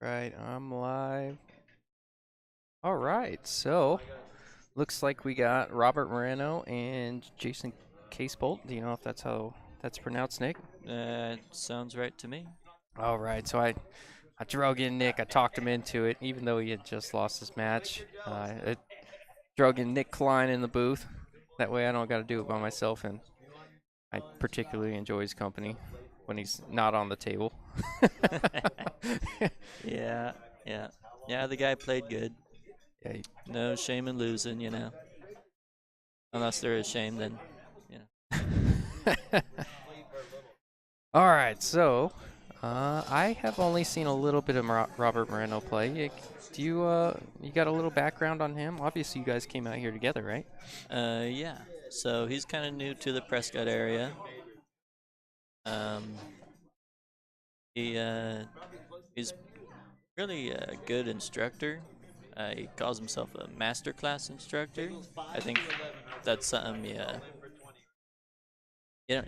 Right, I'm live. All right, so looks like we got Robert Moreno and Jason Casebolt. Do you know if that's how that's pronounced, Nick? Sounds right to me. All right, so I drug in Nick. I talked him into it, even though he had just lost his match. I drug in Nick Klein in the booth. That way I don't got to do it by myself, and I particularly enjoy his company when he's not on the table. Yeah, yeah, yeah. The guy played good. Yeah, No shame in losing, Unless there is shame, then, you know. All right, so I have only seen a little bit of Robert Moreno play. Do you got a little background on him? Obviously, you guys came out here together, right? Yeah. So he's kind of new to the Prescott area. Um, he's really a good instructor. He calls himself a master class instructor. I think that's something you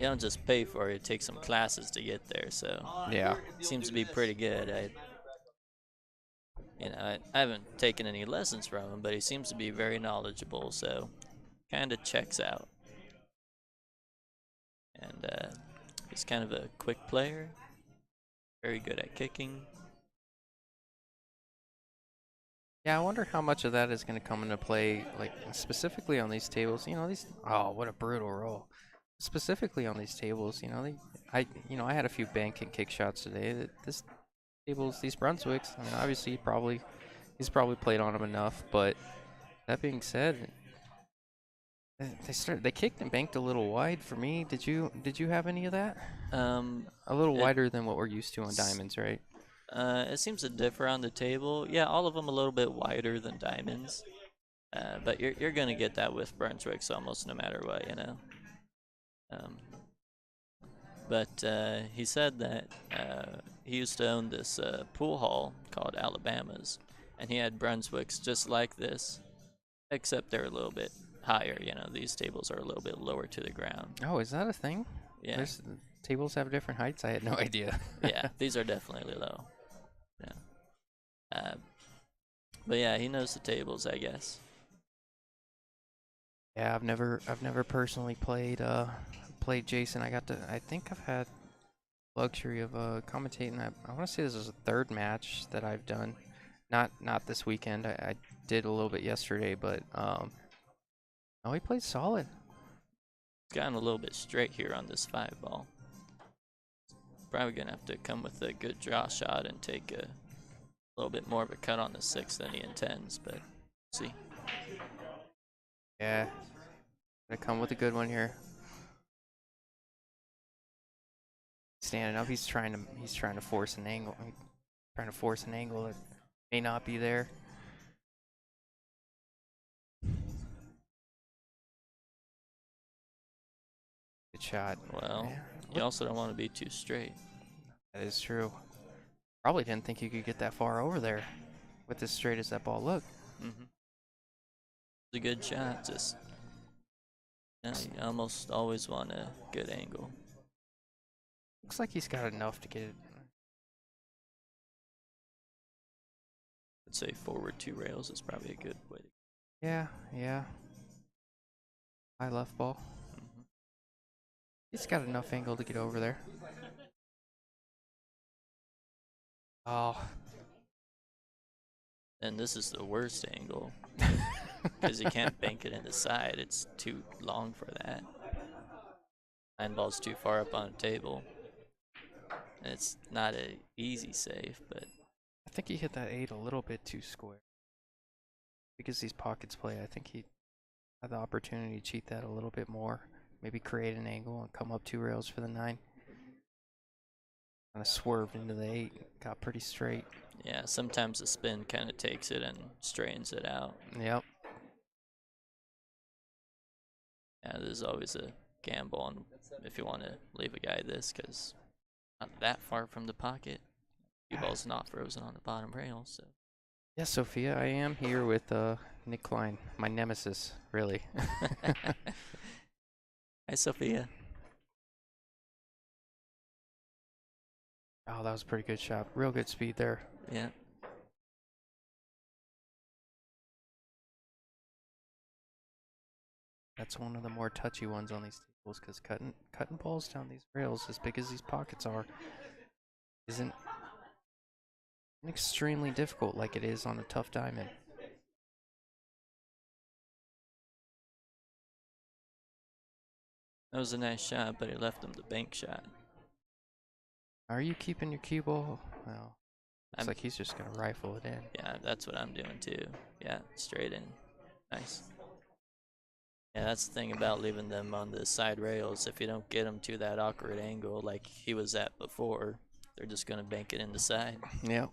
don't just pay for it. It takes some classes to get there. So Yeah. seems to be pretty good. I haven't taken any lessons from him, but he seems to be very knowledgeable, so kind of checks out. And he's kind of a quick player, very good at kicking. Yeah, I wonder how much of that is going to come into play, like specifically on these tables. These. Oh, what a brutal roll! Specifically on these tables, I had a few bank and kick shots today. This tables, these Brunswicks. I mean, obviously, he's probably played on them enough. But that being said, they kicked and banked a little wide for me. Did you have any of that? Um, A little it wider than what we're used to on diamonds, right? it seems to differ on the table. Yeah, all of them a little bit wider than diamonds. But you're gonna get that with Brunswicks almost no matter what. Um, but he said that he used to own this pool hall called Alabama's, and he had Brunswicks just like this, except they're a little bit higher. These tables are a little bit lower to the ground. Oh, is that a thing? Yeah, There's tables have different heights. I had no idea. yeah, these are definitely low. Yeah, uh, but yeah, he knows the tables, I guess. Yeah, I've never personally played Jason. I think I've had luxury of commentating. I want to say this is the third match that I've done. Not this weekend. I did a little bit yesterday, but no, he played solid. Gotten a little bit straight here on this 5 ball. Probably gonna have to come with a good draw shot and take a little bit more of a cut on the 6 than he intends, but see. Yeah, gonna come with a good one here. Standing up, he's trying to force an angle. He's trying to force an angle that may not be there. Good shot. Well, Yeah, you also don't want to be too straight. that is true. Probably didn't think you could get that far over there with as straight as that ball looked. Mm-hmm. It's a good shot, just you almost always want a good angle. Looks like he's got enough to get it. I'd say forward 2 rails is probably a good way to. Yeah, yeah. High left ball. Mm-hmm. He's got enough angle to get over there. Oh. And this is the worst angle because you can't bank it in the side. It's too long for that. 9 ball's too far up on the table. And it's not a easy save, but I think he hit that 8 a little bit too square. Because these pockets play, I think he had the opportunity to cheat that a little bit more. Maybe create an angle and come up 2 rails for the 9. Kind of swerved into the 8. Got pretty straight. yeah, sometimes the spin kind of takes it and straightens it out. Yep. Yeah, there's always a gamble on if you want to leave a guy this because not that far from the pocket. Cue ball's not frozen on the bottom rail, so. Yes, Sophia, I am here with Nick Klein, my nemesis, really. Hi, Sophia. Oh, that was a pretty good shot. Real good speed there. Yeah, That's one of the more touchy ones on these tables because cutting balls down these rails, as big as these pockets are, isn't extremely difficult like it is on a tough diamond. That was a nice shot, but he left him the bank shot. Are you keeping your cue ball? Well, looks I'm, like he's just gonna rifle it in. yeah, that's what I'm doing too. Yeah, straight in. Nice. Yeah, that's the thing about leaving them on the side rails. If you don't get them to that awkward angle like he was at before, they're just gonna bank it in the side. Yep.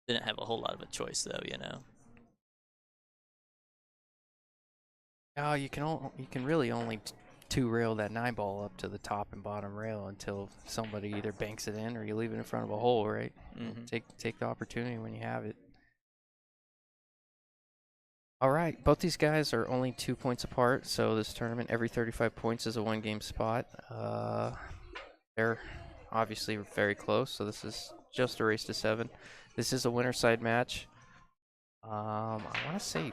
Didn't have a whole lot of a choice though, you know. Oh, you can really only two rail that 9 ball up to the top and bottom rail until somebody either banks it in or you leave it in front of a hole, right? Take the opportunity when you have it. All right, both these guys are only 2 points apart, so this tournament, every 35 points is a 1-game spot. They're obviously very close, so this is just a race to 7. This is a winner side match. I want to say,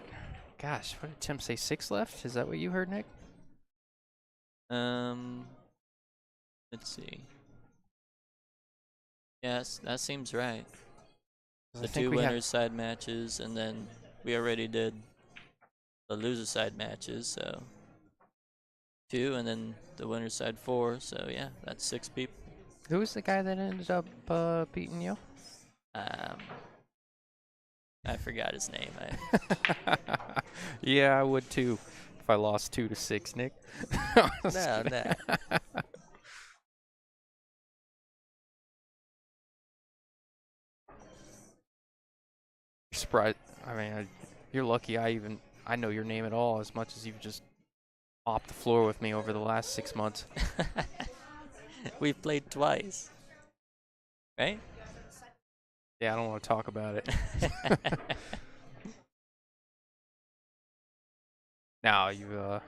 gosh, what did Tim say? 6 left? Is that what you heard, Nick? Um, let's see. Yes, that seems right. 'Cause The I think two we have winners side matches, and then we already did the loser side matches, so 2, and then the winner side 4. So yeah, that's 6 people. Who was the guy that ended up beating you? Um, I forgot his name. Yeah, I would too if I lost 2-6, Nick. No. Surprised. I mean, you're lucky I know your name at all as much as you've just mopped the floor with me over the last 6 months. We've played twice, right? Yeah, I don't want to talk about it. Now you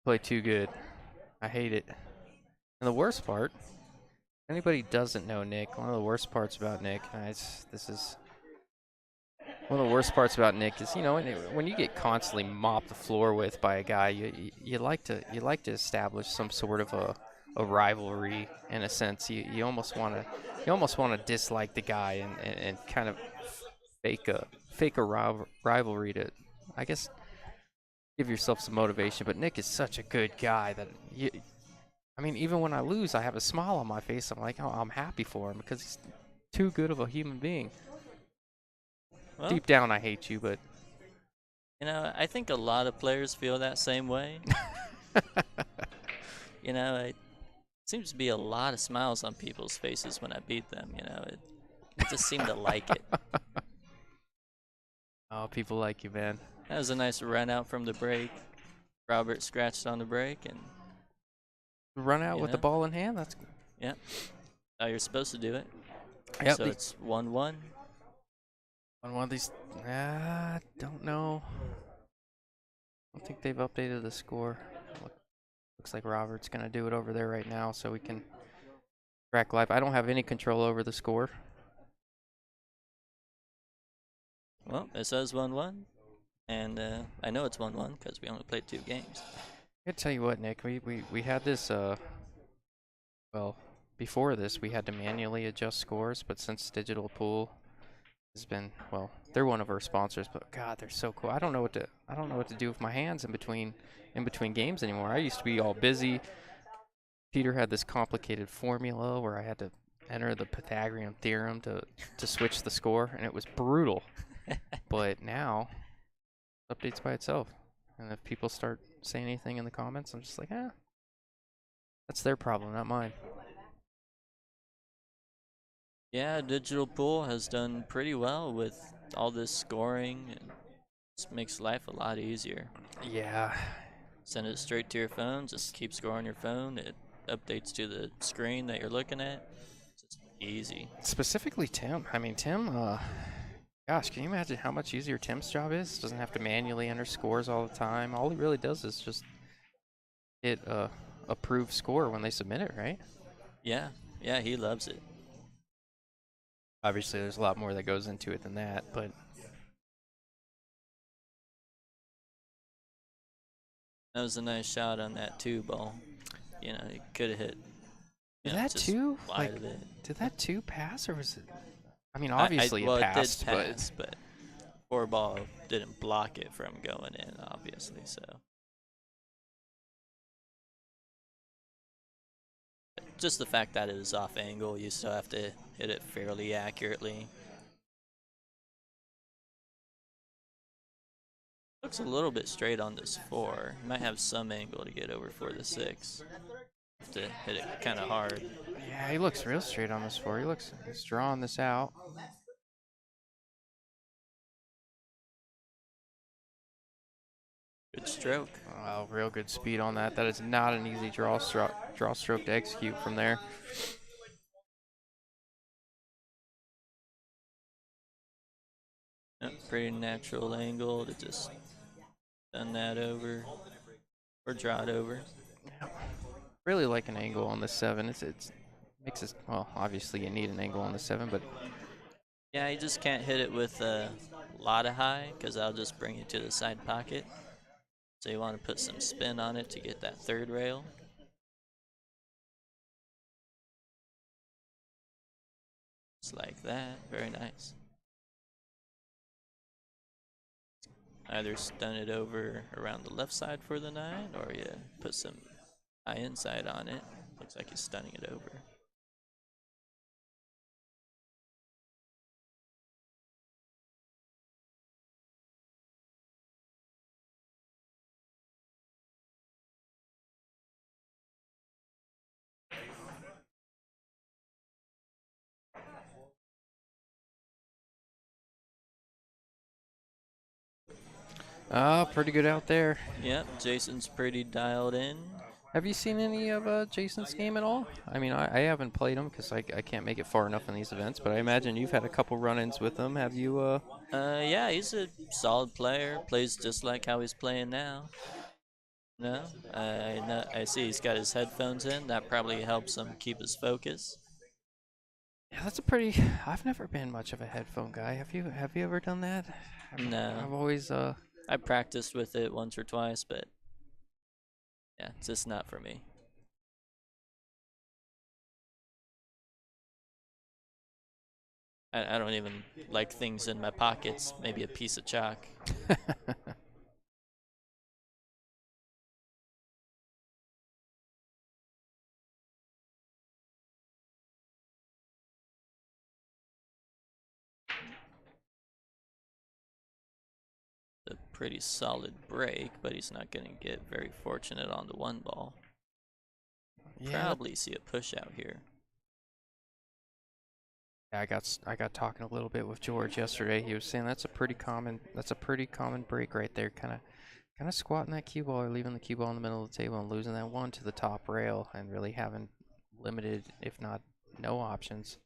play too good. I hate it. And the worst part, anybody doesn't know Nick, one of the worst parts about Nick, this is one of the worst parts about Nick is, when you get constantly mopped the floor with by a guy, you like to establish some sort of a rivalry in a sense. You almost want to dislike the guy and kind of fake a rivalry to, I guess, give yourself some motivation. But Nick is such a good guy that I mean, even when I lose, I have a smile on my face. I'm like, oh, I'm happy for him because he's too good of a human being. Well, Deep down, I hate you, but I think a lot of players feel that same way. It seems to be a lot of smiles on people's faces when I beat them. It just seemed to like it. Oh, people like you, man. That was a nice run out from the break. Robert scratched on the break, and Run out with the ball in hand. That's yeah, how you're supposed to do it. yep. So it's 1-1. On one of these, don't know. I don't think they've updated the score. Looks like Robert's gonna do it over there right now, so we can track live. I don't have any control over the score. Well, it says 1-1, and I know it's 1-1 because we only played 2 games. I tell you what, Nick, we had this, well, before this we had to manually adjust scores, but since Digital Pool has been, well, they're one of our sponsors, but God, they're so cool. I don't know what to do with my hands in between games anymore. I used to be all busy. Peter had this complicated formula where I had to enter the Pythagorean theorem to switch the score, and it was brutal. But now, it updates by itself. And if people start saying anything in the comments, I'm just like, that's their problem, not mine. Yeah, Digital Pool has done pretty well with all this scoring, and just makes life a lot easier. Yeah. Send it straight to your phone, just keep scoring on your phone. It updates to the screen that you're looking at. It's just easy. Specifically Tim. I mean, Tim, gosh, can you imagine how much easier Tim's job is? Doesn't have to manually enter scores all the time. All he really does is just hit approved score when they submit it, right? Yeah, yeah, he loves it. Obviously, there's a lot more that goes into it than that, but That was a nice shot on that 2 ball. You know, he could have hit, did that just two like wide of it. did that two pass or was it? I mean, obviously it Well, it did passed, but pass, but 4 ball didn't block it from going in, obviously. So just the fact that it was off angle, you still have to hit it fairly accurately. Looks a little bit straight on this 4. Might have some angle to get over for the 6. Have to hit it kind of hard. yeah, he looks real straight on this four. He's drawing this out. Good stroke. Oh, real good speed on that. That is not an easy draw stroke to execute from there. Yep, pretty natural angle to just send that over or draw it over. Yeah. Really like an angle on the 7. It's makes it, well, obviously you need an angle on the 7, but Yeah, you just can't hit it with a lot of high because that'll just bring you to the side pocket. So you want to put some spin on it to get that 3rd rail. Just like that. Very nice. Either stun it over around the left side for the 9, or you put some high inside on it. Looks like he's stunning it over. pretty good out there. Yep, Jason's pretty dialed in. Have you seen any of Jason's game at all? I mean, I haven't played him because I can't make it far enough in these events, but I imagine you've had a couple run-ins with him. Have you? Yeah, he's a solid player. Plays just like how he's playing now. No, I see he's got his headphones in. That probably helps him keep his focus. Yeah, that's a pretty. I've never been much of a headphone guy. Have you? Have you ever done that? No, I've always I practiced with it once or twice, but yeah, it's just not for me. I don't even like things in my pockets. Maybe a piece of chalk. A pretty solid break, but he's not going to get very fortunate on the 1 ball. yeah. Probably see a push out here. I got talking a little bit with George yesterday. He was saying that's a pretty common break right there. Kind of squatting that cue ball or leaving the cue ball in the middle of the table and losing that one to the top rail and really having limited, if not no options.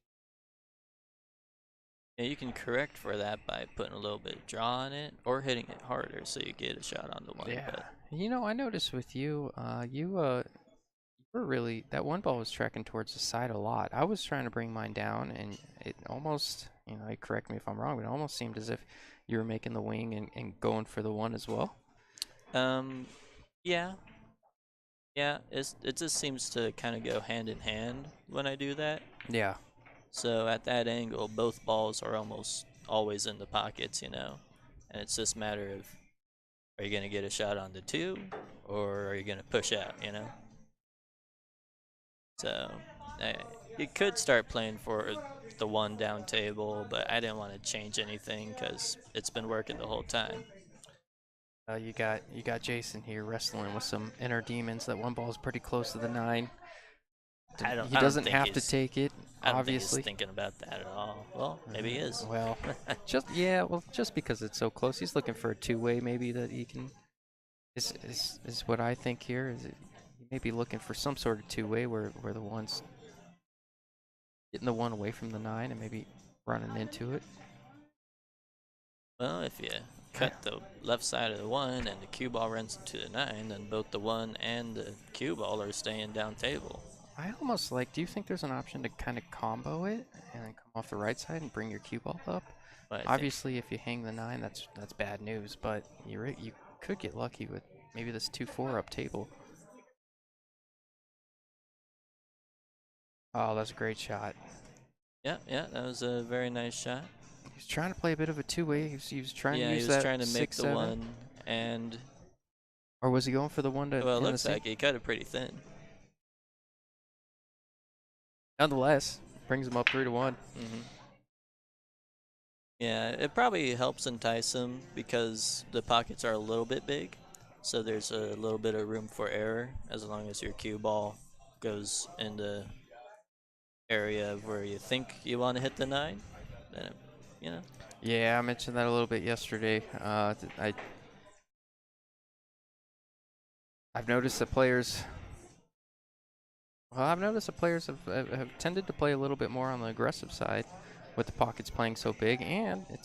Yeah, you can correct for that by putting a little bit of draw on it or hitting it harder so you get a shot on the 1. Yeah. But You know, I noticed with you, you were really that one ball was tracking towards the side a lot. I was trying to bring mine down, and it almost, correct me if I'm wrong, but it almost seemed as if you were making the wing and going for the 1 as well. um, yeah, yeah, it just seems to kind of go hand in hand when I do that. Yeah. So at that angle, both balls are almost always in the pockets, and it's just a matter of, are you gonna get a shot on the 2, or are you gonna push out? So you could start playing for the 1 down table, but I didn't want to change anything because it's been working the whole time. You got Jason here wrestling with some inner demons. That one ball is pretty close to the 9. He I don't doesn't think have to he's take it, I don't think he's obviously. thinking about that at all. Well, maybe he is. Well, just because it's so close, he's looking for a two-way maybe that he can. Is what I think here. He may be looking for some sort of two-way where the one's getting the 1 away from the 9 and maybe running into it. Well, if you cut the left side of the 1 and the cue ball runs into the 9, then both the 1 and the cue ball are staying down table. I almost like. Do you think there's an option to kind of combo it and then come off the right side and bring your cue ball up? But I think, Obviously, if you hang the 9, that's bad news. But you could get lucky with maybe this 2-4 up table. Oh, that's a great shot. yeah, yeah, that was a very nice shot. He's trying to play a bit of a two-way. He was trying to Yeah, he use was that trying to make the 6-7, one, and or was he going for the one to well, it in the looks same? like he cut it pretty thin. Nonetheless, brings him up 3-1. Hmm. Yeah, it probably helps entice him because the pockets are a little bit big, so there's a little bit of room for error as long as your cue ball goes in the area of where you think you want to hit the 9. Then, you know, Yeah, I mentioned that a little bit yesterday. I've noticed that players. Well, I've noticed that players have tended to play a little bit more on the aggressive side, with the pockets playing so big, and it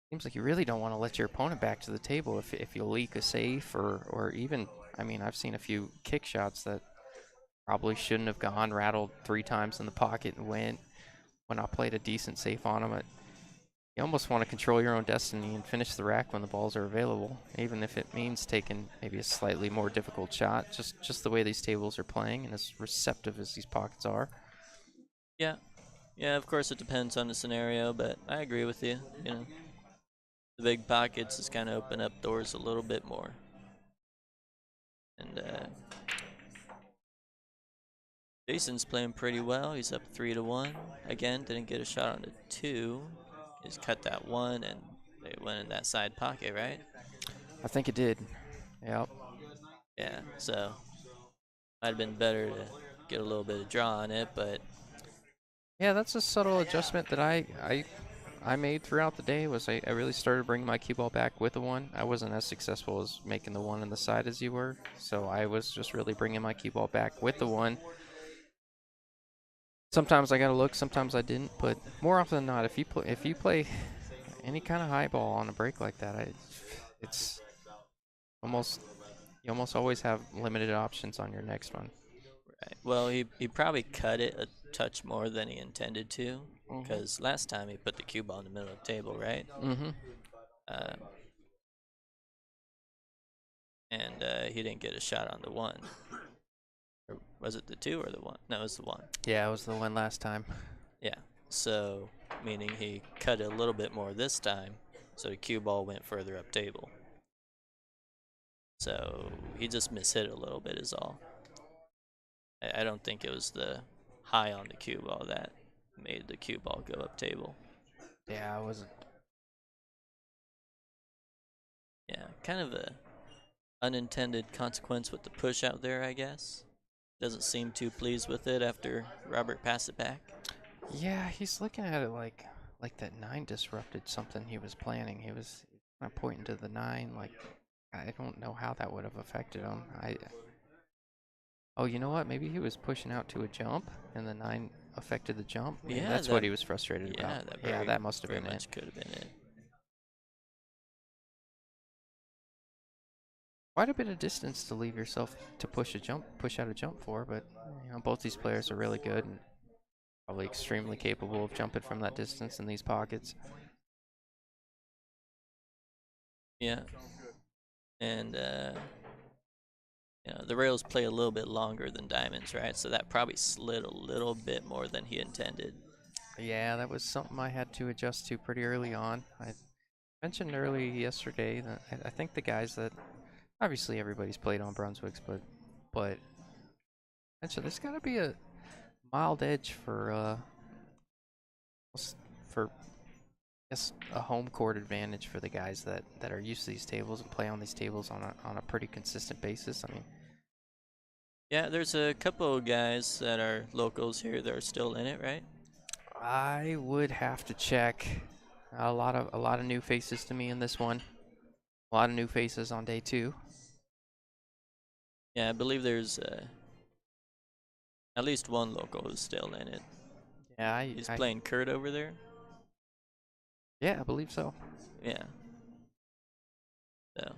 seems like you really don't want to let your opponent back to the table if you leak a safe or even. I mean, I've seen a few kick shots that probably shouldn't have gone, rattled 3 times in the pocket and went. When I played a decent safe on them, you almost want to control your own destiny and finish the rack when the balls are available, even if it means taking maybe a slightly more difficult shot. Just the way these tables are playing and as receptive as these pockets are. yeah, yeah. Of course, it depends on the scenario, but I agree with you. You know, the big pockets just kind of open up doors a little bit more, and Jason's playing pretty well. He's up 3-1. Again, didn't get a shot on the 2. He's cut that 1, and they went in that side pocket, right? I think it did. Yep. Yeah, so might have been better to get a little bit of draw on it, but Yeah, that's a subtle adjustment that I made throughout the day. Was I really started bringing my cue ball back with the 1. I wasn't as successful as making the 1 on the side as you were, so I was just really bringing my cue ball back with the 1. Sometimes I got to look, sometimes I didn't, but more often than not, if you play any kind of high ball on a break like that, it's almost you almost always have limited options on your next one. right. Well, he probably cut it a touch more than he intended to, Mhm. because last time he put the cue ball in the middle of the table, right? Mhm. Uh, and he didn't get a shot on the 1. Or was it the 2 or the 1? No, it was the 1. Yeah, it was the one last time. Yeah. So, meaning he cut it a little bit more this time, so the cue ball went further up table. So he just mishit it a little bit is all. I don't think it was the high on the cue ball that made the cue ball go up table. Yeah, I wasn't. Yeah, kind of a unintended consequence with the push out there, I guess. Doesn't seem too pleased with it after Robert passed it back. Yeah, he's looking at it like that 9 disrupted something he was planning. He was kind of pointing to the 9. Like I don't know how that would have affected him. Oh, you know what? Maybe he was pushing out to a jump, and the 9 affected the jump. Maybe Yeah, that's what he was frustrated about. that Yeah, very that must have very been it. much could have been it. Quite a bit of distance to leave yourself to push out a jump for, but both these players are really good and probably extremely capable of jumping from that distance in these pockets. Yeah, and the rails play a little bit longer than diamonds, right? So that probably slid a little bit more than he intended. Yeah, that was something I had to adjust to pretty early on. I mentioned early yesterday that I think the guys that obviously everybody's played on Brunswicks, but mentioned there's got to be a mild edge for guess a home court advantage for the guys that are used to these tables and play on these tables on a pretty consistent basis. I mean, Yeah, there's a couple of guys that are locals here that are still in it, right? I would have to check. A lot of new faces to me in this one. A lot of new faces on day 2. Yeah, I believe there's at least one local who's still in it. Yeah, He's playing Kurt over there. yeah, I believe so. Yeah. So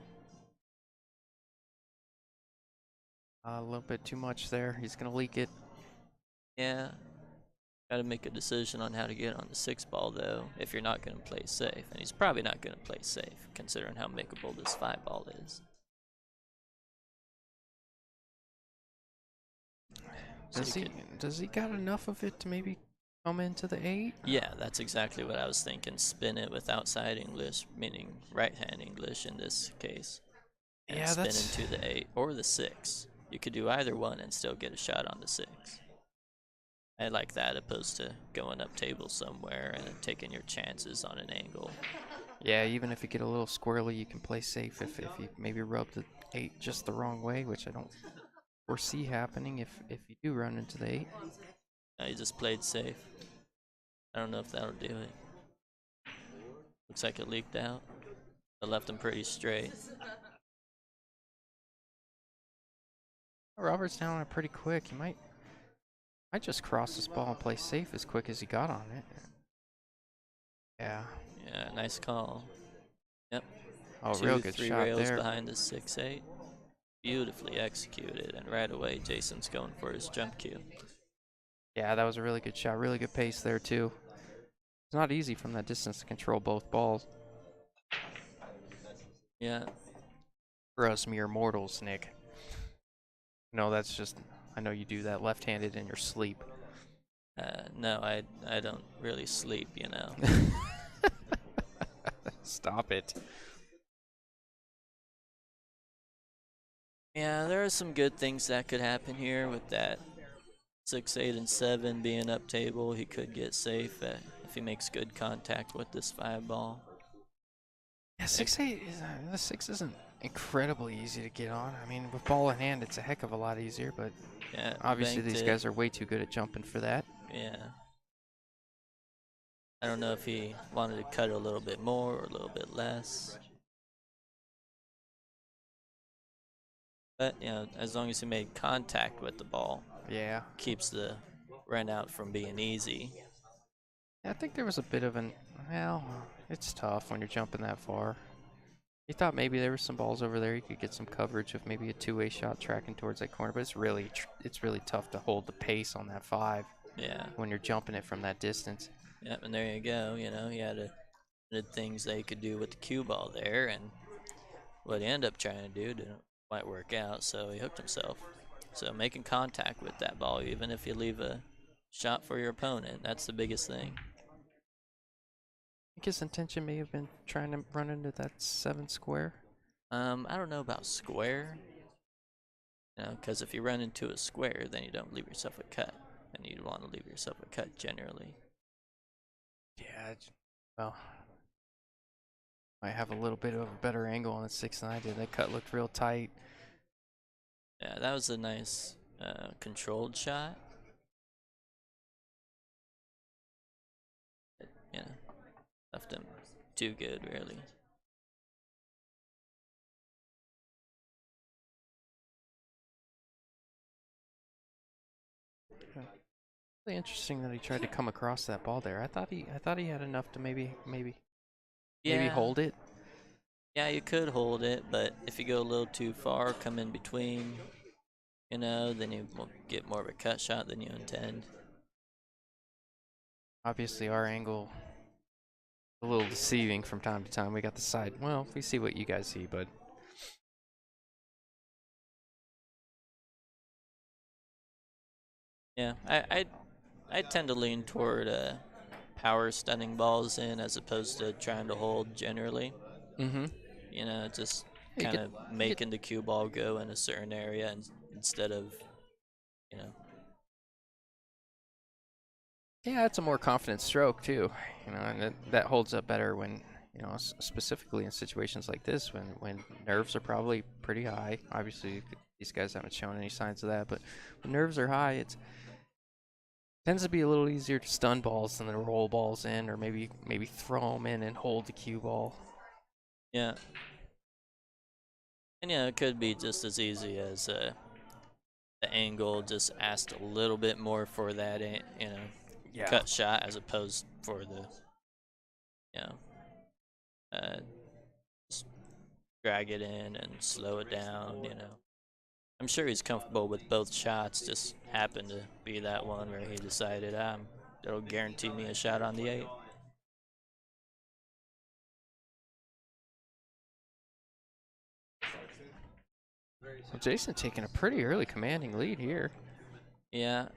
A little bit too much there. He's gonna leak it. Yeah, gotta make a decision on how to get on the 6 ball though, if you're not gonna play safe. And he's probably not gonna play safe, considering how makeable this 5 ball is. So you Does he could, does he got enough of it to maybe come into the 8? yeah, that's exactly what I was thinking. Spin it with outside English, meaning right hand English in this case, and Yeah, spin that's into the 8 or the 6. You could do either one and still get a shot on the 6. I like that opposed to going up table somewhere and taking your chances on an angle. yeah. Even if you get a little squirrely, you can play safe if you maybe rub the 8 just the wrong way, which I don't foresee happening if you do run into the 8. He just played safe. I don't know if that'll do it. Looks like it leaked out. I left him pretty straight. Robert's down on it pretty quick. He might just cross this ball and play safe as quick as he got on it. Yeah. Yeah, nice call. Yep. Oh, real Two, good three shot rails there. behind the 6-8. Beautifully executed, and right away Jason's going for his jump cue. Yeah, that was a really good shot. Really good pace there too. It's not easy from that distance to control both balls. Yeah. For us mere mortals, Nick. No, that's just. I know you do that left-handed in your sleep. No, I don't really sleep, you know. Stop it. Yeah, there are some good things that could happen here with that 6, 8, and 7 being up table. He could get safe if he makes good contact with this 5 ball. Yeah, 6-8 is the 6 isn't incredibly easy to get on. I mean, with ball in hand, it's a heck of a lot easier. But Yeah, obviously, banked these it. guys are way too good at jumping for that. Yeah. I don't know if he wanted to cut a little bit more or a little bit less. But, you know, as long as he made contact with the ball, Yeah. keeps the run out from being easy. I think there was a bit of an. Well, it's tough when you're jumping that far. He thought maybe there were some balls over there. You could get some coverage with maybe a two-way shot tracking towards that corner, but it's really tough to hold the pace on that 5 Yeah. when you're jumping it from that distance. Yep, and there you go. You know, he did things they could do with the cue ball there, and what he ended up trying to do didn't quite work out, so he hooked himself. So making contact with that ball, even if you leave a shot for your opponent, that's the biggest thing. I think his intention may have been trying to run into that 7 square. I don't know about square, you know, because if you run into a square, then you don't leave yourself a cut, and you'd want to leave yourself a cut generally. Yeah, well, might have a little bit of a better angle on the 6 than I did. That cut looked real tight. Yeah, that was a nice controlled shot. You know, left him too good, really. Really interesting that he tried to come across that ball there. I thought he had enough to maybe Yeah, hold it. yeah, you could hold it, but if you go a little too far, come in between, you know, then you will get more of a cut shot than you intend. Obviously, our angle a little deceiving from time to time. We got the side. Well, we see what you guys see, but Yeah, I tend to lean toward power stunning balls in as opposed to trying to hold generally. mm-hmm. You know, just You kind get of you get making the cue ball go in a certain area instead of, you know, yeah, it's a more confident stroke too. You know, and that holds up better when specifically in situations like this when nerves are probably pretty high. Obviously, these guys haven't shown any signs of that, but when nerves are high, it tends to be a little easier to stun balls than to roll balls in, or maybe throw them in and hold the cue ball. yeah. And yeah, it could be just as easy as the angle just asked a little bit more for that, you know, Yeah. cut shot as opposed for the, you know, uh, just drag it in and slow it down, you know. I'm sure he's comfortable with both shots. Just happened to be that one where he decided, it'll guarantee me a shot on the 8. Well, Jason taking a pretty early commanding lead here. Yeah,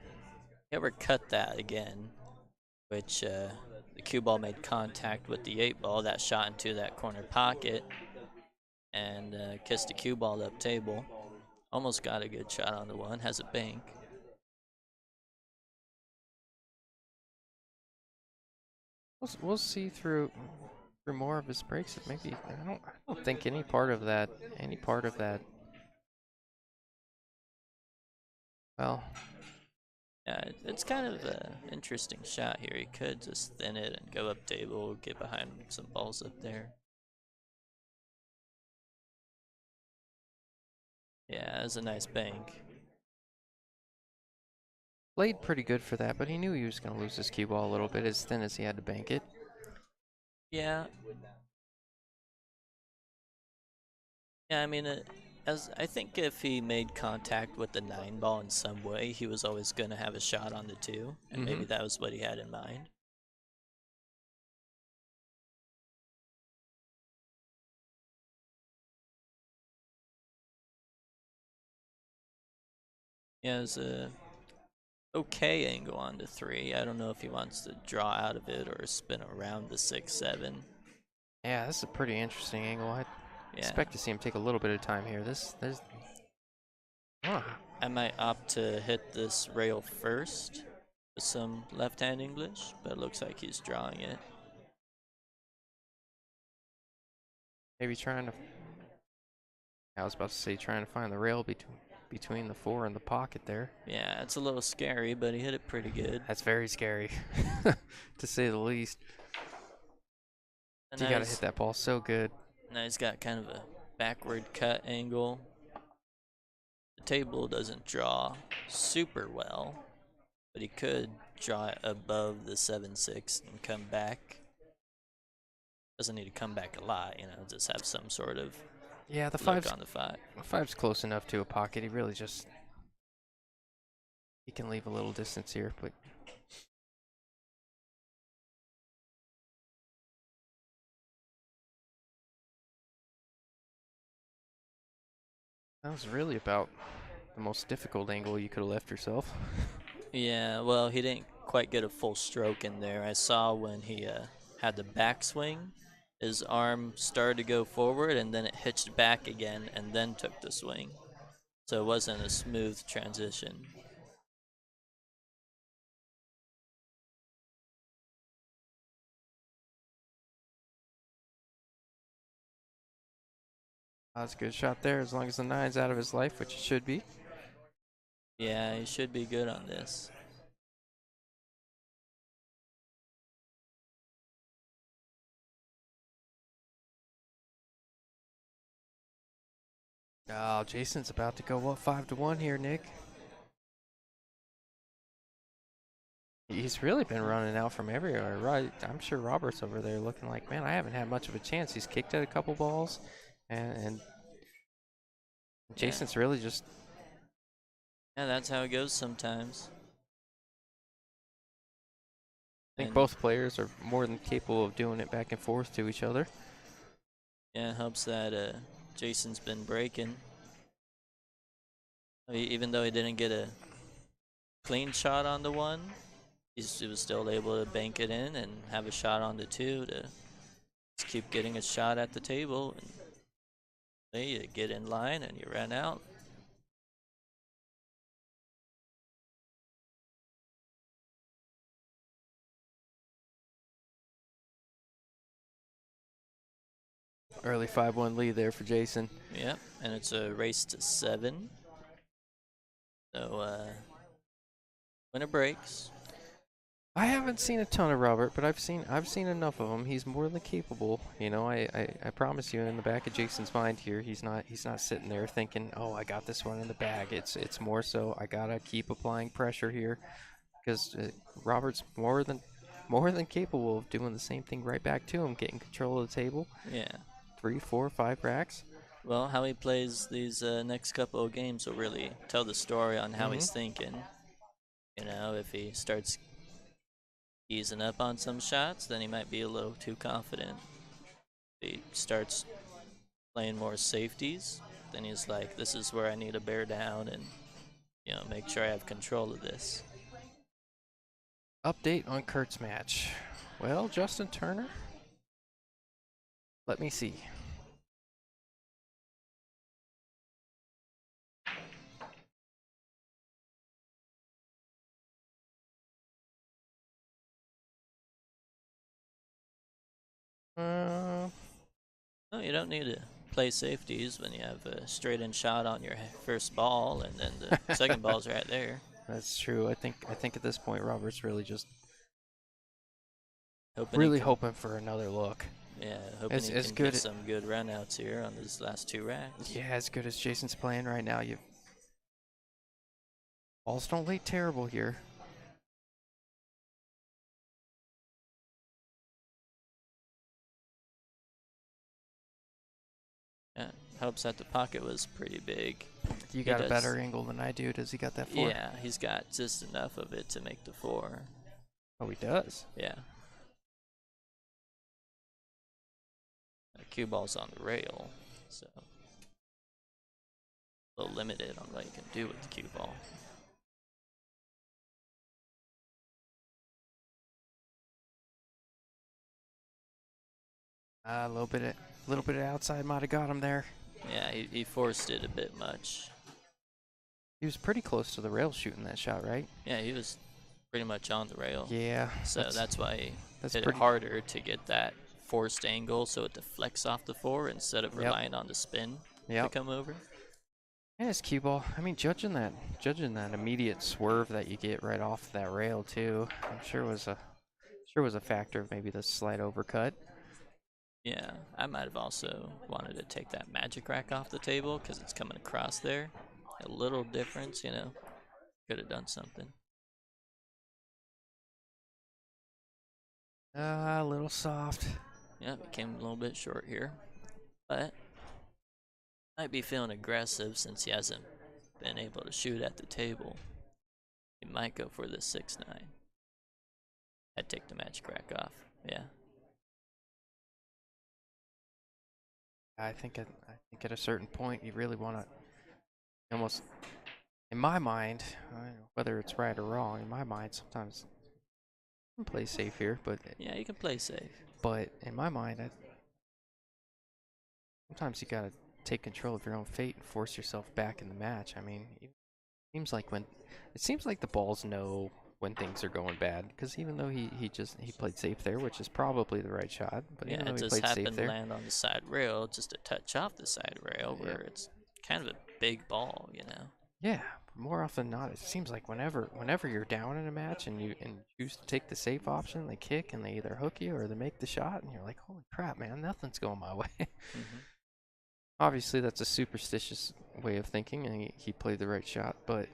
he ever cut that again, which the cue ball made contact with the 8 ball. That shot into that corner pocket and kissed the cue ball up table. Almost got a good shot on the one. Has a bank. We'll see through more of his breaks. Maybe I don't think any part of that. Well, Yeah, it's kind of an interesting shot here. He could just thin it and go up table, get behind some balls up there. Yeah, it's a nice bank. played pretty good for that, but he knew he was going to lose his cue ball a little bit as thin as he had to bank it. Yeah. Yeah, I mean, as I think if he made contact with the 9 ball in some way, he was always going to have a shot on the 2, and maybe that was what he had in mind. Yeah, it was a okay angle on the 3. I don't know if he wants to draw out of it or spin around the 6-7. Yeah, this is a pretty interesting angle. I Yeah. expect to see him take a little bit of time here. There's. I might opt to hit this rail first with some left-hand English, but it looks like he's drawing it. Maybe trying to. I was about to say trying to find the rail between the 4 and the pocket there. Yeah, it's a little scary, but he hit it pretty good. That's very scary, to say the least. And You got to hit that ball so good. now he's got kind of a backward cut angle. The table doesn't draw super well, but he could draw it above the 7-6 and come back. Doesn't need to come back a lot, just have some sort of Yeah, the look on the 5. five's close enough to a pocket. He can leave a little distance here, but that was really about the most difficult angle you could have left yourself. Yeah, well, he didn't quite get a full stroke in there. I saw when he had the backswing, his arm started to go forward and then it hitched back again and then took the swing. So it wasn't a smooth transition. That's a good shot there, as long as the 9's out of his life, which it should be. Yeah, he should be good on this. Oh, Jason's about to go up 5-1 here, Nick. He's really been running out from everywhere, right? I'm sure Robert's over there looking like, man, I haven't had much of a chance. He's kicked at a couple balls, and Jason's really just. Yeah, that's how it goes sometimes. I think both players are more than capable of doing it back and forth to each other. Yeah, it helps that Jason's been breaking. Even though he didn't get a clean shot on the 1, he was still able to bank it in and have a shot on the 2 to just keep getting a shot at the table. And you get in line and you run out. Early 5-1 lead there for Jason. Yep, and it's a race to 7. So, winner breaks. I haven't seen a ton of Robert, but I've seen enough of him. He's more than capable. I promise you, in the back of Jason's mind here, he's not sitting there thinking, "Oh, I got this one in the bag." It's more so I gotta keep applying pressure here, because Robert's more than capable of doing the same thing right back to him, getting control of the table. Yeah. 3, 4, 5 racks. Well, how he plays these next couple of games will really tell the story on how Mm-hmm. he's thinking. You know, if he starts easing up on some shots, then he might be a little too confident. If he starts playing more safeties, then he's like, this is where I need to bear down and, make sure I have control of this. Update on Kurt's match. Well, Justin Turner, let me see. Uh, No, you don't need to play safeties when you have a straight-in shot on your first ball, and then the second ball's right there. that's true. I think at this point Robert's really just Hoping he really can, hoping for another look. yeah, hoping As he as can get good some good runouts here on these last two racks. yeah, as good as Jason's playing right now, you balls don't lay terrible here. Yeah, helps that the pocket was pretty big. You He got a does. better angle than I do. Does he got that for? Yeah, he's got just enough of it to make the 4. Oh, he does. Yeah. Cue ball's on the rail, so a little limited on what you can do with the cue ball. A little bit of outside might have got him there. Yeah, he forced it a bit much. He was pretty close to the rail shooting that shot, right? Yeah, he was pretty much on the rail. Yeah. So that's why he that's hit it pretty harder to get that forced angle so it deflects off the 4 instead of Yep. relying on the spin to Yep. come over. Yeah, his cue ball. I mean, judging that immediate swerve that you get right off that rail too, I'm sure was a factor of maybe the slight overcut. Yeah, I might have also wanted to take that magic rack off the table because it's coming across there. A little difference, could have done something. A little soft. Yeah, it came a little bit short here, but might be feeling aggressive since he hasn't been able to shoot at the table. He might go for the 6-9. I'd take the magic rack off. Yeah. I think at a certain point you really want to almost, in my mind, I don't know whether it's right or wrong. In my mind, sometimes you can play safe here, Yeah, you can play safe. but in my mind, sometimes you gotta take control of your own fate and force yourself back in the match. I mean, it seems like the balls know when things are going bad, because even though he played safe there, which is probably the right shot, but Yeah, even though it he just played safe happened to there, land on the side rail, just a touch off the side rail, where Yep. it's kind of a big ball. yeah, more often than not, it seems like whenever you're down in a match and you choose to take the safe option, they kick and they either hook you or they make the shot, and you're like, holy crap, man, nothing's going my way. Mm-hmm. Obviously, that's a superstitious way of thinking, and he played the right shot, but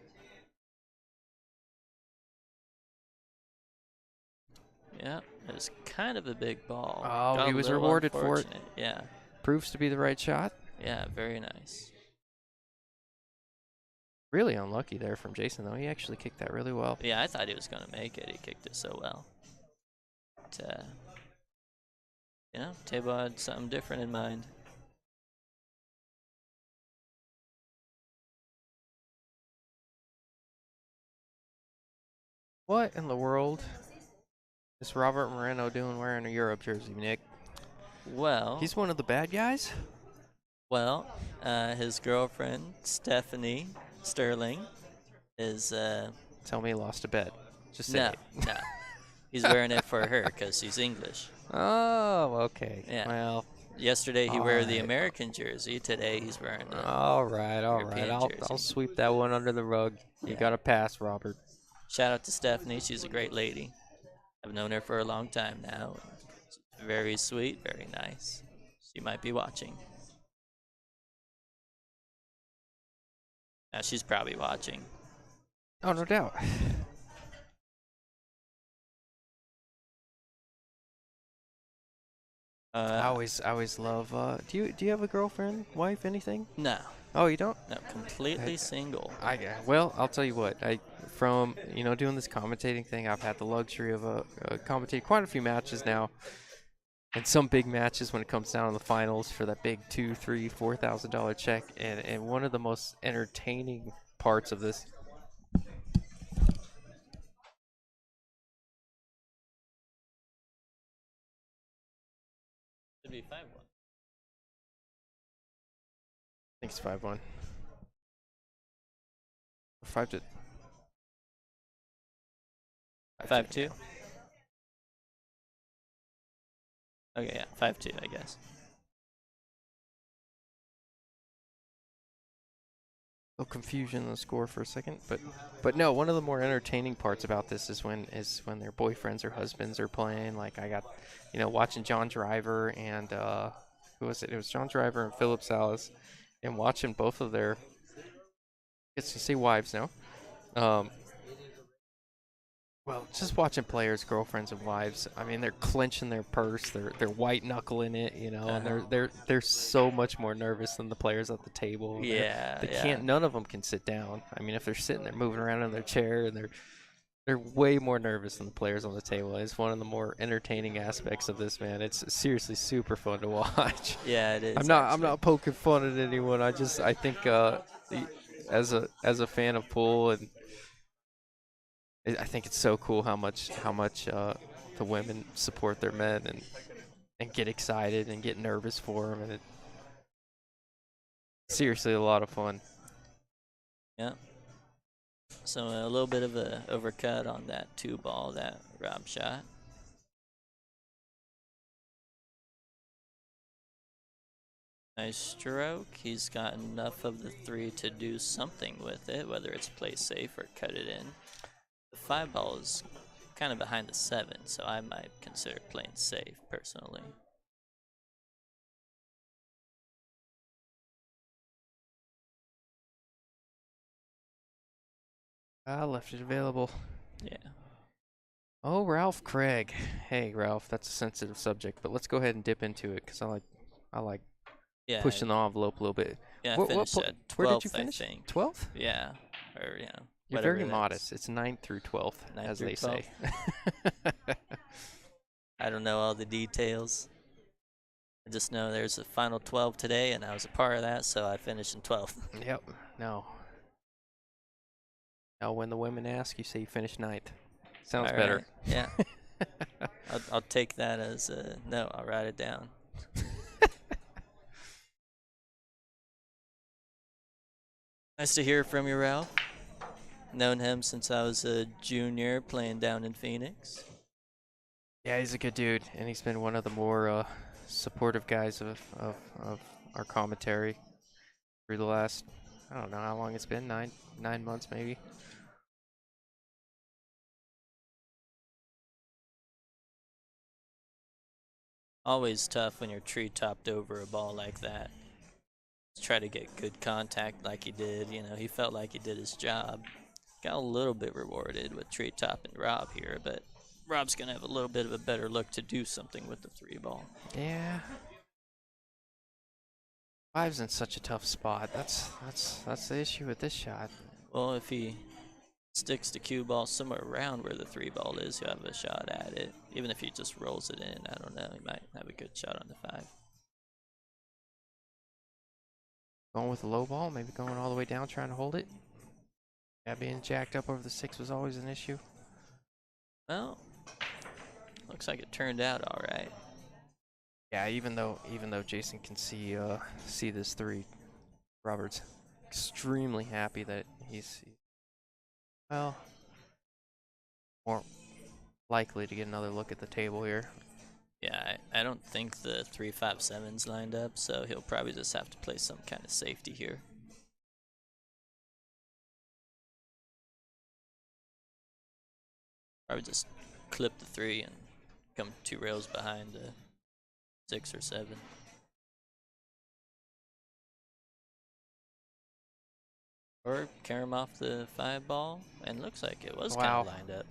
Yeah, it was kind of a big ball. oh, Got he a was little rewarded for it. unfortunate. Yeah, Proves to be the right shot. yeah, very nice. Really unlucky there from Jason, though. He actually kicked that really well. Yeah, I thought he was going to make it. He kicked it so well. But, Table had something different in mind. What in the world is Robert Moreno doing wearing a Europe jersey, Nick? Well, He's one of the bad guys? his girlfriend, Stephanie Sterling, is, Tell me he lost a bet. Just say no, it. no. He's wearing it for her because he's English. Oh, okay. Yeah. Well, Yesterday he all wore the right. American jersey. Today he's wearing the All right. European I'll jersey. sweep that one under the rug. You Yeah. got to pass, Robert. Shout out to Stephanie. She's a great lady. I've known her for a long time now. She's very sweet, very nice. She might be watching. She's probably watching. Oh, no doubt. Uh, I always love. Do you have a girlfriend, wife, anything? no, Oh, you don't? no, completely single. Well, I'll tell you what. From doing this commentating thing, I've had the luxury of commentating quite a few matches now, and some big matches when it comes down to the finals for that big $2, $3, $4,000 check. And one of the most entertaining parts of this. Should be 5-1. I think it's 5-1 or 5-2. 5-2. Okay, yeah, 5-2, I guess. Little confusion in the score for a second, but no. One of the more entertaining parts about this is when their boyfriends or husbands are playing. Like I got, watching John Driver and who was it? It was John Driver and Philip Salas, and watching both of their, it's to say wives now. Um, well, just watching players, girlfriends and wives. I mean, they're clenching their purse, they're white knuckling it, and they're so much more nervous than the players at the table. Yeah, They yeah. can't. None of them can sit down. I mean, if they're sitting there moving around in their chair, and they're way more nervous than the players on the table. It's one of the more entertaining aspects of this, man. It's seriously super fun to watch. Yeah, it is. I'm not poking fun at anyone. I think as a fan of pool, and I think it's so cool how much the women support their men and get excited and get nervous for them, and it's seriously a lot of fun. Yeah. So a little bit of a overcut on that 2-ball that Rob shot. Nice stroke. He's got enough of the 3 to do something with it, whether it's play safe or cut it in. The 5-ball is kind of behind the 7, so I might consider playing safe personally. I left it available. Yeah. Oh, Ralph Craig. Hey, Ralph, that's a sensitive subject, but let's go ahead and dip into it because I like Yeah. pushing the envelope a little bit. Yeah, I finished at 12th, where did you finish? I think. 12th? Yeah. Or, You're whatever very that's. modest. It's 9th through 12th, 9th as through they say. 12th. I don't know all the details. I just know there's a final 12 today, and I was a part of that, so I finished in 12th. Yep. No. Now, when the women ask, you say you finished 9th. Sounds All better. right. Yeah. I'll take that as a no. I'll write it down. Nice to hear from you, Ralph. Known him since I was a junior playing down in Phoenix. Yeah, he's a good dude, and he's been one of the more supportive guys of our commentary through the last, I don't know how long it's been, 9 months maybe. Always tough when you're tree topped over a ball like that. Try to get good contact like he did. He felt like he did his job. Got a little bit rewarded with tree top and Rob here, but Rob's gonna have a little bit of a better look to do something with the 3-ball. Yeah. Five's in such a tough spot. That's the issue with this shot. Well, if he sticks the cue ball somewhere around where the 3-ball is, he'll have a shot at it. Even if he just rolls it in, I don't know. He might have a good shot on the 5. Going with the low ball, maybe going all the way down, trying to hold it. Yeah, being jacked up over the 6 was always an issue. Well, looks like it turned out all right. Yeah, even though Jason can see this 3, Robert's extremely happy that he's well more likely to get another look at the table here. Yeah, I don't think the 3-5-7's lined up, so he'll probably just have to play some kind of safety here. Probably just clip the 3 and come 2 rails behind the 6 or 7. Or carry him off the 5-ball, and looks like it was kind Wow. of lined up.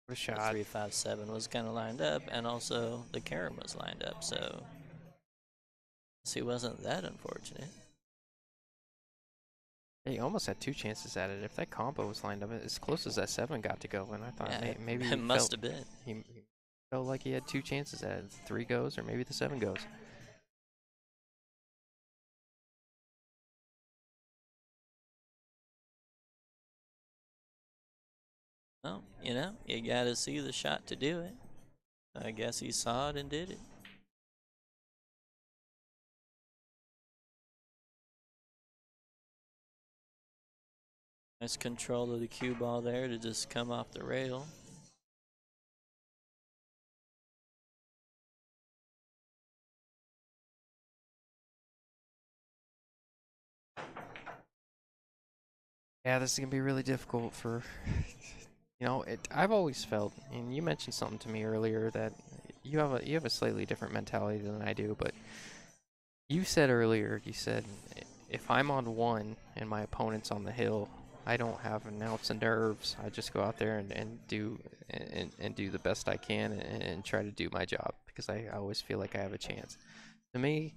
What a The shot. 357 was kind of lined up, and also the carom was lined up, so he wasn't that unfortunate. He almost had two chances at it. If that combo was lined up as close as that 7 got to go, and I thought Yeah, maybe it must have been. he felt like he had two chances at it. 3 goes or maybe the 7 goes. Well, you gotta see the shot to do it. I guess he saw it and did it. Nice control of the cue ball there to just come off the rail. Yeah, this is gonna be really difficult for. I've always felt, and you mentioned something to me earlier that you have a slightly different mentality than I do, but you said earlier, you said if I'm on one and my opponent's on the hill, I don't have an ounce of nerves. I just go out there and do the best I can and try to do my job because I always feel like I have a chance. To me,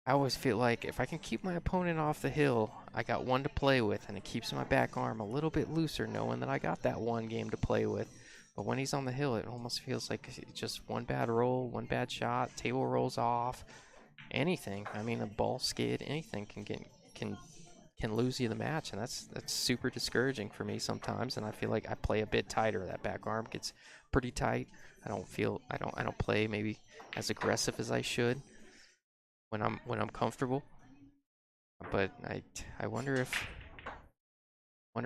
I always feel like if I can keep my opponent off the hill, I got one to play with, and it keeps my back arm a little bit looser, knowing that I got that one game to play with. But when he's on the hill, it almost feels like it's just one bad roll, one bad shot, table rolls off, anything. I mean, a ball skid, anything can can lose you the match, and that's super discouraging for me sometimes. And I feel like I play a bit tighter. That back arm gets pretty tight. I don't play maybe as aggressive as I should when I'm comfortable. But I wonder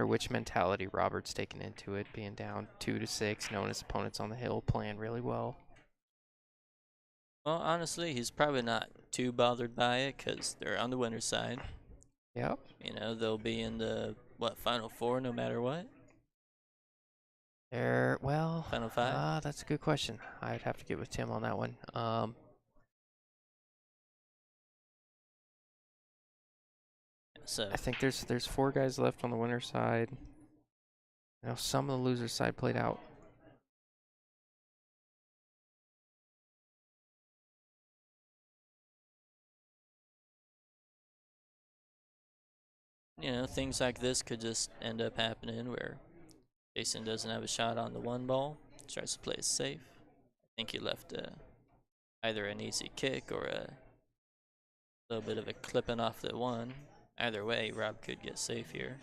which mentality Robert's taken into it, being down 2-6, knowing his opponent's on the hill, playing really well. Well, honestly, he's probably not too bothered by it because they're on the winner's side. Yep. They'll be in the Final Four no matter what. Well, Final Five. that's a good question. I'd have to get with Tim on that one. So I think there's 4 guys left on the winner's side. Some of the loser's side played out. things like this could just end up happening where Jason doesn't have a shot on the one ball, tries to play it safe. I think he left either an easy kick or a little bit of a clipping off the one. Either way, Rob could get safe here.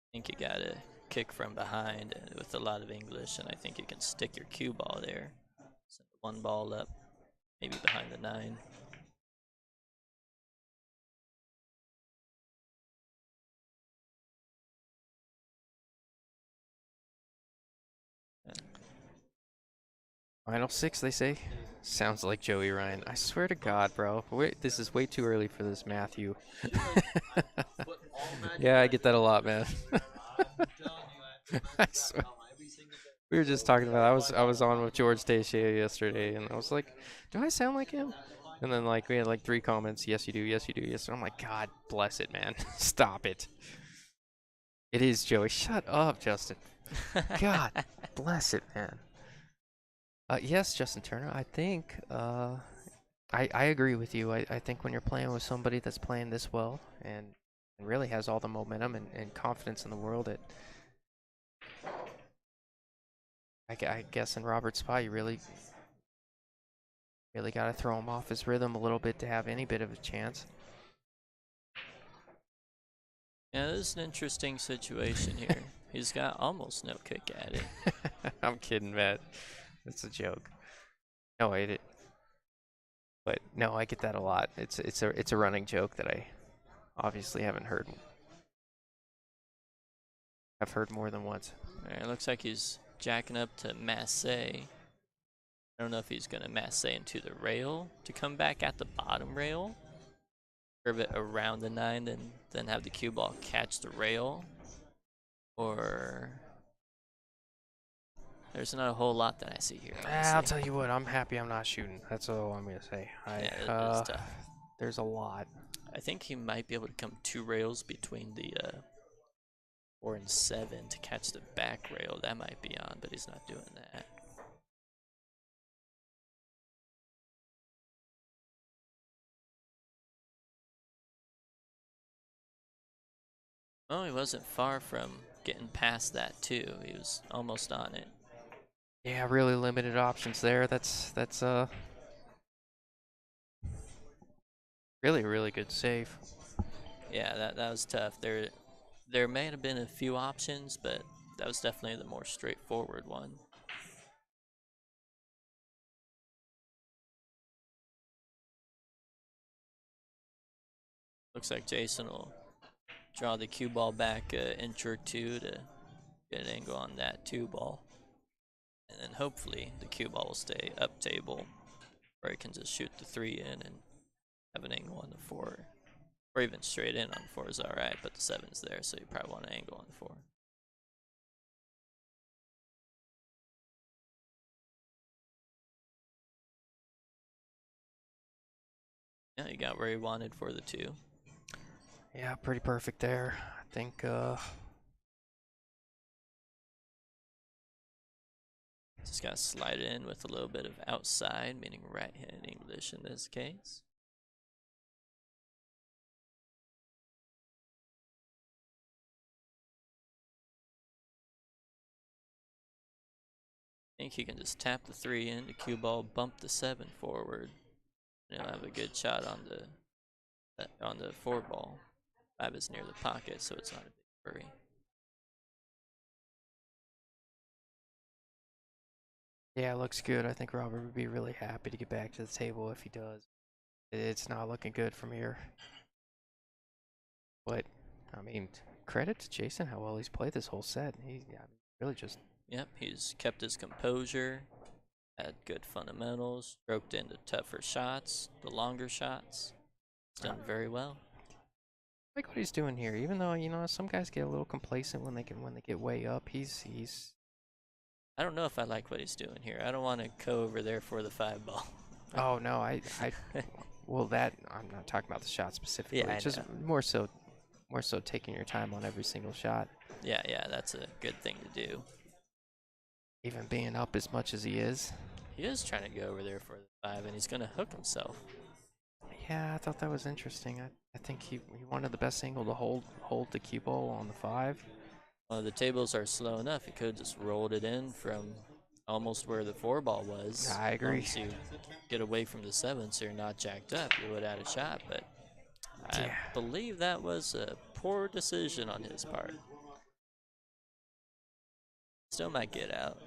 I think you gotta kick from behind with a lot of English, and I think you can stick your cue ball there. Send one ball up, maybe behind the 9. Final 6, they say. Sounds like Joey Ryan. I swear to God, bro. Wait, this is way too early for this, Matthew. Yeah, I get that a lot, man. I swear. We were just talking about. I was on with George Teixeira yesterday, and I was like, "Do I sound like him?" And then we had 3 comments. Yes, you do. Yes, you do. Yes. I'm like, God bless it, man. Stop it. It is Joey. Shut up, Justin. God bless it, man. Yes, Justin Turner. I think I agree with you. I think when you're playing with somebody that's playing this well and really has all the momentum and confidence in the world, I guess in Robert's spot, you really got to throw him off his rhythm a little bit to have any bit of a chance. Yeah, this is an interesting situation here. He's got almost no kick at it. I'm kidding, Matt. It's a joke. No, but no, I get that a lot. It's a running joke that I obviously haven't heard. I've heard more than once. Alright, looks like he's jacking up to Masse. I don't know if he's gonna Masse into the rail to come back at the bottom rail. Curve it around the 9, then have the cue ball catch the rail. Or there's not a whole lot that I see here, honestly. I'll tell you what. I'm happy I'm not shooting. That's all I'm gonna say. Yeah, it's tough. There's a lot. I think he might be able to come 2 rails between the 4 and 7 to catch the back rail. That might be on, but he's not doing that. Oh, he wasn't far from getting past that too. He was almost on it. Yeah, really limited options there. That's really, really good save. Yeah, that was tough. There may have been a few options, but that was definitely the more straightforward one. Looks like Jason will draw the cue ball back an inch or two to get an angle on that 2 ball. And then hopefully the cue ball will stay up table, where he can just shoot the 3 in and have an angle on the 4. Or even straight in on the 4 is alright, but the 7's there, so you probably want an angle on the 4. Yeah, he got where he wanted for the 2. Yeah, pretty perfect there. I think Just gotta slide it in with a little bit of outside, meaning right-handed English in this case. I think he can just tap the 3 in, the cue ball, bump the 7 forward, and he'll have a good shot on the 4 ball. 5 is near the pocket, so it's not a big hurry. yeah, it looks good. I think Robert would be really happy to get back to the table if he does. It's not looking good from here. But I mean, credit to Jason how well he's played this whole set. He really just Yep, he's kept his composure, had good fundamentals, stroked into tougher shots, the longer shots. He's done very well. like what he's doing here. Even though some guys get a little complacent when they get way up. He's I don't know if I like what he's doing here. I don't want to go over there for the 5 ball. oh no, I well that I'm not talking about the shot specifically. Yeah, I It's just know. more so taking your time on every single shot. Yeah, that's a good thing to do. Even being up as much as he is. He is trying to go over there for the 5, and he's going to hook himself. Yeah, I thought that was interesting. I think he wanted the best angle to hold the cue ball on the 5. Well, the tables are slow enough. He could have just rolled it in from almost where the 4 ball was. I As long agree. as you get away from the 7 so you're not jacked up, you would have had a shot. But I Yeah. believe that was a poor decision on his part. Still might get out.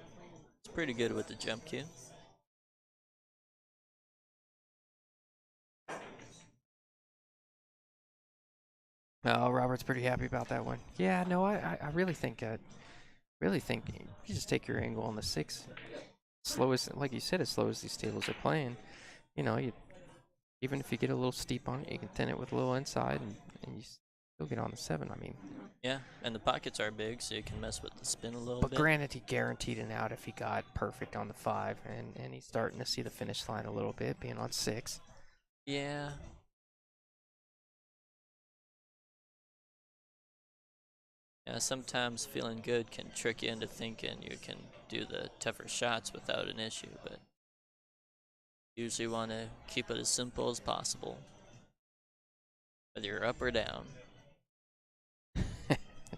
It's pretty good with the jump cue. Oh, Robert's pretty happy about that one. Yeah, no, I really think you just take your angle on the 6. Slow as, like you said, as slow as these tables are playing. You even if you get a little steep on it, you can thin it with a little inside, and you still get on the 7. I mean, Yeah, and the pockets are big, so you can mess with the spin a little but bit. granted, he guaranteed an out if he got perfect on the 5, and he's starting to see the finish line a little bit, being on 6. Yeah. Yeah, sometimes feeling good can trick you into thinking you can do the tougher shots without an issue, but usually want to keep it as simple as possible, whether you're up or down.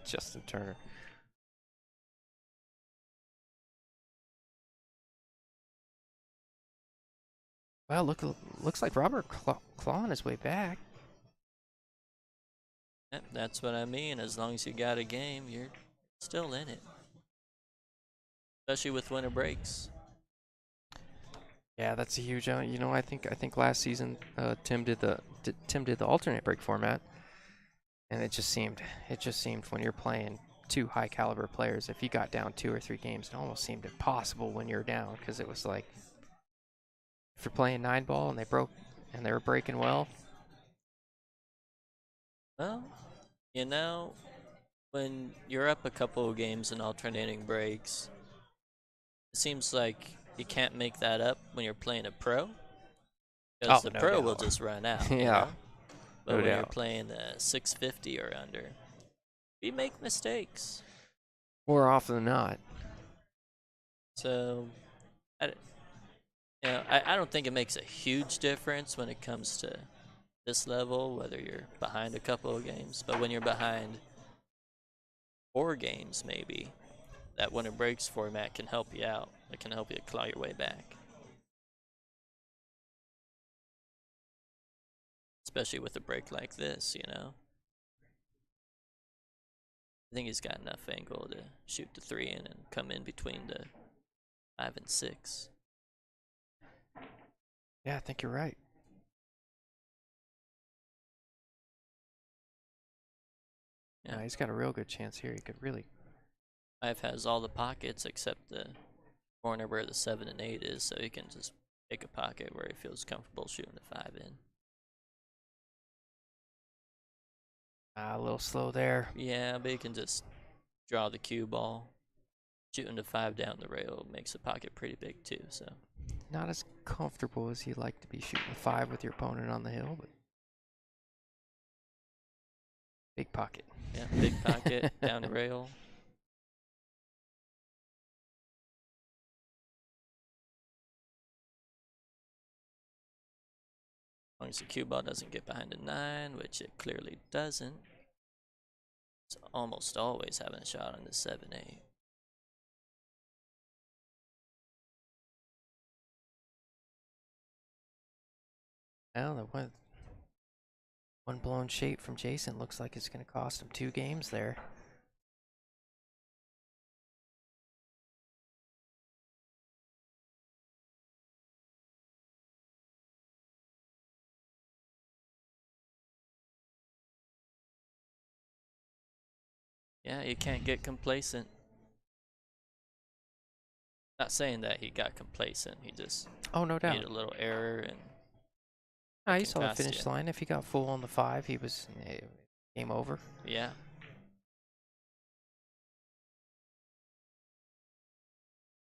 Justin Turner. Well, looks like Robert clawing his way back. Yep, that's what I mean. As long as you got a game, you're still in it, especially with winter breaks. Yeah, that's a huge. I think last season Tim did the alternate break format, and it just seemed when you're playing 2 high caliber players, if you got down 2 or 3 games, it almost seemed impossible when you're down, because it was like if you're playing 9 ball and they were breaking well. Well, you know, when you're up a couple of games in alternating breaks, it seems like you can't make that up when you're playing a pro, because Oh the no pro will doubt. just run out, you Yeah. know? But No when you're doubt. playing 650 or under, we make mistakes. More often than not. So, I, I don't think it makes a huge difference when it comes to this level, whether you're behind a couple of games. But when you're behind 4 games, maybe, that when it breaks format can help you out. It can help you claw your way back. Especially with a break like this, you know. I think he's got enough angle to shoot the 3 in and come in between the 5 and 6. Yeah, I think you're right. Yeah. He's got a real good chance here. He could really. 5 has all the pockets except the corner where the 7 and 8 is, so he can just pick a pocket where he feels comfortable shooting the 5 in. A little slow there. Yeah, but he can just draw the cue ball. Shooting the 5 down the rail makes the pocket pretty big too, so. Not as comfortable as you'd like to be shooting a 5 with your opponent on the hill, but big pocket. Yeah, big pocket, down the rail. As long as the cue ball doesn't get behind a 9, which it clearly doesn't. It's almost always having a shot on the 7-8. Well, the one blown shape from Jason looks like it's going to cost him 2 games there. Yeah, you can't get complacent. Not saying that he got complacent, he just Oh, no doubt. made a little error and He can saw the cost finish you. line. If he got full on the 5, he was game over. Yeah.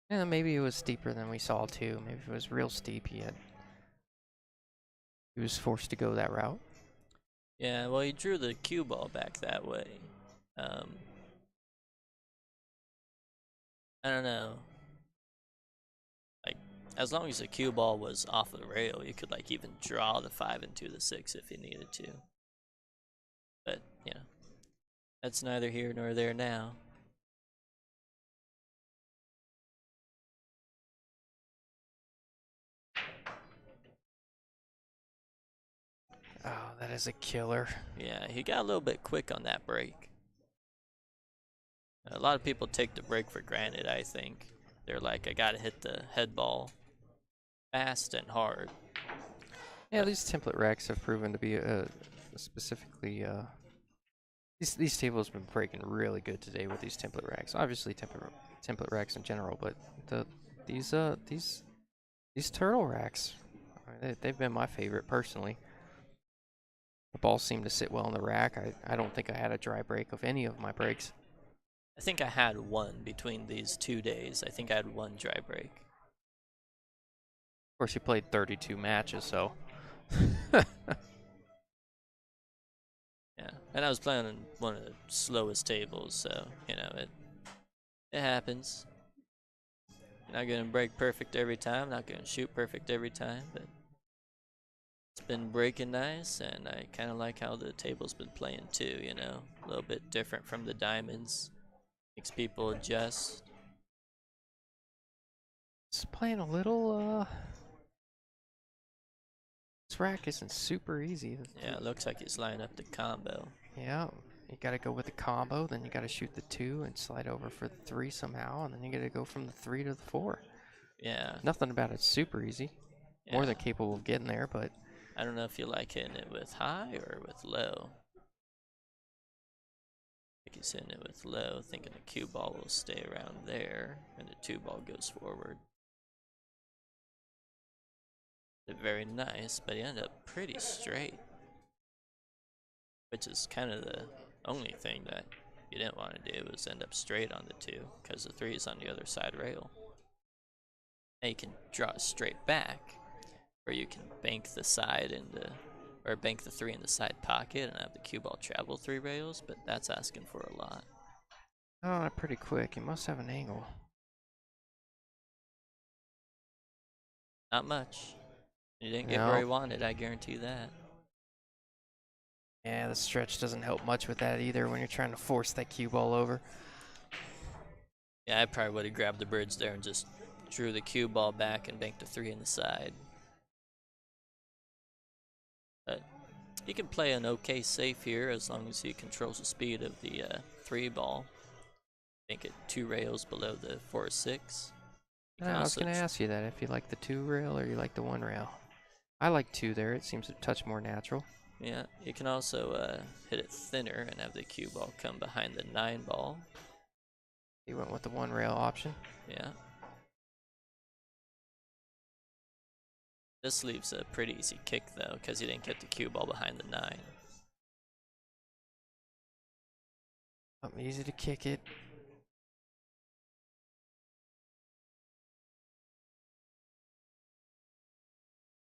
And maybe it was steeper than we saw too. Maybe if it was real steep, he was forced to go that route. Yeah, well, he drew the cue ball back that way. I don't know. Like, as long as the cue ball was off of the rail, you could like even draw the 5 into the 6 if you needed to. But, you know, that's neither here nor there now. Oh, that is a killer. Yeah, he got a little bit quick on that break. A lot of people take the break for granted, I think. They're like, I gotta hit the head ball fast and hard. Yeah, these template racks have proven to be specifically these tables have been breaking really good today with these template racks. Obviously template racks in general, but these turtle racks, they've been my favorite personally. The balls seem to sit well in the rack. I don't think I had a dry break of any of my breaks. I think I had one between these 2 days. I think I had one dry break. Of course, you played 32 matches, so. Yeah, and I was playing on one of the slowest tables, so, you know, it happens. Not gonna break perfect every time, not gonna shoot perfect every time, but it's been breaking nice, and I kind of like how the table's been playing too, you know? A little bit different from the diamonds. Makes people adjust. It's playing a little, this rack isn't super easy. Yeah, it looks like he's lining up the combo. Yeah, you gotta go with the combo, then you gotta shoot the 2 and slide over for the 3 somehow, and then you gotta go from the 3 to the 4. Yeah. Nothing about it's super easy. Yeah. More than capable of getting there, but I don't know if you like hitting it with high or with low. I think he's hitting it with low, thinking the cue ball will stay around there, and the 2 ball goes forward. Very nice, but he ended up pretty straight, which is kind of the only thing that you didn't want to do was end up straight on the 2, because the 3 is on the other side rail. And you can draw it straight back, or you can bank the side into, or bank the 3 in the side pocket and have the cue ball travel 3 rails, but that's asking for a lot. Oh, pretty quick. He must have an angle. Not much. He didn't get where No. he wanted, I guarantee that. Yeah, the stretch doesn't help much with that either when you're trying to force that cue ball over. Yeah, I probably would have grabbed the bridge there and just drew the cue ball back and banked a 3 in the side. But he can play an okay safe here as long as he controls the speed of the 3 ball. Make it 2 rails below the 4-6. You can I was also going to ask you that, if you like the 2 rail or you like the 1 rail. I like 2 there. It seems a touch more natural. yeah, you can also hit it thinner and have the cue ball come behind the 9 ball. You went with the 1 rail option. Yeah. This leaves a pretty easy kick though, because you didn't get the cue ball behind the 9. Easy to kick it.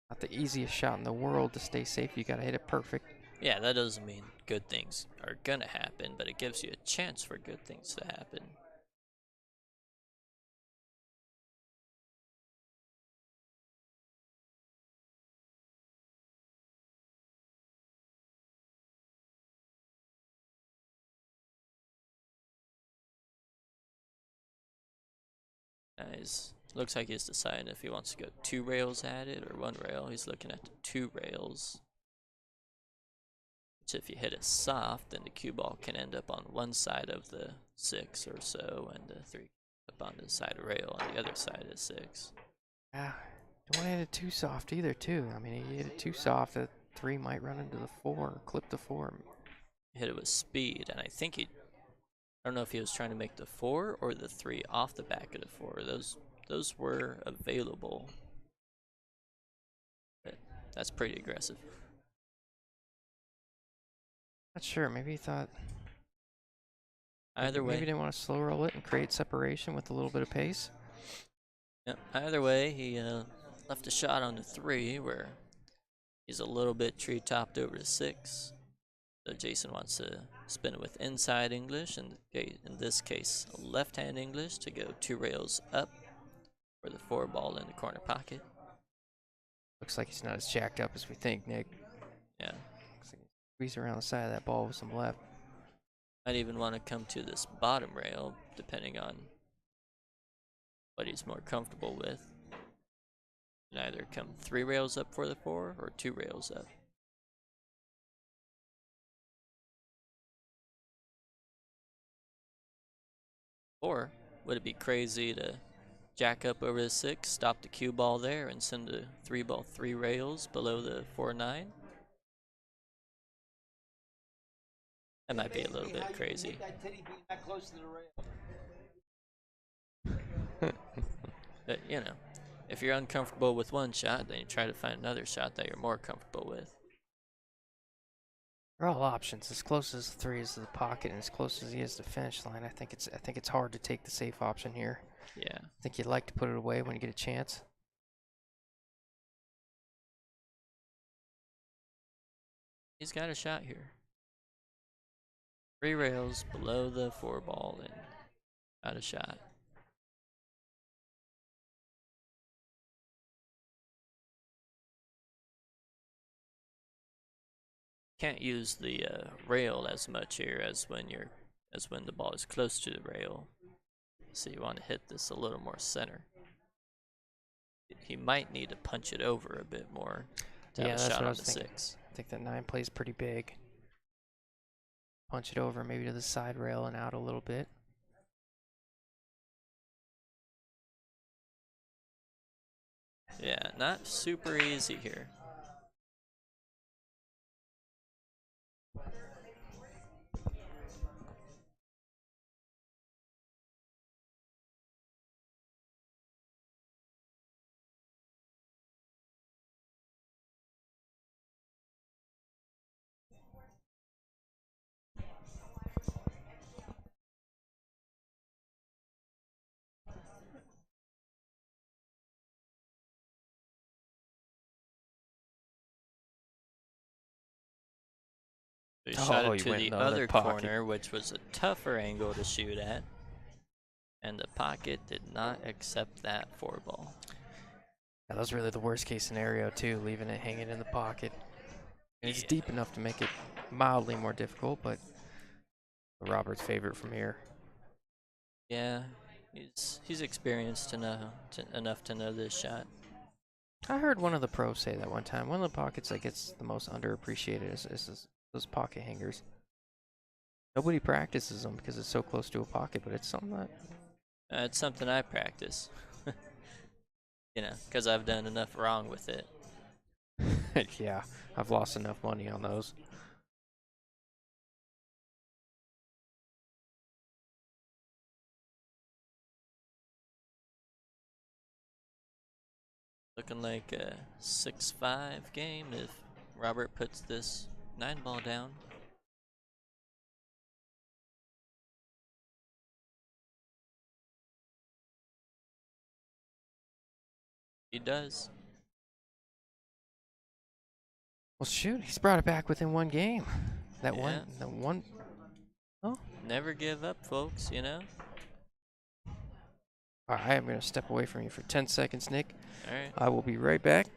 Not the easiest shot in the world to stay safe. You got to hit it perfect. Yeah, that doesn't mean good things are gonna happen, but it gives you a chance for good things to happen. Guys, looks like he's deciding if he wants to go 2 rails at it or 1 rail. He's looking at the 2 rails. Which if you hit it soft, then the cue ball can end up on one side of the 6 or so, and the 3 up on the side of rail on the other side of 6. Yeah, don't want to hit it too soft either, too. I mean, if you hit it too soft, the 3 might run into the 4, clip the 4. Hit it with speed, and I think I don't know if he was trying to make the 4 or the 3 off the back of the 4. Those were available, but that's pretty aggressive. Not sure. Maybe he thought. Either Maybe way, didn't want to slow roll it and create separation with a little bit of pace. yeah, either way, he left a shot on the 3 where he's a little bit tree topped over the 6. So Jason wants to spin it with inside English, and in this case, left hand English to go 2 rails up for the 4 ball in the corner pocket. Looks like he's not as jacked up as we think, Nick. Yeah. Squeeze around the side of that ball with some left. Might even want to come to this bottom rail, depending on what he's more comfortable with. And either come 3 rails up for the 4 or 2 rails up. Or would it be crazy to jack up over the 6, stop the cue ball there, and send the 3 ball 3 rails below the 4-9? That might be a little bit crazy. But, you know, if you're uncomfortable with one shot, then you try to find another shot that you're more comfortable with. They're all options. As close as the 3 is to the pocket and as close as he is to the finish line, I think it's hard to take the safe option here. Yeah. I think you'd like to put it away when you get a chance. He's got a shot here. 3 rails below the 4 ball and got a shot. Can't use the rail as much here as when the ball is close to the rail. So you want to hit this a little more center. He might need to punch it over a bit more to have a that's shot what I on was the thinking. 6. I think that 9 plays pretty big. Punch it over maybe to the side rail and out a little bit. Yeah, not super easy here. He shot Oh, it he to went in the the other other pocket. corner, which was a tougher angle to shoot at. And the pocket did not accept that 4-ball. That was really the worst case scenario too, leaving it hanging in the pocket. And it's Yeah. deep enough to make it mildly more difficult, but Robert's favorite from here. Yeah, he's experienced enough to know this shot. I heard one of the pros say that one time. One of the pockets that gets the most underappreciated is those pocket hangers. Nobody practices them because it's so close to a pocket, but it's something that It's something I practice, because I've done enough wrong with it. yeah, I've lost enough money on those. Looking like a 6-5 game if Robert puts this 9-ball down. He does. Well, shoot, he's brought it back within one game. That Yeah. one. Oh, Never give up, folks, I am going to step away from you for 10 seconds, Nick. All right. I will be right back.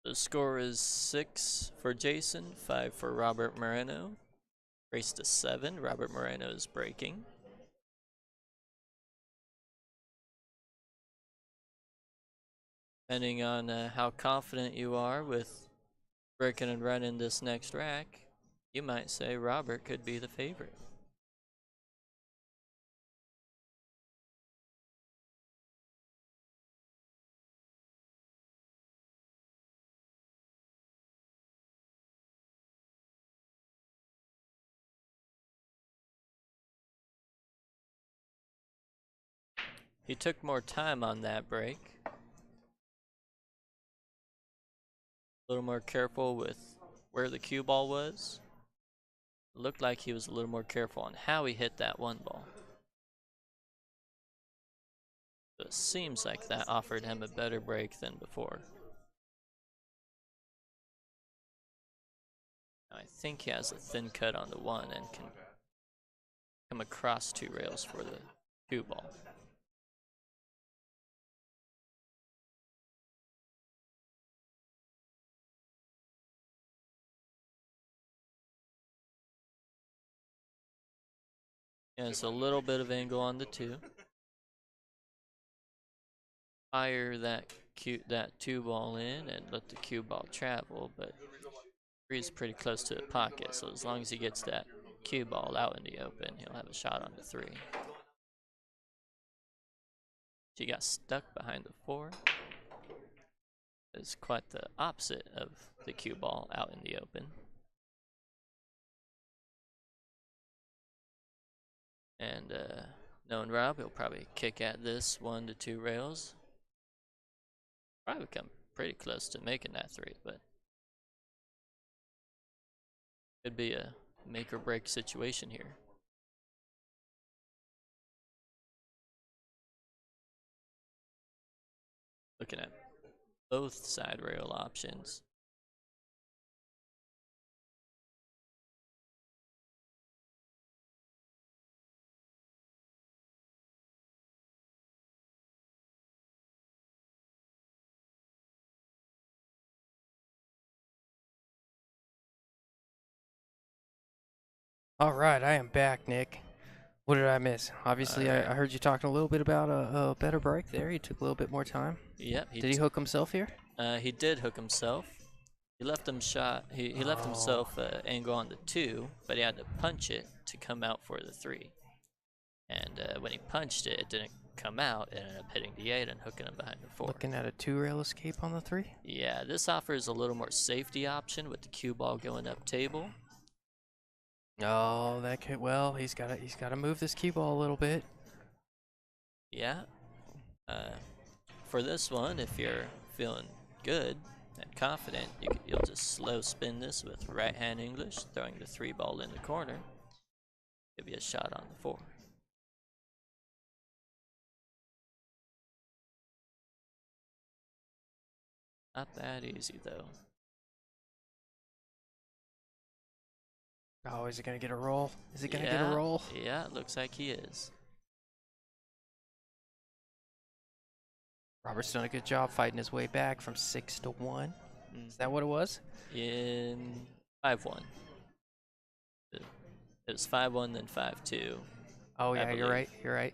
The score is 6 for Jason, 5 for Robert Moreno. Race to 7. Robert Moreno is breaking. Depending on how confident you are with breaking and running this next rack, you might say Robert could be the favorite. He took more time on that break. A little more careful with where the cue ball was. Looked like he was a little more careful on how he hit that 1-ball. So it seems like that offered him a better break than before. I think he has a thin cut on the 1 and can come across 2 rails for the cue ball. Yeah, it's a little bit of angle on the 2. Fire that 2-ball in and let the cue ball travel, but 3 is pretty close to the pocket, so as long as he gets that cue ball out in the open, he'll have a shot on the 3. He got stuck behind the 4. It's quite the opposite of the cue ball out in the open. And knowing Rob, he'll probably kick at this 1 to 2 rails. Probably come pretty close to making that 3, but could be a make or break situation here. Looking at both side rail options. All right, I am back, Nick. What did I miss? Obviously, Alright. I heard you talking a little bit about a better break there. He took a little bit more time. Yep. Did he hook himself here? He did hook himself. He left him shot. He left himself angle on the 2, but he had to punch it to come out for the 3. And when he punched it, it didn't come out. It ended up hitting the 8 and hooking him behind the 4. Looking at a 2-rail escape on the 3? Yeah, this offers a little more safety option with the cue ball going up table. Oh, that could. Well, he's got to move this cue ball a little bit. Yeah. For this one, if you're feeling good and confident, you'll just slow spin this with right hand English, throwing the 3-ball in the corner. Give you a shot on the 4. Not that easy though. Oh, is it gonna get a roll? Is it gonna get a Yeah, roll? yeah, it looks like he is. Robert's done a good job fighting his way back from 6-1. Is that Mm-hmm. what it was? In 5-1. It was 5-1, then 5-2, Oh I yeah, you're believe. right. You're right.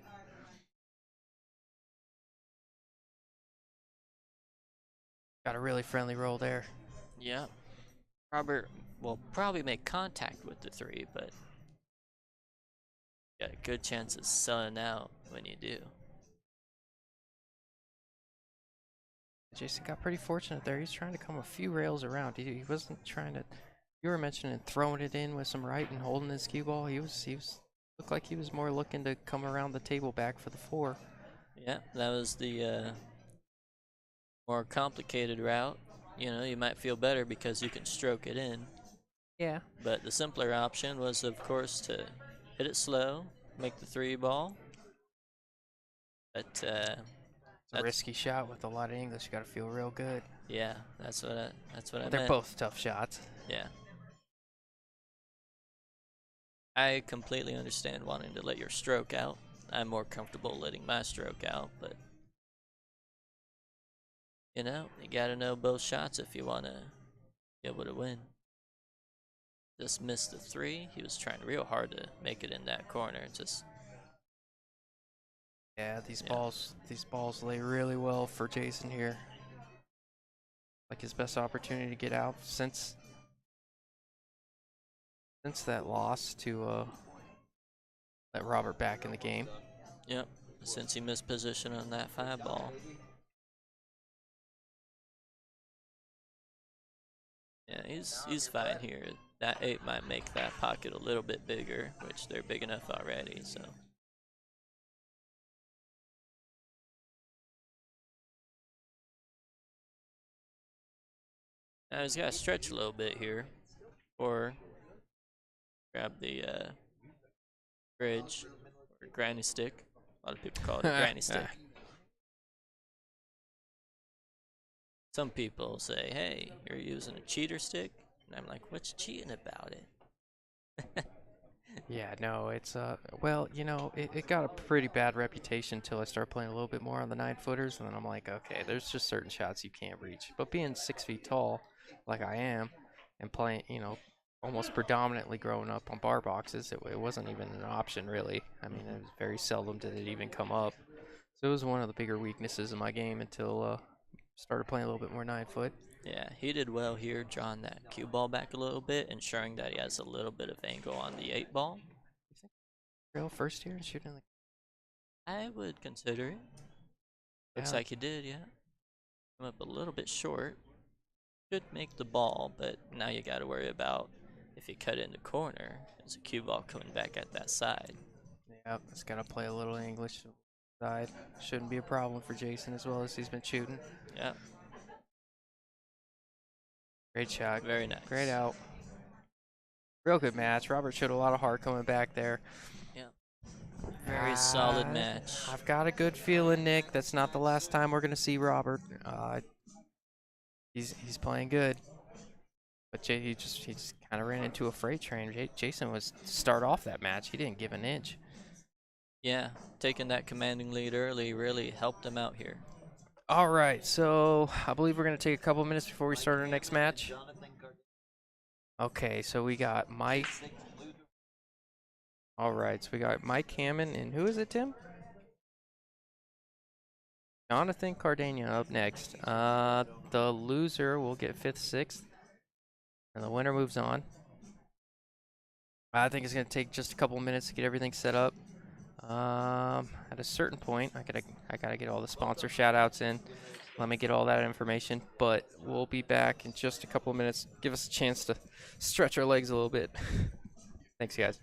Got a really friendly roll there. Yeah. Robert will probably make contact with the 3, but got a good chance of selling out when you do. Jason got pretty fortunate there. He's trying to come a few rails around. He wasn't trying to. You were mentioning throwing it in with some right and holding his cue ball. He was looked like he was more looking to come around the table back for the 4. Yeah, that was the more complicated route. You know, you might feel better because you can stroke it in. Yeah. But the simpler option was, of course, to hit it slow, make the 3 ball. But It's a risky shot with a lot of English. You got to feel real good. yeah, that's what I They're meant. both tough shots. Yeah. I completely understand wanting to let your stroke out. I'm more comfortable letting my stroke out, but you know, you gotta know both shots if you wanna be able to win. Just missed the 3. He was trying real hard to make it in that corner. Just Yeah, yeah, these balls lay really well for Jason here. Like his best opportunity to get out since that loss to let Robert back in the game. yep. Since he missed position on that 5 ball. Yeah, he's fine here. That 8 might make that pocket a little bit bigger, which they're big enough already, so. Now he's got to stretch a little bit here, or grab the bridge, or granny stick. A lot of people call it a granny stick. Some people say, hey, you're using a cheater stick. And I'm like, what's cheating about it? Yeah, no, it's well, you know, it got a pretty bad reputation until I started playing a little bit more on the 9-footers, and then I'm like, okay, there's just certain shots you can't reach. But being 6 feet tall, like I am, and playing, you know, almost predominantly growing up on bar boxes, it wasn't even an option really. I mean, it was very seldom did it even come up. So it was one of the bigger weaknesses in my game until started playing a little bit more 9-foot. Yeah, he did well here, drawing that cue ball back a little bit, ensuring that he has a little bit of angle on the 8 ball. You think real first year and shooting like I would consider it. Looks yeah, like he did, yeah. Come up a little bit short. Should make the ball, but now you got to worry about if you cut it in the corner, there's a cue ball coming back at that side. yeah, it's gotta play a little English side. Shouldn't be a problem for Jason as well as he's been shooting. Yeah, Great shot. very Great nice. out. Real good match. Robert showed a lot of heart coming back there. Yeah, very solid Uh, match. I've got a good feeling, Nick. That's not the last time we're gonna see Robert. He's playing good, but he just kind of ran into a freight train. Jason was to start off that match. He didn't give an inch. Yeah, taking that commanding lead early really helped him out here. All right, so I believe we're gonna take a couple minutes before we start our next match. Okay, so we got Mike. All right, so we got Mike Hammond and who is it, Tim? Jonathan Cardania up next. The loser will get 5th, 6th, and the winner moves on. I think it's gonna take just a couple minutes to get everything set up. At a certain point, I gotta get all the sponsor shout outs in. Let me get all that information, but we'll be back in just a couple of minutes. Give us a chance to stretch our legs a little bit. Thanks, guys.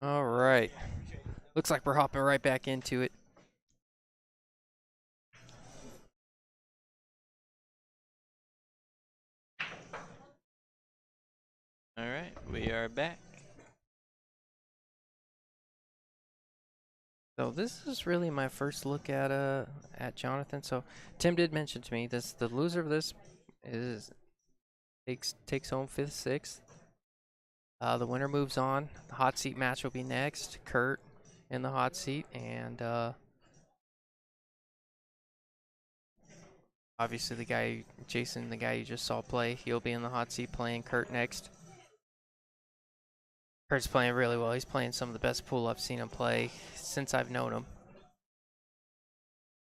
All right. Looks like we're hopping right back into it. All right, we are back. So this is really my first look at Jonathan. So Tim did mention to me this the loser of this is takes home fifth, sixth. The winner moves on. The hot seat match will be next. Kurt in the hot seat, and obviously the guy Jason, the guy you just saw play, he'll be in the hot seat playing Kurt next. Kurt's playing really well. He's playing some of the best pool I've seen him play since I've known him.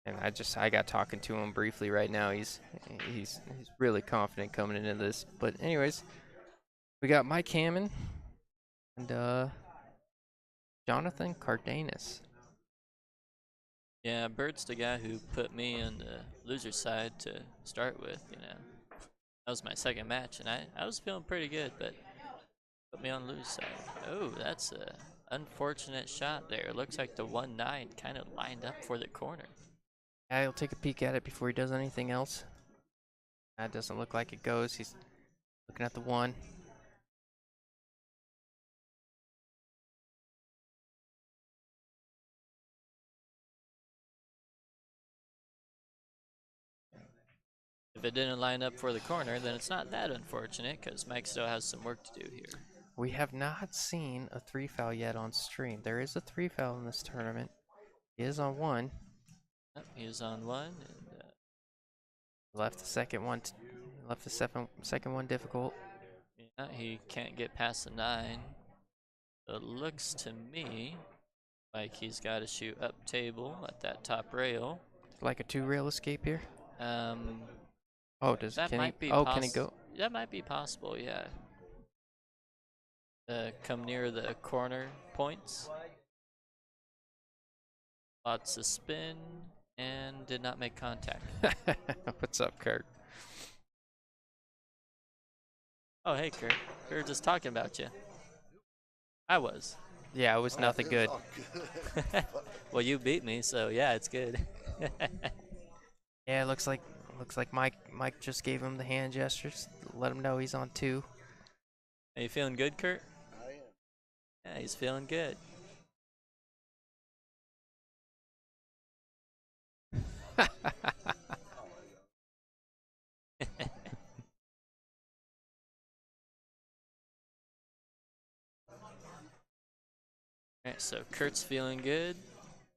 And I got talking to him briefly right now. He's really confident coming into this. But anyways, we got Mike Hammond and Jonathan Cardenas. Yeah, Bert's the guy who put me on the loser side to start with, you know. That was my second match, and I was feeling pretty good, but put me on the loser side. Oh, that's a unfortunate shot there. Looks like the 1-9 kind of lined up for the corner. Yeah, he'll take a peek at it before he does anything else. That doesn't look like it goes. He's looking at the one. If it didn't line up for the corner, then it's not that unfortunate because Mike still has some work to do here. We have not seen a three foul yet on stream. There is a three foul in this tournament. He is on one. Yep, he is on one. And, Left the second one. Left the second one difficult. yeah, he can't get past the 9. It looks to me like he's got to shoot up table at that top rail. Like a two rail escape here. Um, Oh, that can he? might be Oh, can he go? That might be possible. Yeah. Come near the corner points. Lots of spin and did not make contact. What's up, Kurt? Oh, hey, Kurt. We were just talking about you. I was. Yeah, it was nothing good. Well, you beat me, so yeah, it's good. Yeah, it looks like Mike just gave him the hand gestures, let him know he's on two. Are you feeling good, Kurt? Yeah, he's feeling good. Alright, so Kurt's feeling good.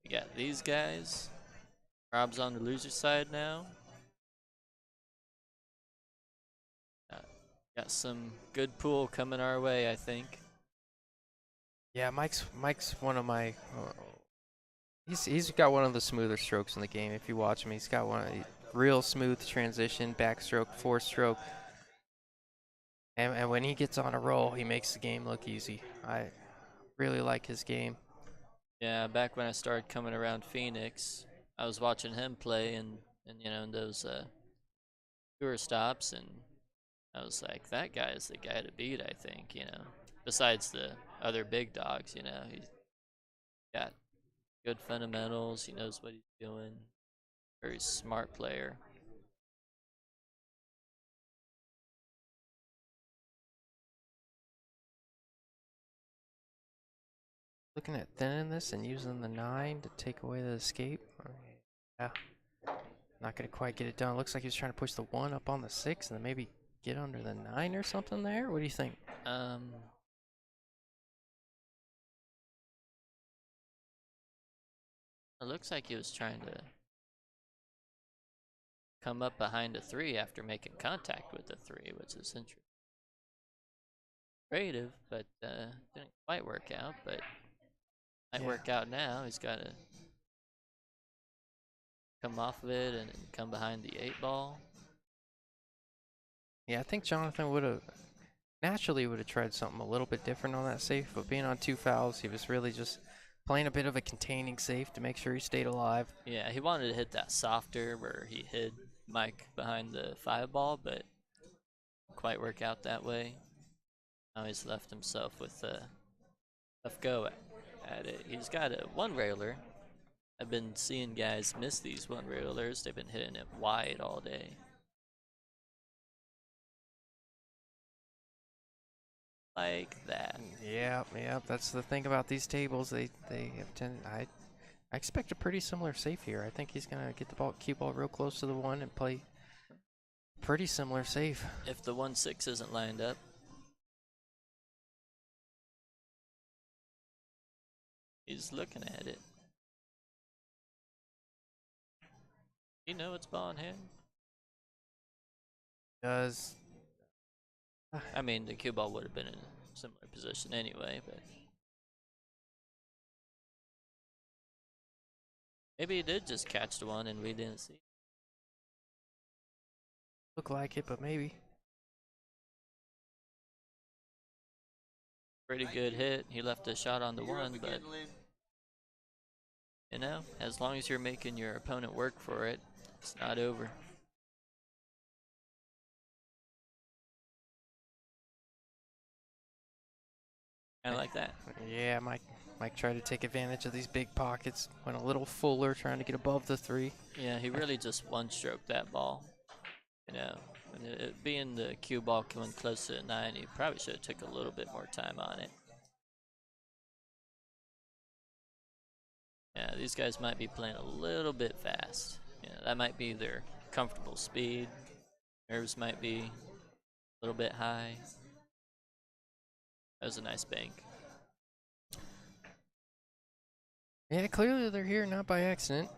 We got these guys. Rob's on the loser side now. Uh, got some good pool coming our way, I think. Yeah, Mike's one of my. He's got one of the smoother strokes in the game. If you watch him, he's got one of the real smooth transition, backstroke, four stroke. And when he gets on a roll, he makes the game look easy. I really like his game. Yeah, back when I started coming around Phoenix, I was watching him play and you know, in those tour stops, and I was like, that guy is the guy to beat, I think, you know. Besides the other big dogs, you know, he's got good fundamentals, he knows what he's doing. Very smart player. Looking at thinning this and using the 9 to take away the escape. Yeah, not gonna quite get it done. Looks like he was trying to push the 1 up on the 6 and then maybe get under the 9 or something there. What do you think? Um, it looks like he was trying to come up behind a 3 after making contact with the 3, which is interesting. Creative, but didn't quite work out, but might work out now. He's got to come off of it and come behind the 8 ball. Yeah, I think Jonathan would have tried something a little bit different on that safe, but being on 2 fouls, he was really just playing a bit of a containing safe to make sure he stayed alive. Yeah, he wanted to hit that softer where he hid Mike behind the 5 ball, but quite work out that way. Now he's left himself with a tough go at it. He's got a one railer. I've been seeing guys miss these one railers. They've been hitting it wide all day. Like that. Yeah, yeah. That's the thing about these tables. They have I expect a pretty similar save here. I think he's gonna get the cue ball real close to the one and play pretty similar save. If the 1-6 isn't lined up. He's looking at it. You know it's ball in hand. Does I mean, the cue ball would have been in a similar position anyway, but maybe he did just catch the one and we didn't see. look like it, but maybe. Pretty good hit. He left a shot on the one, but you know, as long as you're making your opponent work for it, it's not over. Kind of like that. Yeah, Mike tried to take advantage of these big pockets. Went a little fuller, trying to get above the 3. Yeah, he really just one-stroked that ball. You know, and it being the cue ball coming close to a 9, he probably should have took a little bit more time on it. Yeah, these guys might be playing a little bit fast. You know, that might be their comfortable speed. Nerves might be a little bit high. That was a nice bank. Yeah, clearly they're here not by accident.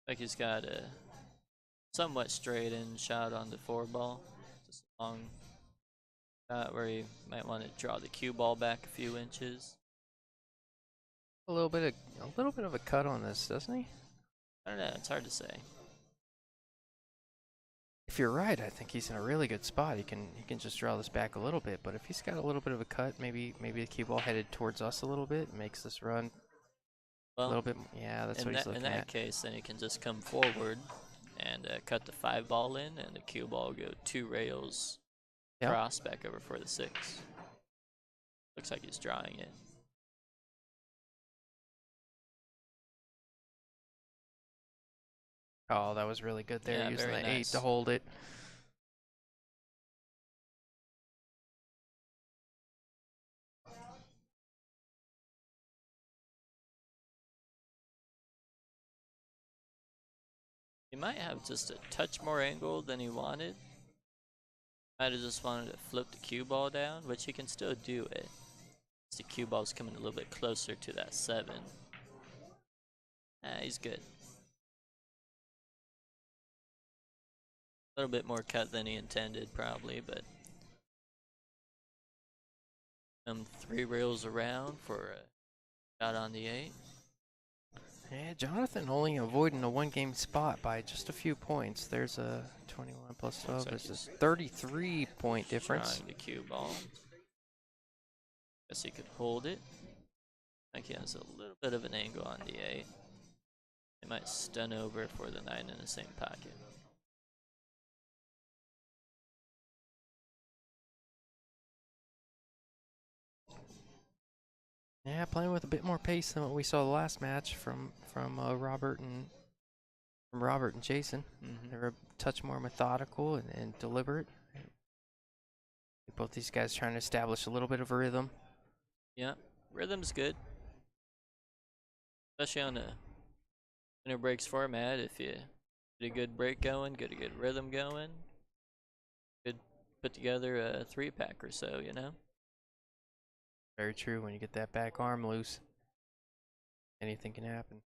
Like he's got a somewhat straight in shot on the 4 ball. Just a long shot where he might want to draw the cue ball back a few inches. A little bit of a cut on this, doesn't he? I don't know, it's hard to say. If you're right, I think he's in a really good spot. He can just draw this back a little bit, but if he's got a little bit of a cut, maybe the cue ball headed towards us a little bit, makes this run a Well, little bit. Yeah, that's what he's looking in that at. case, then he can just come forward and cut the 5 ball in, and the cue ball go 2 rails Yep. cross back over for the 6. Looks like he's drawing it. Oh, that was really good there, Yeah, using very the 8 nice. to hold it. He might have just a touch more angle than he wanted. Might have just wanted to flip the cue ball down, which he can still do it. The cue ball's coming a little bit closer to that 7. He's good. A little bit more cut than he intended, probably, but 3 rails around for a shot on the 8. Yeah, Jonathan only avoiding a 1-game spot by just a few points. There's a 21 plus 12. Looks like There's a 33-point difference. Drawing the cue ball. Guess he could hold it. I think he has a little bit of an angle on the 8. He might stun over for the 9 in the same pocket. Yeah, playing with a bit more pace than what we saw the last match from Robert and Jason. Mm-hmm. They're a touch more methodical and deliberate. Both these guys trying to establish a little bit of a rhythm. Yeah, rhythm's good. Especially on a winter breaks format. If you get a good break going, get a good rhythm going, could put together a 3-pack or so, you know? Very true. When you get that back arm loose, anything can happen.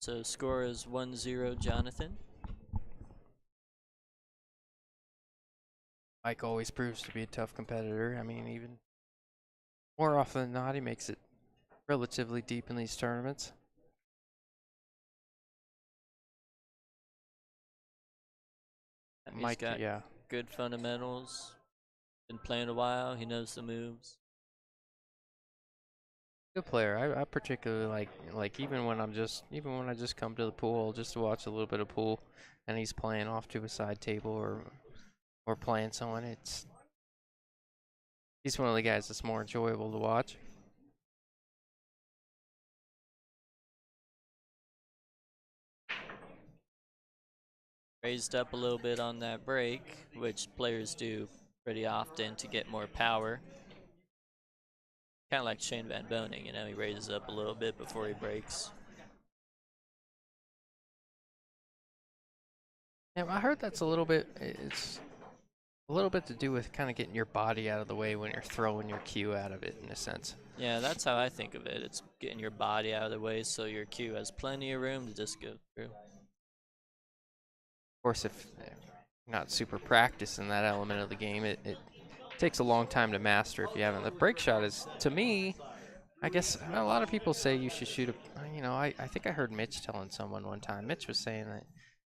So score is 1-0 Jonathan. Mike always proves to be a tough competitor. I mean, even more often than not, he makes it relatively deep in these tournaments. He's Mike, got yeah. good fundamentals. Been playing a while. He knows the moves. Good player. I particularly like even when I just come to the pool just to watch a little bit of pool, and he's playing off to a side table or playing someone. He's one of the guys that's more enjoyable to watch. Raised up a little bit on that break, which players do pretty often to get more power. Kind of like Shane Van Boning, he raises up a little bit before he breaks. Yeah, I heard that's a little bit. It's a little bit to do with kind of getting your body out of the way when you're throwing your cue out of it, in a sense. Yeah, that's how I think of it. It's getting your body out of the way so your cue has plenty of room to just go through. Of course, if you're not super practiced in that element of the game, it takes a long time to master if you haven't. The break shot is, to me, I guess a lot of people say you should shoot a. I think I heard Mitch telling someone one time. Mitch was saying that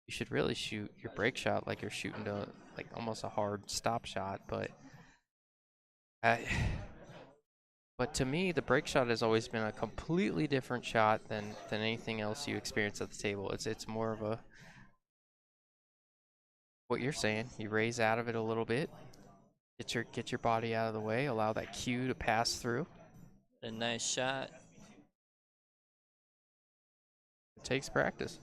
you should really shoot your break shot like you're shooting to like almost a hard stop shot, I, but to me, the break shot has always been a completely different shot than anything else you experience at the table. It's more of a what you're saying. You raise out of it a little bit, get your body out of the way, allow that cue to pass through. A nice shot. It takes practice.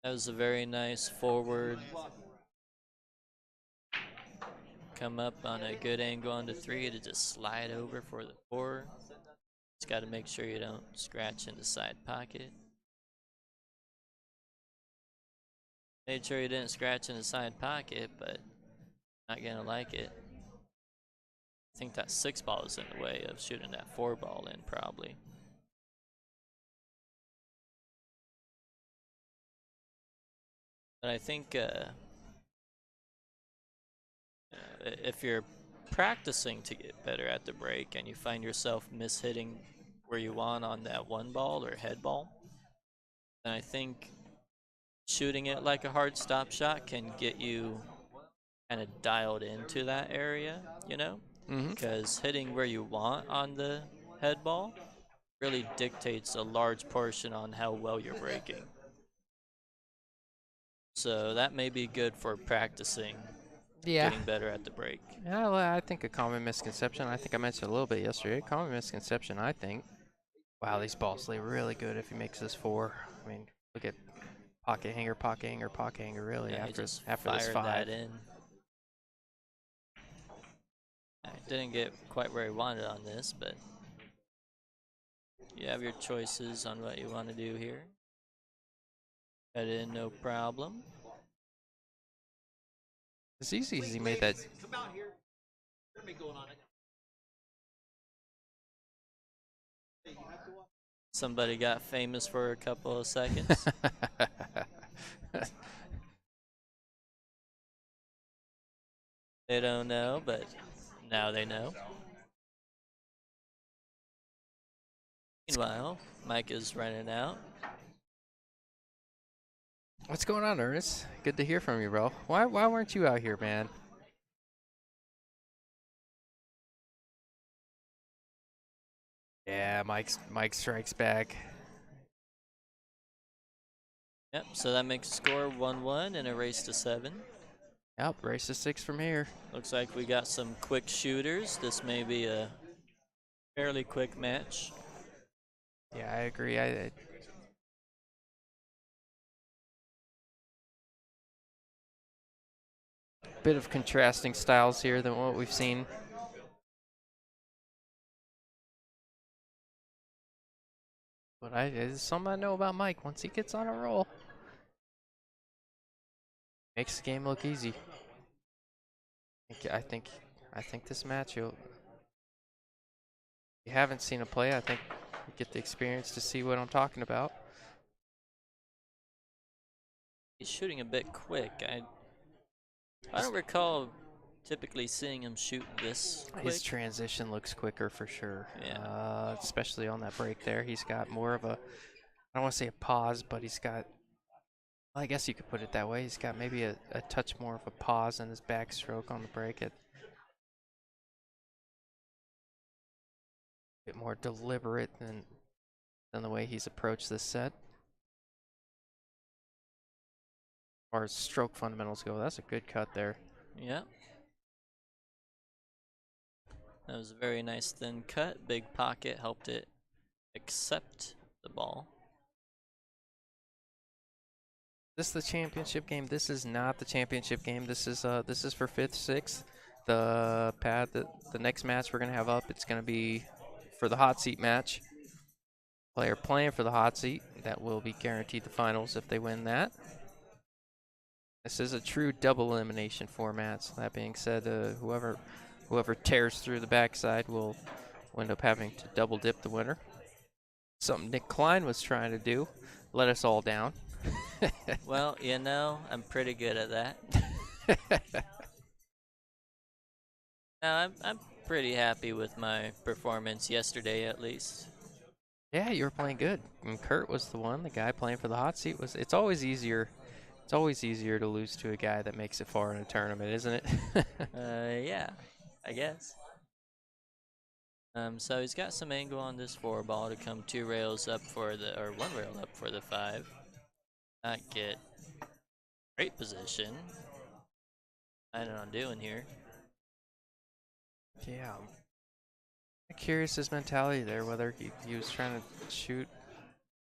That was a very nice forward. Come up on a good angle on the 3 to just slide over for the 4. Just got to make sure you don't scratch in the side pocket. Made sure you didn't scratch in the side pocket, but not gonna like it. I think that 6 ball is in the way of shooting that 4 ball in, probably. But I think if you're practicing to get better at the break and you find yourself mishitting where you want on that 1 ball or head ball, then I think shooting it like a hard stop shot can get you kind of dialed into that area, Mm-hmm. because hitting where you want on the head ball really dictates a large portion on how well you're breaking. So that may be good for practicing Yeah. getting better at the break. Yeah, well, I think a common misconception, I think I mentioned a little bit yesterday, a common misconception, I think, wow, these balls lay really good if he makes this 4. I mean, look at pocket hanger, pocket hanger, pocket hanger, really, Yeah, he after just this fired 5. that in. I didn't get quite where he wanted on this, but you have your choices on what you want to do here. Got in, no problem. As easy as he made that. Somebody got famous for a couple of seconds. They don't know, but now they know. Meanwhile, Mike is running out. What's going on, Ernest? Good to hear from you, bro. Why weren't you out here, man? Yeah, Mike strikes back. Yep, so that makes the score 1-1 and a race to 7. Yep, race to 6 from here. Looks like we got some quick shooters. This may be a fairly quick match. Yeah, I agree. I bit of contrasting styles here than what we've seen. But it's something I know about Mike. Once he gets on a roll, makes the game look easy. I think this match, if you haven't seen a play, I think you get the experience to see what I'm talking about. He's shooting a bit quick. I don't recall typically seeing him shoot this quick. His transition looks quicker for sure. Yeah. Especially on that break there. He's got more of a, I don't want to say a pause, but he's got, well, I guess you could put it that way. He's got maybe a touch more of a pause in his backstroke on the break. bit more deliberate than the way he's approached this set. As far as stroke fundamentals go, that's a good cut there. Yep. That was a very nice thin cut. Big pocket helped it accept the ball. This is the championship game. This is not the championship game. This is for fifth, sixth. The next match we're gonna have up, it's gonna be for the hot seat match. Player playing for the hot seat that will be guaranteed the finals if they win that. This is a true double elimination format. So that being said, whoever tears through the backside will end up having to double dip the winner. Something Nick Klein was trying to do, let us all down. Well, you know, I'm pretty good at that. Now, I'm pretty happy with my performance yesterday, at least. Yeah, you were playing good. And Kurt was the guy playing for the hot seat. It's always easier. It's always easier to lose to a guy that makes it far in a tournament, isn't it? Yeah, I guess. So he's got some angle on this 4 ball to come 2 rails up for the, or 1 rail up for the 5. Not get great position. I don't know what I'm doing here. Yeah. I'm curious his mentality there, whether he was trying to shoot.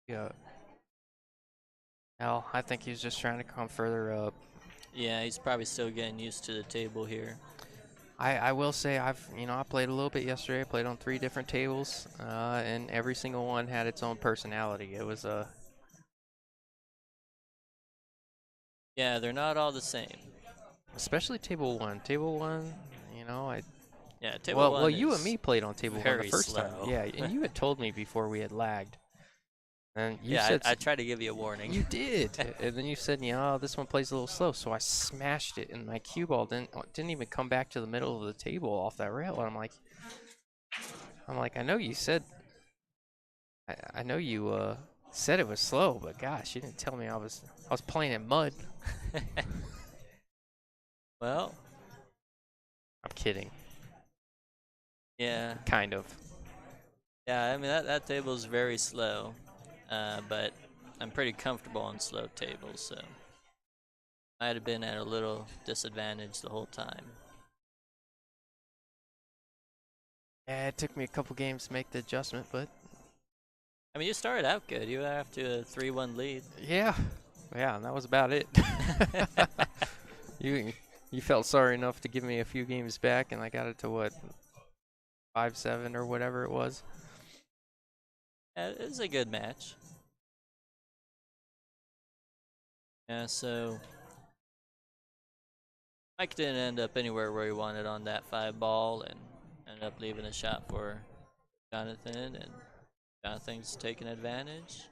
Yeah. Hell, I think he was just trying to come further up. Yeah, he's probably still getting used to the table here. I will say I played a little bit yesterday. I played on 3 different tables, and every single one had its own personality. It was Yeah, they're not all the same. especially table 1. Table 1, I Yeah, table 1 you and is me played on table 1 the very first time. slow. Yeah, and you had told me before we had lagged. And you Yeah, said I tried to give you a warning. you did, and then you said, this one plays a little slow. So I smashed it, and my cue ball didn't even come back to the middle of the table off that rail. And I'm like, I know you said, I know you said it was slow, but gosh, you didn't tell me I was playing in mud. Well, I'm kidding, yeah. kind of. Yeah, I mean, that table is very slow, but I'm pretty comfortable on slow tables, so I'd have been at a little disadvantage the whole time. Yeah, it took me a couple games to make the adjustment, but I mean, you started out good. You were after a 3-1 lead. yeah, and that was about it. You felt sorry enough to give me a few games back, and I got it to what, 5-7 or whatever it was. Yeah, it was a good match. Yeah, so Mike didn't end up anywhere where he wanted on that 5 ball and ended up leaving a shot for Jonathan, and Jonathan's taking advantage.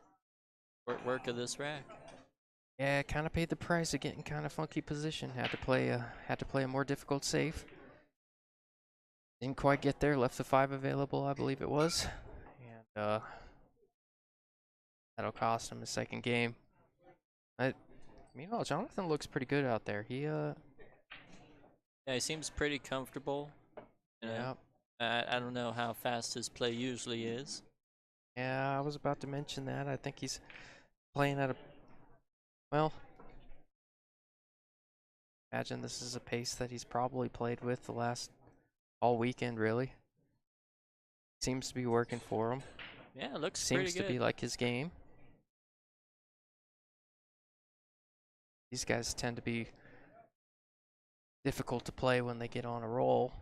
Work of this rack. Yeah, kind of paid the price of getting kind of funky position. Had to play a more difficult save. Didn't quite get there. Left the 5 available, I believe it was, and that'll cost him his second game. Meanwhile, Jonathan looks pretty good out there. Yeah, he seems pretty comfortable. You know, I don't know how fast his play usually is. Yeah, I was about to mention that. I think he's playing at a, well, imagine this is a pace that he's probably played with the last all weekend, really. Seems to be working for him. Yeah, it looks Seems pretty good. to be like his game. These guys tend to be difficult to play when they get on a roll,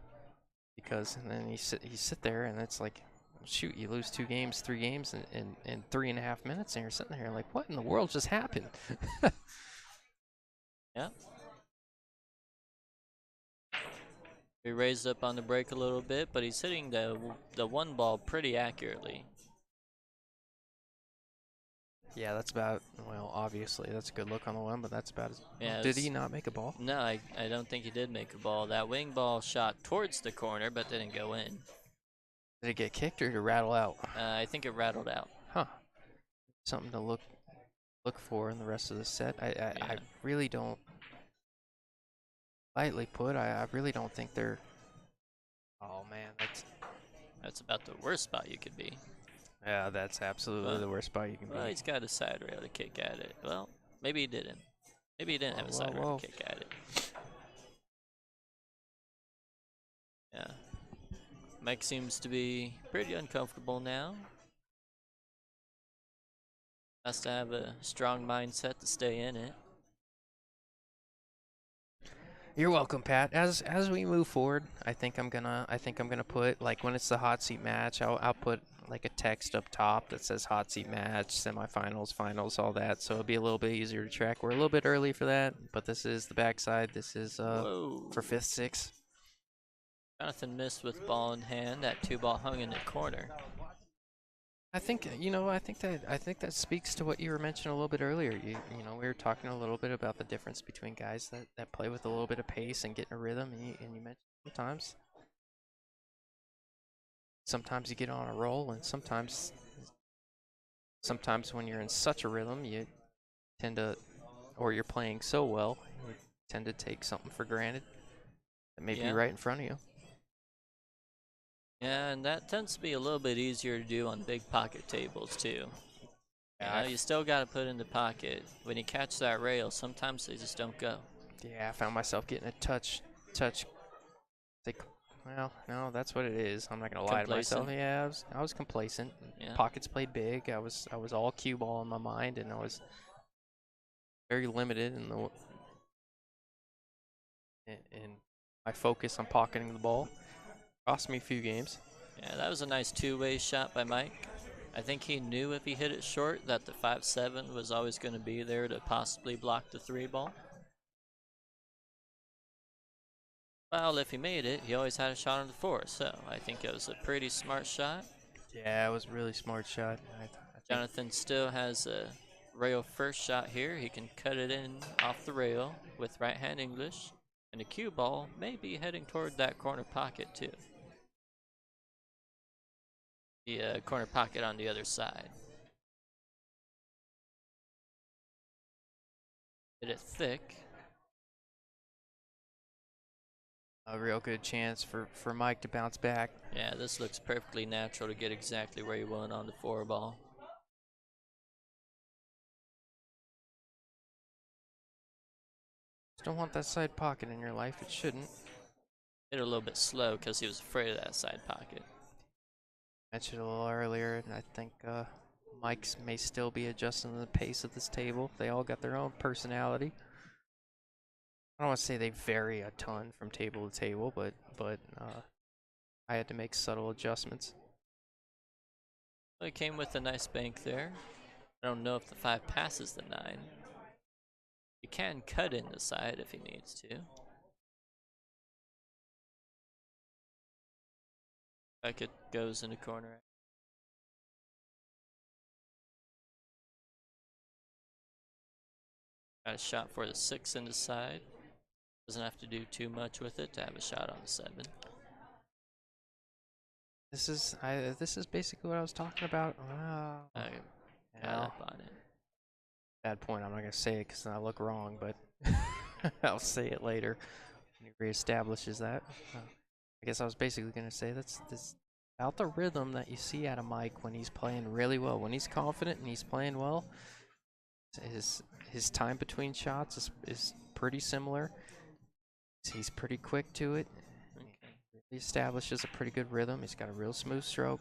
because and then you sit there and it's like, shoot, you lose 2 games, 3 games in 3.5 minutes, and you're sitting there like, what in the world just happened? Yeah. He raised up on the break a little bit, but he's hitting the 1 ball pretty accurately. Yeah, that's about, well, obviously that's a good look on the 1, but that's about as, Yeah, did he not make a ball? No, I don't think he did make a ball. That wing ball shot towards the corner, but didn't go in. Did it get kicked or did it rattle out? I think it rattled out. Huh. Something to look for in the rest of the set. I really don't, lightly put, I really don't think they're, oh man, That's about the worst spot you could be. Yeah, that's absolutely Well, the worst spot you can well, be. he's got a side rail to kick at it. Well, maybe he didn't. Maybe he didn't Whoa, have a whoa, side rail whoa. to kick at it. Yeah. Mike seems to be pretty uncomfortable now. Has to have a strong mindset to stay in it. You're welcome, Pat. As we move forward, I think I'm gonna put, like, when it's the hot seat match, I'll put like a text up top that says hot seat match, semifinals, finals, all that. So it'll be a little bit easier to track. We're a little bit early for that, but this is the backside. This is Whoa. for fifth, sixth. Jonathan missed with ball in hand. That 2 ball hung in the corner. I think that speaks to what you were mentioning a little bit earlier. We were talking a little bit about the difference between guys that play with a little bit of pace and get in a rhythm, and you mentioned sometimes you get on a roll, and sometimes when you're in such a rhythm, you tend to, or you're playing so well, you tend to take something for granted that may be Yeah. right in front of you. Yeah, and that tends to be a little bit easier to do on big pocket tables too. You know, you still got to put in the pocket. When you catch that rail, sometimes they just don't go. I found myself getting a touch. Think, well, no, that's what it is. I'm not gonna lie to myself. Complacent. Yeah, I was complacent. Yeah. Pockets played big. I was all cue ball in my mind, and I was very limited in my focus on pocketing the ball. Cost me a few games. Yeah, that was a nice two-way shot by Mike. I think he knew if he hit it short that the 5-7 was always going to be there to possibly block the 3 ball. Well, if he made it, he always had a shot on the 4, so I think it was a pretty smart shot. Yeah, it was a really smart shot. I think Jonathan still has a rail first shot here. He can cut it in off the rail with right hand English. And the cue ball may be heading toward that corner pocket too. The corner pocket on the other side. Hit it thick. a real good chance for Mike to bounce back. Yeah, this looks perfectly natural to get exactly where you want on the 4 ball. Just don't want that side pocket in your life. It shouldn't. Hit it a little bit slow because he was afraid of that side pocket. Mentioned a little earlier, and I think Mike's may still be adjusting to the pace of this table. They all got their own personality. I don't want to say they vary a ton from table to table, but I had to make subtle adjustments. Well, he came with a nice bank there. I don't know if the 5 passes the 9. He can cut in the side if he needs to. Like it goes in the corner. Got a shot for the 6 in the side. Doesn't have to do too much with it to have a shot on the 7. This is basically what I was talking about. I got Now, up on it. bad point. I'm not gonna say it because I look wrong, but I'll say it later when he reestablishes that. I guess I was basically gonna say that's this about the rhythm that you see out of Mike when he's playing really well. When he's confident and he's playing well, his his time between shots is pretty similar. He's pretty quick to it. Okay. He establishes a pretty good rhythm. He's got a real smooth stroke.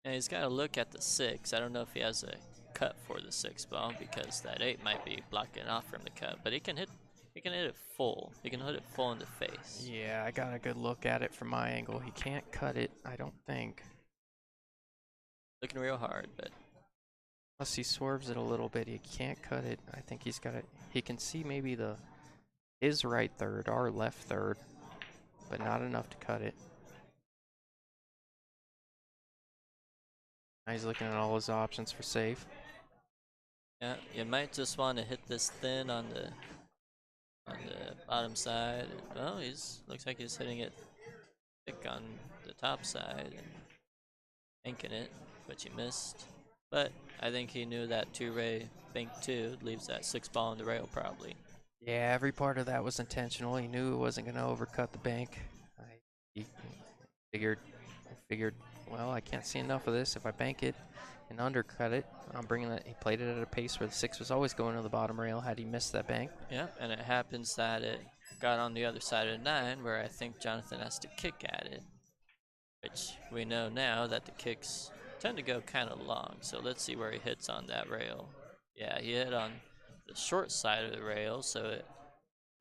And he's got to look at the 6. I don't know if he has a cut for the 6 ball because that 8 might be blocking off from the cut. But he can hit it full. He can hit it full in the face. Yeah, I got a good look at it from my angle. He can't cut it, I don't think. Looking real hard, but Unless he swerves it a little bit, he can't cut it. I think he's got it. He can see maybe his right third, our left third, but not enough to cut it. Now he's looking at all his options for safe. yeah, you might just want to hit this thin on the bottom side. Oh, looks like he's hitting it thick on the top side and banking it, but you missed. But I think he knew that 2-ray bank 2 leaves that 6 ball in the rail probably. Yeah, every part of that was intentional. He knew it wasn't going to overcut the bank. He figured, figured, well, I can't see enough of this. If I bank it and undercut it, I'm bringing that. He played it at a pace where the 6 was always going to the bottom rail had he missed that bank. Yeah, and it happens that it got on the other side of 9, where I think Jonathan has to kick at it, which we know now that the kicks tend to go kind of long. So let's see where he hits on that rail. Yeah, he hit on the short side of the rail, so it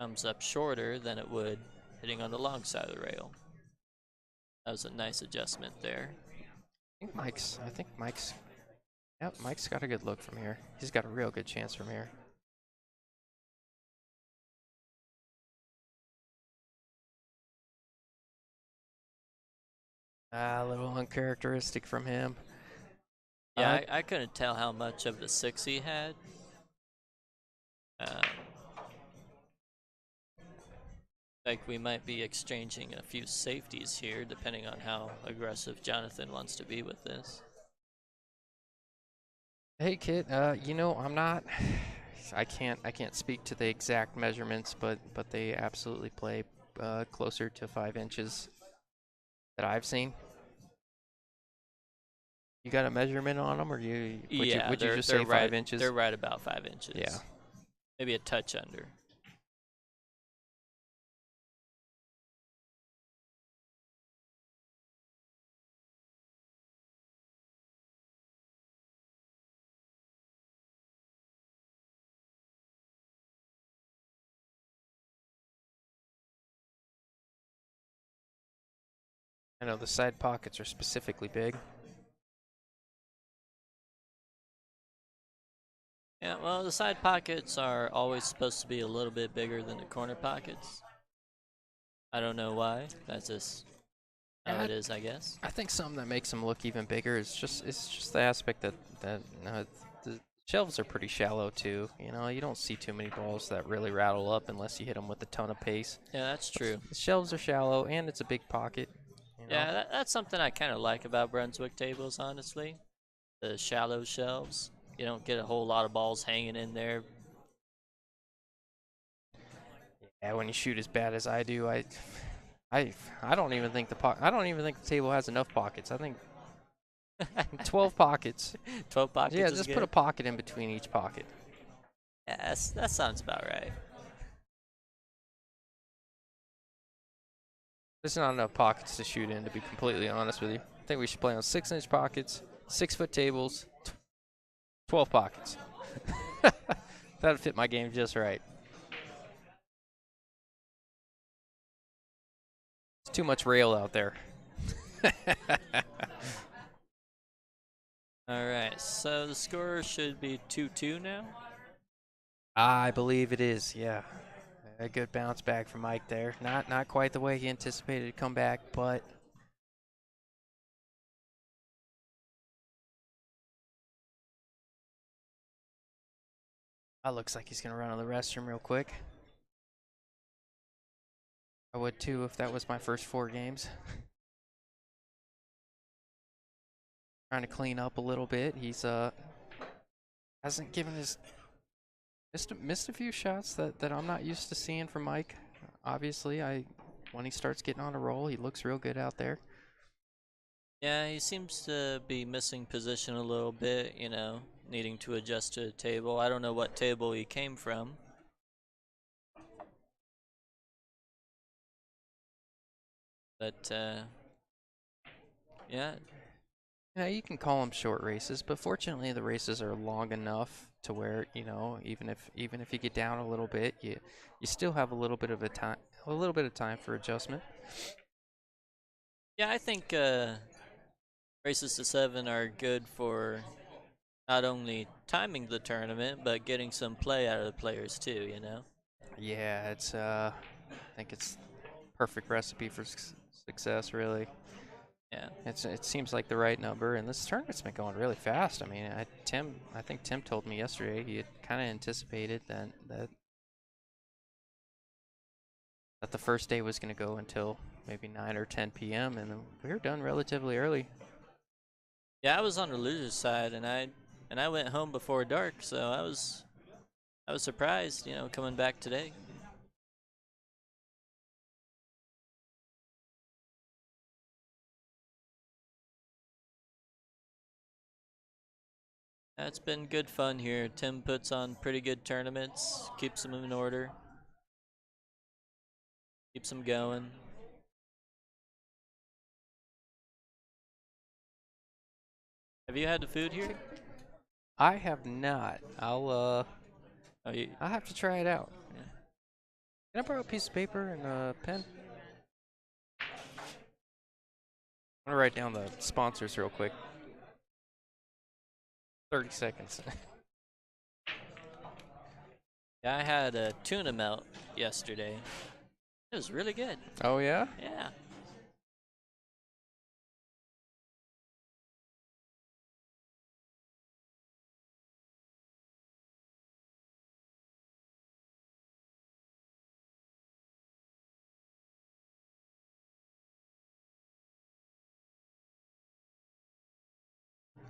comes up shorter than it would hitting on the long side of the rail. That was a nice adjustment there. Mike's got a good look from here. He's got a real good chance from here. A little uncharacteristic from him. Yeah, I couldn't tell how much of the 6 he had. Um, like we might be exchanging a few safeties here, depending on how aggressive Jonathan wants to be with this. Hey kid, I'm not. I can't speak to the exact measurements, but they absolutely play closer to 5 inches that I've seen. You got a measurement on them, or would you Yeah, would you they're just they're say right. 5 inches? They're right about 5 inches. Yeah. Maybe a touch under. I know the side pockets are specifically big. Yeah, well, the side pockets are always supposed to be a little bit bigger than the corner pockets. I don't know why. That's just how Yeah, it is, I guess. I think something that makes them look even bigger is just the aspect that the shelves are pretty shallow too. You don't see too many balls that really rattle up unless you hit them with a ton of pace. Yeah, that's true. The shelves are shallow and it's a big pocket. You know. Yeah, that's something I kind of like about Brunswick tables, honestly. The shallow shelves. You don't get a whole lot of balls hanging in there. Yeah, when you shoot as bad as I do, I, I don't even think I don't even think the table has enough pockets. I think 12 pockets. 12 Yeah, pockets is just put a good. pocket in between each pocket. Yeah, that sounds about right. There's not enough pockets to shoot in, to be completely honest with you. I think we should play on 6-inch pockets, 6-foot tables, 12 pockets. That'd fit my game just right. It's too much rail out there. All right, so the score should be 2-2 now. I believe it is, yeah. A good bounce back from Mike there. Not quite the way he anticipated to come back, but looks like he's going to run to the restroom real quick. I would too if that was my first 4 games. Trying to clean up a little bit. He's hasn't given his missed a few shots that I'm not used to seeing from Mike. Obviously, when he starts getting on a roll, he looks real good out there. Yeah, he seems to be missing position a little bit, needing to adjust to the table. I don't know what table he came from. But, yeah. Yeah, you can call them short races, but fortunately the races are long enough to where even if you get down a little bit, you still have a little bit of time for adjustment. Yeah, I think races to 7 are good for not only timing the tournament, but getting some play out of the players too. Yeah, I think it's perfect recipe for success, really. Yeah. It seems like the right number, and this tournament's been going really fast. I mean, I think Tim told me yesterday he had kind of anticipated that the first day was going to go until maybe 9 or 10 p.m. and then we were done relatively early. Yeah, I was on the loser's side, and I went home before dark, so I was surprised, coming back today. It's been good fun here. Tim puts on pretty good tournaments, keeps them in order, keeps them going. Have you had the food here? I have not. Oh, you, I'll have to try it out. yeah. Can I borrow a piece of paper and a pen? I'm gonna write down the sponsors real quick. 30 seconds. Yeah, I had a tuna melt yesterday. It was really good. Oh yeah? Yeah.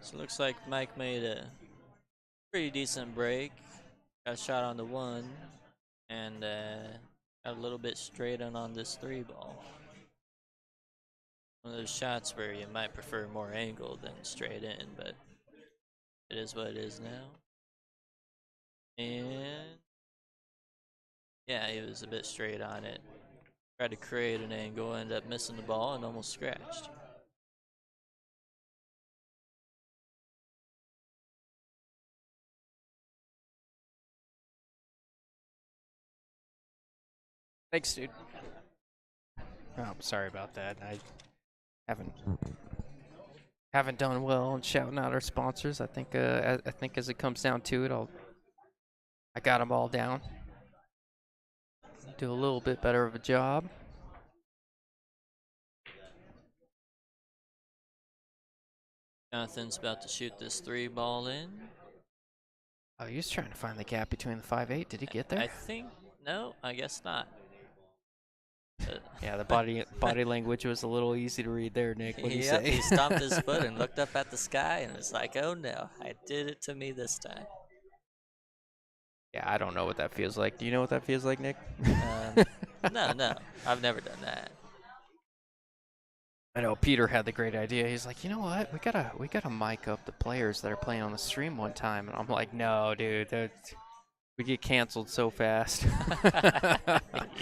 So it looks like Mike made a pretty decent break. Got a shot on the one, and got a little bit straight on this three ball. One of those shots where you might prefer more angle than straight in, but it is what it is now. And yeah, he was a bit straight on it. Tried to create an angle, ended up missing the ball and almost scratched. Thanks, dude. Oh, sorry about that. I haven't haven't done well in shouting out our sponsors. I think as it comes down to it, I got them all down. Do a little bit better of a job. Jonathan's about to shoot this three ball in. Oh, he was trying to find the gap between the 5-8. Did he get there? I think, no, I guess not. Yeah, the body language was a little easy to read there, Nick. What do you Yep, say? he stomped his foot and looked up at the sky and was like, oh no, I did it to me this time. Yeah, I don't know what that feels like. Do you know what that feels like, Nick? No, I've never done that. I know Peter had the great idea. He's like, you know what? We gotta mic up the players that are playing on the stream one time, and I'm like, no, dude, we get canceled so fast.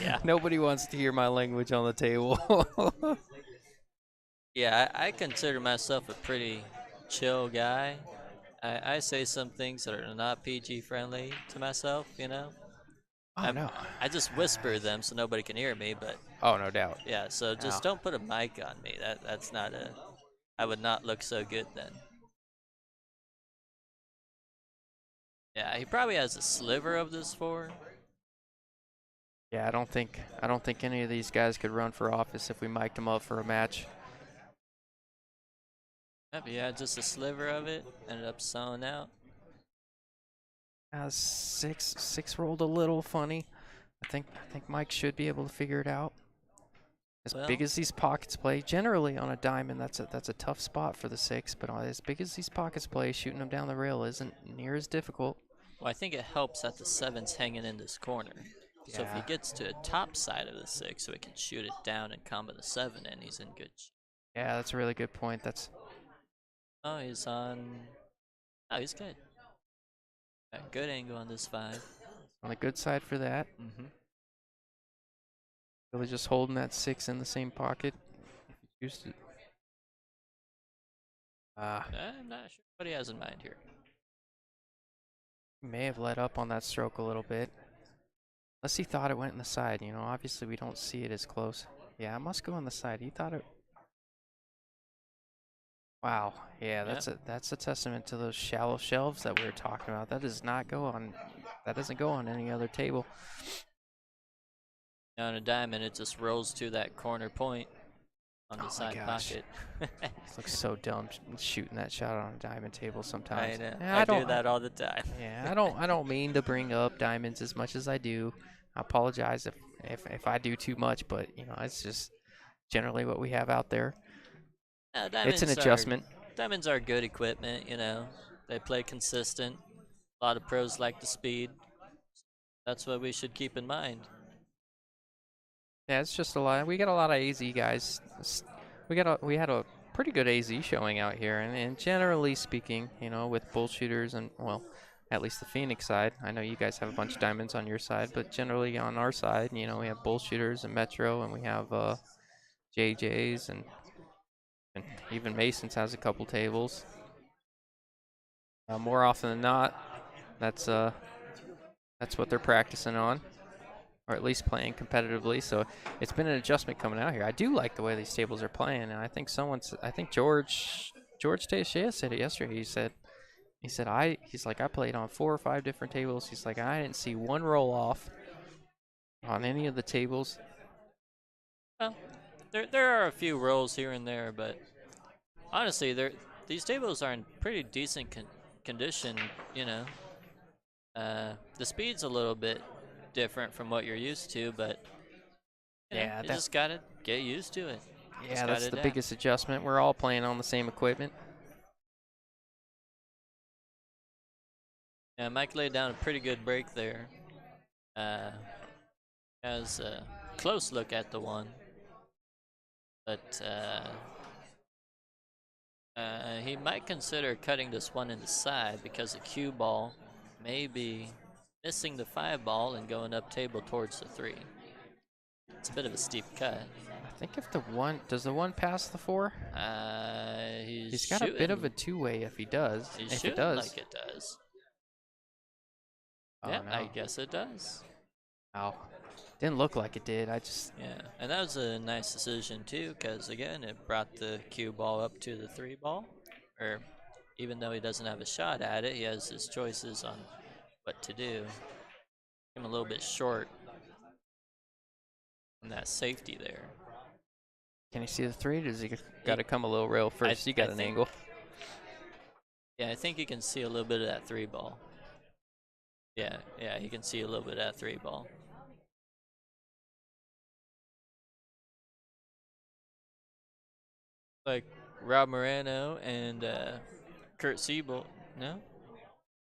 Yeah. Nobody wants to hear my language on the table. Yeah, I consider myself a pretty chill guy. I say some things that are not PG friendly to myself. Oh I'm no. I just whisper them so nobody can hear me, but Oh, no doubt. yeah, so No. just don't put a mic on me. That's not a I would not look so good then. Yeah, he probably has a sliver of this four. Yeah, I don't think any of these guys could run for office if we mic'd them up for a match. Yep, yeah, just a sliver of it. Ended up selling out. Six rolled a little funny. I think Mike should be able to figure it out. As Well, big as these pockets play, generally on a diamond, that's a tough spot for the six. But as big as these pockets play, shooting them down the rail isn't near as difficult. I think it helps that the seven's hanging in this corner. So if he Yeah. gets to the top side of the six, so he can shoot it down and combo the seven in, he's in good. Yeah, that's a really good point. That's Oh, he's on. Oh, he's good. Got good angle on this five. on the good side for that. Mm-hmm. Really just holding that six in the same pocket. If you choose to. I'm not sure what he has in mind here. May have let up on that stroke a little bit. Unless he thought it went in the side. You know, obviously we don't see it as close. Yeah, it must go on the side. He thought it. Wow. Yeah, that's a testament to those shallow shelves that we were talking about. That does not go on. That doesn't go on any other table. Now on a diamond, it just rolls to that corner point on the Oh my side gosh. pocket. This looks so dumb shooting that shot on a diamond table sometimes. I know. Yeah, I do that all the time. Yeah, I don't mean to bring up diamonds as much as I do. I apologize if I do too much, but you know, it's just generally what we have out there. Yeah, It's an adjustment. Diamonds are good equipment. They play consistent. A lot of pros like the speed. That's what we should keep in mind. Yeah, it's just a lot. We got a lot of AZ guys. We had a pretty good AZ showing out here, and generally speaking, with bullshooters and well, at least the Phoenix side. I know you guys have a bunch of diamonds on your side, but generally on our side, we have bullshooters and Metro, and we have JJs, and even Masons has a couple tables. More often than not, that's what they're practicing on, or at least playing competitively. So it's been an adjustment coming out here. I do like the way these tables are playing, and I think George Teixeira said it yesterday. He's like, I played on 4 or 5 different tables. He's like, I didn't see one roll off on any of the tables. Well, there are a few rolls here and there, but honestly, these tables are in pretty decent condition. You know, the speed's a little bit different from what you're used to, but Yeah, you just gotta get used to it. Just gotta that's the adapt. biggest adjustment. We're all playing on the same equipment. Yeah, Mike laid down a pretty good break there. Uh, has a close look at the one, but he might consider cutting this one in the side because the cue ball may be missing the 5 ball and going up table towards the 3. It's a bit of a steep cut. I think if does the one pass the 4? He's He's got a bit of a shooting. two-way if he does. He's If it shooting does. like it does. Oh Yeah, I no. guess it does. Oh. Didn't look like it did. Yeah, and that was a nice decision too, because again, it brought the cue ball up to the 3 ball. Or even though he doesn't have a shot at it, he has his choices on what to do. I'm a little bit short on that safety there. Can you see the 3? Does he got to come a little rail first? You I got an think, angle. yeah, I think you can see a little bit of that 3 ball. Yeah, you can see a little bit of that 3 ball. Like Rob Moreno and Kurt Siebel. No?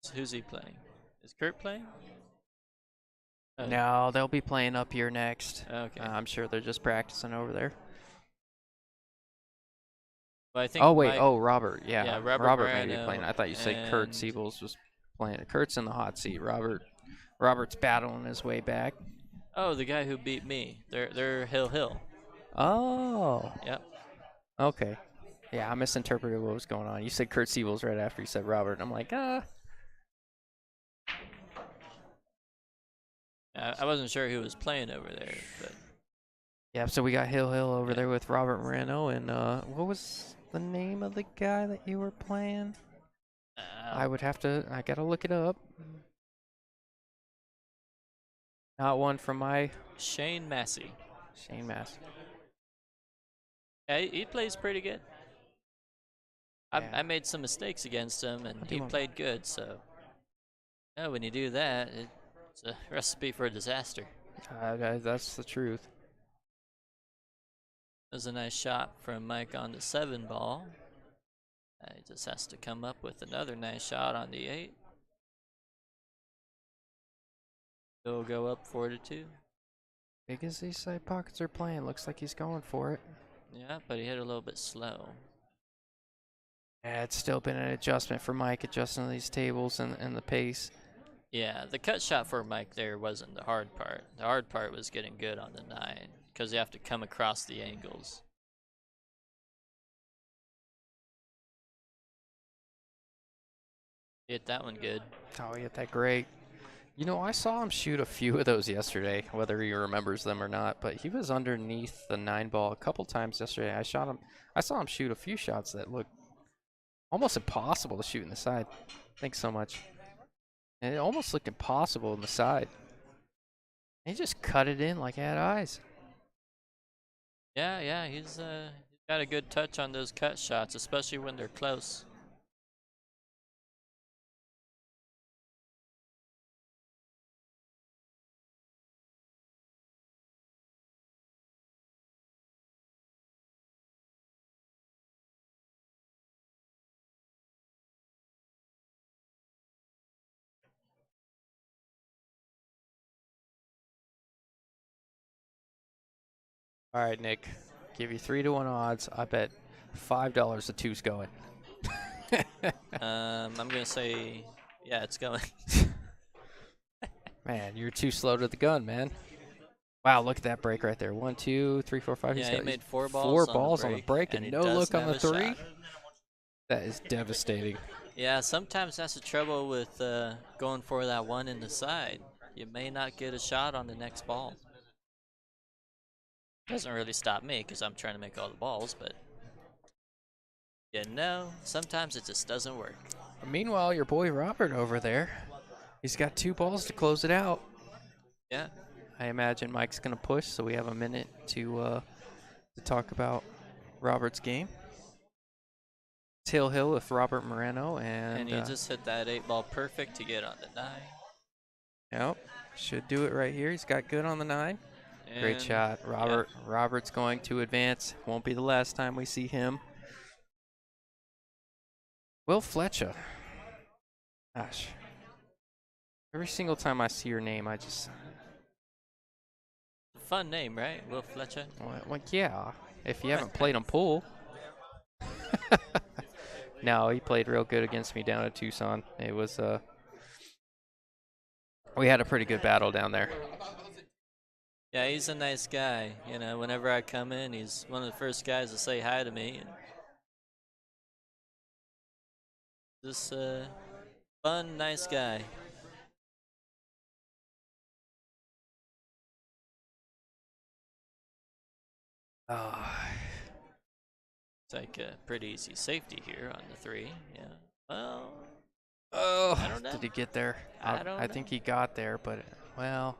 So who's he playing? Is Kurt playing? Oh, No, they'll be playing up here next. okay. I'm sure they're just practicing over there. Well, I think Oh wait, Mike. oh Robert, Yeah, yeah, Robert Robert may be playing. Moreno I thought you said Kurt and Siebels was playing. Kurt's in the hot seat. Robert's battling his way back. oh, the guy who beat me. They're Hill. Oh, Yep. okay. Yeah, I misinterpreted what was going on. You said Kurt Siebels right after you said Robert, and I'm like, ah. I wasn't sure who was playing over there, but Yeah, so we got Hill over yeah. there with Robert Moreno, and what was the name of the guy that you were playing? I gotta look it up. Not one from my Shane Massey. Shane Mass. Yeah, he plays pretty good. Yeah. I made some mistakes against him, and I'll do he one. played good. So, yeah, when you do that, it's a recipe for disaster. That's the truth. It was a nice shot from Mike on the 7 ball. He just has to come up with another nice shot on the 8. He'll go up 4-2. Big as these side pockets are playing, looks like he's going for it. Yeah, but he hit a little bit slow. Yeah, it's still been an adjustment for Mike, adjusting to these tables and the pace. Yeah, the cut shot for Mike there wasn't the hard part. The hard part was getting good on the 9, because you have to come across the angles. Hit that one good. Oh, he hit that great. I saw him shoot a few of those yesterday, whether he remembers them or not, but he was underneath the 9 ball a couple times yesterday. I saw him shoot a few shots that looked almost impossible to shoot in the side. Thanks so much. And it almost looked impossible in the side. He just cut it in like he had eyes. Yeah, he's got a good touch on those cut shots, especially when they're close. All right, Nick. Give you 3-1 odds. I bet $5 the two's going. I'm gonna say, yeah, it's going. Man, you're too slow to the gun, man. Wow, look at that break right there. 1, 2, 3, 4, 5. Yeah, he He's made four four balls on the balls on the break, break and and he no look doesn't on have the a three. shot. That is devastating. Yeah, sometimes that's the trouble with going for that one in the side. You may not get a shot on the next ball. Doesn't really stop me because I'm trying to make all the balls, but sometimes it just doesn't work. Meanwhile, your boy Robert over there, he's got 2 balls to close it out. Yeah. I imagine Mike's gonna push, so we have a minute to talk about Robert's game. Tail Hill with Robert Moreno, And and you just hit that 8-ball perfect to get on the 9. yep, should do it right here. He's got good on the 9. Great And shot, yeah, Robert. Robert's going to advance. Won't be the last time we see him. Will Fletcher. Gosh, every single time I see your name, I just fun name, right? Will Fletcher. well, yeah. If you haven't played him pool. No, he played real good against me down at Tucson. It was we had a pretty good battle down there. Yeah, he's a nice guy. Whenever I come in, he's one of the first guys to say hi to me. And just fun, nice guy. Oh, It's like a pretty easy safety here on the 3. Yeah. Well, I oh, don't know. did he get there? I I don't know. think he got there, but well,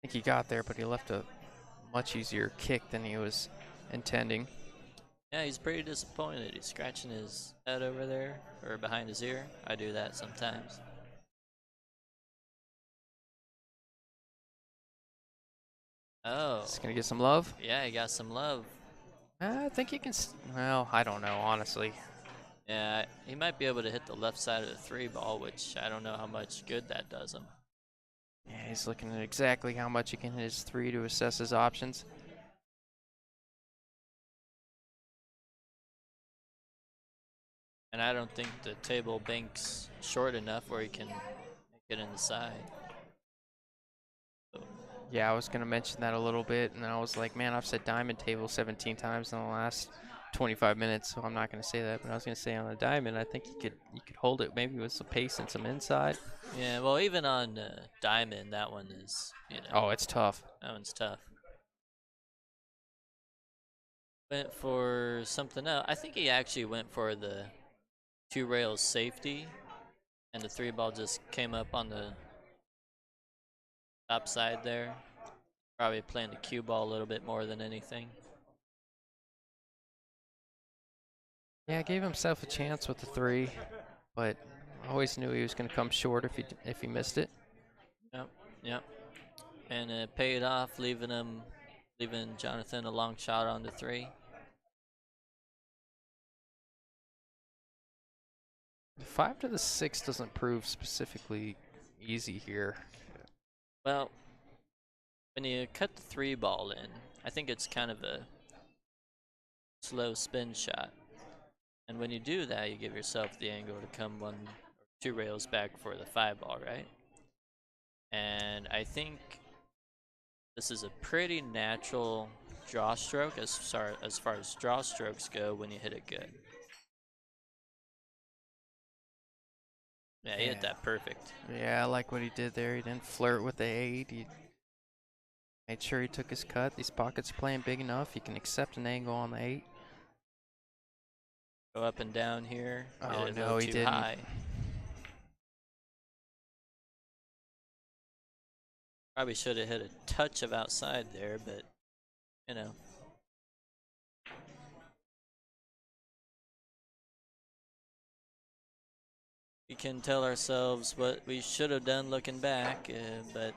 I think he got there, but he left a much easier kick than he was intending. Yeah, he's pretty disappointed. He's scratching his head over there or behind his ear. I do that sometimes. Oh, He's gonna get some love. yeah, he got some love. I think he can. Well, I don't know, honestly. Yeah, he might be able to hit the left side of the 3-ball, which I don't know how much good that does him. Yeah, he's looking at exactly how much he can hit his 3 to assess his options. And I don't think the table bank's short enough where he can make it in the side. So, Yeah, I was gonna mention that a little bit, and I was like, man, I've said diamond table 17 times in the last 25 minutes, so I'm not gonna say that. But I was gonna say on the diamond, I think you could hold it maybe with some pace and some inside. yeah, well, even on Diamond, that one is, Oh, it's tough. that one's tough. Went for something else. I think he actually went for the 2 rails safety, and the 3-ball just came up on the top side there. Probably playing the cue ball a little bit more than anything. Yeah, gave himself a chance with the 3, but I always knew he was gonna come short if he missed it. Yep, yep. And it paid off, leaving Jonathan a long shot on the 3. The 5 to the 6 doesn't prove specifically easy here. Well, when you cut the 3-ball in, I think it's kind of a slow spin shot. And when you do that, you give yourself the angle to come 1 or 2 rails back for the 5-ball, right? And I think this is a pretty natural draw stroke as far as draw strokes go when you hit it good. Yeah, he hit that perfect. Yeah, I like what he did there. He didn't flirt with the 8. He made sure he took his cut. These pockets are playing big enough. He can accept an angle on the 8. Go up and down here. Hit Oh, it a little no, he too didn't. high. Probably should have hit a touch of outside there, but you know. We can tell ourselves what we should have done looking back, but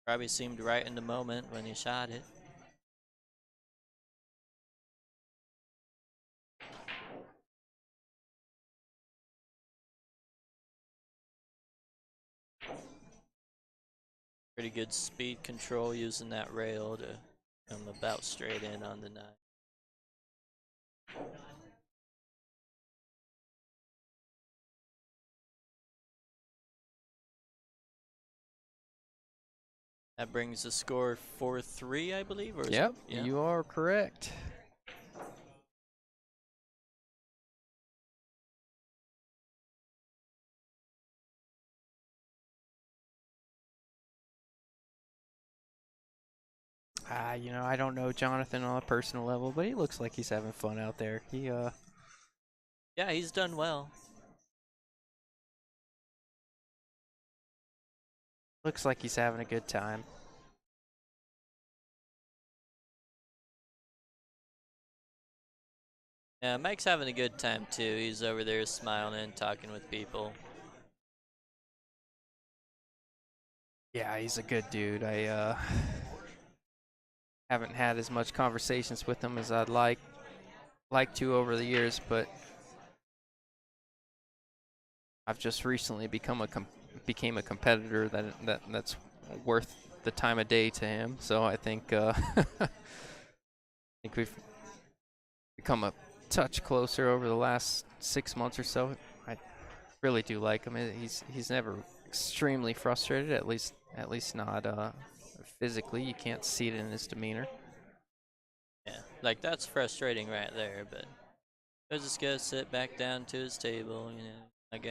probably seemed right in the moment when he shot it. Pretty good speed control using that rail to come about straight in on the 9. That brings the score 4-3, I believe, or is Yep, it? Yeah. you are correct. I don't know Jonathan on a personal level, but he looks like he's having fun out there. Yeah, he's done well. Looks like he's having a good time. Yeah, Mike's having a good time too. He's over there smiling and talking with people. Yeah, he's a good dude. I haven't had as much conversations with him as I'd like to over the years, but I've just recently became a competitor that's worth the time of day to him. So I think I think we've become a touch closer over the last 6 months or so. I really do like him. He's never extremely frustrated. At least not physically. You can't see it in his demeanor. Yeah, like that's frustrating right there, but he'll just go sit back down to his table, not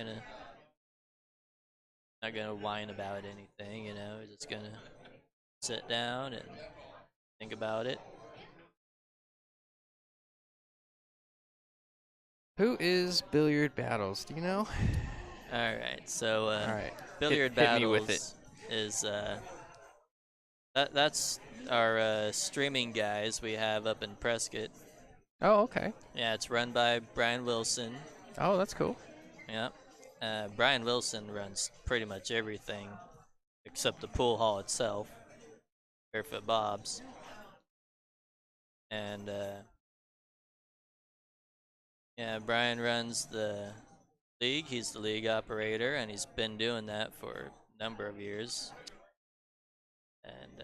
gonna whine about anything. He's just gonna sit down and think about it. Who is Billiard Battles? Do you know? Alright, so All right, Billiard hit me with it. Battles is that's our streaming guys we have up in Prescott. Oh, okay. Yeah, it's run by Brian Wilson. Oh, that's cool. Yeah. Brian Wilson runs pretty much everything except the pool hall itself, Barefoot Bob's. And yeah, Brian runs the league. He's the league operator, and he's been doing that for a number of years. And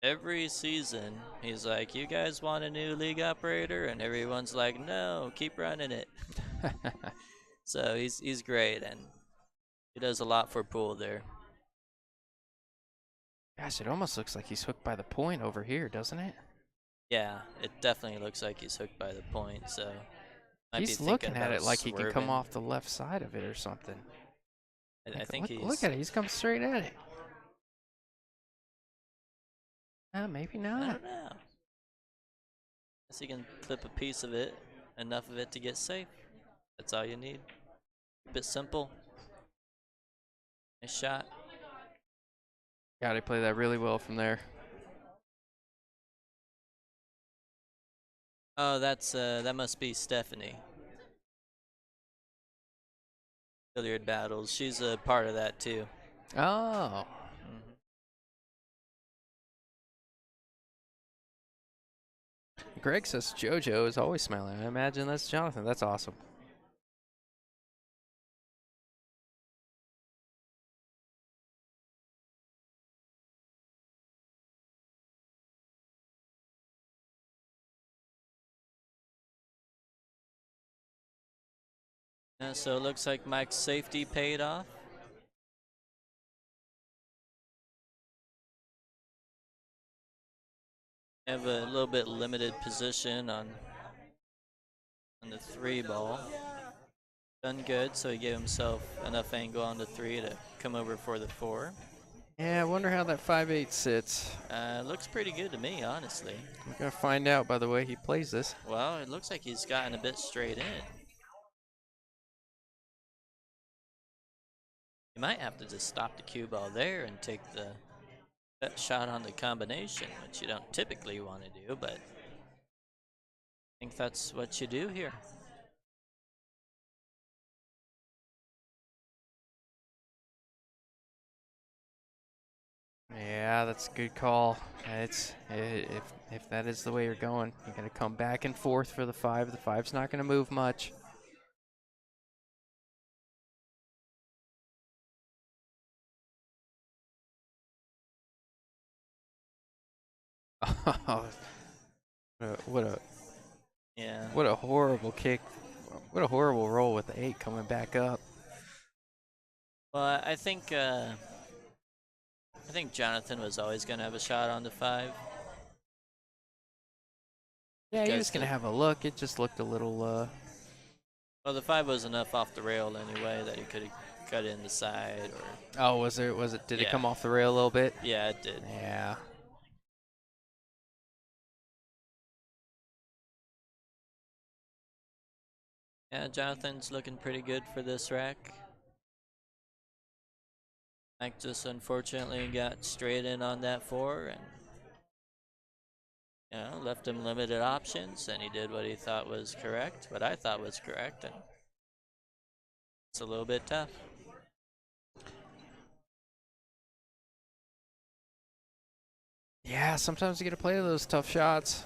every season, he's like, "You guys want a new league operator?" And everyone's like, "No, keep running it." So he's great, and he does a lot for pool there. Gosh, it almost looks like he's hooked by the point over here, doesn't it? Yeah, it definitely looks like he's hooked by the point. So might be He's thinking looking at about it like he can come swerving. off the left side of it or something. I think Look he's. at it. He's come straight at it. Maybe I not. don't know. Guess you can clip a piece of it, enough of it to get safe. That's all you need. Keep it simple. Nice shot. God, he played that really well from there. Oh, that must be Stephanie. Billiard Battles. She's a part of that too. Oh. Hmm. Greg says JoJo is always smiling. I imagine that's Jonathan. That's awesome. So it looks like Mike's safety paid off. Have a little bit limited position on the 3 ball. Done good, so he gave himself enough angle on the 3 to come over for the 4. Yeah, I wonder how that 5/8 sits. Looks pretty good to me, honestly. We're gonna find out by the way he plays this. Well, it looks like he's gotten a bit straight in. You might have to just stop the cue ball there and take that shot on the combination, which you don't typically want to do, but I think that's what you do here. Yeah, that's a good call. If that is the way you're going, you're gonna come back and forth for the 5. The 5's not gonna move much. Oh, what a Yeah. what a horrible kick. What a horrible roll with the 8 coming back up. Well, I think Jonathan was always gonna have a shot on the 5 Yeah, he because was gonna have a look. It just looked a little. well, the 5 was enough off the rail anyway that he could have cut in the side or Oh, was there? Was it? Did it yeah, come off the rail a little bit? yeah, it did. Yeah. Yeah, Jonathan's looking pretty good for this rack. Mike just unfortunately got straight in on that 4 and left him limited options, and he did what he thought was correct, what I thought was correct, and it's a little bit tough. Yeah. Sometimes you get to play those tough shots.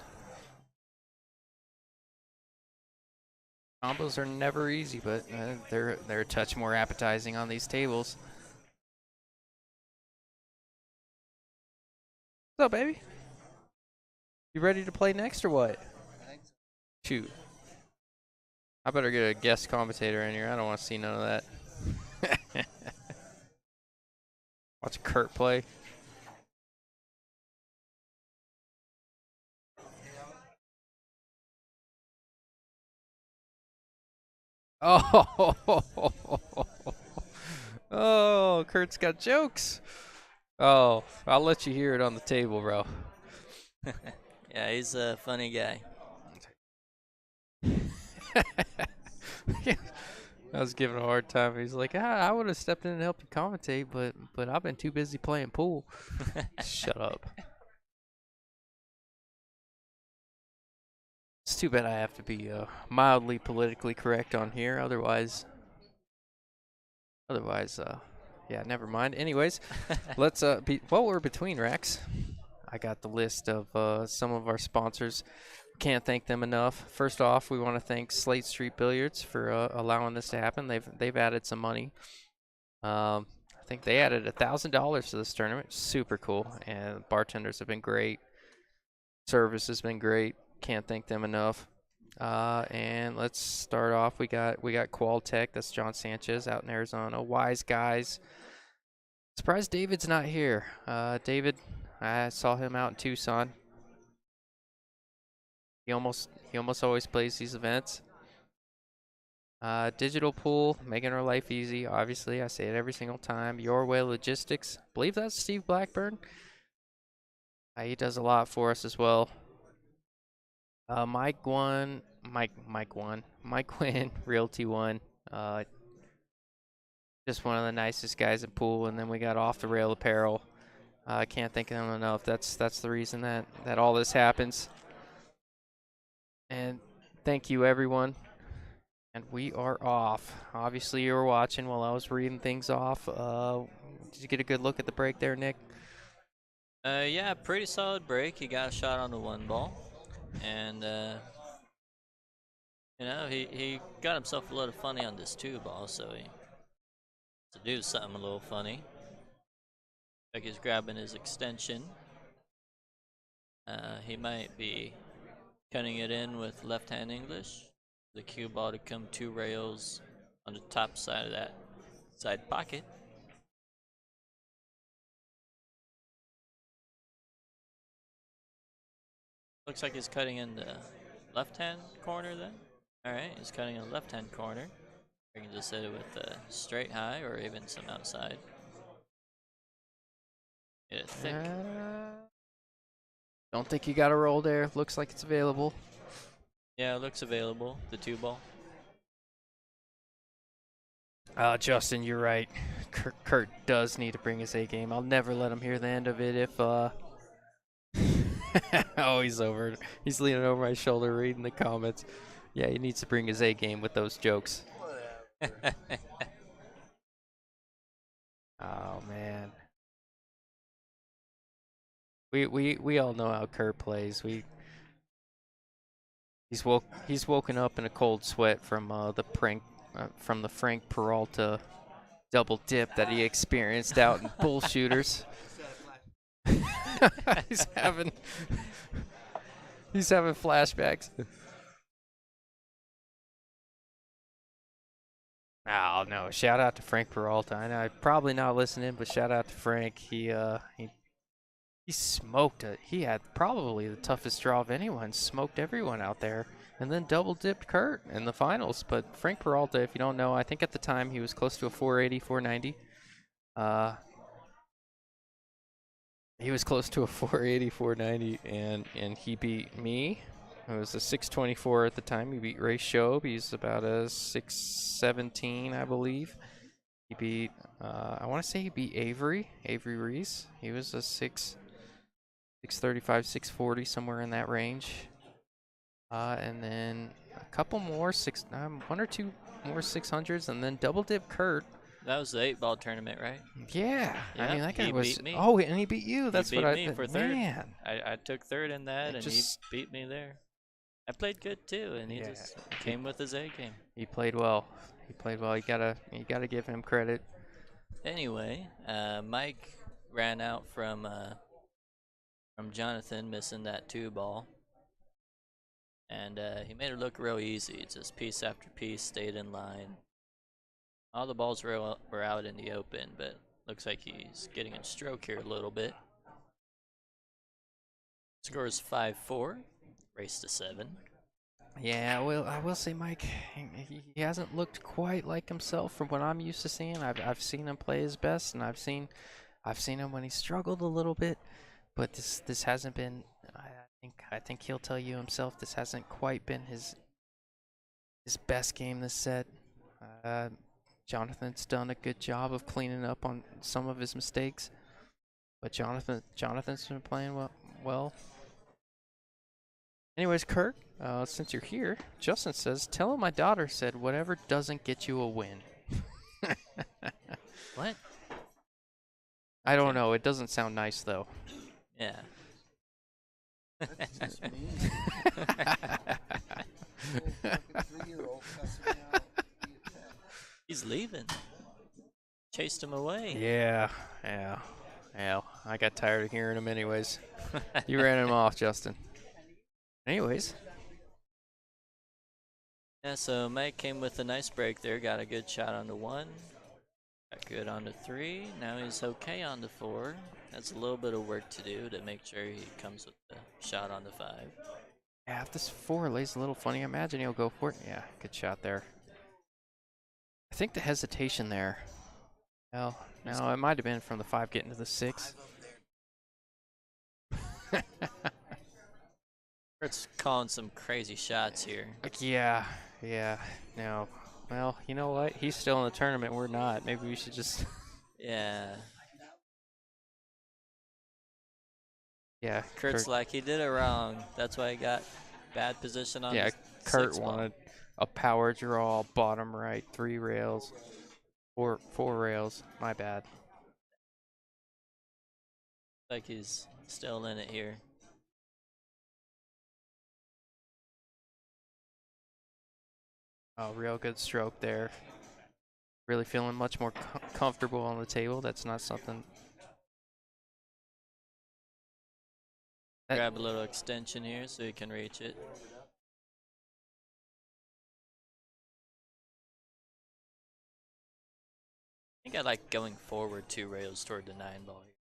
Combos are never easy, but they're a touch more appetizing on these tables. What's up, baby? You ready to play next or what? Shoot. I better get a guest commentator in here. I don't want to see none of that. Watch Kurt play. Oh, oh, Kurt's got jokes. Oh, I'll let you hear it on the table, bro. Yeah, he's a funny guy. I was giving a hard time. He's like, I would have stepped in and helped you commentate, but I've been too busy playing pool. Shut up. It's too bad I have to be mildly politically correct on here. Otherwise, yeah, never mind. Anyways, let's while we're between racks, I got the list of some of our sponsors. Can't thank them enough. First off, we want to thank Slate Street Billiards for allowing this to happen. They've added some money. I think they added $1,000 to this tournament. Super cool, and bartenders have been great. Service has been great. Can't thank them enough. And let's start off. We got Qualtech. That's John Sanchez out in Arizona. Wise Guys. Surprised David's not here. David, I saw him out in Tucson. He almost always plays these events. Digital Pool, making our life easy. Obviously, I say it every single time. Your Way Logistics. I believe that's Steve Blackburn. He does a lot for us as well. Mike Wynn, Realty One. Uh, just one of the nicest guys in pool. And then we got Off the Rail Apparel. I can't thank them enough. That's the reason that all this happens. And thank you, everyone. And we are off. Obviously, you were watching while I was reading things off. Did you get a good look at the break there, Nick? Yeah, pretty solid break. He got a shot on the 1 ball, and he got himself a little funny on this 2 ball, so he to do something a little funny. Like he's grabbing his extension. He might be cutting it in with left-hand English. The cue ball to come 2 rails on the top side of that side pocket. Looks like he's cutting in the left-hand corner then. Alright, he's cutting in the left-hand corner. You can just hit it with a straight high or even some outside. Get it thick. Don't think you got a roll there. Looks like it's available. Yeah, it looks available, the 2 ball. Justin, you're right. Kurt does need to bring his A game. I'll never let him hear the end of it if oh, he's over. He's leaning over my shoulder reading the comments. Yeah, he needs to bring his A game with those jokes. Oh man. We all know how Kurt plays. He's woken up in a cold sweat from the Frank Peralta double dip that he experienced out in Bullshooters. he's having He's having flashbacks. Oh no! Shout out to Frank Peralta. I know probably not listening, but shout out to Frank. He smoked it. He had probably the toughest draw of anyone. Smoked everyone out there, and then double dipped Kurt in the finals. But Frank Peralta, if you don't know, I think at the time he was close to a 480, 490. Uh, he was close to a 480, 490, and he beat me. It was a 624 at the time. He beat Ray Shobe. He's about a 617, I believe. He beat, I want to say he beat Avery Reese. He was a 635, 640, somewhere in that range. And then a couple more, one or two more 600s, and then double dip Kurt. That was the 8-ball tournament, right? Yeah, I mean Yeah, that guy he was. beat me. Oh, and he beat you. That's He what beat I. me for third. Man, I took third in that, It and just- he beat me there. I played good too, and he Yeah, just came with his A game. he played well. He played well. You gotta give him credit. Anyway, Mike ran out from Jonathan missing that 2-ball, and he made it look real easy. Just piece after piece stayed in line. All the balls were out in the open, but looks like he's getting in stroke here a little bit. Scores 5-4, race to 7. Yeah, well, I will say, Mike, he hasn't looked quite like himself from what I'm used to seeing. I've seen him play his best, and I've seen him when he struggled a little bit, but this hasn't been. I think he'll tell you himself. This hasn't quite been his best game this set. Uh, Jonathan's done a good job of cleaning up on some of his mistakes, but Jonathan's been playing well. Anyways, Kurt, since you're here, Justin says, tell him my daughter said whatever doesn't get you a win. What? I don't Okay. know. It doesn't sound nice, though. Yeah. That's just me. Little fucking 3-year-old cussing me out. He's leaving. Chased him away. Yeah. I got tired of hearing him anyways. You ran him off, Justin. Anyways. Yeah, so Mike came with a nice break there. Got a good shot on the 1. Got good on the 3. Now he's okay on the 4. Has a little bit of work to do to make sure he comes with the shot on the 5. Yeah, if this 4 lays a little funny, I imagine he'll go for it. Yeah, good shot there. I think the hesitation there. Well, no, it might have been from the 5 getting to the 6. Kurt's calling some crazy shots here. Yeah. No. Well, you know what? He's still in the tournament. We're not. Maybe we should just. Yeah. Yeah. Kurt's like, he did it wrong. That's why he got bad position on Yeah, the Kurt 6 ball. wanted a power draw, bottom right, 3 rails, 4 rails. My bad. Like he's still in it here. Oh, real good stroke there. Really feeling much more comfortable on the table. That's not something. Grab a little extension here so he can reach it. I think I like going forward 2 rails toward the 9 ball here.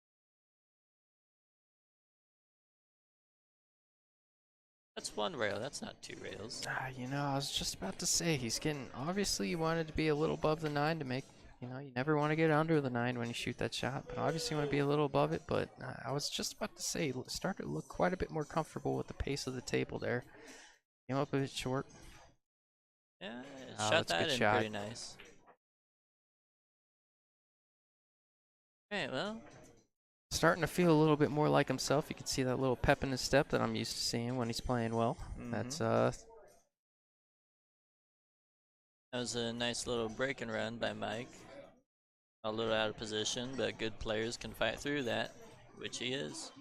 That's 1 rail, that's not 2 rails. I was just about to say he's getting. Obviously, you wanted to be a little above the 9 to make. You never want to get under the 9 when you shoot that shot, but obviously you want to be a little above it. But I was just about to say, start to look quite a bit more comfortable with the pace of the table there. Came up a bit short. Yeah, Oh, shot that's a that good in shot. pretty nice. Alright, well, Starting to feel a little bit more like himself. You can see that little pep in his step that I'm used to seeing when he's playing well. That's that was a nice little break and run by Mike. A little out of position, but good players can fight through that, which he is.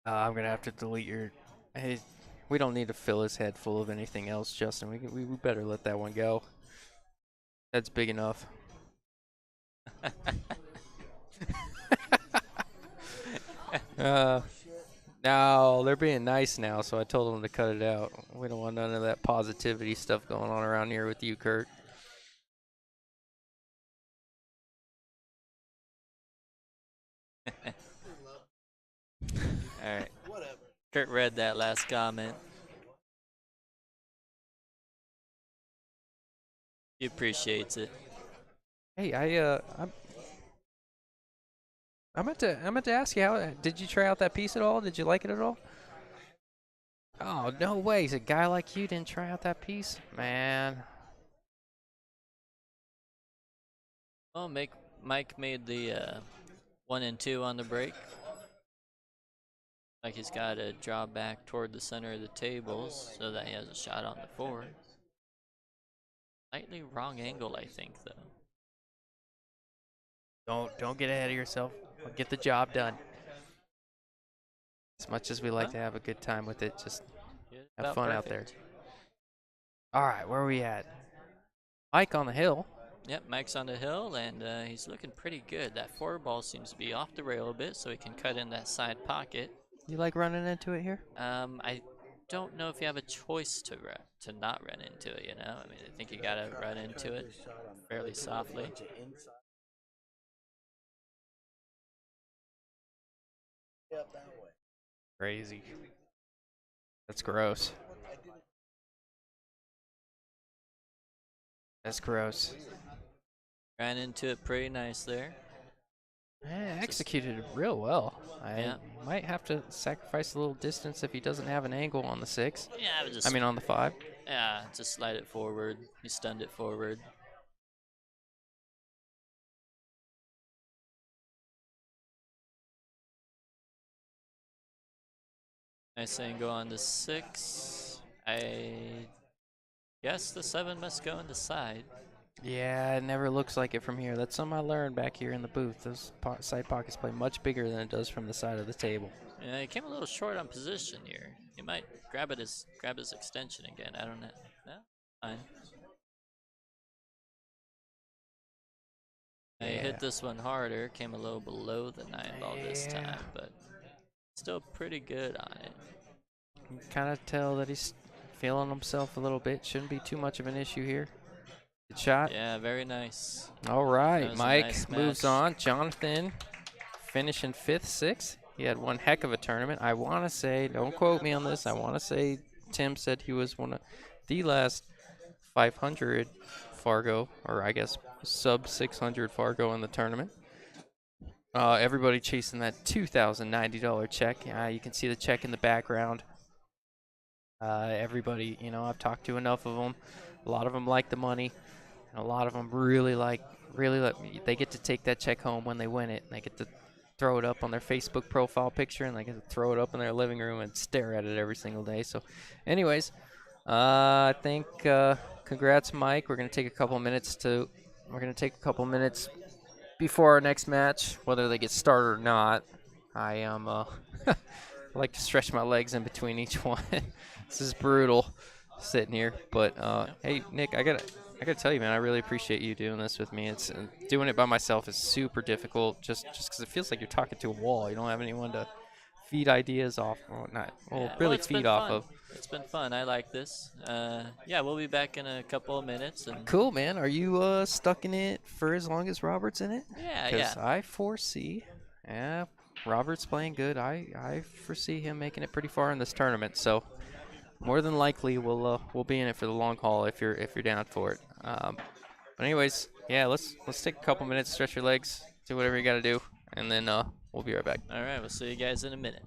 I'm gonna have to delete your. Hey, we don't need to fill his head full of anything else, Justin. We better let that one go. That's big enough. Uh, no, they're being nice now, so I told them to cut it out. We don't want none of that positivity stuff going on around here with you, Kurt. All right. Kurt read that last comment. He appreciates it. Hey, I meant to ask you, how did you try out that piece at all? Did you like it at all? Oh, no way. A guy like you didn't try out that piece? Man. Well, Mike made the 1 and 2 on the break. Like he's got to draw back toward the center of the tables so that he has a shot on the 4. Slightly wrong angle, I think, though. Don't get ahead of yourself. Get the job done. As much as we like to have a good time with it, just have About fun out there. perfect. All right, where are we at? Mike on the hill. Yep, Mike's on the hill, and he's looking pretty good. That 4 ball seems to be off the rail a bit, so he can cut in that side pocket. You like running into it here? I don't know if you have a choice to not run into it. I mean, I think you gotta run into it fairly softly. Crazy. That's gross. That's gross. Ran into it pretty nice there. Executed it real well. I Yeah. might have to sacrifice a little distance if he doesn't have an angle on the 6. Yeah, I would just. I mean, on the 5. Yeah, just slide it forward. He stunned it forward. Nice angle on the 6. I guess the 7 must go in the side. Yeah, it never looks like it from here. That's something I learned back here in the booth. Those side pockets play much bigger than it does from the side of the table. Yeah, he came a little short on position here. He might grab his extension again. I don't know. No, fine. He hit this one harder. Came a little below the 9 ball this time, but still pretty good on it. You can kind of tell that he's feeling himself a little bit. Shouldn't be too much of an issue here. Good shot. Yeah, very nice. All right, That was a Mike nice moves match. on. Jonathan finishing 5th, 6th. He had one heck of a tournament. I want to say, don't quote me on this, I want to say Tim said he was one of the last 500 Fargo, or I guess sub 600 Fargo in the tournament. Everybody chasing that $2,090 check. You can see the check in the background. Everybody, I've talked to enough of them. A lot of them like the money, and a lot of them really like. They get to take that check home when they win it. And they get to throw it up on their Facebook profile picture, and they get to throw it up in their living room and stare at it every single day. So, anyways, I think congrats, Mike. We're gonna take a couple minutes before our next match, whether they get started or not. I am I like to stretch my legs in between each one. This is brutal, sitting here. But hey, Nick, I gotta tell you, man, I really appreciate you doing this with me. It's doing it by myself is super difficult, just because it feels like you're talking to a wall. You don't have anyone to feed ideas off, or not, well, Yeah, really it's feed been off fun. of. It's been fun. I like this. Yeah, we'll be back in a couple of minutes. And Cool, man. Are you stuck in it for as long as Robert's in it? yeah, Because yeah. I foresee, Robert's playing good. I foresee him making it pretty far in this tournament. So more than likely we'll be in it for the long haul if you're down for it. But anyways, yeah, let's take a couple minutes, stretch your legs, do whatever you got to do, and then we'll be right back. All right, we'll see you guys in a minute.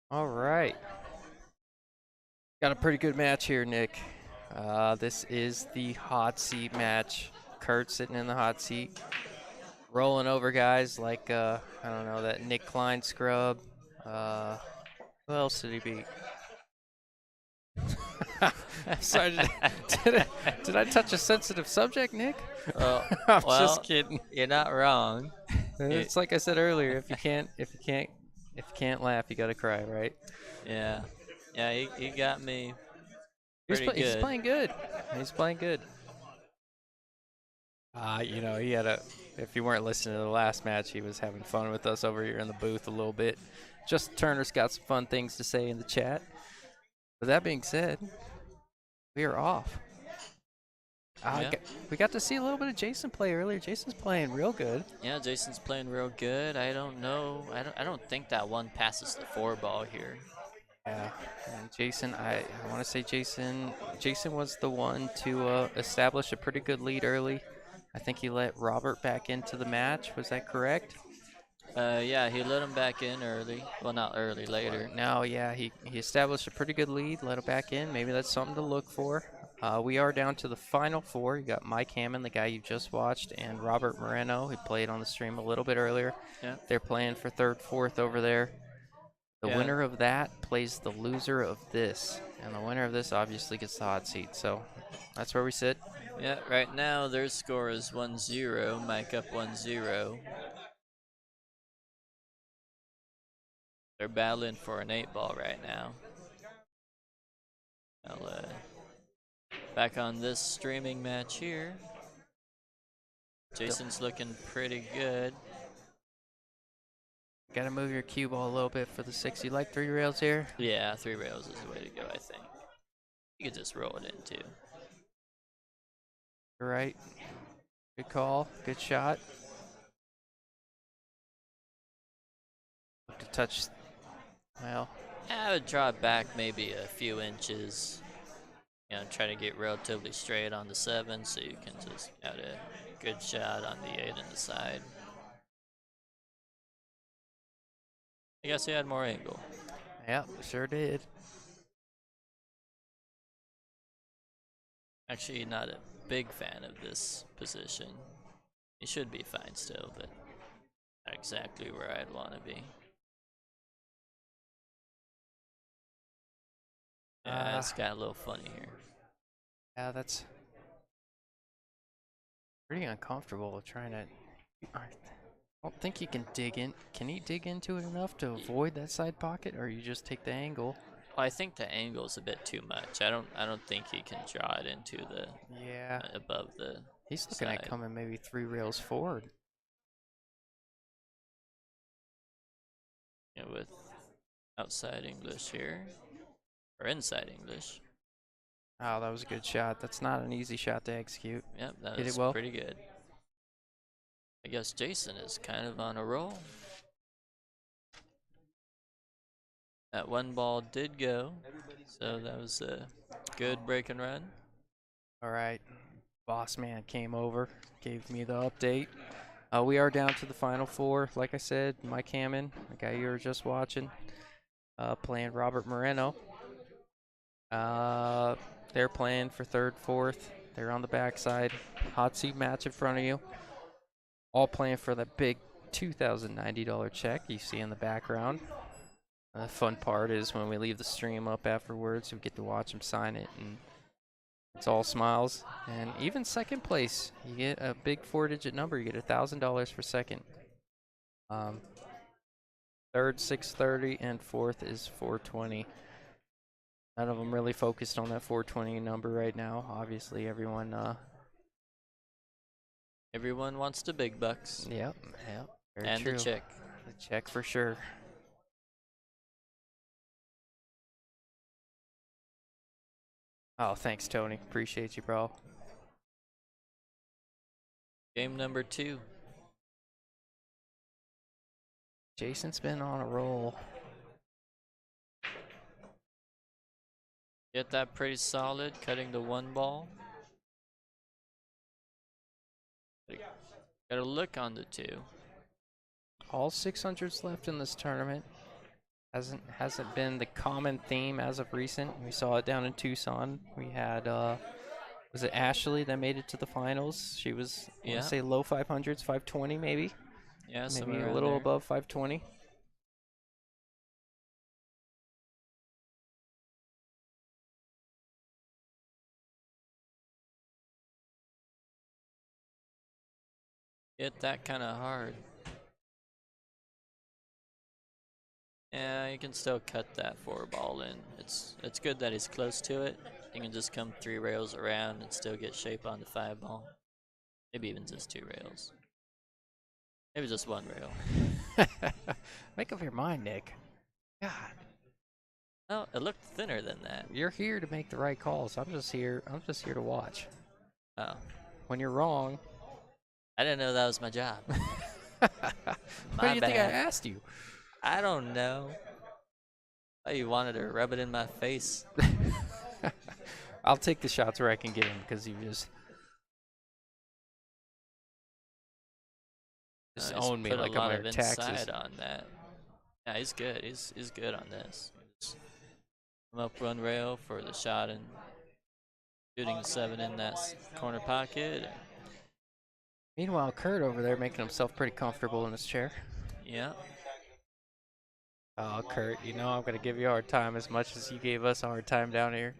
All right. Got a pretty good match here, Nick. This is the hot seat match. Kurt sitting in the hot seat, rolling over guys like, I don't know, that Nick Klein scrub. Uh, who else did he beat? Sorry, did I touch a sensitive subject, Nick? Well, I'm well, just kidding. you're not wrong. It's like I said earlier. If you can't laugh, you gotta cry, right? Yeah, yeah, he got me He's pretty he's good. playing good. He's playing good. He had a. If you weren't listening to the last match, he was having fun with us over here in the booth a little bit. Justin Turner's got some fun things to say in the chat. With that being said, we are off. Yeah, We got to see a little bit of Jason play earlier. Jason's playing real good. yeah, Jason's playing real good. I don't know. I don't think that one passes the 4 ball here. Yeah, and Jason, I want to say Jason was the one to establish a pretty good lead early. I think he let Robert back into the match. Was that correct? Yeah, he let him back in early. Well, not early, later. No, yeah, he established a pretty good lead, let him back in. Maybe that's something to look for. We are down to the final four. You got Mike Hammond, the guy you just watched, and Robert Moreno, who played on the stream a little bit earlier. Yeah. They're playing for third, fourth over there. The Yeah. winner of that plays the loser of this, and the winner of this obviously gets the hot seat. So that's where we sit. Yeah, right now their score is 1-0. Mike up 1-0. They're battling for an 8 ball right now. I'll, back on this streaming match here. Jason's looking pretty good. Got to move your cue ball a little bit for the 6. You like 3 rails here? Yeah, 3 rails is the way to go, I think. You could just roll it in too. You're right. Good call. Good shot. Look to touch. Well, I would draw it back maybe a few inches. You know, try to get relatively straight on the 7 so you can just get a good shot on the 8 and the side. I guess he had more angle. yeah, sure did. Actually, not a big fan of this position. He should be fine still, but not exactly where I'd want to be. Yeah, it's got a little funny here. Yeah, that's pretty uncomfortable trying to. I don't think you can dig in. Can he dig into it enough to avoid that side pocket, or you just take the angle? Well, I think the angle's a bit too much. I don't think he can draw it into the Yeah. above the He's looking side. at coming maybe 3 rails forward. You know, with outside English here or inside English. Oh, that was a good shot. That's not an easy shot to execute. Yep, that Hit it was well. pretty good. I guess Jason is kind of on a roll. That 1 ball did go, so that was a good break and run. All right. Boss man came over, gave me the update. We are down to the final 4. Like I said, Mike Hammond, the guy you were just watching, playing Robert Moreno. They're playing for third, fourth. They're on the backside. Hot seat match in front of you. All playing for that big $2,090 check you see in the background. The fun part is when we leave the stream up afterwards, we get to watch them sign it, and it's all smiles. And even second place, you get a big 4-digit number. You get $1,000 for second. Third, 630, and fourth is 420. None of them really focused on that 420 number right now. Obviously, everyone. Everyone wants the big bucks. Yep. Very and true. the check. The check for sure. Oh, thanks, Tony. Appreciate you, bro. Game number 2. Jason's been on a roll. Get that pretty solid, cutting the 1 ball. Got a look on the 2. All 600s left in this tournament. Hasn't been the common theme as of recent. We saw it down in Tucson. We had was it Ashley that made it to the finals? She was, I want to Yeah, say, low 500s, 520 maybe, yeah, maybe somewhere a around little there. above 520. Hit that kind of hard. Yeah, you can still cut that 4 ball in. It's good that he's close to it. You can just come 3 rails around and still get shape on the 5 ball. Maybe even just 2 rails. Maybe just 1 rail. Make up your mind, Nick. God, Oh, it looked thinner than that. you're here to make the right calls. I'm just here. I'm just here to watch. Oh, When you're wrong, I didn't know that was my job. what do My you think I bad. asked you? I don't know. Oh, you wanted to rub it in my face. I'll take the shots where I can get them because you just He's own me put a like I'm lot your of taxes. inside on that. Yeah, he's good. He's good on this. Just come up 1 rail for the shot and shooting 7 in that corner pocket. Meanwhile, Kurt over there making himself pretty comfortable in his chair. Yeah. Oh, Kurt, you know I'm gonna give you a hard time as much as you gave us a hard time down here.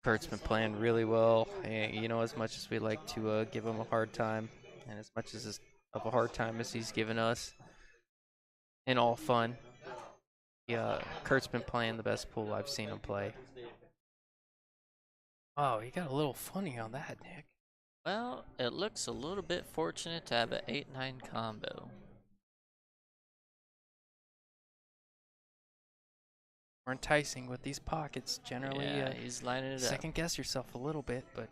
Kurt's been playing really well, and you know, as much as we like to give him a hard time, and as much of a hard time as he's given us, in all fun, yeah, Kurt's been playing the best pool I've seen him play. Oh, he got a little funny on that, Nick. Well, it looks a little bit fortunate to have an 8-9 combo. More enticing with these pockets. Generally, Yeah, he's lining it up. second guess yourself a little bit, but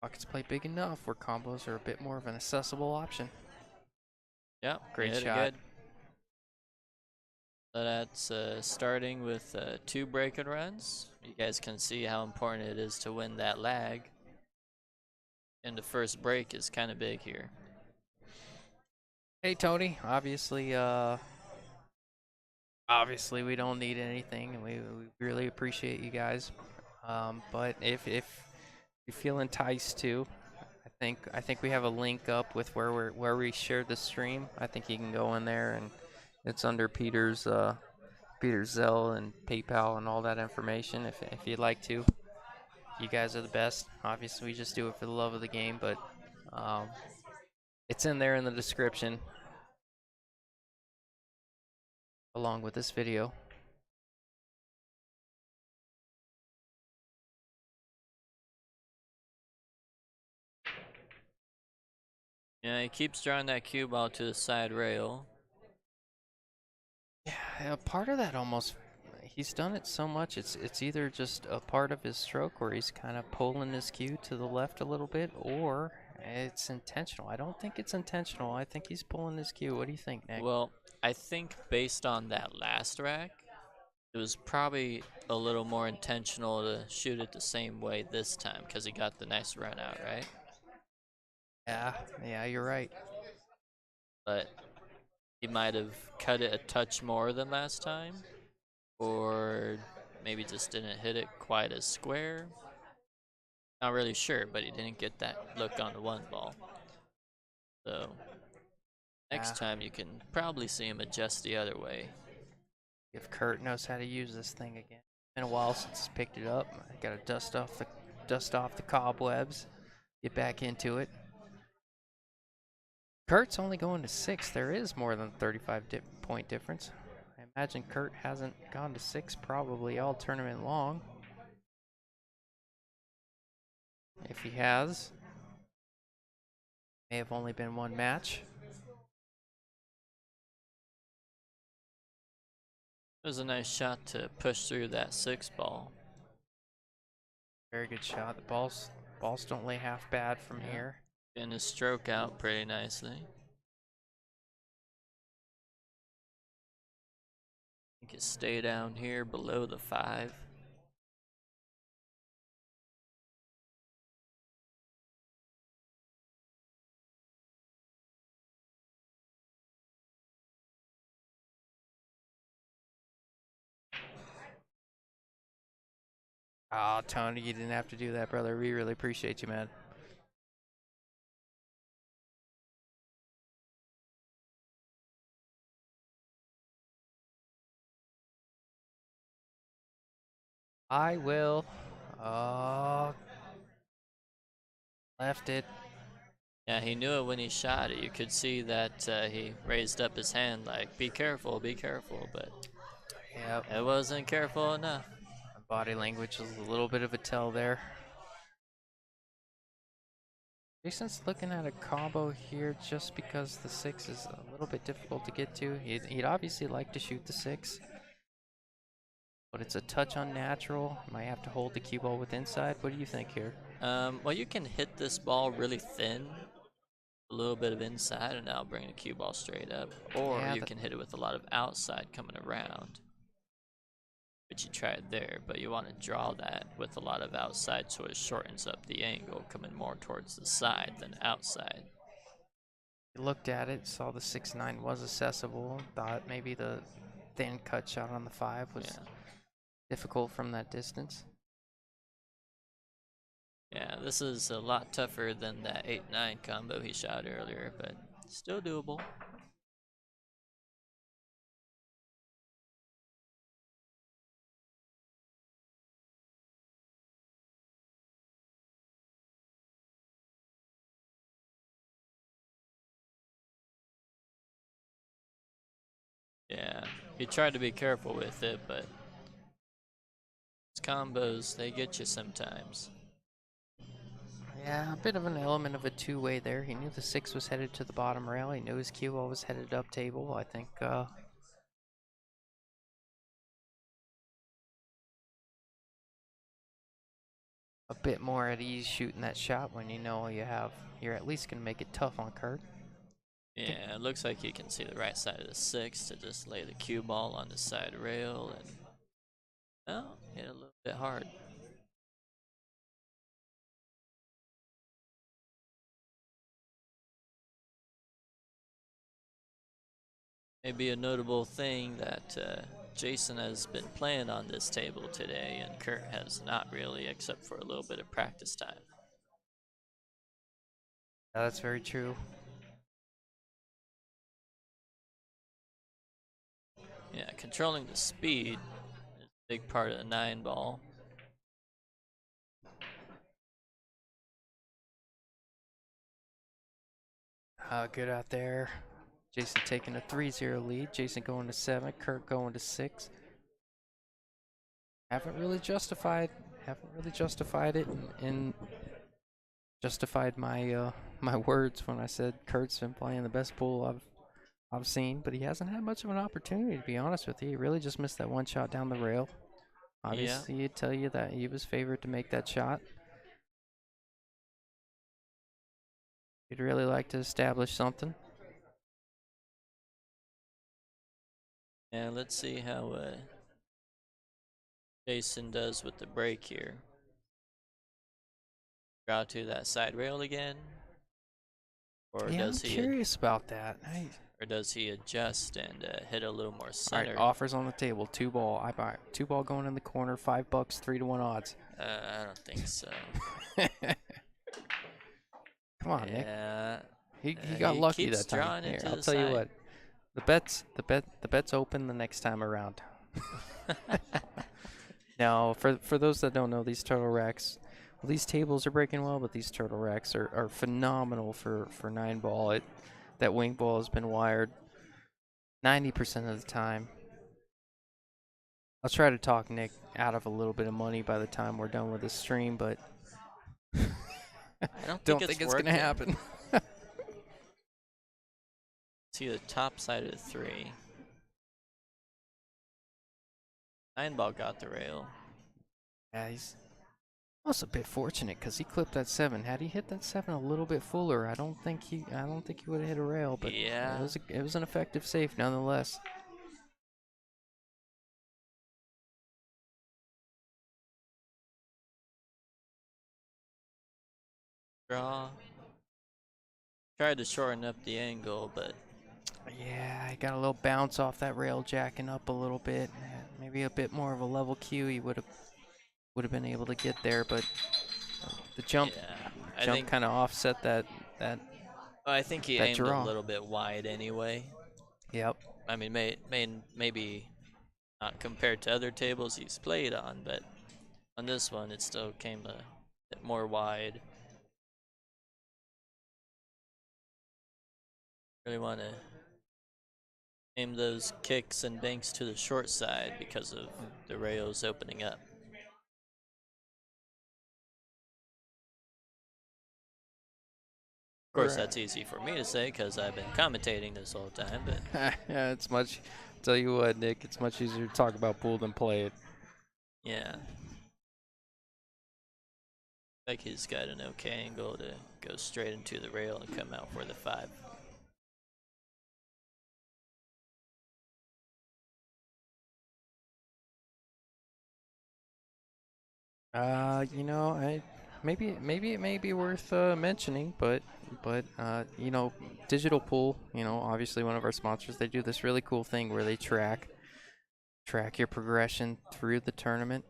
pockets play big enough where combos are a bit more of an accessible option. Yep, Great hit it shot. good. So that's starting with 2 break and runs. You guys can see how important it is to win that lag. And the first break is kind of big here. Hey Tony, obviously we don't need anything, and we really appreciate you guys. But if you feel enticed to, I think we have a link up with where we shared the stream. I think you can go in there, and it's under Peter's Zelle and PayPal and all that information. If you'd like to, you guys are the best. Obviously, we just do it for the love of the game, but um, it's in there in the description along with this video. Yeah, he keeps drawing that cue ball to the side rail. Yeah, part of that almost he's done it so much. It's either just a part of his stroke where he's kind of pulling his cue to the left a little bit, or it's intentional. I don't think it's intentional. I think he's pulling his cue. What do you think, Nick? Well, I think based on that last rack, it was probably a little more intentional to shoot it the same way this time because he got the nice run out, right? Yeah, you're right. But he might have cut it a touch more than last time, or maybe just didn't hit it quite as square. Not really sure, but he didn't get that look on the 1 ball. So Yeah, next time you can probably see him adjust the other way. if Kurt knows how to use this thing again. Been a while since he's picked it up. I gotta dust off the cobwebs, get back into it. Kurt's only going to 6. There is more than 35 point difference. I imagine Kurt hasn't gone to 6 probably all tournament long. If he has, may have only been one match. It was a nice shot to push through that 6 ball. Very good shot. The balls don't lay half bad from Yeah. here. Getting his stroke out pretty nicely. I think it stay down here below the 5. Oh, Tony, you didn't have to do that, brother. We really appreciate you, man. I will. Oh, left it. Yeah, he knew it when he shot it. You could see that he raised up his hand like, be careful, but Yep. it wasn't careful enough. Body language was a little bit of a tell there. Jason's looking at a combo here just because the 6 is a little bit difficult to get to. He'd obviously like to shoot the 6, but it's a touch unnatural. Might have to hold the cue ball with inside. What do you think here? Well, you can hit this ball really thin, a little bit of inside, and now bring the cue ball straight up. Or Yeah, you can hit it with a lot of outside coming around. But you try it there, but you want to draw that with a lot of outside so it shortens up the angle, coming more towards the side than outside. he looked at it, saw the 6-9 was accessible, thought maybe the thin cut shot on the 5 was Yeah. difficult from that distance. Yeah, this is a lot tougher than that 8-9 combo he shot earlier, but still doable. Yeah, he tried to be careful with it, but these combos, they get you sometimes. Yeah, a bit of an element of a two-way there. He knew the 6 was headed to the bottom rail. He knew his cue ball was headed up table. I think a bit more at ease shooting that shot when you know you're at least gonna make it tough on Kurt. Yeah, it looks like you can see the right side of the 6 to just lay the cue ball on the side rail and, well, hit a little bit hard. Maybe a notable thing that Jason has been playing on this table today and Kurt has not really, except for a little bit of practice time. Yeah, that's very true. Yeah, controlling the speed is a big part of the 9 ball. Good out there. Jason taking a 3-0 lead. Jason going to 7. Kurt going to 6. Haven't really justified it and justified my my words when I said Kurt's been playing the best pool I've seen, but he hasn't had much of an opportunity, to be honest with you. He really just missed that one shot down the rail. Yeah. Obviously, he'd tell you that he was favored to make that shot. He'd really like to establish something. And let's see how Jason does with the break here. Draw to that side rail again, or Yeah, I'm does he curious about that. adjust and hit a little more All center? right, offers on the table. 2 ball. I buy 2 ball going in the corner. $5, 3-1 odds. I don't think so. Come on, Nick. Yeah. He got lucky keeps that time. drawing Here, into I'll the tell you side. what. The bet's open the next time around. Now, for those that don't know, these turtle racks, well, these tables are breaking well, but these turtle racks are phenomenal for 9 ball. That wing ball has been wired 90% of the time. I'll try to talk Nick out of a little bit of money by the time we're done with this stream, but I don't think it's gonna happen. See the top side of the 3. 9 ball got the rail. Yeah, he's also a bit fortunate because he clipped that 7. Had he hit that 7 a little bit fuller, I don't think he would have hit a rail. But Yeah. it was an effective save nonetheless. Draw. Tried to shorten up the angle, but Yeah, he got a little bounce off that rail, jacking up a little bit. Maybe a bit more of a level cue. He would have would have been able to get there, but the jump Yeah, I think kind of offset that I think he that aimed a draw. little bit wide anyway. Yep. I mean, maybe not compared to other tables he's played on, but on this one it still came a bit more wide. Really want to aim those kicks and banks to the short side because of the rails opening up. Of course, that's easy for me to say because I've been commentating this whole time, but Yeah, it's much. Tell you what, Nick, it's much easier to talk about pool than play it. yeah. Like he's got an okay angle to go straight into the rail and come out for the 5. You know, maybe it may be worth mentioning, but you know, Digital Pool, you know, obviously one of our sponsors, they do this really cool thing where they track your progression through the tournament.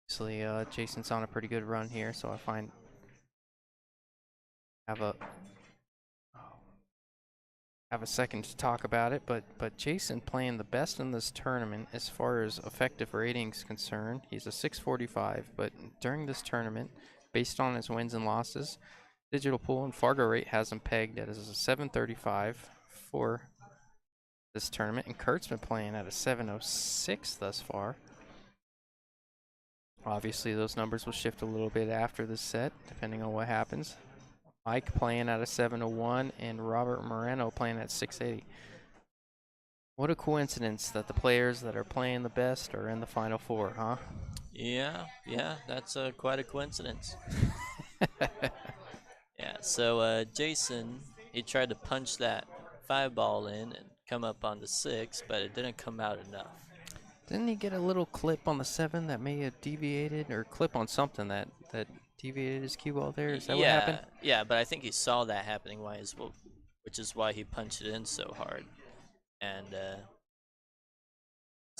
Obviously, Jason's on a pretty good run here, so I find have a have a second to talk about it, but Jason playing the best in this tournament as far as effective ratings concerned. He's a 645, but during this tournament, based on his wins and losses, Digital Pool and Fargo Rate has him pegged at a 735 for this tournament, and Kurt's been playing at a 706 thus far. Obviously, those numbers will shift a little bit after this set, depending on what happens. Mike playing at a 701 and Robert Moreno playing at 680. What a coincidence that the players that are playing the best are in the Final Four, huh? Yeah, that's quite a coincidence. Yeah, so Jason, he tried to punch that 5 ball in and come up on the 6, but it didn't come out enough. Didn't he get a little clip on the 7 that may have deviated, or clip on something that deviated his cue ball there? Is that what happened? Yeah, but I think he saw that happening, which is why he punched it in so hard. And it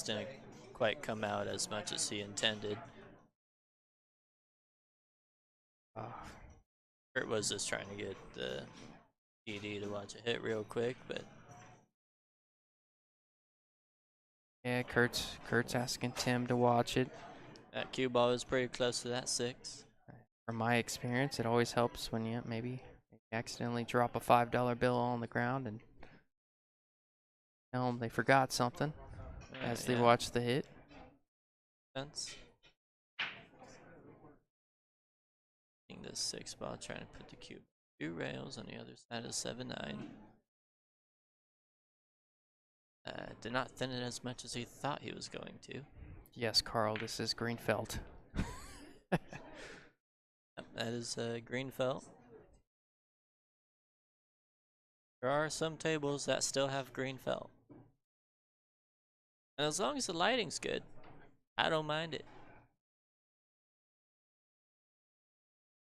didn't quite come out as much as he intended. Kurt was just trying to get the PD to watch a hit real quick, but Yeah, Kurt's asking Tim to watch it. that cue ball was pretty close to that 6. From my experience, it always helps when you maybe accidentally drop a $5 bill on the ground and tell them they forgot something as they watch the hit. Sense. This 6 ball, trying to put the cube 2 rails on the other side of 7-9. Did not thin it as much as he thought he was going to. Yes, Carl, this is green felt. That is green felt. There are some tables that still have green felt. And as long as the lighting's good, I don't mind it.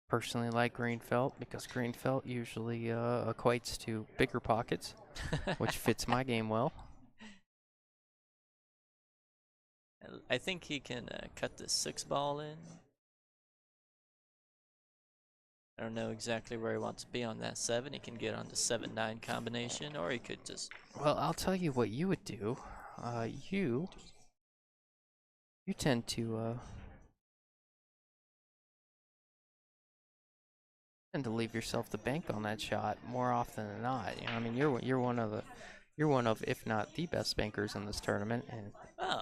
Personally like green felt because green felt usually equates to bigger pockets, which fits my game well. I think he can cut the 6 ball in. I don't know exactly where he wants to be on that 7. He can get on the 7-9 combination, or he could just... Well, I'll tell you what you would do. You tend to leave yourself the bank on that shot more often than not. You know, I mean, you're one of, if not the best bankers in this tournament, and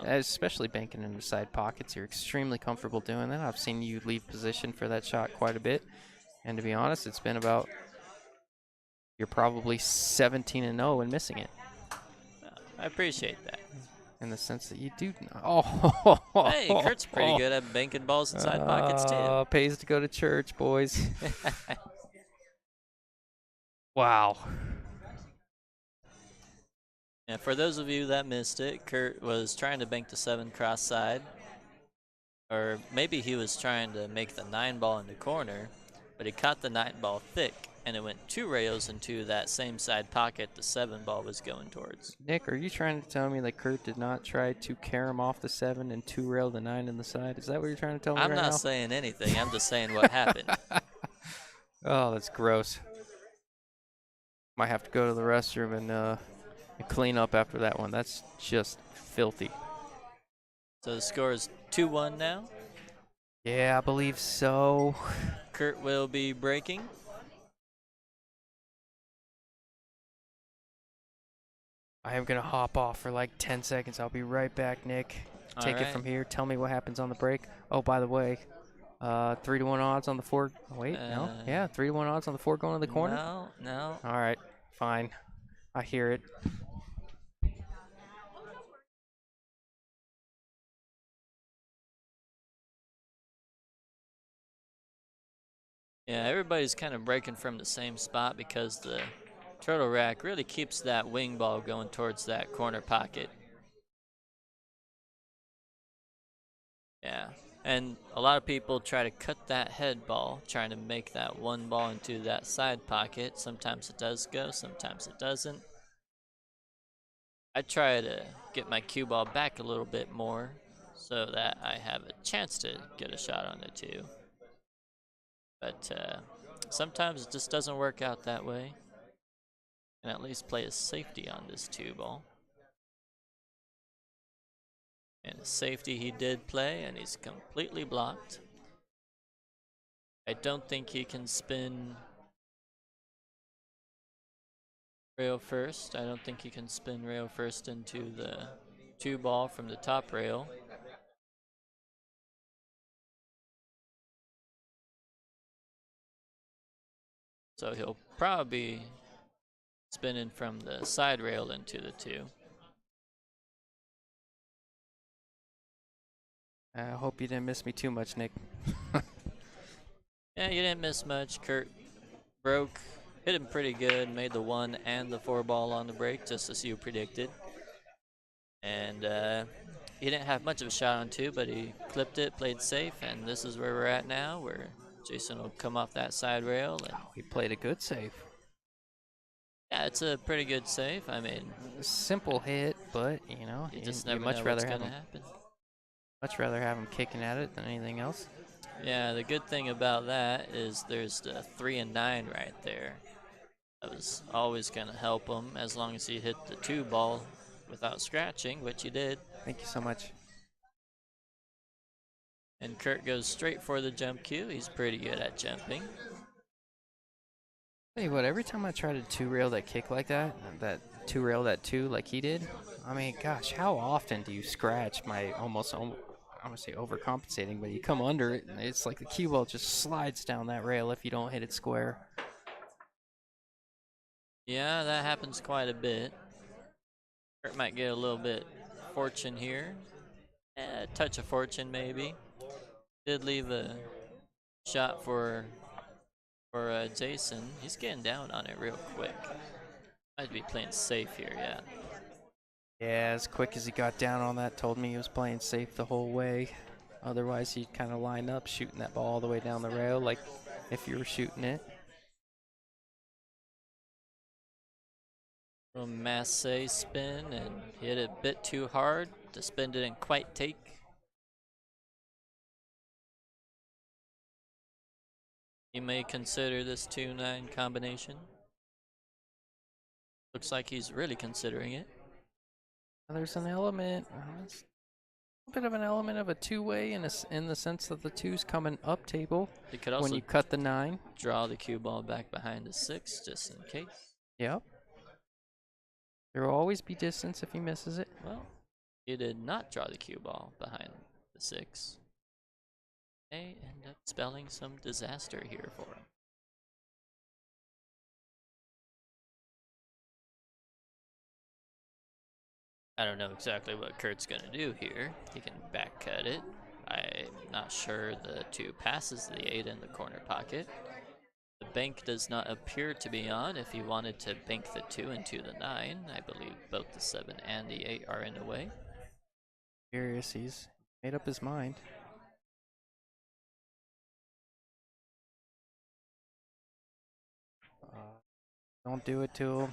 especially banking in the side pockets. You're extremely comfortable doing that. I've seen you leave position for that shot quite a bit, and to be honest, it's been about you're probably 17-0 and missing it. I appreciate that. In the sense that you do. Oh, hey, Kurt's pretty good at banking balls inside pockets too. Pays to go to church, boys. Wow. And for those of you that missed it, Kurt was trying to bank the 7 cross side. Or maybe he was trying to make the 9 ball in the corner, but he caught the 9 ball thick. and it went 2 rails into that same side pocket the 7 ball was going towards. Nick, are you trying to tell me that Kurt did not try to carom off the 7 and 2-rail the 9 in the side? Is that what you're trying to tell me I'm right not now? saying anything. I'm just saying what happened. Oh, that's gross. Might have to go to the restroom and clean up after that one. That's just filthy. So the score is 2-1 now. Yeah, I believe so. Kurt will be breaking. I am going to hop off for like 10 seconds. I'll be right back, Nick. Take it Alright. from here. Tell me what happens on the break. Oh, by the way, 3-1 odds on the 4. Oh, wait, no. Yeah, 3-1 odds on the 4 going to the corner. No. All right, fine. I hear it. Yeah, everybody's kind of breaking from the same spot because the turtle rack really keeps that wing ball going towards that corner pocket. Yeah, and a lot of people try to cut that head ball, trying to make that one ball into that side pocket. Sometimes it does go, sometimes it doesn't. I try to get my cue ball back a little bit more so that I have a chance to get a shot on the 2. But sometimes it just doesn't work out that way. And at least play a safety on this 2 ball. And a safety he did play, and he's completely blocked. I don't think he can spin rail first. I don't think he can spin rail first into the 2 ball from the top rail. So he'll probably be spinning from the side rail into the 2. I hope you didn't miss me too much, Nick. Yeah, you didn't miss much. Kurt broke, hit him pretty good, made the 1 and the 4 ball on the break, just as you predicted. And he didn't have much of a shot on 2, but he clipped it, played safe, and this is where we're at now, where Jason will come off that side rail. And Oh, he played a good save. yeah, it's a pretty good save. I mean, Simple hit, but you know, you just you never much know rather what's have gonna him. happen. Much rather have him kicking at it than anything else. Yeah, the good thing about that is there's the 3 and 9 right there. That was always gonna help him as long as he hit the 2 ball without scratching, which he did. Thank you so much. And Kurt goes straight for the jump cue. He's pretty good at jumping. Tell you what, every time I try to 2-rail that kick like that 2-rail that 2 like he did, I mean, gosh, how often do you scratch my I'm gonna say overcompensating, but you come under it and it's like the cue ball just slides down that rail if you don't hit it square. Yeah, that happens quite a bit. Kurt might get a little bit fortune here. A touch of fortune maybe. Did leave a shot for Jason. He's getting down on it real quick. Might be playing safe here, yeah. Yeah, as quick as he got down on that, told me he was playing safe the whole way. Otherwise, he'd kind of line up shooting that ball all the way down the rail like if you were shooting it. Little masse spin and hit it a bit too hard. The spin didn't quite take. He may consider this 2-9 combination. Looks like he's really considering it. There's an element, it's a bit of an element of a 2-way in the sense that the 2's coming up table He could when also you cut the 9. draw the cue ball back behind the 6 just in case. Yep. There will always be distance if he misses it. Well, he did not draw the cue ball behind the 6. May end up spelling some disaster here for him. I don't know exactly what Kurt's gonna do here. He can back cut it. I'm not sure the 2 passes the 8 in the corner pocket. The bank does not appear to be on. If he wanted to bank the 2 into the 9, I believe both the 7 and the 8 are in the way. Curious, he's made up his mind. Don't do it to him.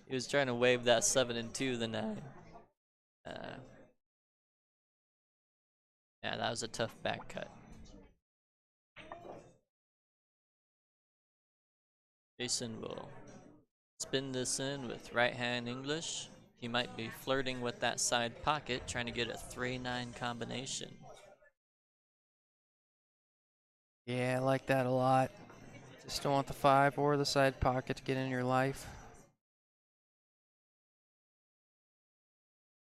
He was trying to wave that 7 and 2 the 9. Uh, yeah, that was a tough back cut. Jason will spin this in with right hand English. He might be flirting with that side pocket, trying to get a 3-9 combination. Yeah, I like that a lot. Just don't want the 5 or the side pocket to get in your life.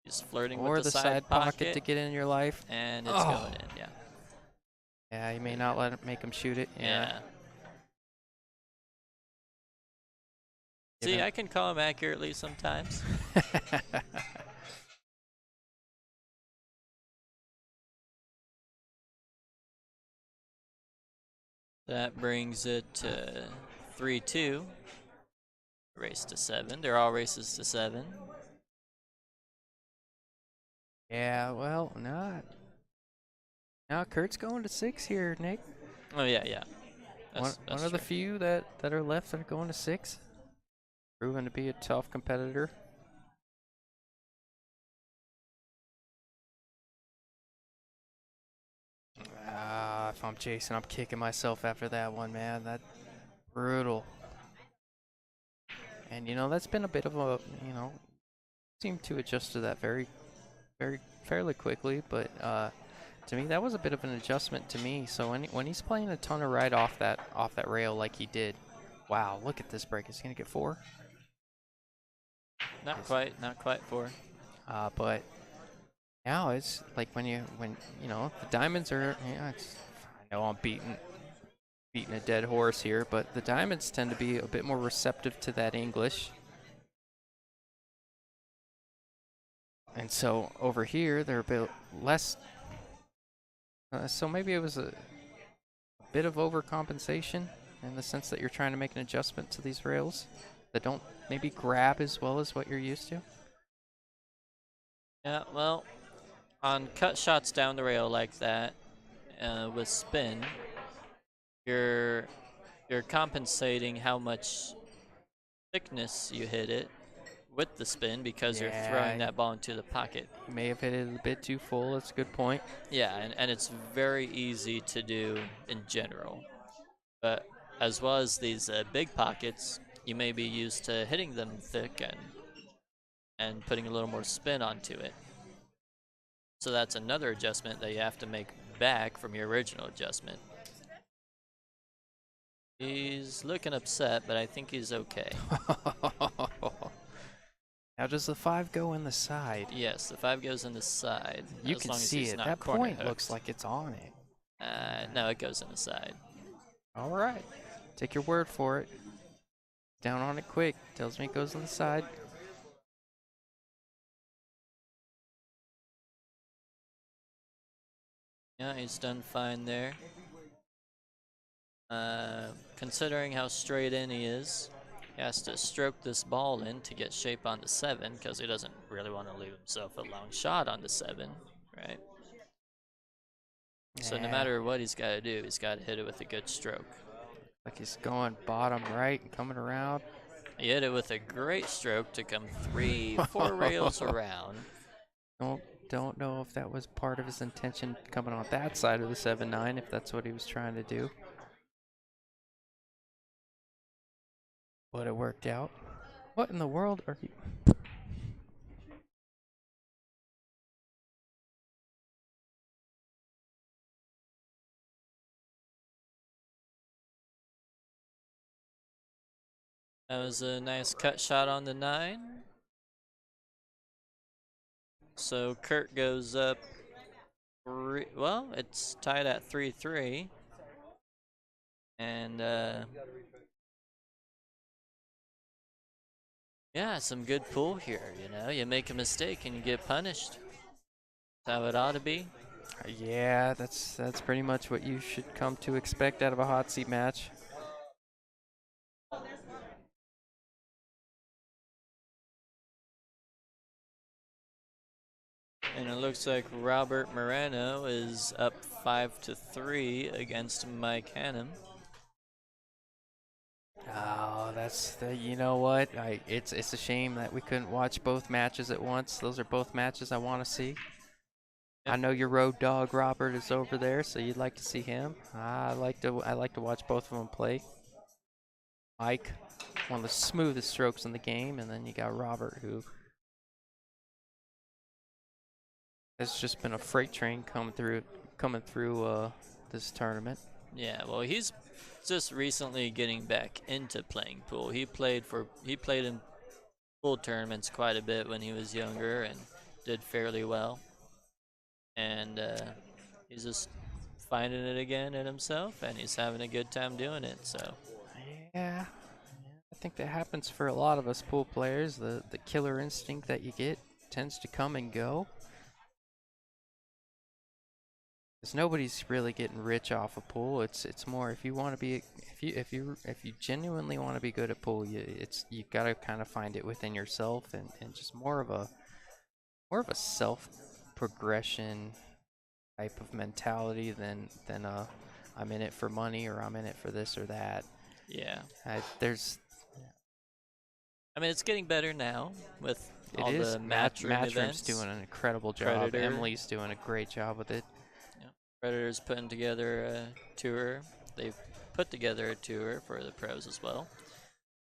He's flirting Or with the side pocket to get in your life. and it's going in, yeah. Yeah, you may not make him shoot it. Yeah. See, I can call him accurately sometimes. That brings it to 3-2. Race to 7. They're all races to 7. Yeah, well, not. Now Kurt's going to 6 here, Nick. Oh yeah. One That's of the true. few that are left that are going to 6. Proven to be a tough competitor. If I'm Jason, I'm kicking myself after that one, man. That's brutal. And that's been a bit of a, seemed to adjust to that fairly quickly. But to me, that was a bit of an adjustment to me. So when he's playing a ton of right off that rail like he did, wow, look at this break. Is he gonna get 4? Not quite 4. But now it's like when the diamonds are, I know I'm beating a dead horse here, but the diamonds tend to be a bit more receptive to that English. And so over here, they're a bit less. So maybe it was a bit of overcompensation in the sense that you're trying to make an adjustment to these rails that don't maybe grab as well as what you're used to. Yeah, well, on cut shots down the rail like that, with spin, you're compensating how much thickness you hit it with the spin because you're throwing that ball into the pocket. You may have hit it a bit too full. That's a good point. Yeah, and it's very easy to do in general. But as well as these big pockets, you may be used to hitting them thick and putting a little more spin onto it. So that's another adjustment that you have to make back from your original adjustment. He's looking upset, but I think he's okay. Now, does the 5 go in the side? Yes, the 5 goes in the side. You can see it. That point looks like it's on it. No, it goes in the side. All right. Take your word for it. Down on it quick. Tells me it goes on the side. Yeah, he's done fine there. Considering how straight in he is, he has to stroke this ball in to get shape on the 7 because he doesn't really want to leave himself a long shot on the 7, right? So no matter what he's got to do, he's got to hit it with a good stroke. Like he's going bottom right and coming around. He hit it with a great stroke to come 3-4 rails around. Don't know if that was part of his intention coming on that side of the 7-9, if that's what he was trying to do. But it worked out. What in the world are you? That was a nice cut shot on the 9. So Kurt goes up. Well, it's tied at 3-3. And yeah, some good pool here, You make a mistake and you get punished. That's how it ought to be. Yeah, that's pretty much what you should come to expect out of a hot seat match. And it looks like Robert Moreno is up 5-3 against Mike Hannum. Oh, that's the. You know what? It's a shame that we couldn't watch both matches at once. Those are both matches I want to see. I Yep. know your road dog Robert is over there, so you'd like to see him. I like to watch both of them play. Mike, one of the smoothest strokes in the game, and then you got Robert, who has just been a freight train coming through this tournament. Yeah, well, he's just recently getting back into playing pool. He played in pool tournaments quite a bit when he was younger and did fairly well. And he's just finding it again in himself, and he's having a good time doing it. So Yeah, I think that happens for a lot of us pool players. The killer instinct that you get tends to come and go. Because nobody's really getting rich off of pool. It's more if you want to be if you genuinely want to be good at pool, you gotta kind of find it within yourself and just more of a self progression type of mentality than I'm in it for money or I'm in it for this or that. yeah, There's I mean it's getting better now with it all is the match room Matchroom's events. doing an incredible job. Predator, Emily's doing a great job with it. yeah, Predator's putting together a tour. They've put together a tour for the pros as well.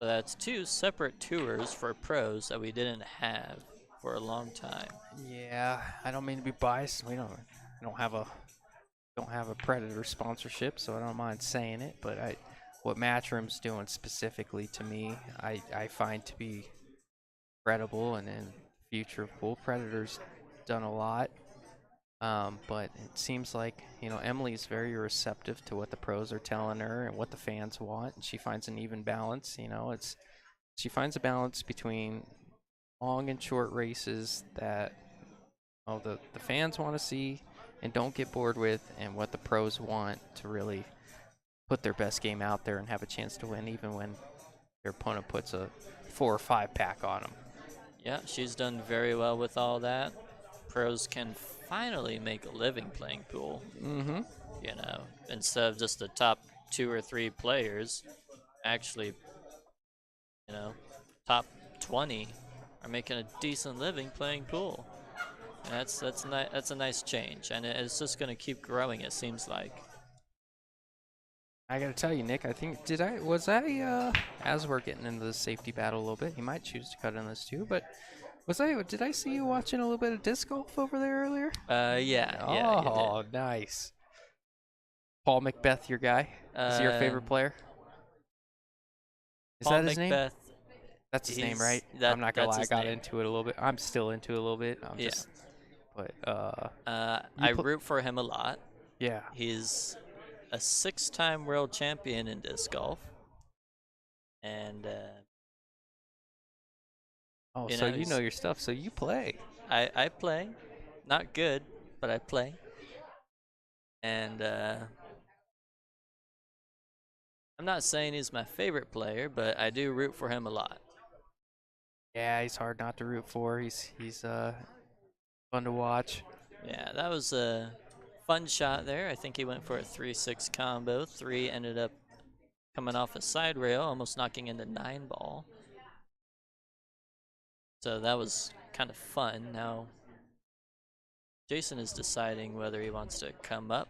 So that's two separate tours for pros that we didn't have for a long time. Yeah, I don't mean to be biased. I don't have a Predator sponsorship, so I don't mind saying it. But what Matchroom's doing specifically to me, I find to be credible, and in future of pool, Predator's done a lot. But it seems like Emily's very receptive to what the pros are telling her and what the fans want, and she finds an even balance. She finds a balance between long and short races that the fans want to see and don't get bored with, and what the pros want to really put their best game out there and have a chance to win, even when their opponent puts a 4 or 5 pack on them. Yeah, she's done very well with all that. Pros can finally make a living playing pool, Mm-hmm. instead of just the top 2 or 3 players, actually, you know, top 20 are making a decent living playing pool. And that's a nice change, and it's just going to keep growing. It seems like. I gotta tell you, Nick. I think was I as we're getting into the safety battle a little bit. You might choose to cut in this too, but did I see you watching a little bit of disc golf over there earlier? Yeah, you did. Oh, nice. Paul Macbeth, your guy? Is he your Uh, favorite player? Is Paul that his name? Macbeth. That's his name, right? That I'm not gonna that's lie, I his got name. into it a little bit. I'm still into it a little bit. Yeah. But you I put root for him a lot. yeah. He's a 6-time world champion in disc golf, and Oh, so you know he's your stuff. So you play. I play, not good, but I play, and I'm not saying he's my favorite player, but I do root for him a lot. Yeah, he's hard not to root for. He's fun to watch. Yeah, that was a fun shot there. I think he went for a 3-6 combo. 3 ended up coming off a side rail, almost knocking into 9 ball. So that was kind of fun. Now, Jason is deciding whether he wants to come up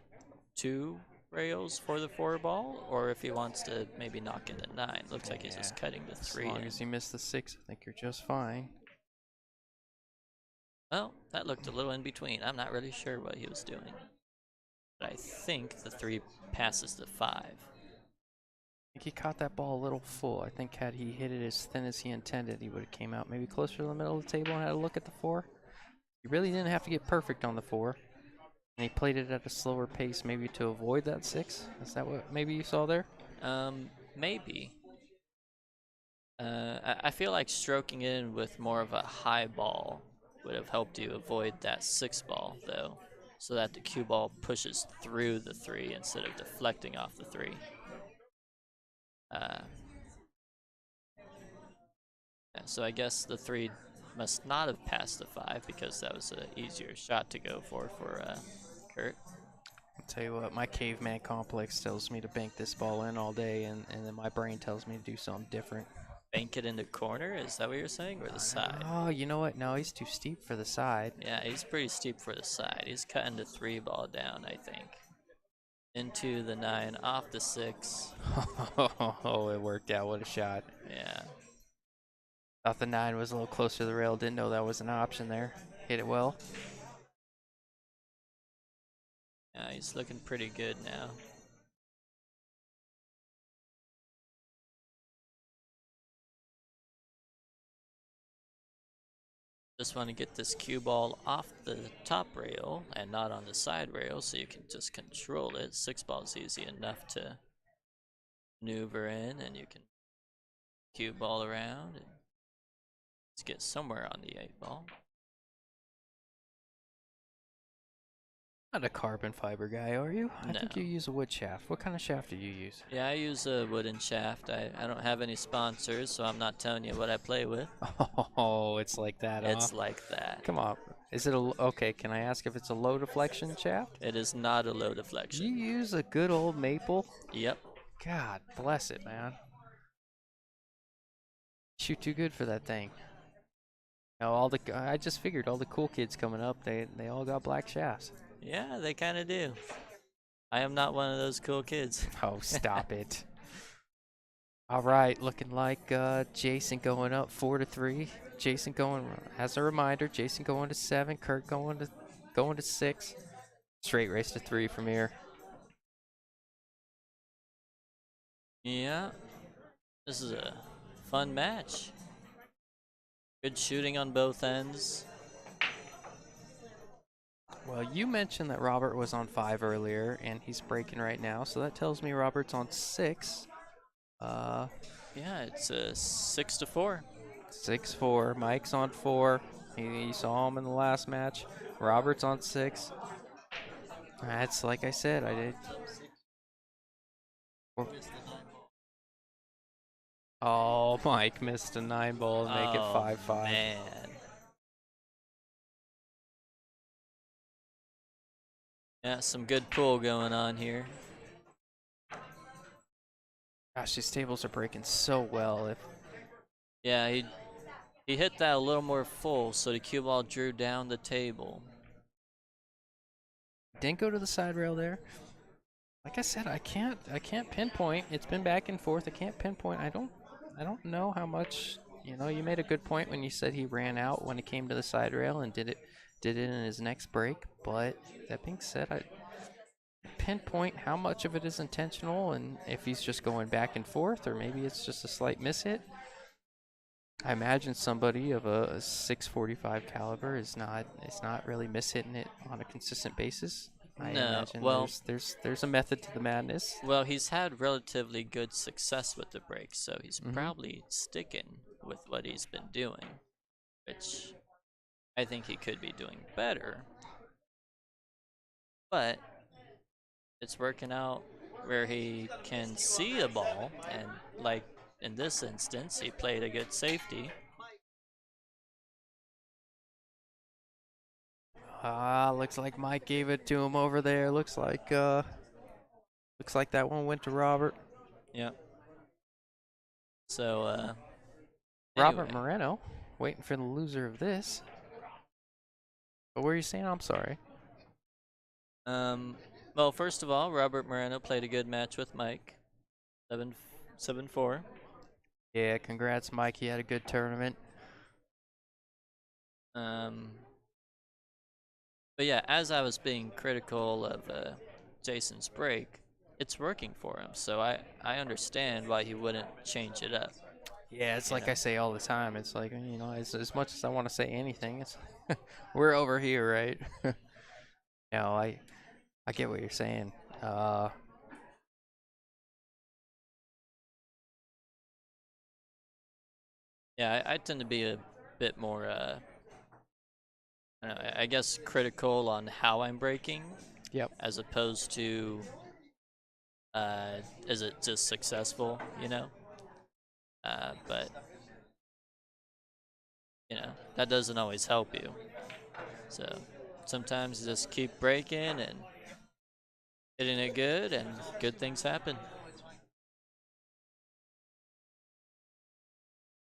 2 rails for the 4 ball or if he wants to maybe knock into 9. Looks like he's Yeah. just cutting the As 3 long in. as you miss the 6, I think you're just fine. Well, that looked a little in between. I'm not really sure what he was doing. But I think the 3 passes the 5. I think he caught that ball a little full. I think had he hit it as thin as he intended, he would have came out maybe closer to the middle of the table and had a look at the 4. He really didn't have to get perfect on the 4. And he played it at a slower pace maybe to avoid that 6. Is that what maybe you saw there? Maybe. I feel like stroking in with more of a high ball would have helped you avoid that 6 ball, though, so that the cue ball pushes through the 3 instead of deflecting off the 3. Uh, yeah, so I guess the 3 must not have passed the 5 because that was an easier shot to go for Kurt. Tell you what, my caveman complex tells me to bank this ball in all day, and then my brain tells me to do something different. Bank it in the corner? Is that what you're saying? Or the side? Oh, you know what? No, he's too steep for the side. Yeah, he's pretty steep for the side. He's cutting the 3 ball down, I think. Into the 9, off the 6. Oh, it worked out. What a shot. Yeah. Thought the 9 was a little closer to the rail. Didn't know that was an option there. Hit it well. Yeah, he's looking pretty good now. Just want to get this cue ball off the top rail and not on the side rail so you can just control it. 6 ball's easy enough to maneuver in, and you can cue ball around and let's get somewhere on the 8 ball. Not a carbon fiber guy, are you? I think No. you use a wood shaft. What kind of shaft do you use? Yeah, I use a wooden shaft. I don't have any sponsors, so I'm not telling you what I play with. Oh, it's like that, huh? It's like that. Come on. Is it okay, can I ask if it's a low deflection shaft? It is not a low You deflection. use a good old maple? Yep. God bless it, man. Shoot too good for that thing. No, I just figured all the cool kids coming up, they all got black shafts. Yeah, they kind of do. I am not one of those cool kids. Oh, stop it. All right, looking like Jason going up 4-3. Jason going, as a reminder, Jason going to 7, Kurt going to 6. Straight race to 3 from here. Yeah. This is a fun match. Good shooting on both ends. Well, you mentioned that Robert was on 5 earlier, and he's breaking right now, so that tells me Robert's on 6. Yeah, it's a 6-4. 6-4. Mike's on 4. You saw him in the last match. Robert's on 6. That's like I said. I did. Oh, Mike missed a 9 ball to make it 5-5. Man. Yeah, some good pull going on here. Gosh, these tables are breaking so well. Yeah, he hit that a little more full, so the cue ball drew down the table. Didn't go to the side rail there. Like I said, I can't pinpoint. It's been back and forth. I can't pinpoint. I don't know how much. You know, you made a good point when you said he ran out when it came to the side rail and did it in his next break. But that being said, I pinpoint how much of it is intentional and if he's just going back and forth, or maybe it's just a slight mishit. I imagine somebody of a 645 caliber is not really mishitting it on a consistent basis. I No, imagine well, there's a method to the madness. well, he's had relatively good success with the breaks, so he's Mhm. probably sticking with what he's been doing, which I think he could be doing better. But it's working out where he can see a ball, and like in this instance, he played a good safety. Looks like Mike gave it to him over there. Looks like that one went to Robert. Yep. So, Robert anyway, Moreno, waiting for the loser of this. But what were you saying? I'm sorry. well, first of all, Robert Moreno played a good match with Mike, 7-4. Yeah, congrats, Mike. He had a good tournament. But yeah, as I was being critical of Jason's break, it's working for him. So I understand why he wouldn't change it up. Yeah, it's You like know. I say all the time. It's like, you know, as much as I want to say anything, it's we're over here, right? No, I get what you're saying. Yeah, I tend to be a bit more, I don't know, I guess critical on how I'm breaking, Yep. as opposed to, is it just successful, you know? But that doesn't always help you. So sometimes you just keep breaking and Hitting it good, and good things happen.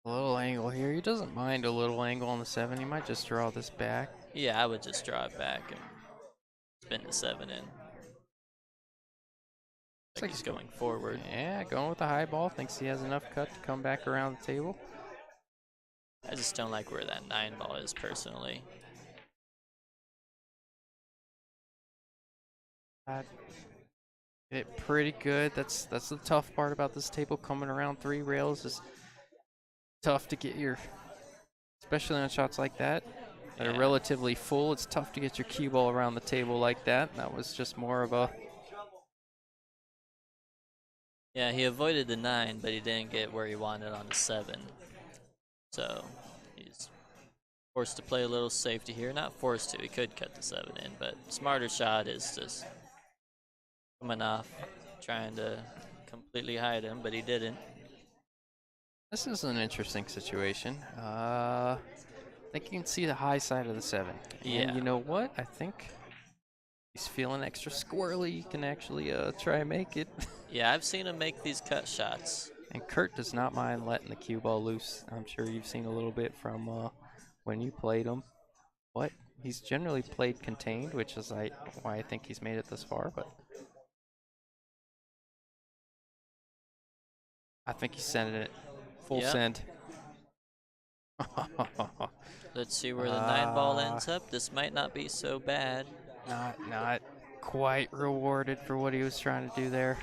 A little angle here. He doesn't mind a little angle on the 7. He might just draw this back. Yeah, I would just draw it back and spin the 7 in. Looks Like like he's going forward. Yeah, going with the high ball. Thinks he has enough cut to come back around the table. I just don't like where that 9 ball is personally. Hit pretty good. That's the tough part about this table. Coming around 3 rails is tough to get your, especially on shots like that are Yeah. relatively full. It's tough to get your cue ball around the table like that. And that was just more of a. Yeah, he avoided the 9, but he didn't get where he wanted on the 7. So he's forced to play a little safety here. Not forced to, he could cut the 7 in, but smarter shot is just coming off, trying to completely hide him, but he didn't. This is an interesting situation. I think you can see the high side of the 7. Yeah. And you know what? I think he's feeling extra squirrely. He can actually try and make it. Yeah, I've seen him make these cut shots. And Kurt does not mind letting the cue ball loose. I'm sure you've seen a little bit from when you played him. But he's generally played contained, which is why I think he's made it this far. But I think he's sending it full Yep. send. Let's see where the 9 ball ends up. This might not be so bad. Not quite rewarded for what he was trying to do there.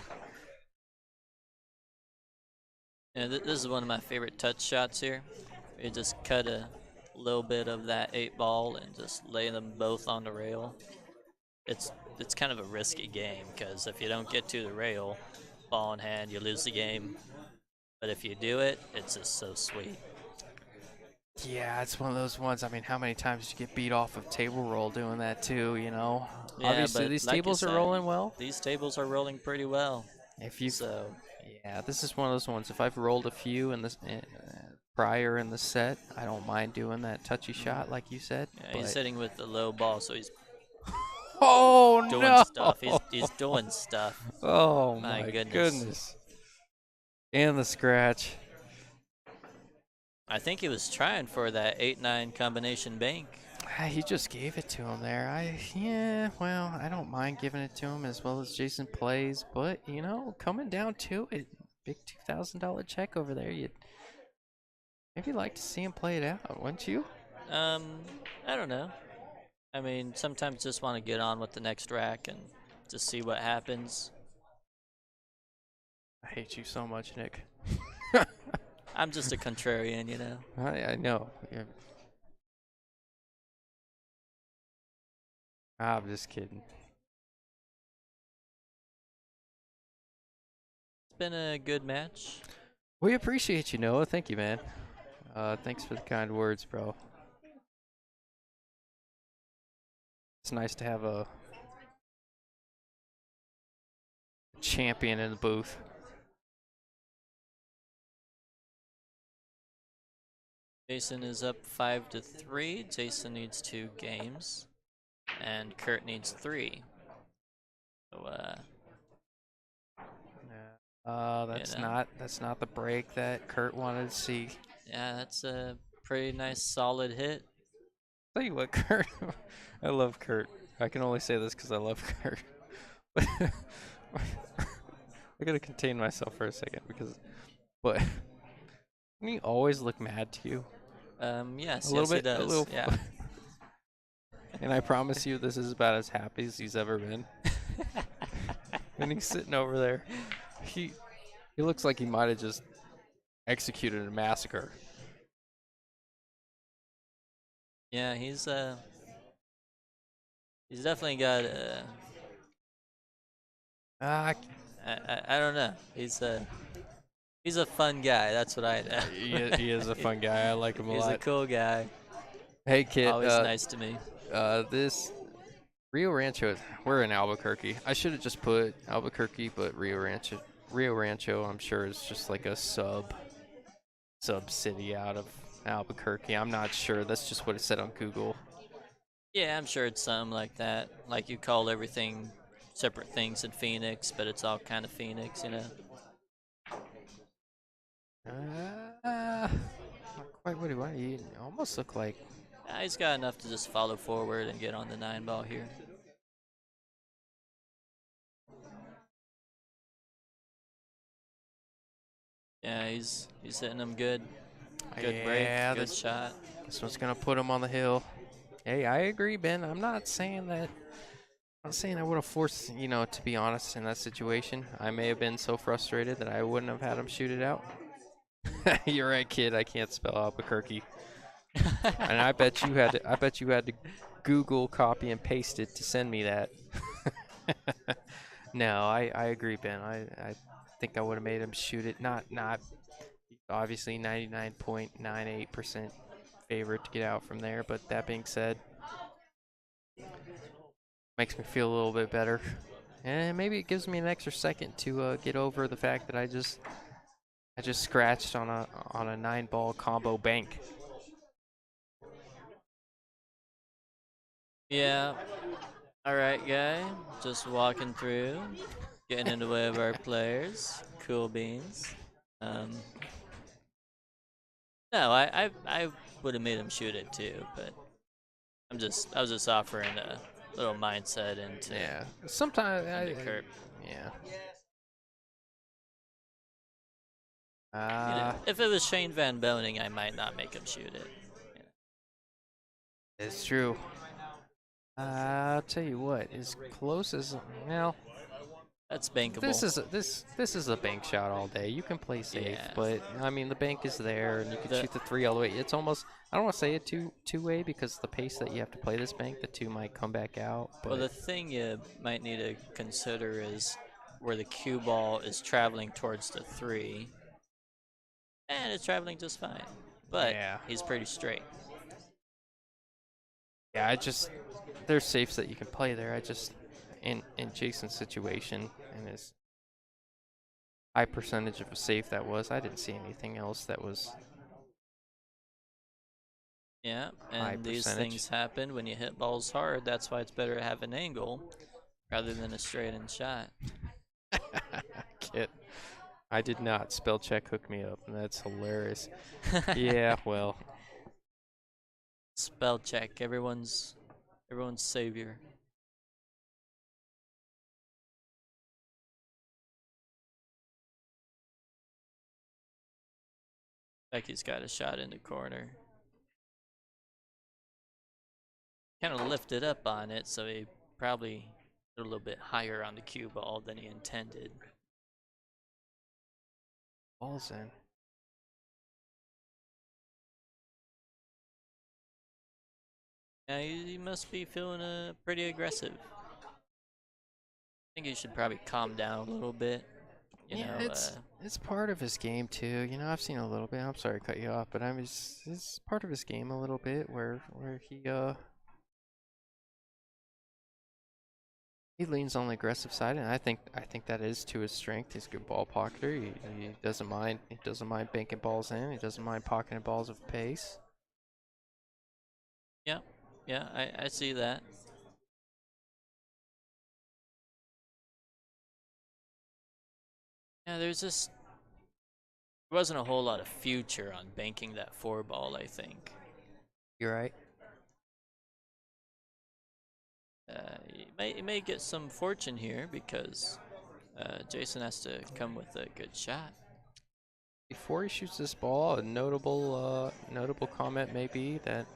Yeah, this is one of my favorite touch shots here. You just cut a little bit of that 8 ball and just lay them both on the rail. It's kind of a risky game because if you don't get to the rail, ball in hand, you lose the game. But if you do it, it's just so sweet. Yeah, it's one of those ones. I mean, how many times did you get beat off of table roll doing that too, you know? Yeah, Obviously, but these like you tables are said, rolling well. These tables are rolling pretty well. If you So Yeah, this is one of those ones. If I've rolled a few in this prior in the set, I don't mind doing that touchy shot like you said. yeah, he's hitting with the low ball, so he's Oh doing no! stuff. He's doing stuff. Oh My my goodness. goodness. And the scratch. I think he was trying for that 8-9 combination bank. He just gave it to him there. Yeah, well, I don't mind giving it to him as well as Jason plays, but you know, coming down to it, big $2,000 check over there. You'd maybe like to see him play it out, wouldn't you? I don't know. I mean, sometimes just want to get on with the next rack and just see what happens. I hate you so much, Nick. I'm just a contrarian, you know. I know. Yeah. I'm just kidding. It's been a good match. We appreciate you, Noah. Thank you, man. Thanks for the kind words, bro. It's nice to have a champion in the booth. Jason is up 5-3. Jason needs 2 games, and Kurt needs 3. So, That's not the break that Kurt wanted to see. yeah, that's a pretty nice solid hit. Tell you what, Kurt. I love Kurt. I can only say this because I love Kurt. I gotta contain myself for a second but can he always look mad to you? Yes, A little he bit, a does. little. Yeah. And I promise you, this is about as happy as he's ever been. And he's sitting over there. He looks like he might have just executed a massacre. Yeah, he's definitely got Ah, I don't know. He's a fun guy. That's what I know. he is a fun guy. I like him a He's lot. a cool guy. Hey, kid. Always nice to me. This Rio Rancho. We're in Albuquerque. I should have just put Albuquerque, but Rio Rancho. Rio Rancho, I'm sure, is just like a sub city out of Albuquerque. I'm not sure. That's just what it said on Google. Yeah, I'm sure it's something like that. Like you call everything separate things in Phoenix, but it's all kind of Phoenix, you know. Not quite what do you want. You almost look like. He's got enough to just follow forward and get on the 9 ball here. Yeah, he's hitting them good. Good break, Yeah, good shot. this one's gonna put him on the hill. Hey, I agree, Ben. I'm not saying that. I'm not saying I would have forced, to be honest, in that situation. I may have been so frustrated that I wouldn't have had him shoot it out. You're right, kid. I can't spell Albuquerque. And I bet you had to. I bet you had to Google copy and paste it to send me that. No, I agree, Ben. I think I would have made him shoot it. Not obviously 99.98% favorite to get out from there. But that being said, makes me feel a little bit better. And maybe it gives me an extra second to get over the fact that I just scratched on a 9-ball combo bank. Yeah. All right, guy. Just walking through, getting in the way of our players. Cool beans. No, I would have made him shoot it too, but I was just offering a little mindset into Yeah. Sometimes Kurt. yeah. You know, if it was Shane Van Boning, I might not make him shoot it. It's true. I'll tell you what, as close as well, That's bankable. this is a bank shot all day. You can play safe, Yeah. but I mean the bank is there, and you can shoot the 3 all the way. It's almost, I don't want to say it two-way because the pace that you have to play this bank, the 2 might come back out. But Well, the thing you might need to consider is where the cue ball is traveling towards the 3, and it's traveling just fine, but yeah, he's pretty straight. yeah, there's safes that you can play there. In Jason's situation and his high percentage of a safe that was, I didn't see anything else that was Yeah, high and these percentage. things happen when you hit balls hard. That's why it's better to have an angle rather than a straight-in shot. Kit. I did not. Spell check hook me up, and that's hilarious. Yeah, well. Spell check, everyone's savior. Becky's got a shot in the corner. Kind of lifted up on it, so he probably a little bit higher on the cue ball than he intended. Ball's in. Yeah, he must be feeling pretty aggressive. I think he should probably calm down a little bit. You Yeah, know, it's part of his game too. I've seen a little bit. I'm sorry to cut you off, but it's part of his game a little bit where he leans on the aggressive side, and I think that is to his strength. He's a good ball pocketer. He doesn't mind banking balls in. He doesn't mind pocketing balls of pace. yeah, I see that. Yeah, there wasn't a whole lot of future on banking that 4 ball, I think. You're right. You may get some fortune here because Jason has to come with a good shot. Before he shoots this ball, a notable comment may be that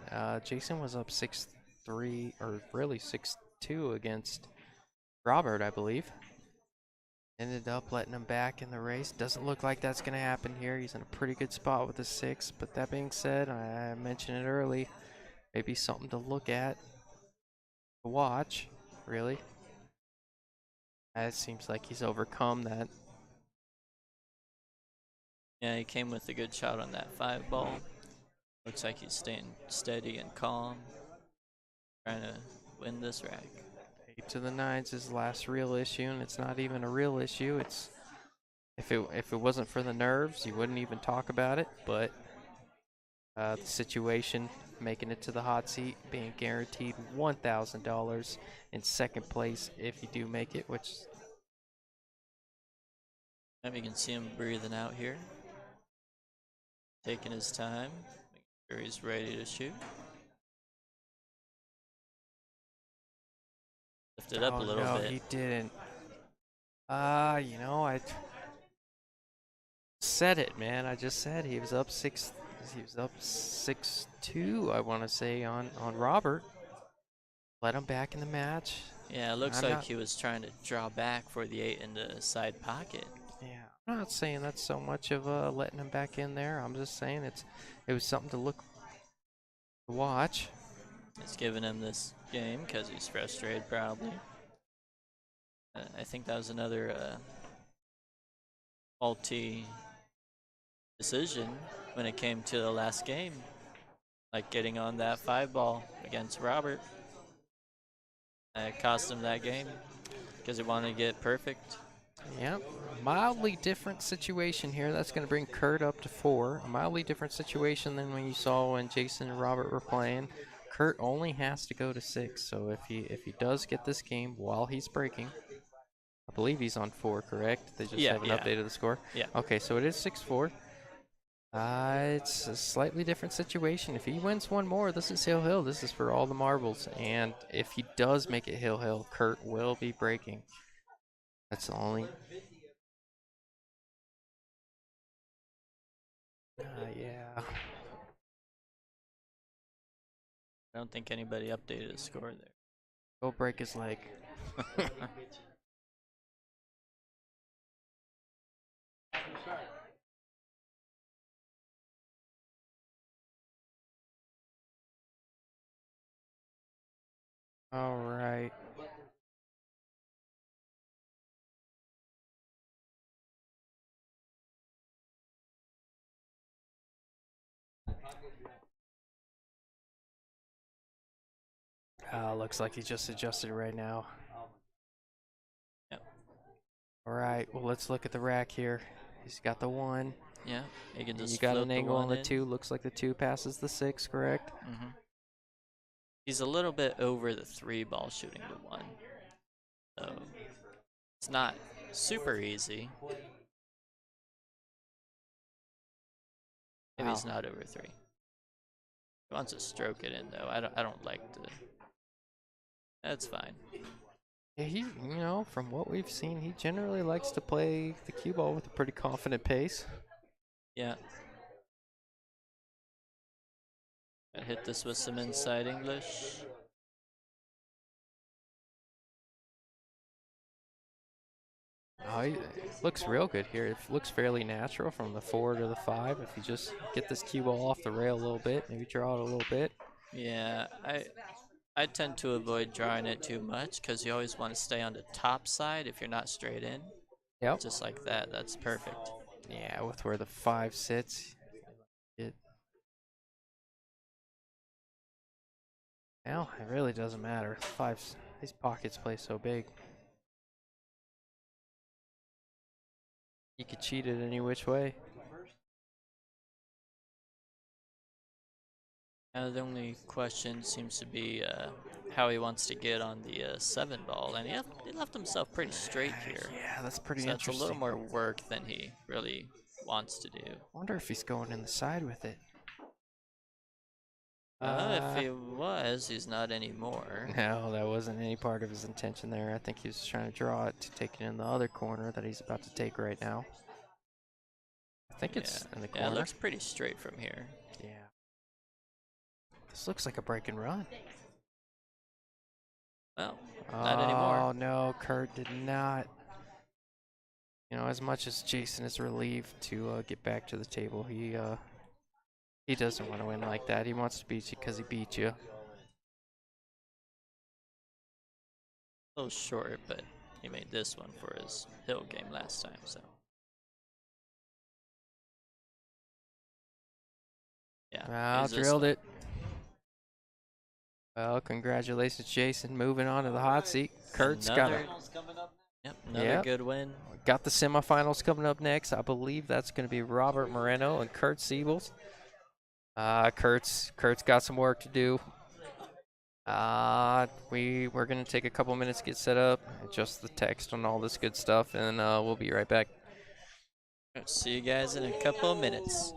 Jason was up 6-3 or really 6-2 against Robert, I believe. Ended up letting him back in the race. Doesn't look like that's going to happen here. He's in a pretty good spot with the 6. But that being said, I mentioned it early. Maybe something to look at, to watch, really. It seems like he's overcome that. Yeah, he came with a good shot on that 5 ball. Looks like he's staying steady and calm, trying to win this rack. 8 to the 9's his last real issue, and it's not even a real issue. It's if it wasn't for the nerves, you wouldn't even talk about it. But The situation, making it to the hot seat, being guaranteed $1,000 in second place if you do make it, which You can see him breathing out here, taking his time, making sure he's ready to shoot. Lift it up a oh little no, bit. he didn't. I said it, man. I just said he was up 6. He was up 6-2. I want to say on Robert. Let him back in the match. Yeah, it looks I'm like not. he was trying to draw back for the 8 in the side pocket. Yeah, I'm not saying that's so much of letting him back in there. I'm just saying it was something to watch. It's giving him this game because he's frustrated, probably. I think that was another faulty decision when it came to the last game, like getting on that 5 ball against Robert. It cost him that game because he wanted to get perfect. Yep. Mildly different situation here. That's going to bring Kurt up to 4. A mildly different situation than when you saw when Jason and Robert were playing. Kurt only has to go to 6. So if he does get this game while he's breaking, I believe he's on 4, correct? They just haven't updated the score. Yeah. Okay, so it is 6-4. It's a slightly different situation. If he wins one more, this is Hill Hill. This is for all the marbles. And if he does make it Hill Hill, Kurt will be breaking. That's the only. Yeah. I don't think anybody updated the score there. Go break his leg. All right. Looks like he just adjusted right now. Yep. All right. Well, let's look at the rack here. He's got the 1. Yeah, you can just You got float an the angle on 1 the in. 2. Looks like the 2 passes the 6, correct? Mm-hmm. He's a little bit over the 3 ball shooting to 1. So it's not super easy. Maybe he's not over 3. He wants to stroke it in though. I don't like to. That's fine. Yeah, from what we've seen, he generally likes to play the cue ball with a pretty confident pace. Yeah. I hit this with some inside English. Oh, he looks real good here. It looks fairly natural from the 4 to the 5. If you just get this cue ball off the rail a little bit, maybe draw it a little bit. Yeah, I tend to avoid drawing it too much because you always want to stay on the top side if you're not straight in. Yep. Just like that. That's perfect. Yeah, with where the 5 sits. Well, it really doesn't matter. These pockets play so big. You could cheat it any which way. The only question seems to be how he wants to get on the 7 ball, and he left himself pretty straight here. Yeah, that's pretty So it's a interesting. little more work than he really wants to do. Wonder if he's going in the side with it. If he was, he's not anymore. No, that wasn't any part of his intention there. I think he was trying to draw it to take it in the other corner that he's about to take right now. I think it's in the corner. Yeah, it looks pretty straight from here. Yeah. This looks like a break and run. Well, not anymore. Oh, no, Kurt did not. As much as Jason is relieved to get back to the table, he doesn't want to win like that. He wants to beat you because he beat you. A little short, but he made this one for his Hill game last time, so. Yeah. Drilled it. Well, congratulations, Jason. Moving on to the hot seat. Kurt's got another good win. Got the semifinals coming up next. I believe that's going to be Robert Moreno and Kurt Siebels. Kurt's got some work to do. We're gonna take a couple minutes to get set up, adjust the text and all this good stuff, and we'll be right back. See you guys in a couple of minutes.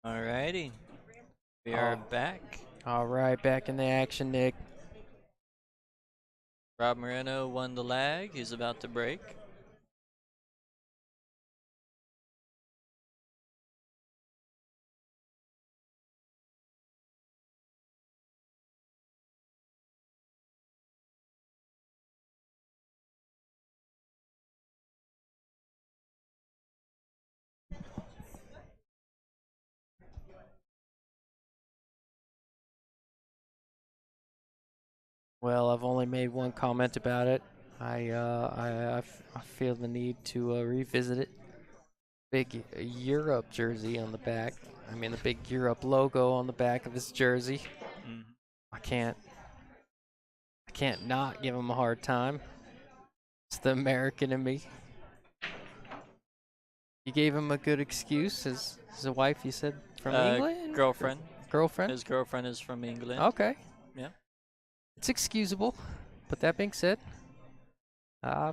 Alrighty. We are Oh. back. All right, back in the action, Nick. Rob Moreno won the lag. He's about to break. Well, I've only made one comment about it. I feel the need to revisit it. Big Europe jersey on the back. I mean, the big Europe logo on the back of his jersey. Mm-hmm. I can't not give him a hard time. It's the American in me. You gave him a good excuse. His wife, you said, from England? Girlfriend. Girlfriend? His girlfriend is from England. Okay. Yeah. It's excusable. But that being said, uh,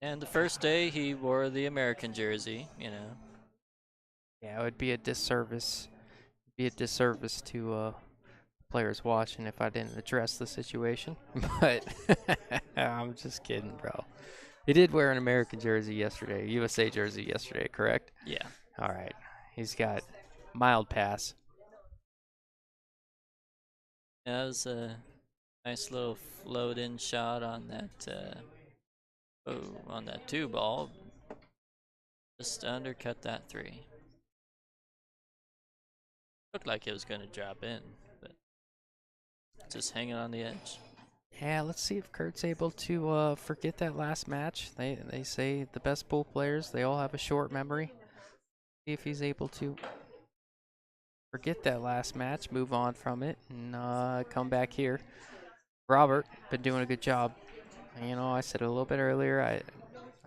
And the first day he wore the American jersey, you know. yeah, it would be a disservice. Be a disservice to players watching if I didn't address the situation. But I'm just kidding, bro. He did wear an American jersey yesterday, USA jersey yesterday, correct? Yeah. All right. He's got mild pass. That was a nice little float-in shot on that. On that 2 ball. Just undercut that 3. Looked like it was going to drop in, but just hanging on the edge. Yeah, let's see if Kurt's able to forget that last match. They say the best pool players, they all have a short memory. See if he's able to forget that last match, move on from it, and come back here. Robert, been doing a good job. You know, I said it a little bit earlier, I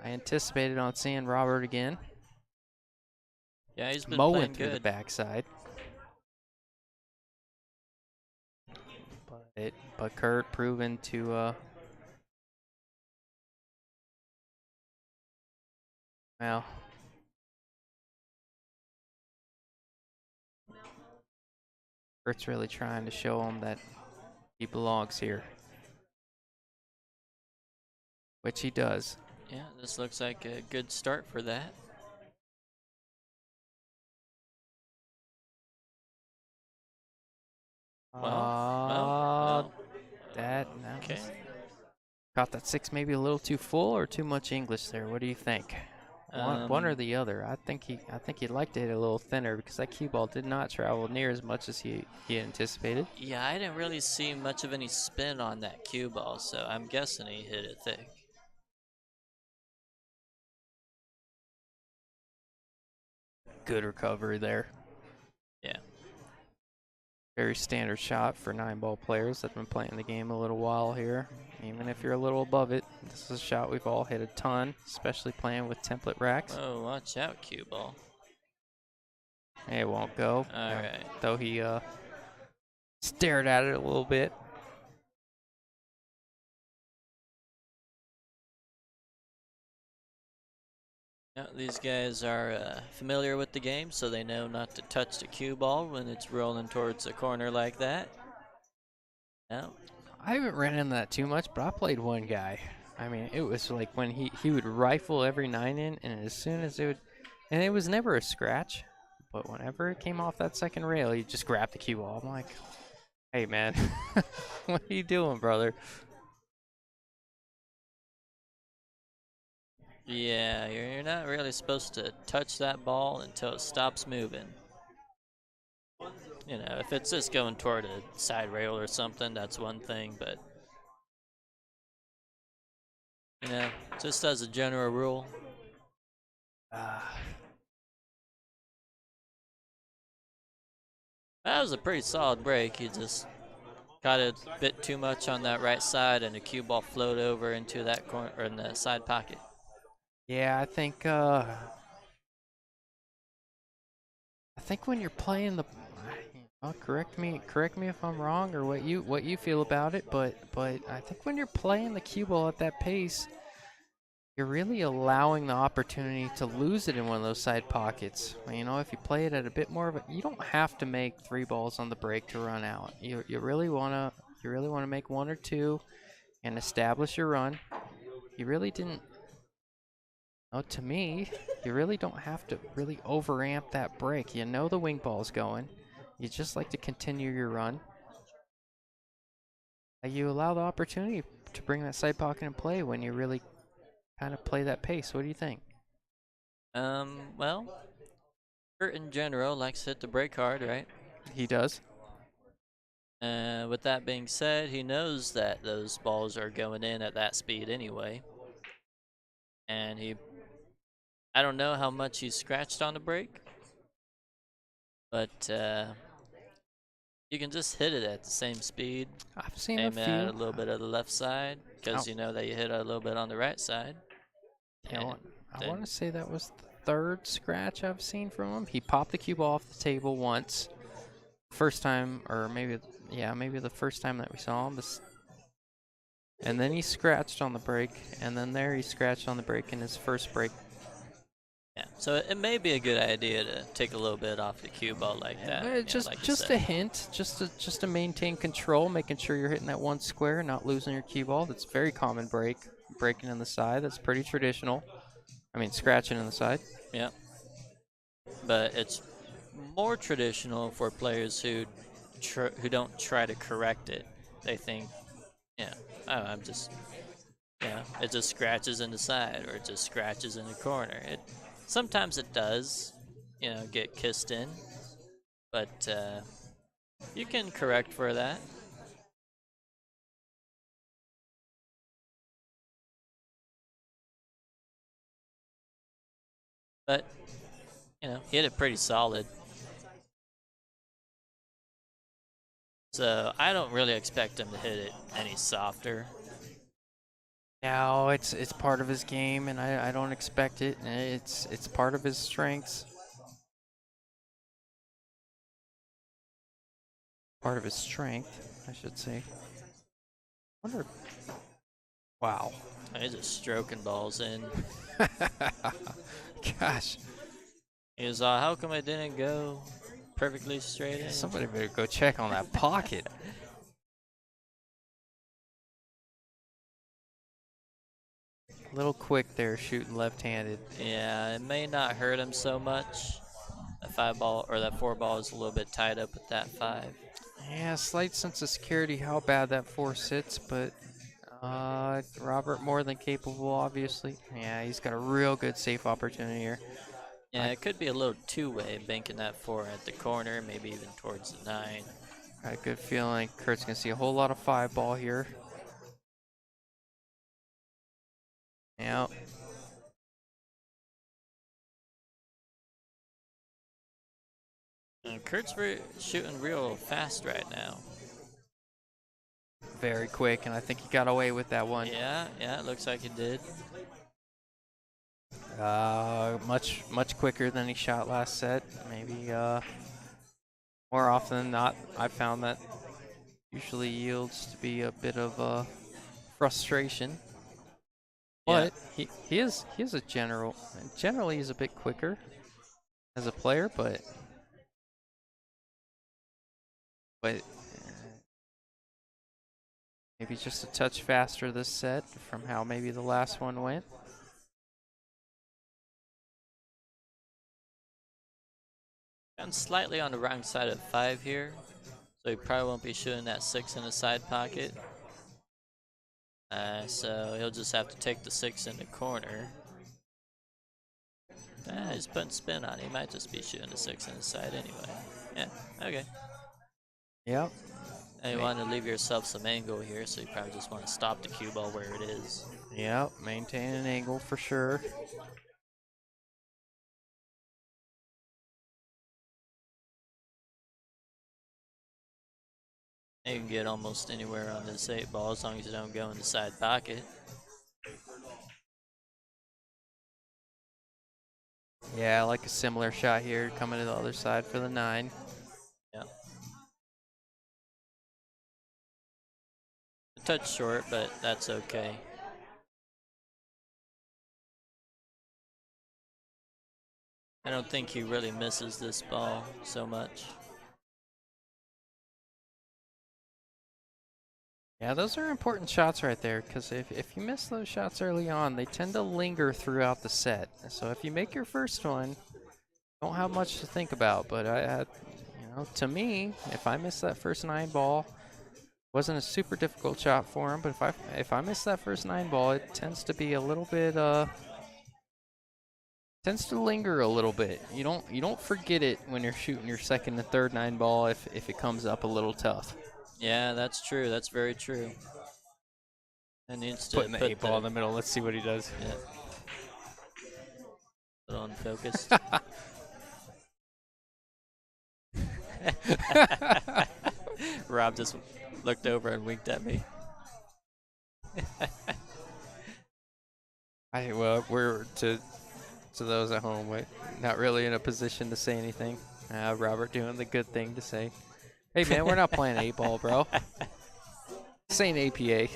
anticipated on seeing Robert again. Yeah, he's been Mowing playing through the good. backside. But Kurt proven to well, Kurt's really trying to show him that he belongs here, which he does. Yeah, this looks like a good start for that. Well, That okay. Got that 6 maybe a little too full or too much English there. What do you think? One or the other. I think he'd like to hit a little thinner because that cue ball did not travel near as much as he anticipated. Yeah, I didn't really see much of any spin on that cue ball, so I'm guessing he hit it thick. Good recovery there. Yeah. Very standard shot for 9-ball players that have been playing the game a little while here. Even if you're a little above it, this is a shot we've all hit a ton, especially playing with template racks. Oh, watch out, cue ball. It won't go. All right. Though he stared at it a little bit. Now, these guys are familiar with the game, so they know not to touch the cue ball when it's rolling towards the corner like that. Now, I haven't ran into that too much, but I played one guy. I mean, it was like when he would rifle every 9 in, and as soon as it would, and it was never a scratch, but whenever it came off that second rail, he just grabbed the cue ball. I'm like, hey man, what are you doing, brother? yeah, you're not really supposed to touch that ball until it stops moving. You know, if it's just going toward a side rail or something, that's one thing, but you know, just as a general rule. That was a pretty solid break. He just got a bit too much on that right side, and the cue ball flowed over into that corner or in the side pocket. Yeah, I think when you're playing the, correct me if I'm wrong or what you feel about it, but I think when you're playing the cue ball at that pace, you're really allowing the opportunity to lose it in one of those side pockets. You know, if you play it at a bit more of a, you don't have to make 3 balls on the break to run out. You really wanna make 1 or 2 and establish your run. You really didn't. Oh, to me, you really don't have to really overamp that break. You know the wing ball's going. You just like to continue your run. You allow the opportunity to bring that side pocket in play when you really kind of play that pace. What do you think? Well, Kurt in general likes to hit the break hard, right? He does. With that being said, he knows that those balls are going in at that speed anyway. And I don't know how much he's scratched on the break, but you can just hit it at the same speed. I've seen a Aim it at few. a little bit of the left side, because Oh, you know that you hit it a little bit on the right side. yeah, And I then, want to say that was the 3rd scratch I've seen from him. He popped the cue ball off the table once. First time, or maybe, yeah, maybe the first time that we saw him. And then he scratched on the break, and then there he scratched on the break in his first break. yeah, so it may be a good idea to take a little bit off the cue ball like that, like you Just said. a hint, just to maintain control, making sure you're hitting that one square, not losing your cue ball. That's very common breaking in the side. That's pretty traditional. I mean, scratching in the side. Yeah, but it's more traditional for players who don't try to correct it. They think, yeah, oh, it just scratches in the side or it just scratches in the corner. It sometimes it does, get kissed in, but you can correct for that. But he hit it pretty solid. So I don't really expect him to hit it any softer. No, it's part of his game, and I don't expect it. It's part of his strengths. Part of his strength, I should say. Wonder. Wow. He's just stroking balls in. Gosh, He was how come it didn't go perfectly straight in? somebody better go check on that pocket. A little quick there, shooting left-handed. Yeah, it may not hurt him so much. That 5 ball or that 4 ball is a little bit tied up with that 5. Yeah, slight sense of security how bad that 4 sits, but Robert more than capable, obviously. Yeah, he's got a real good safe opportunity here. Yeah, it could be a little two-way, banking that 4 at the corner, maybe even towards the 9. Got a good feeling Kurt's gonna see a whole lot of 5 ball here. Yeah. And Kurt's shooting real fast right now. Very quick, and I think he got away with that one. Yeah, it looks like he did. Much quicker than he shot last set. Maybe more often than not, I found that usually yields to be a bit of frustration. Yeah. But he is a generally he's a bit quicker as a player, but maybe just a touch faster this set from how maybe the last one went. I'm slightly on the wrong side of 5 here, so he probably won't be shooting that 6 in the side pocket. So he'll just have to take the 6 in the corner. He's putting spin on it. He might just be shooting the 6 in the side anyway. Yeah, okay. Yep. And you want to leave yourself some angle here, so you probably just want to stop the cue ball where it is. Yep. Maintain an angle for sure. You can get almost anywhere on this 8 ball as long as you don't go in the side pocket. Yeah, I like a similar shot here coming to the other side for the 9. Yeah. A touch short, but that's okay. I don't think he really misses this ball so much. Yeah, those are important shots right there, because if you miss those shots early on, they tend to linger throughout the set. So if you make your first one, don't have much to think about. But to me, if I miss that first 9 ball, wasn't a super difficult shot for him. But if I miss that first 9 ball, it tends to be a little bit tends to linger a little bit. You don't forget it when you're shooting your second and third 9 ball if it comes up a little tough. Yeah, that's true. That's very true. It needs to Putting the put 8 ball in the middle. Let's see what he does. yeah, put on focused. Rob just looked over and winked at me. Well, we're to those at home, not really in a position to say anything. Robert doing the good thing to say, "Hey man, we're not playing 8 ball, bro. This ain't APA."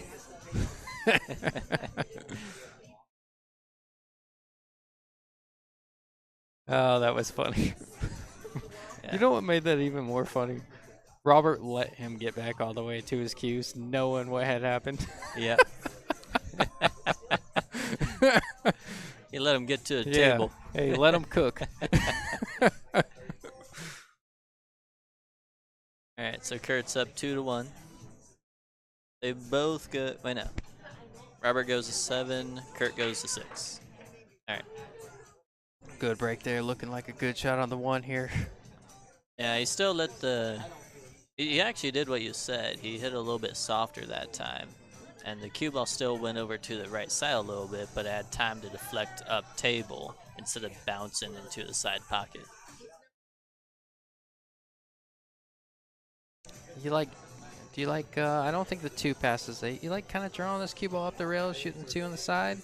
Oh, that was funny. Yeah. You know what made that even more funny? Robert let him get back all the way to his cues, knowing what had happened. Yeah. He let him get to the Yeah. table. Hey, let him cook. All right, so Kurt's up 2-1. They both go. Wait, no. Robert goes to 7. Kurt goes to 6. All right. Good break there, looking like a good shot on the one here. Yeah, he still let the. He actually did what you said. He hit a little bit softer that time, and the cue ball still went over to the right side a little bit, but it had time to deflect up table instead of bouncing into the side pocket. Do you like, I don't think the 2 passes 8. You like kind of drawing this cue ball up the rail, shooting the 2 on the side?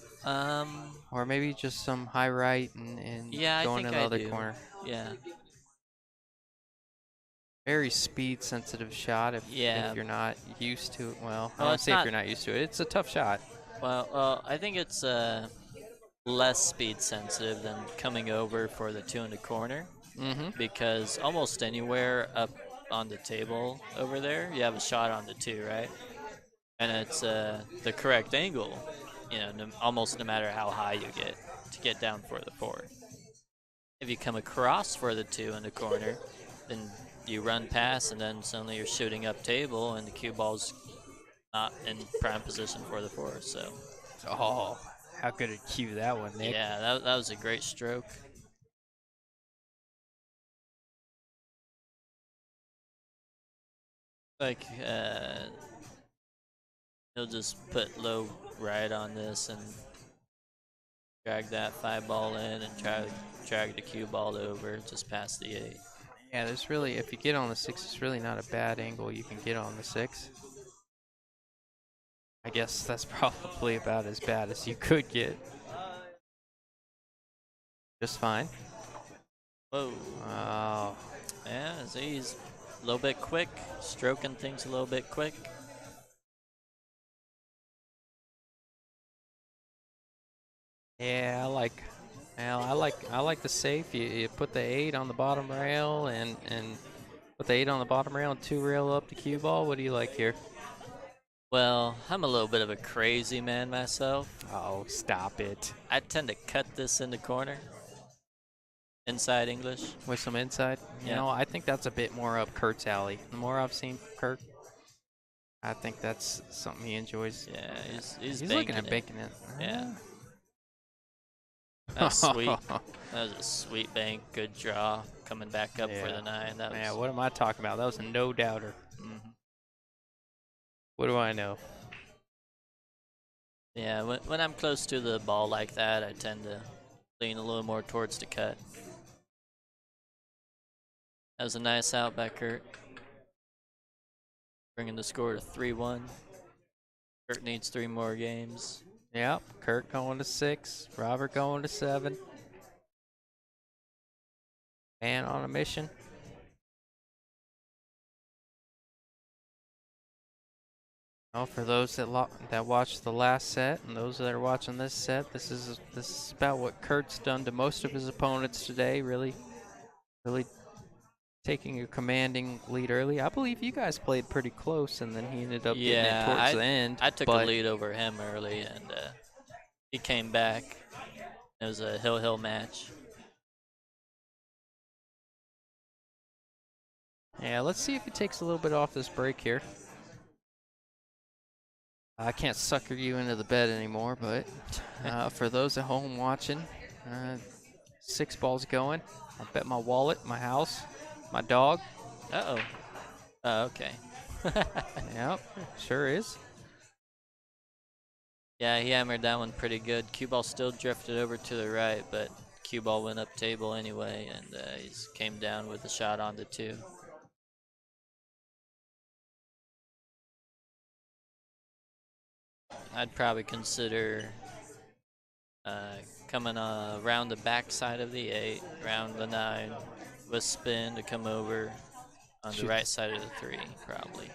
Or maybe just some high right and Yeah, I going think in the I other do. corner. Yeah. Very speed sensitive shot Yeah. if you're not used to it. Well, I Well, don't it's say if not. you're not used to it. It's a tough shot. Well, I think it's less speed sensitive than coming over for the 2 in the corner. Mm-hmm. Because almost anywhere up on the table over there, you have a shot on the 2, right? And it's the correct angle, almost no matter how high you get to get down for the 4. If you come across for the 2 in the corner, then you run past, and then suddenly you're shooting up table, and the cue ball's not in prime position for the 4. So, Oh, how good a cue that one, Nick. yeah, that was a great stroke. Like, he'll just put low right on this and drag that 5 ball in and try to drag the cue ball over just past the 8. Yeah, there's really, if you get on the 6, it's really not a bad angle you can get on the 6. I guess that's probably about as bad as you could get. Just fine. Whoa. Oh. Yeah, see, he's a little bit quick, stroking things a little bit quick. Yeah, I like the safe. You put the 8 on the bottom rail and put the 8 on the bottom rail and 2 rail up the cue ball. What do you like here? Well, I'm a little bit of a crazy man myself. Oh, stop it. I tend to cut this in the corner, inside English. With some inside. Yeah. I think that's a bit more up Kurt's alley. The more I've seen from Kurt, I think that's something he enjoys. Yeah, he's looking at banking it. banking it. Yeah. That was sweet. That was a sweet bank. Good draw. Coming back up for Yeah. the 9. That was. Yeah, what am I talking about? That was a no doubter. Mhm. What do I know? Yeah, when I'm close to the ball like that, I tend to lean a little more towards the cut. That was a nice out by Kurt. Bringing the score to 3-1. Kurt needs 3 more games. Yep, Kurt going to 6, Robert going to 7. And on a mission. Well, for those that watched the last set and those that are watching this set, this is about what Kurt's done to most of his opponents today. Really taking a commanding lead early. I believe you guys played pretty close, and then he ended up getting it Yeah, towards the end. I took a But lead over him early, and he came back. It was a hill match. yeah, let's see if he takes a little bit off this break here. I can't sucker you into the bed anymore, but for those at home watching, 6 balls going. I bet my wallet, my house, my dog. Uh-oh. Oh, okay. Yep, sure is. Yeah, he hammered that one pretty good. Cue ball still drifted over to the right, but cue ball went up table anyway, and he came down with a shot on the 2. I'd probably consider coming around the back side of the 8, round the 9, with spin to come over on the right side of the 3, probably.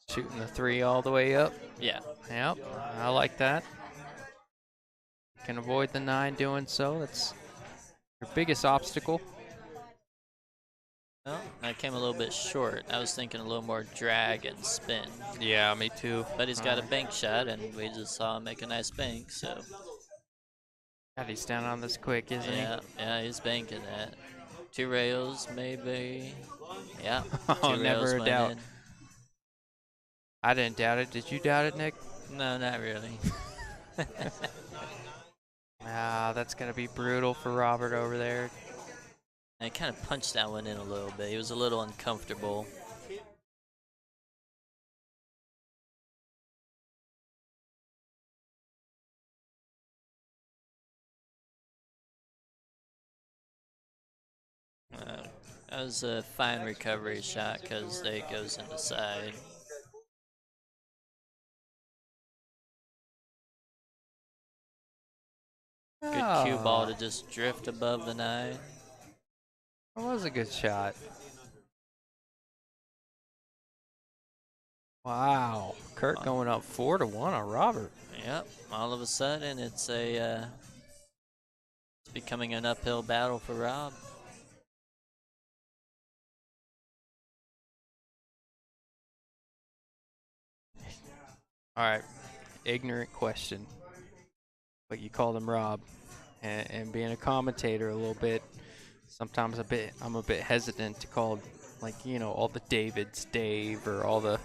Shooting the 3 all the way up. Yeah. Yep, I like that. Can avoid the 9 doing so. That's your biggest obstacle. Well, I came a little bit short. I was thinking a little more drag and spin. Yeah, me too. But he's got a bank shot, and we just saw him make a nice bank, so. God, he's down on this quick, isn't he? Yeah, he's banking that. 2 rails, maybe. Yeah, Oh, 2 never rails a went doubt. in. I didn't doubt it. Did you doubt it, Nick? No, not really. That's going to be brutal for Robert over there. I kind of punched that one in a little bit. He was a little uncomfortable. That was a fine recovery shot because it goes into side. Good cue ball to just drift above the 9. That was a good shot. Wow, Kurt going up 4-1 on Robert. Yep, all of a sudden it's it's becoming an uphill battle for Rob. All right, ignorant question, but you called him Rob, and being a commentator a little bit, sometimes I'm a bit hesitant to call, all the Davids Dave or all the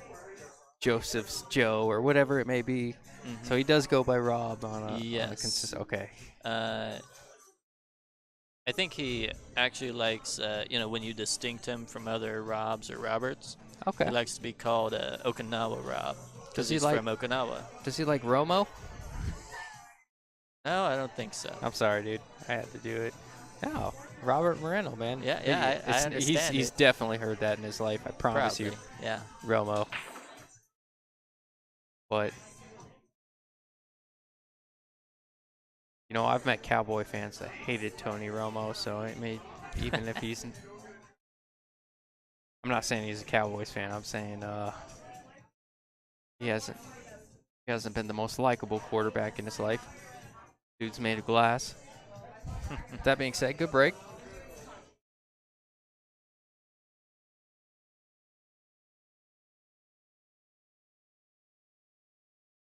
Josephs Joe or whatever it may be. Mm-hmm. So he does go by Rob on a Yes. Okay. I think he actually likes, when you distinct him from other Robs or Roberts. Okay. He likes to be called Okinawa Rob because he's like from Okinawa. Does he like Romo? No, I don't think so. I'm sorry, dude. I had to do it. No, Robert Moreno, man. Yeah, I understand. He's definitely heard that in his life. I promise Probably. you. Yeah. Romo. But I've met Cowboy fans that hated Tony Romo, so it may, even if he's, I'm not saying he's a Cowboys fan. I'm saying he hasn't been the most likable quarterback in his life. Dude's made of glass. That being said, good break.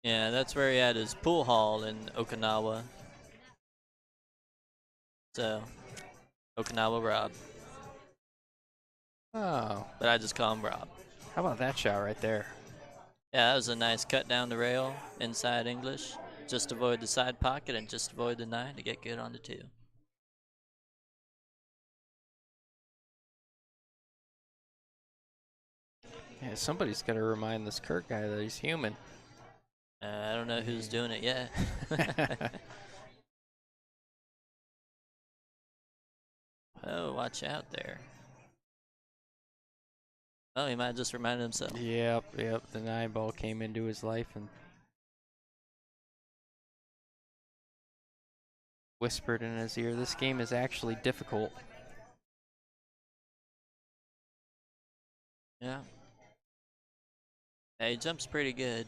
Yeah, that's where he had his pool hall in Okinawa. So, Okinawa Rob. Oh, But I just call him Rob. how about that shot right there? Yeah, that was a nice cut down the rail, inside English. Just avoid the side pocket and just avoid the 9 to get good on the 2. Yeah, somebody's got to remind this Kurt guy that he's human. I don't know who's doing it yet. Oh, watch out there. Oh, he might have just reminded himself. Yep. The 9 ball came into his life and whispered in his ear, "This game is actually difficult." Yeah. Yeah, he jumps pretty good.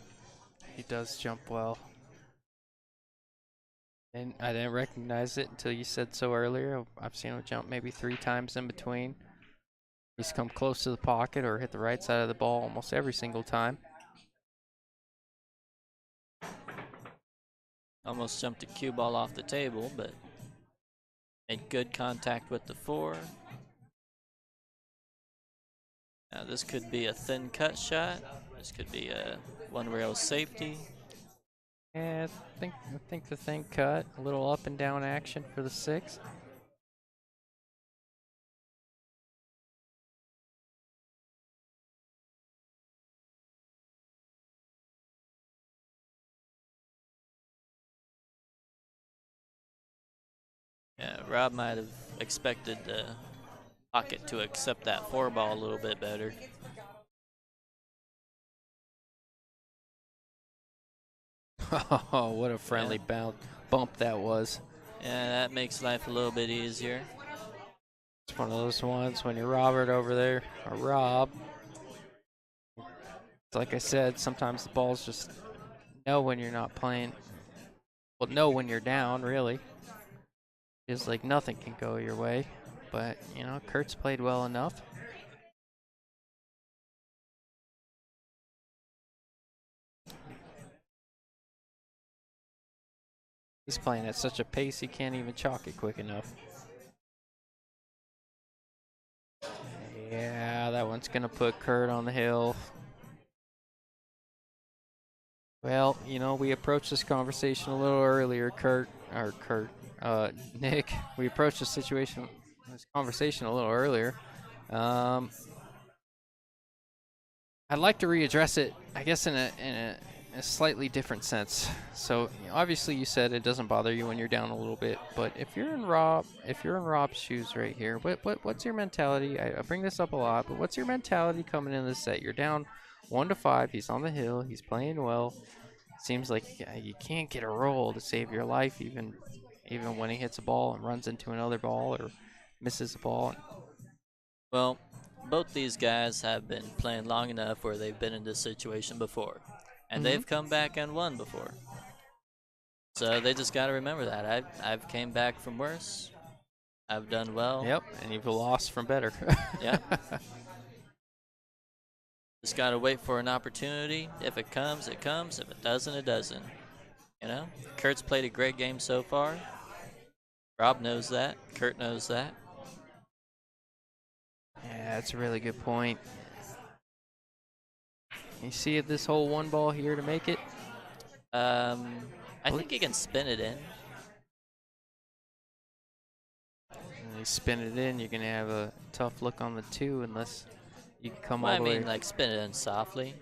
he does jump well. And I didn't recognize it until you said so earlier. I've seen him jump maybe 3 times in between. He's come close to the pocket or hit the right side of the ball almost every single time. Almost jumped a cue ball off the table, but made good contact with the 4. Now this could be a thin cut shot. This could be a one rail safety. Yeah, I think the thing cut. A little up and down action for the 6. Yeah, Rob might have expected the pocket to accept that 4 ball a little bit better. Oh, what a friendly bump that was. Yeah, that makes life a little bit easier. It's one of those ones when you're Robert over there, or Rob. It's like I said, sometimes the balls just know when you're not playing. Well, know when you're down, really. Feels like nothing can go your way. But, Kurt's played well enough. He's playing at such a pace he can't even chalk it quick enough. Yeah, that one's going to put Kurt on the hill. Well, we approached this conversation a little earlier, Nick. We approached this conversation a little earlier. I'd like to readdress it, I guess, in a slightly different sense. So obviously, you said it doesn't bother you when you're down a little bit, but if you're in Rob's shoes right here, what's your mentality? I bring this up a lot, but what's your mentality coming in this set? You're down 1-5. He's on the hill. He's playing well. Seems like you can't get a roll to save your life, even when he hits a ball and runs into another ball or misses a ball. Well, both these guys have been playing long enough where they've been in this situation before, and they've come back and won before. So they just got to remember that. I've came back from worse. I've done well. Yep, and you've lost from better. Yep. Just got to wait for an opportunity. If it comes, it comes. If it doesn't, it doesn't. Kurt's played a great game so far. Rob knows that. Kurt knows that. Yeah, that's a really good point. You see this whole 1 ball here to make it? I think he can spin it in. And you spin it in, you're going to have a tough look on the 2 unless you can come Well, all the way. like spin it in softly.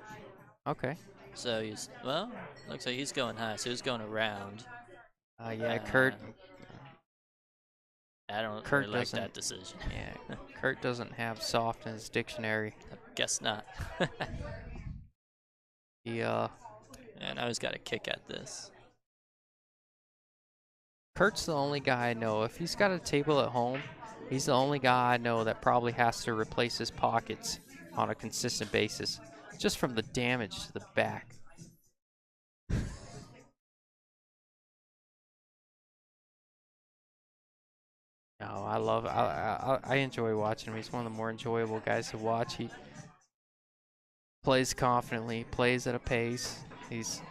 Okay. So looks like he's going high, so he's going around. Yeah, Kurt. I don't Kurt really like doesn't- that decision. Yeah, Kurt doesn't have soft in his dictionary. Guess not. He And now he's got a kick at this. Kurt's the only guy I know. If he's got a table at home, he's the only guy I know that probably has to replace his pockets on a consistent basis, just from the damage to the back. No, I enjoy watching him. He's one of the more enjoyable guys to watch. He plays confidently, plays at a pace. It's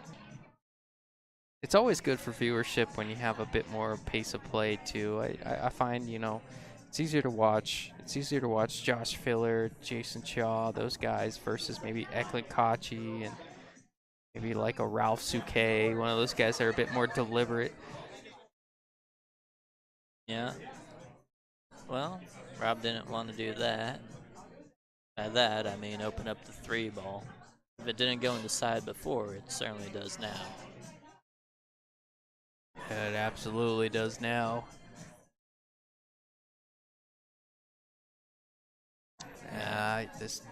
always good for viewership when you have a bit more pace of play too. I find it's easier to watch. It's easier to watch Josh Filler, Jason Chaw, those guys versus maybe Eklund Kachi and maybe like a Ralph Suke, one of those guys that are a bit more deliberate. Yeah. Well, Rob didn't want to do that. By that, I mean open up the 3 ball. If it didn't go in the side before, it certainly does now. It absolutely does now. This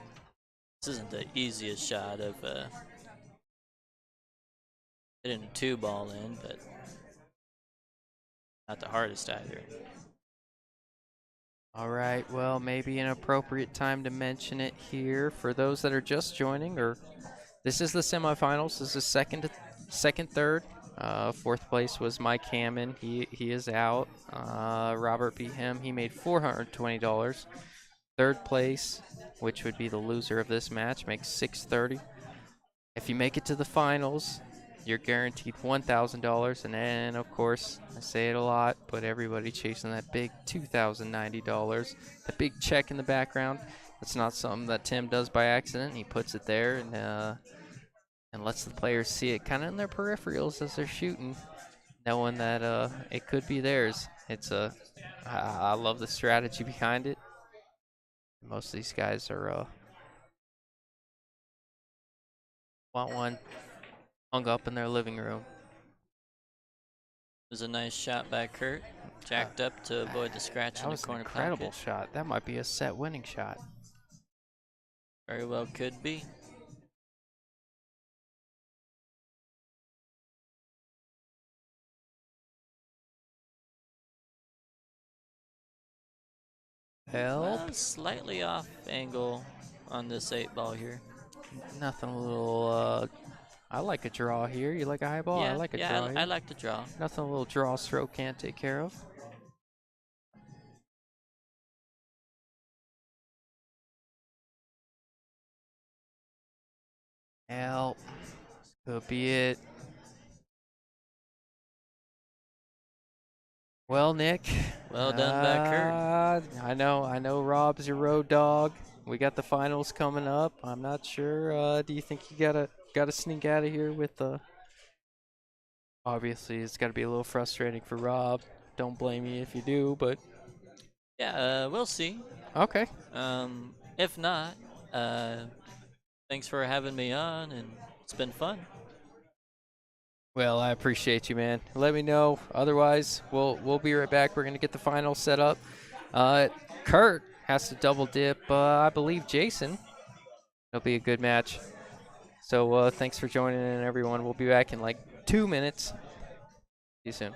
This isn't the easiest shot of hitting a 2 ball in, but not the hardest either. All right, well, maybe an appropriate time to mention it here for those that are just joining or This is the semifinals. This is second, third. Fourth place was Mike Hammond. He is out. Robert beat him. He made $420. Third place, which would be the loser of this match, makes $630. If you make it to the finals, you're guaranteed $1,000. And then, of course, I say it a lot, but everybody chasing that big $2,090. The big check in the background. That's not something that Tim does by accident. He puts it there and lets the players see it kind of in their peripherals as they're shooting, knowing that it could be theirs. I love the strategy behind it. Most of these guys are want one hung up in their living room. It was a nice shot by Kurt. Jacked up to avoid the scratch That in the was an corner incredible pocket. shot. That might be a set winning shot. Very well could be. Help. Well, slightly off angle on this 8-ball here. Nothing a little, I like a draw here. You like a high ball? I Yeah, like a yeah, draw I here. like the draw. Nothing a little draw stroke can't take care of. Help. Could be it. Well, Nick. Well done by Kurt. I know Rob's your road dog. We got the finals coming up. I'm not sure. Do you think you gotta sneak out of here with obviously it's gotta be a little frustrating for Rob. Don't blame me if you do, but Yeah, we'll see. okay. If not, thanks for having me on, and it's been fun. Well, I appreciate you, man. Let me know. Otherwise, we'll be right back. We're gonna get the finals set up. Kurt has to double dip. I believe Jason. It'll be a good match. So thanks for joining in, everyone. We'll be back in like 2 minutes. See you soon.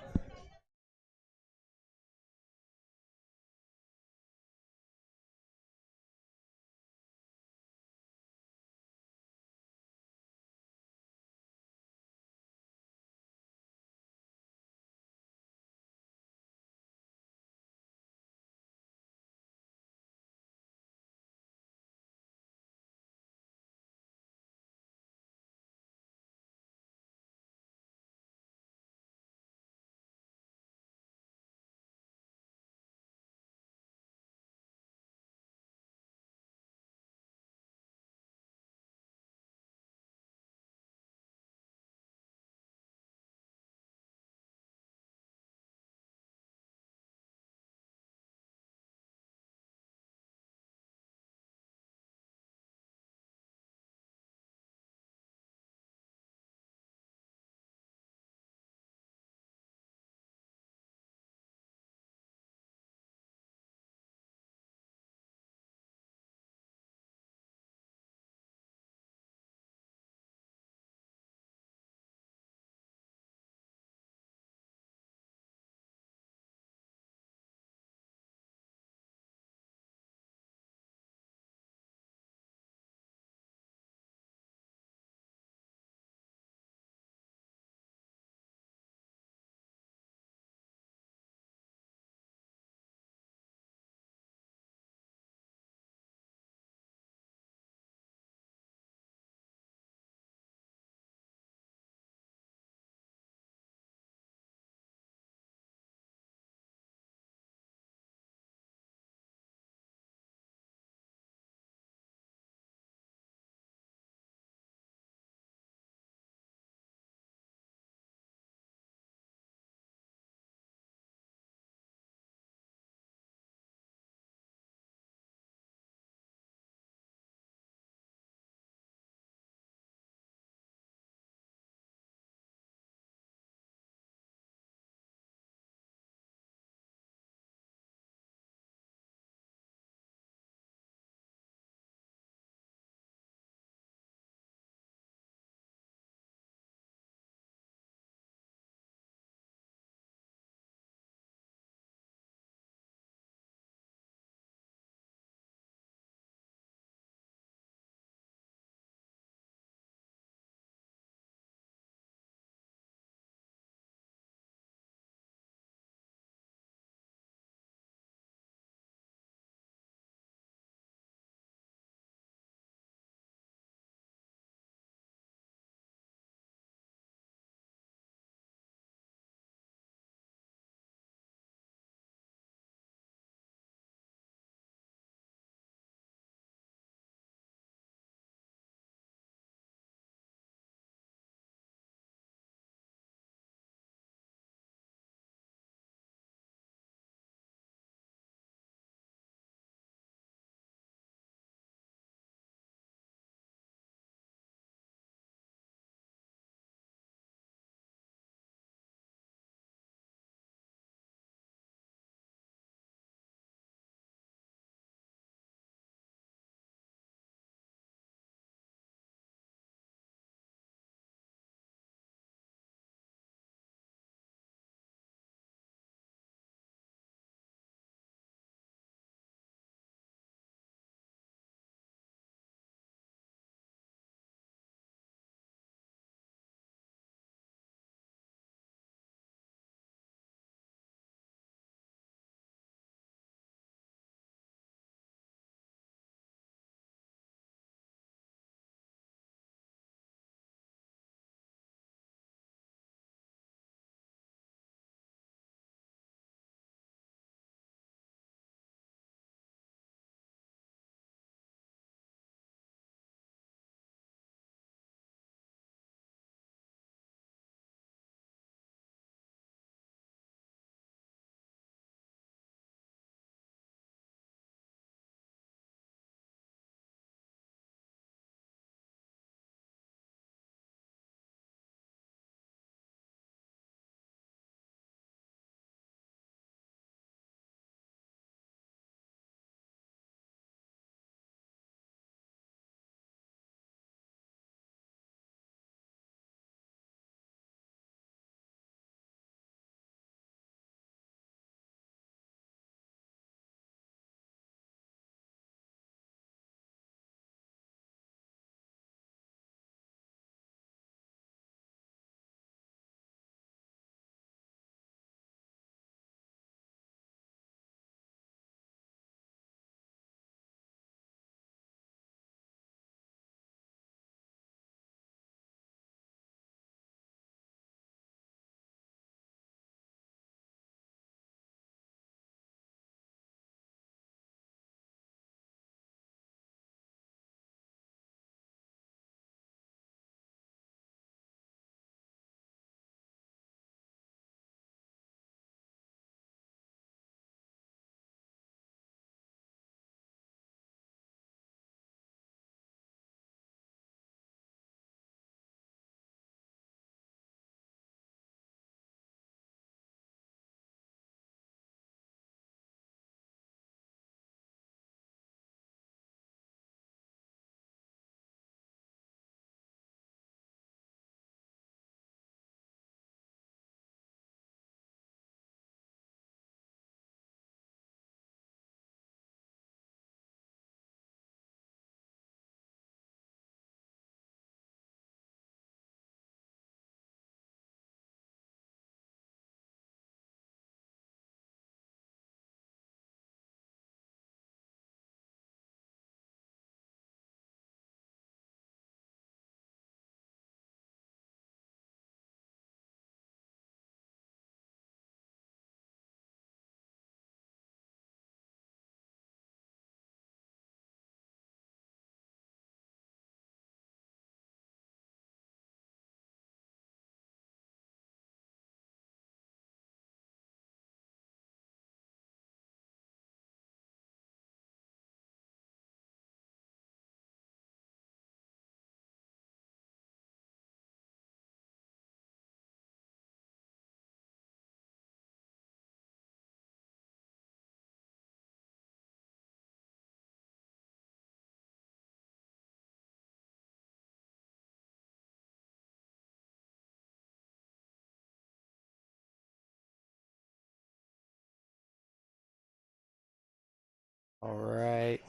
All right.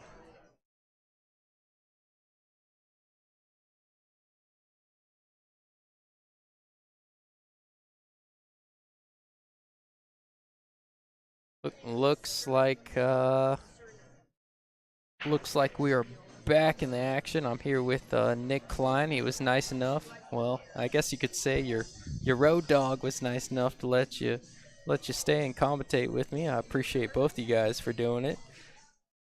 Looks like we are back in the action. I'm here with Nick Klein. He was nice enough. Well, I guess you could say your road dog was nice enough to let you stay and commentate with me. I appreciate both of you guys for doing it.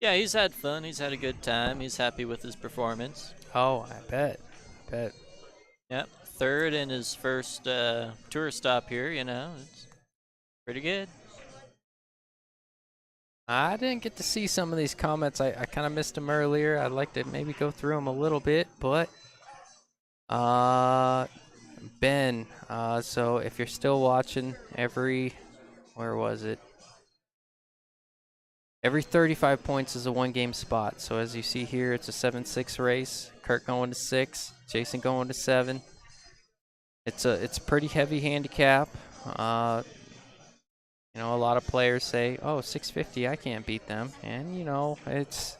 Yeah, he's had fun. He's had a good time. He's happy with his performance. Oh, I bet. Bet. Yep, third in his first tour stop here. It's pretty good. I didn't get to see some of these comments. I kind of missed them earlier. I'd like to maybe go through them a little bit, but uh, Ben. So if you're still watching, where was it? Every 35 points is a one-game spot. So as you see here, it's a 7-6 race. Kurt going to 6, Jason going to 7. It's a pretty heavy handicap. A lot of players say, "Oh, 650, I can't beat them," and it's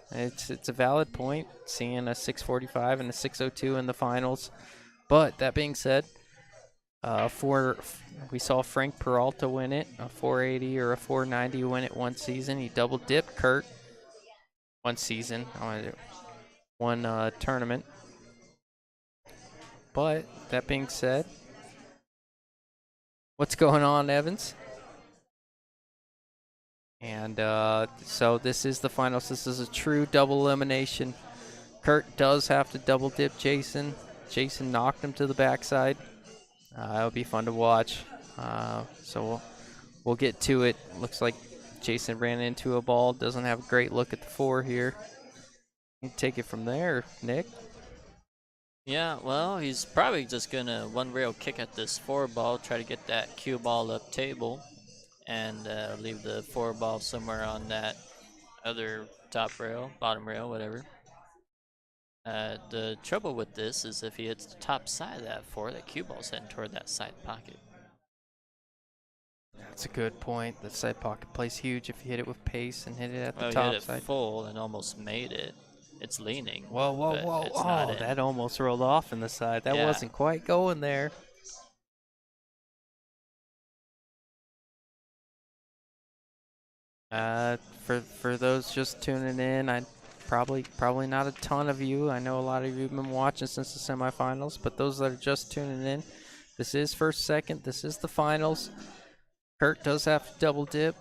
a valid point. Seeing a 645 and a 602 in the finals, but that being said, we saw Frank Peralta win it, a 480 or a 490 win it one season. He double dipped Kurt one season on one tournament. But that being said, what's going on, Evans? And so this is the finals. This is a true double elimination. Kurt does have to double dip Jason. Jason knocked him to the backside. It'll be fun to watch. So we'll get to it. Looks like Jason ran into a ball. Doesn't have a great look at the 4 here. You can take it from there, Nick. Yeah, well, he's probably just gonna one rail kick at this 4 ball, try to get that cue ball up table, and leave the 4 ball somewhere on that other top rail, bottom rail, whatever. The trouble with this is if he hits the top side of that 4, that cue ball's heading toward that side pocket. That's a good point. The side pocket plays huge if you hit it with pace and hit it at the Well, he top hit it side. full and almost made it. It's leaning. Whoa, whoa, but whoa. It's not Oh, in. that almost rolled off in the side. That Yeah. wasn't quite going there. For those just tuning in, I probably not a ton of you. I know a lot of you have been watching since the semifinals, but those that are just tuning in, this is first, second. This is the finals. Kurt does have to double dip.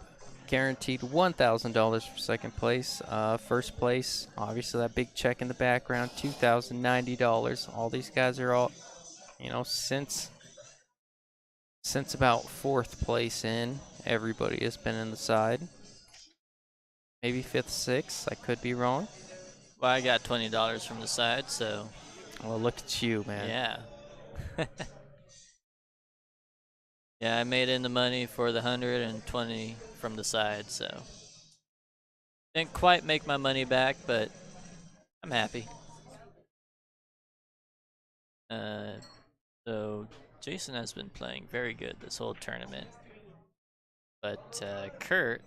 Guaranteed $1,000 for second place. First place, obviously that big check in the background, $2,090. All these guys are all, since about fourth place in, everybody has been in the side. Maybe fifth, sixth. I could be wrong. Well, I got $20 from the side, so. Well, look at you, man. Yeah. Yeah, I made in the money for the 120 from the side, so. Didn't quite make my money back, but I'm happy. So Jason has been playing very good this whole tournament. But Kurt,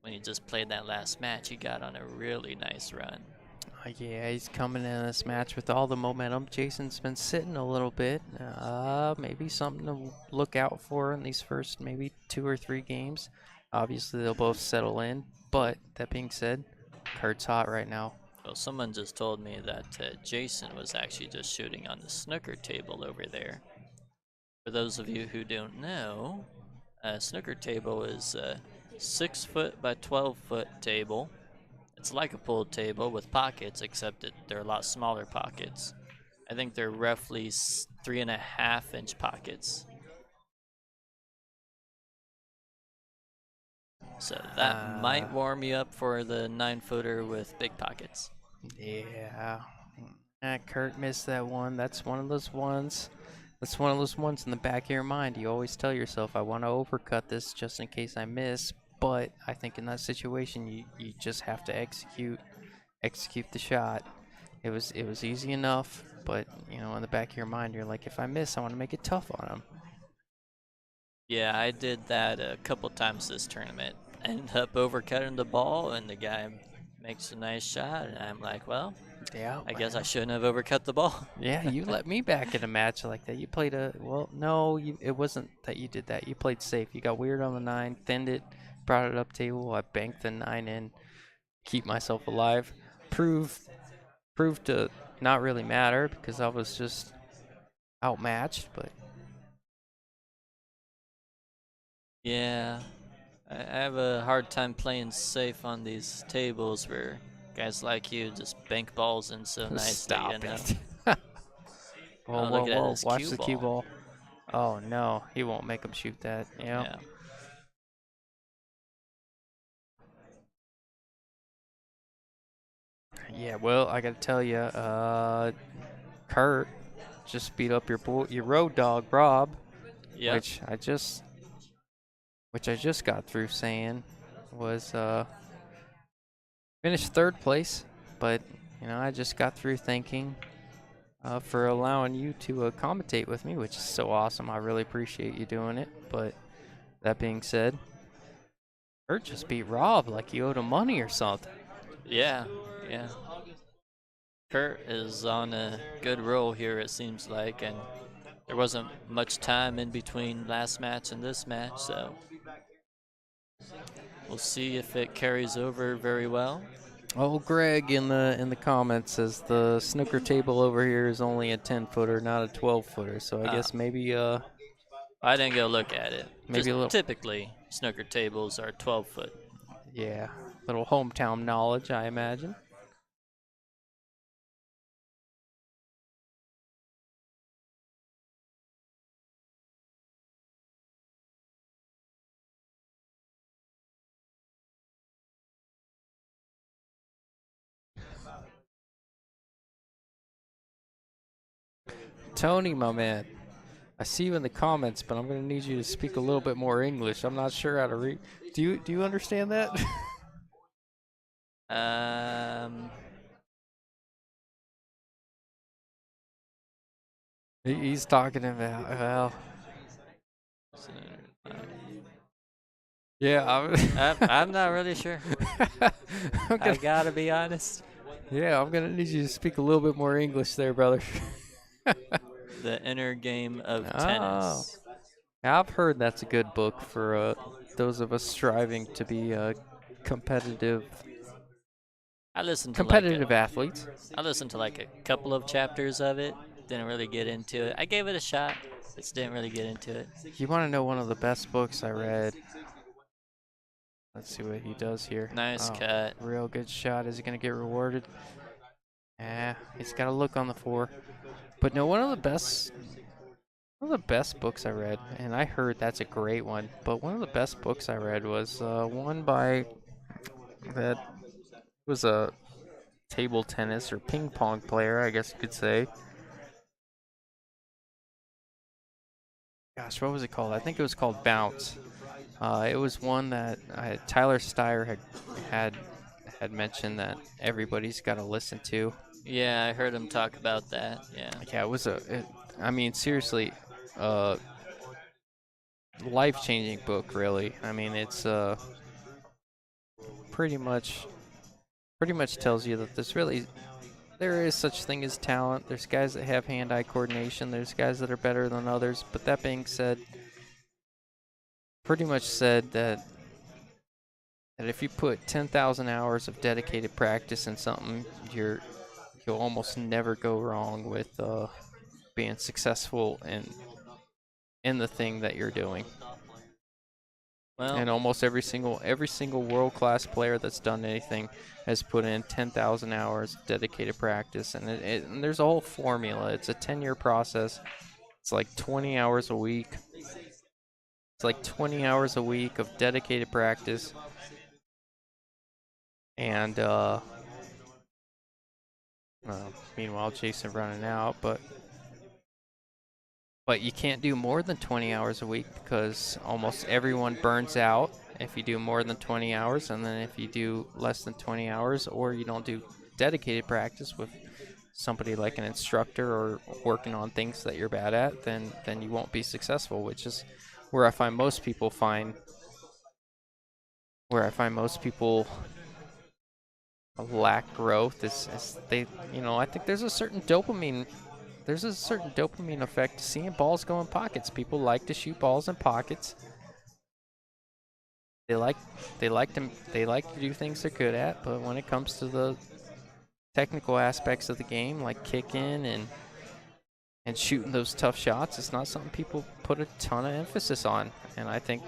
when he just played that last match, he got on a really nice run. Yeah, he's coming in this match with all the momentum. Jason's been sitting a little bit. Maybe something to look out for in these first maybe 2 or 3 games. Obviously, they'll both settle in. But that being said, Kurt's hot right now. Well, someone just told me that Jason was actually just shooting on the snooker table over there. For those of you who don't know, a snooker table is a 6-foot by 12-foot table. It's like a pool table with pockets, except that they're a lot smaller pockets. I think they're roughly 3.5-inch pockets. So that might warm you up for the 9-footer with big pockets. Yeah. Kurt missed that one. That's one of those ones. That's one of those ones in the back of your mind. You always tell yourself, I want to overcut this just in case I miss. But I think in that situation, you just have to execute the shot. It was easy enough, but in the back of your mind, you're like, if I miss, I want to make it tough on him. Yeah, I did that a couple times this tournament. Ended up overcutting the ball, and the guy makes a nice shot, and I'm like, well, Yeah, I guess I well, shouldn't have overcut the ball. yeah, you let me back in a match like that. You played well, no, it wasn't that you did that. You played safe. You got weird on the 9, thinned it, brought it up table. I banked the 9 in, keep myself alive. Proved proved to not really matter because I was just outmatched, but Yeah, I have a hard time playing safe on these tables where guys like you just bank balls in so nicely, you stop know. it. Whoa, Oh, whoa, look at whoa. this Watch cue the cue ball. ball. Oh, no. He won't make him shoot that. Yeah. Yeah. Yeah, well, I got to tell you, Kurt just beat up your road dog, Rob, Yep. which I just got through saying was finished third place, but I just got through thanking for allowing you to commentate with me, which is so awesome. I really appreciate you doing it. But that being said, Kurt just beat Rob like he owed him money or something. Yeah. Yeah. Kurt is on a good roll here, it seems like, and there wasn't much time in between last match and this match, so we'll see if it carries over very well. Oh, Greg in the comments says the snooker table over here is only a 10-footer, not a 12-footer. So I guess I didn't go look at it. maybe Just a little, typically, snooker tables are 12 foot. yeah, little hometown knowledge, I imagine. Tony, my man, I see you in the comments, but I'm gonna need you to speak a little bit more English. I'm not sure how to read. Do you understand that? Um, He's talking about well, yeah. I'm not really sure. I'm I gonna, gotta be honest. yeah, I'm gonna need you to speak a little bit more English there, brother. The inner game of Oh, tennis. I've heard that's a good book for those of us striving to be competitive I listened to like a, competitive athletes. I listened to like a couple of chapters of it. Didn't really get into it. I gave it a shot. Just didn't really get into it. You want to know one of the best books I read? Let's see what he does here. Nice Oh, cut. real good shot. Is he gonna get rewarded? He's got a look on the 4. But no, one of the best books I read, and I heard that's a great one. But one of the best books I read was one by that was a table tennis or ping pong player, I guess you could say. Gosh, what was it called? I think it was called Bounce. It was one that Tyler Steyer had had mentioned that everybody's got to listen to. Yeah, I heard him talk about that. Yeah. Yeah, I mean, seriously, uh, life-changing book, really. I mean, it's pretty much tells you that there is such thing as talent. There's guys that have hand-eye coordination. There's guys that are better than others. But that being said, pretty much said that if you put 10,000 hours of dedicated practice in something, you'll almost never go wrong with being successful in the thing that you're doing. Well, And almost every single world-class player that's done anything has put in 10,000 hours of dedicated practice, and there's a whole formula. It's a 10-year process. It's like 20 hours a week. It's like 20 hours a week of dedicated practice, and meanwhile, Jason running out, but you can't do more than 20 hours a week because almost everyone burns out if you do more than 20 hours. And then if you do less than 20 hours or you don't do dedicated practice with somebody like an instructor or working on things that you're bad at, then you won't be successful, which is where I find most people lack growth is they, I think there's a certain dopamine effect to seeing balls go in pockets. People like to shoot balls in pockets. They like they like to do things they're good at, but when it comes to the technical aspects of the game, like kicking and shooting those tough shots, it's not something people put a ton of emphasis on. And I think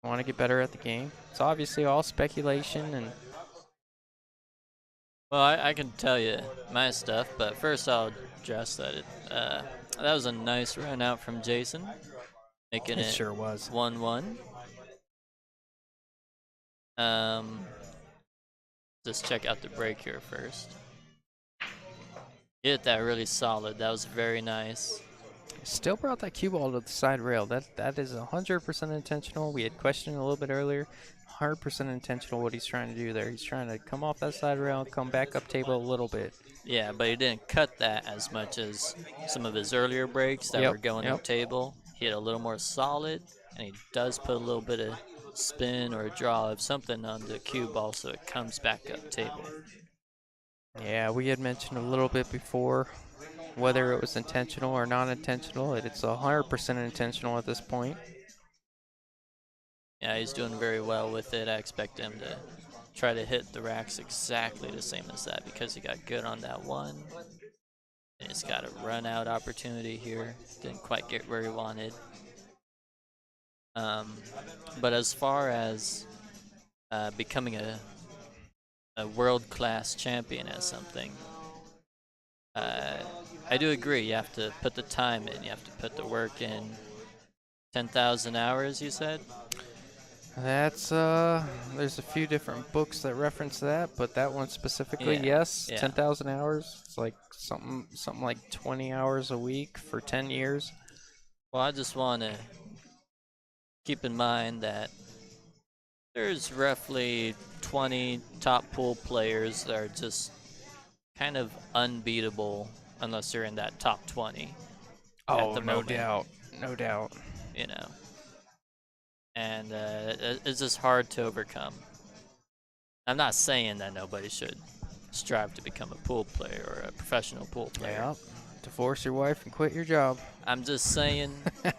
I want to get better at the game. It's obviously all speculation, and Well, I can tell you my stuff, but first I'll address that. That was a nice run out from Jason, making it it sure was. 1-1. Um, just check out the break here first. Hit that really solid. That was very nice. Still brought that cue ball to the side rail. That is 100% intentional. We had questioned a little bit earlier. 100% intentional what he's trying to do there. He's trying to come off that side rail and come back up table a little bit. Yeah, but he didn't cut that as much as some of his earlier breaks that were going up table. He hit a little more solid, and he does put a little bit of spin or a draw of something on the cue ball so it comes back up table. Yeah, we had mentioned a little bit before whether it was intentional or non-intentional. It's 100% intentional at this point. Yeah, he's doing very well with it. I expect him to try to hit the racks exactly the same as that because he got good on that one. And he's got a run out opportunity here. Didn't quite get where he wanted. But as far as becoming a world-class champion at something, I do agree. You have to put the time in. You have to put the work in. 10,000 hours, you said? That's there's a few different books that reference that, but that one specifically, yes, Yeah. 10,000 hours. It's like something like 20 hours a week for 10 years. Well, I just want to keep in mind that there's roughly 20 top pool players that are just kind of unbeatable unless they're in that top 20 at Oh, the no moment, doubt. No doubt. you know. And it's just hard to overcome. I'm not saying that nobody should strive to become a pool player or a professional pool player. Yeah. Divorce your wife and quit your job. I'm just saying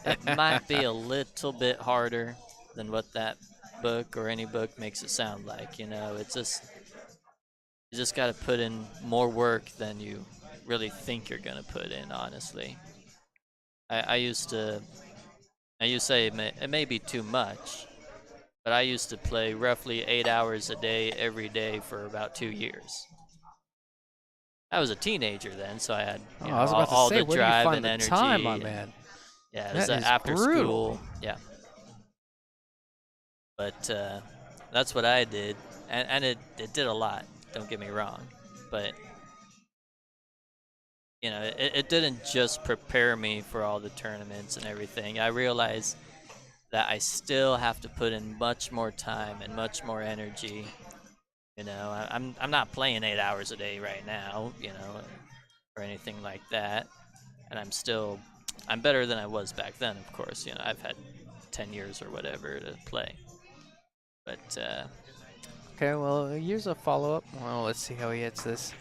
it might be a little bit harder than what that book or any book makes it sound like. It's just you just got to put in more work than you really think you're gonna put in. Honestly, I used to. Now you say it may be too much, but I used to play roughly 8 hours a day every day for about 2 years. I was a teenager then, so I had I was about to all say, the where do you drive find and the energy. time, my man? Yeah, it was That is after brutal. school. Yeah, but that's what I did, and it did a lot. Don't get me wrong, but it didn't just prepare me for all the tournaments and everything. I realized that I still have to put in much more time and much more energy. I'm not playing 8 hours a day right now, or anything like that, and I'm better than I was back then. Of course, I've had 10 years or whatever to play, but Okay, well, here's a follow-up. Well, let's see how he hits this.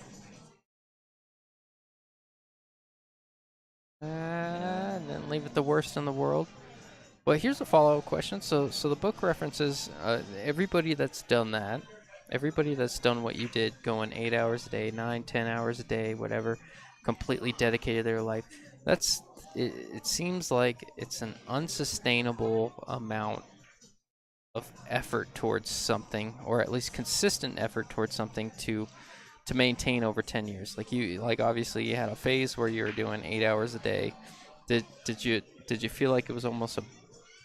And then leave it the worst in the world. But here's a follow-up question. So the book references everybody that's done that, everybody that's done what you did, going 8 hours a day, 9, 10 hours a day, whatever, completely dedicated their life. It seems like it's an unsustainable amount of effort towards something, or at least consistent effort towards something to maintain over 10 years. Like obviously you had a phase where you were doing 8 hours a day. Did you feel like it was almost a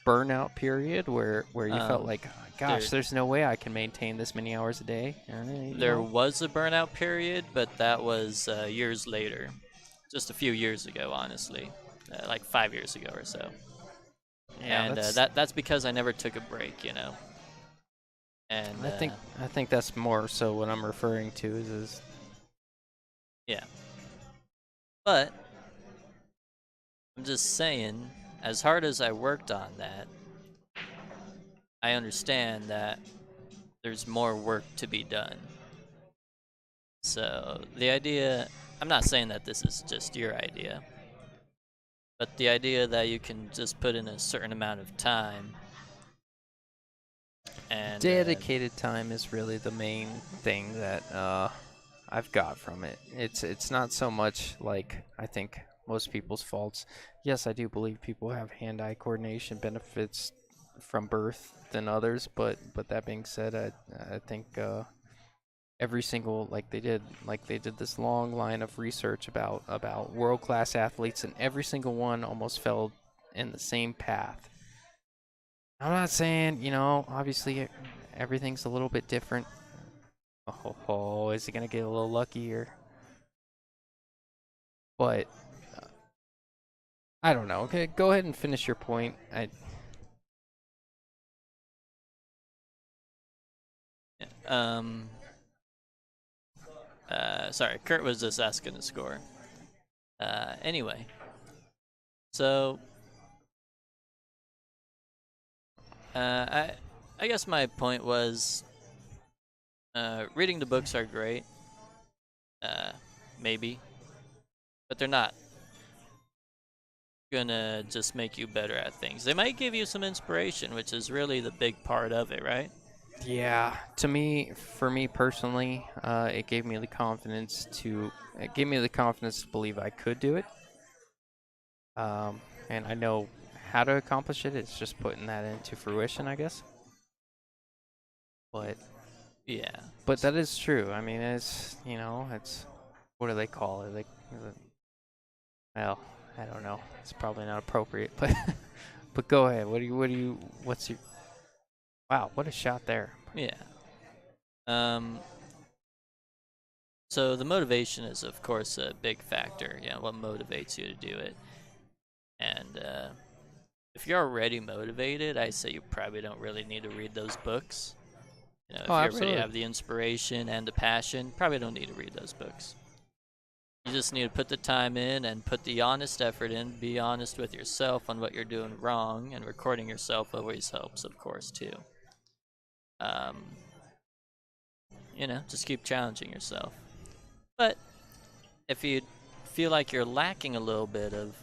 burnout period where you felt like, gosh, there's no way I can maintain this many hours a day? there was a burnout period, but that was years later, just a few years ago, honestly, like 5 years ago or so. Yeah, And that's because I never took a break, And I think that's more so what I'm referring to is yeah, but I'm just saying, as hard as I worked on that, I understand that there's more work to be done. So the idea, I'm not saying that this is just your idea, but the idea that you can just put in a certain amount of time and Dedicated time is really the main thing that I've got from it. It's not so much like I think most people's faults. Yes, I do believe people have hand-eye coordination benefits from birth than others, but that being said, I think every single like they did this long line of research about world-class athletes, and every single one almost fell in the same path. I'm not saying, obviously everything's a little bit different. Oh, is he gonna get a little lucky here? But I don't know. Okay, go ahead and finish your point. um sorry, Kurt was just asking the score. Anyway, so I guess my point was reading the books are great, uh, maybe, but they're not gonna just make you better at things. They might give you some inspiration, which is really the big part of it, right? Yeah, for me personally, it gave me the confidence to believe I could do it. And I know how to accomplish it. It's just putting that into fruition, I guess. But Yeah. but that is true. I mean, it's what do they call it? Like, well, I don't know. It's probably not appropriate, but but go ahead. What's your Wow, what a shot there. Yeah. Um, so the motivation is, of course, a big factor. Yeah, what motivates you to do it. And if you're already motivated, I say you probably don't really need to read those books. Oh, If you already absolutely. have the inspiration and the passion, probably don't need to read those books. You just need to put the time in and put the honest effort in. Be honest with yourself on what you're doing wrong, and recording yourself always helps, of course, too. Um, just keep challenging yourself. But if you feel like you're lacking a little bit of,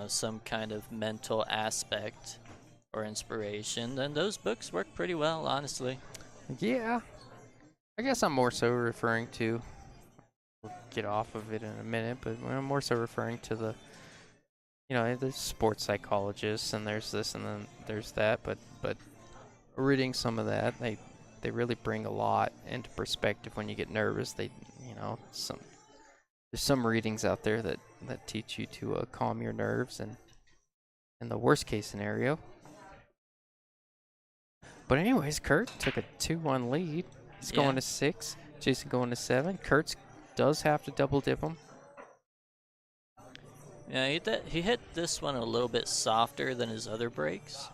some kind of mental aspect or inspiration, then those books work pretty well, honestly. Yeah, I guess I'm more so referring to. We'll get off of it in a minute, but I'm more so referring to there's sports psychologists and there's this and then there's that, but reading some of that, they really bring a lot into perspective when you get nervous. There's some readings out there that teach you to calm your nerves and in the worst case scenario. But anyways, Kurt took a 2-1 lead. He's Yeah. going to 6. Jason going to 7. Kurt's does have to double dip him. Yeah, he hit this one a little bit softer than his other breaks.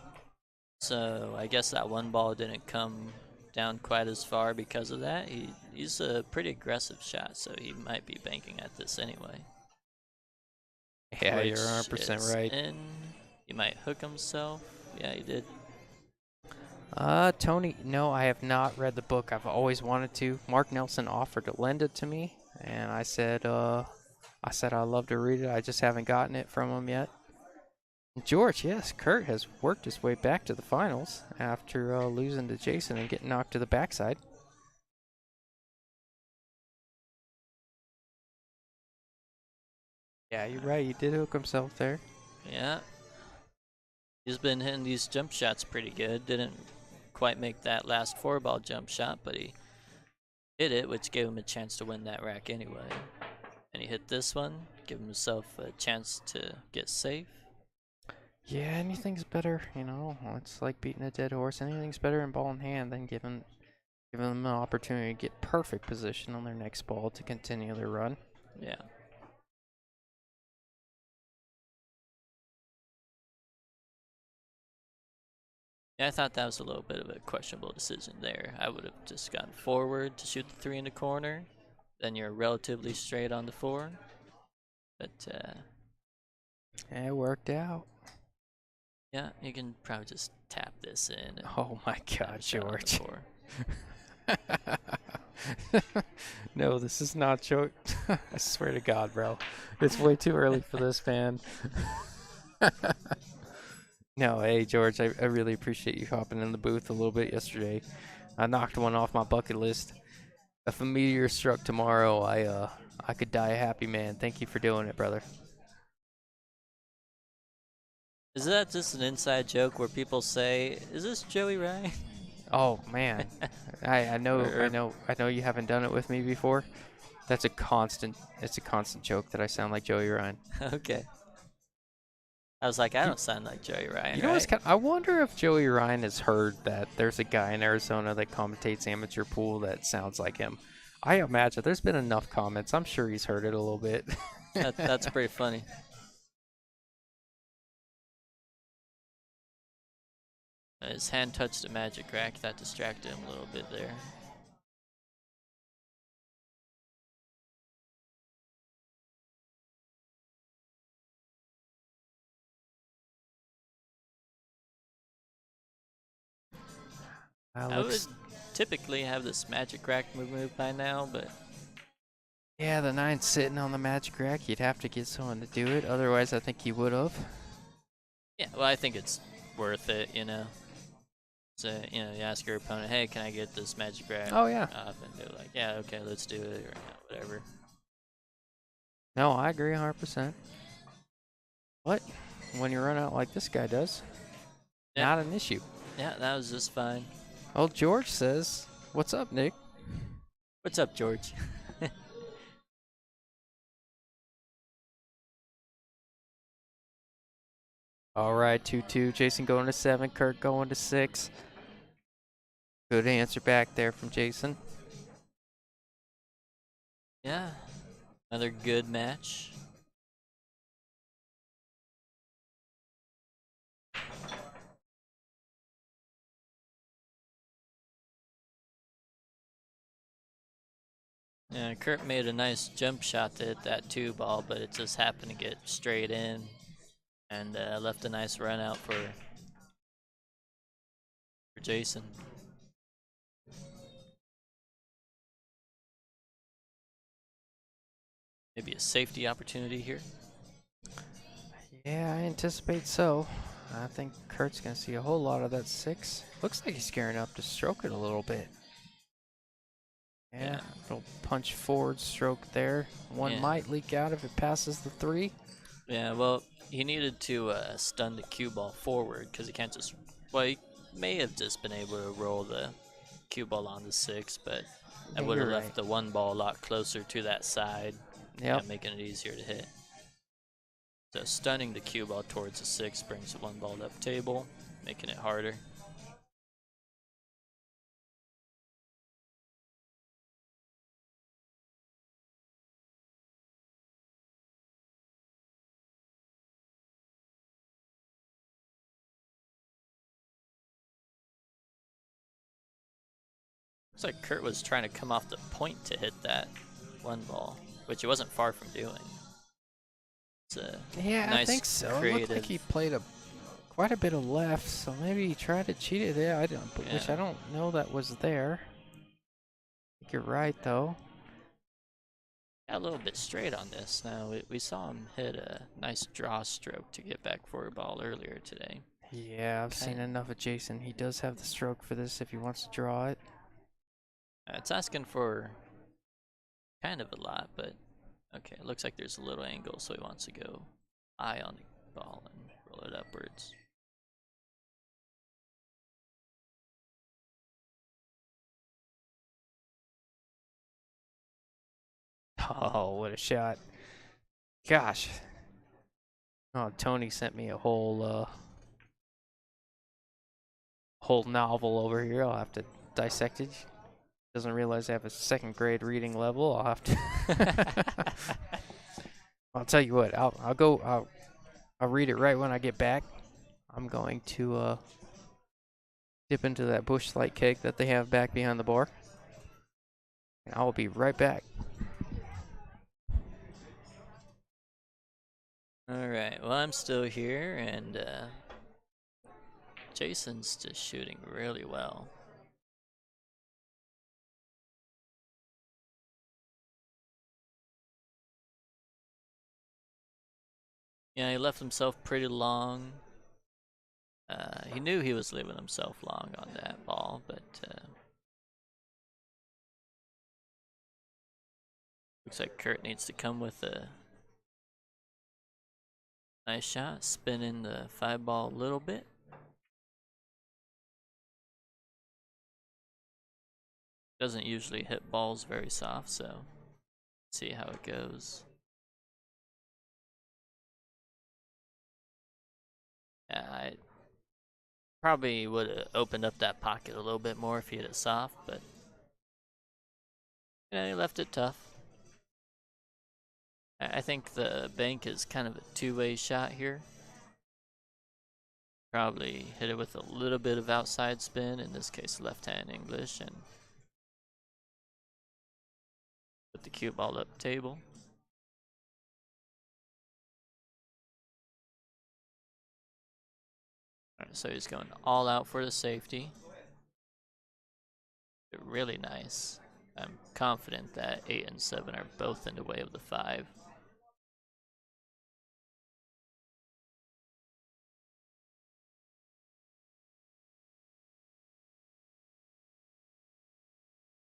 So I guess that one ball didn't come down quite as far because of that. He's a pretty aggressive shot, so he might be banking at this anyway. Yeah, Which you're 100% is right. in. He might hook himself. Yeah, he did. Tony, no, I have not read the book. I've always wanted to. Mark Nelson offered to lend it to me, and I said I'd love to read it. I just haven't gotten it from him yet. George, yes, Kurt has worked his way back to the finals after losing to Jason and getting knocked to the backside. Yeah, you're right. He did hook himself there. Yeah. He's been hitting these jump shots pretty good. Didn't quite make that last 4-ball jump shot, but he hit it, which gave him a chance to win that rack anyway. And he hit this one, give himself a chance to get safe. Yeah, anything's better. It's like beating a dead horse. Anything's better in ball in hand than giving them an opportunity to get perfect position on their next ball to continue their run. Yeah. Yeah, I thought that was a little bit of a questionable decision there. I would have just gone forward to shoot the 3 in the corner. Then you're relatively straight on the 4. But, It worked out. yeah, you can probably just tap this in. And Oh my have God, a shot on the George. 4. No, this is not joke. I swear to God, bro. It's way too early for this, man. No, hey, George, I really appreciate you hopping in the booth a little bit yesterday. I knocked one off my bucket list. If a meteor struck tomorrow, I could die a happy man. Thank you for doing it, brother. Is that just an inside joke where people say, "Is this Joey Ryan?" Oh man, I know I or, know I know you haven't done it with me before. That's a constant. It's a constant joke that I sound like Joey Ryan. okay. I was like, I You, don't sound like Joey Ryan, you know what's right? kind I wonder if Joey Ryan has heard that there's a guy in Arizona that commentates amateur pool that sounds like him. I imagine there's been enough comments. I'm sure he's heard it a little bit. That's pretty funny. His hand touched a magic rack. That distracted him a little bit there. I would Looks. typically have this magic rack move by now, but Yeah, the nine's sitting on the magic rack. You'd have to get someone to do it. Otherwise, I think he would have. yeah, well, I think it's worth it, you know. So, you know, you ask your opponent, hey, can I get this magic rack Oh yeah. up? And they're like, yeah, okay, let's do it, or you know, whatever. No, I agree 100%. But when you run out like this guy does, Yeah, not an issue. yeah, that was just fine. Well, George says, "What's up, Nick?" What's up, George? All right, 2-2. Jason going to 7. Kurt going to 6. Good answer back there from Jason. Yeah, another good match. Yeah, Kurt made a nice jump shot to hit that 2 ball, but it just happened to get straight in and left a nice run out for Jason. Maybe a safety opportunity here. Yeah, I anticipate so. I think Kurt's going to see a whole lot of that 6. Looks like he's gearing up to stroke it a little bit. Yeah, little punch forward stroke there. One Yeah. might leak out if it passes the 3. Yeah, well, he needed to stun the cue ball forward because he can't just. Well, he may have just been able to roll the cue ball on the 6, but that Yeah, would have you're left right. the 1 ball a lot closer to that side, Yep. making it easier to hit. So stunning the cue ball towards the 6 brings the 1 ball up table, making it harder. Looks like Kurt was trying to come off the point to hit that 1 ball, which he wasn't far from doing. It's a Yeah, I nice, think so. It looked creative. like he played quite a bit of left, so maybe he tried to cheat it there. Which Yeah. I don't know that was there. I think you're right though. A little bit straight on this. Now, we saw him hit a nice draw stroke to get back for a ball earlier today. Yeah, I've seen enough of Jason. He does have the stroke for this if he wants to draw it. It's asking for kind of a lot, but okay. It looks like there's a little angle, so he wants to go high on the ball and roll it upwards. Oh, what a shot. Gosh. Oh, Tony sent me a whole novel over here. I'll have to dissect it. Doesn't realize I have a 2nd grade reading level. I'll have to. I'll tell you what. I'll read it right when I get back. I'm going to dip into that Bush Light keg that they have back behind the bar. And I will be right back. Alright, well, I'm still here, and Jason's just shooting really well. Yeah, he left himself pretty long. He knew he was leaving himself long on that ball, but looks like Kurt needs to come with a nice shot, spinning the 5-ball a little bit. Doesn't usually hit balls very soft, so see how it goes. Yeah, I probably would have opened up that pocket a little bit more if he hit it soft, but yeah, he left it tough. I think the bank is kind of a two-way shot here. Probably hit it with a little bit of outside spin, in this case left-hand English, and put the cue ball up table. Alright, so he's going all out for the safety. Really nice. I'm confident that 8 and 7 are both in the way of the 5.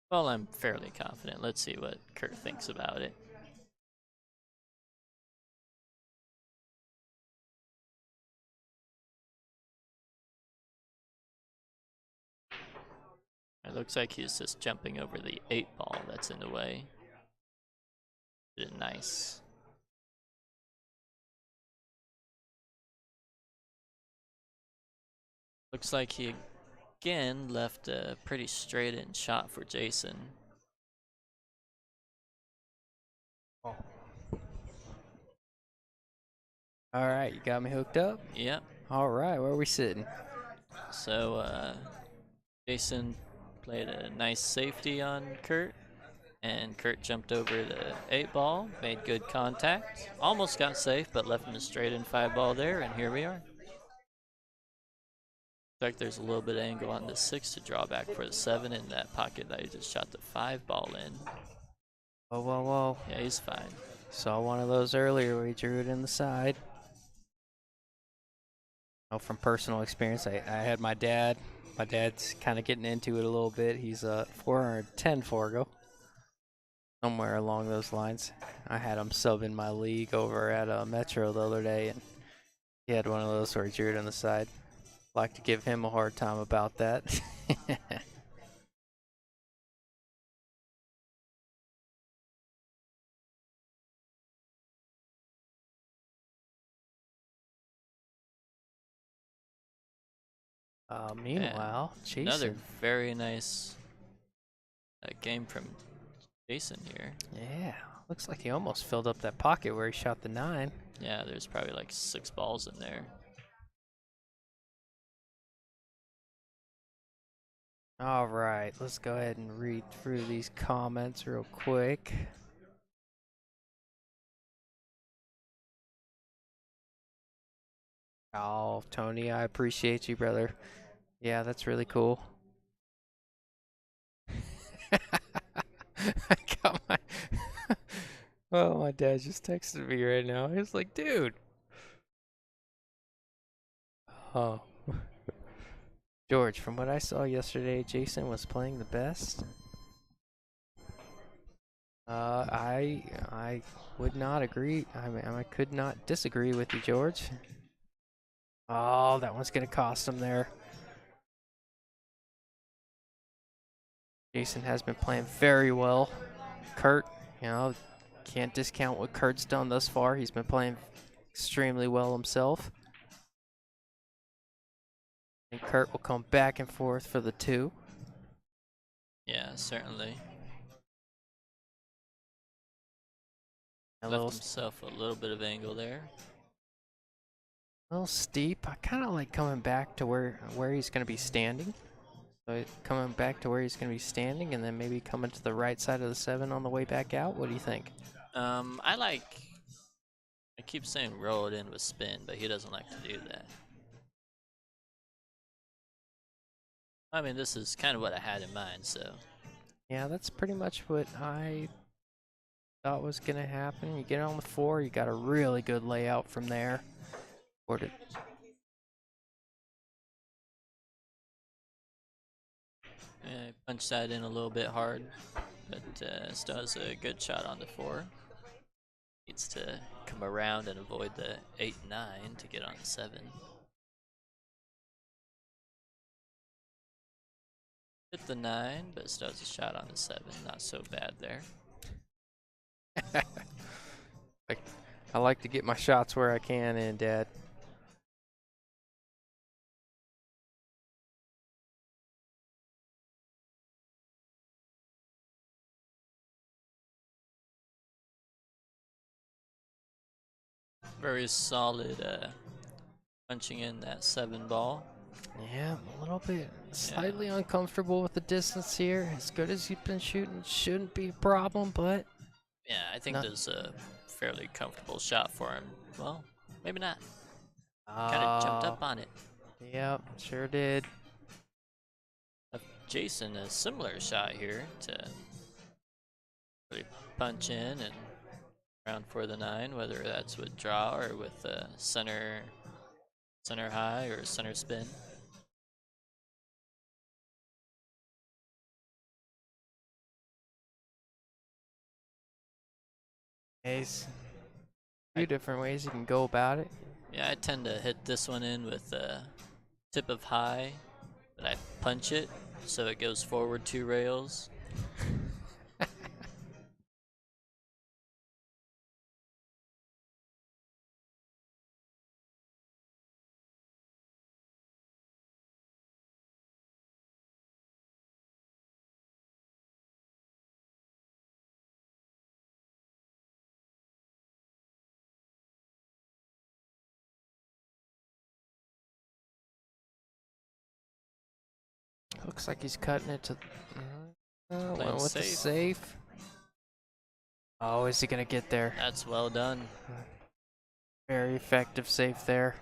Well, I'm fairly confident. Let's see what Kurt thinks about it. It looks like he's just jumping over the 8-ball that's in the way. Did it nice. Looks like he again left a pretty straight in shot for Jason. Oh. All right, you got me hooked up. Yep. All right, where are we sitting? So Jason played a nice safety on Kurt, and Kurt jumped over the 8-ball, made good contact, almost got safe, but left him a straight in 5-ball there, and here we are. Looks like there's a little bit of angle on the 6 to draw back for the 7 in that pocket that he just shot the 5-ball in. Whoa, whoa, whoa. Yeah, he's fine. Saw one of those earlier where he drew it in the side. Oh, from personal experience, I had my dad. My dad's kind of getting into it a little bit. He's a 410 Forgo. Somewhere along those lines. I had him sub in my league over at Metro the other day, and he had one of those where he drew it on the side. Like to give him a hard time about that. Meanwhile, Another Jason. very nice game from Jason here. Yeah, looks like he almost filled up that pocket where he shot the 9. Yeah, there's probably like 6 balls in there. All right, let's go ahead and read through these comments real quick. Oh, Tony, I appreciate you, brother. Yeah, that's really cool. I got my. Oh, my dad just texted me right now. He's like, dude. Oh. George, from what I saw yesterday, Jason was playing the best. I would not agree. I mean, I could not disagree with you, George. Oh, that one's gonna cost him there. Jason has been playing very well. Kurt, can't discount what Kurt's done thus far. He's been playing extremely well himself. And Kurt will come back and forth for the 2. Yeah, certainly. A Left himself a little bit of angle there. little steep. I kind of like coming back to where he's going to be standing. So coming back to where he's going to be standing, and then maybe coming to the right side of the 7 on the way back out. What do you think? I keep saying roll it in with spin, but he doesn't like to do that. I mean, this is kind of what I had in mind, so. Yeah, that's pretty much what I thought was gonna happen. You get on the floor, you got a really good layout from there. Or to Punch that in a little bit hard, but still has a good shot on the 4. Needs to come around and avoid the 8-9 to get on the 7. Hit the 9, but still has a shot on the 7. Not so bad there. I like to get my shots where I can in, Dad. Very solid punching in that 7 ball. Yeah, a little bit slightly uncomfortable with the distance here. As good as you've been shooting, shouldn't be a problem, but Yeah, I think there's a fairly comfortable shot for him. Well, maybe not. Kind of jumped up on it. Yep, sure did. Jason, a similar shot here to really punch in and round for the 9, whether that's with draw or with center high or center spin. There's a few different ways you can go about it. Yeah, I tend to hit this one in with a tip of high, but I punch it so it goes forward 2 rails. Looks like he's cutting it to. Went Playing with the safe. safe. Oh, is he gonna get there? That's well done. Very effective safe there.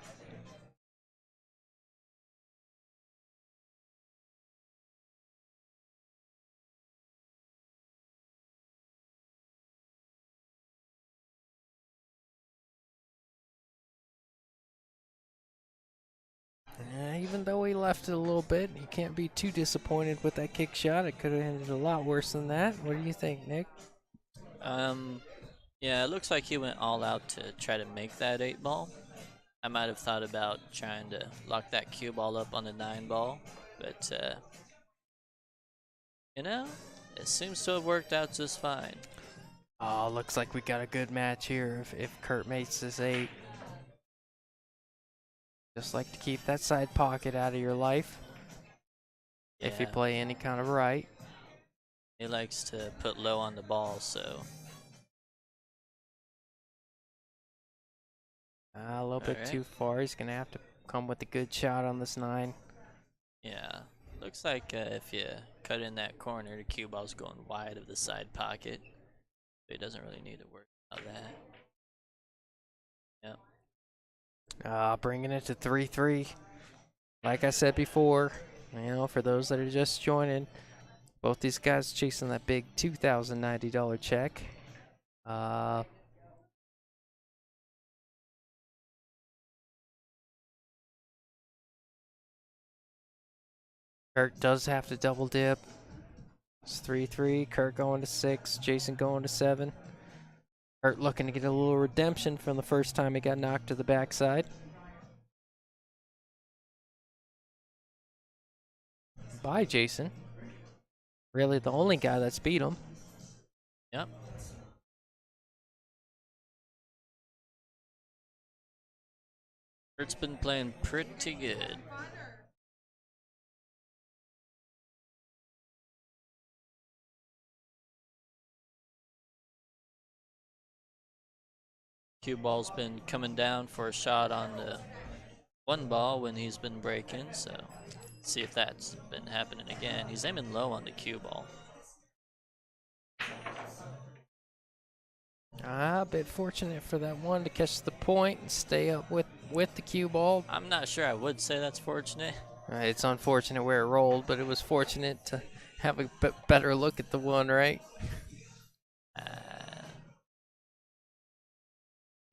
Even though he left it a little bit, you can't be too disappointed with that kick shot. It could have ended a lot worse than that. What do you think, Nick? Yeah, it looks like he went all out to try to make that 8 ball. I might have thought about trying to lock that cue ball up on the 9 ball, but you know, it seems to have worked out just fine. Oh, looks like we got a good match here if Kurt makes this 8. Just like to keep that side pocket out of your life. Yeah. If you play any kind of right. He likes to put low on the ball, so. A little bit too far. He's going to have to come with a good shot on this 9. Yeah. Looks like if you cut in that corner, the cue ball's going wide of the side pocket. So he doesn't really need to worry about that. Yep. Bringing it to 3-3. Like I said before, for those that are just joining, both these guys chasing that big $2,090 check. Kurt does have to double dip. It's 3-3. Kurt going to 6. Jason going to 7. Kurt looking to get a little redemption from the first time he got knocked to the backside. By Jason. Really the only guy that's beat him. Yep. Kurt's been playing pretty good. Cue ball's been coming down for a shot on the 1 ball when he's been breaking, so see if that's been happening again. He's aiming low on the cue ball. A bit fortunate for that one to catch the point and stay up with the cue ball. I'm not sure I would say that's fortunate. It's unfortunate where it rolled, but it was fortunate to have a better look at the one, right?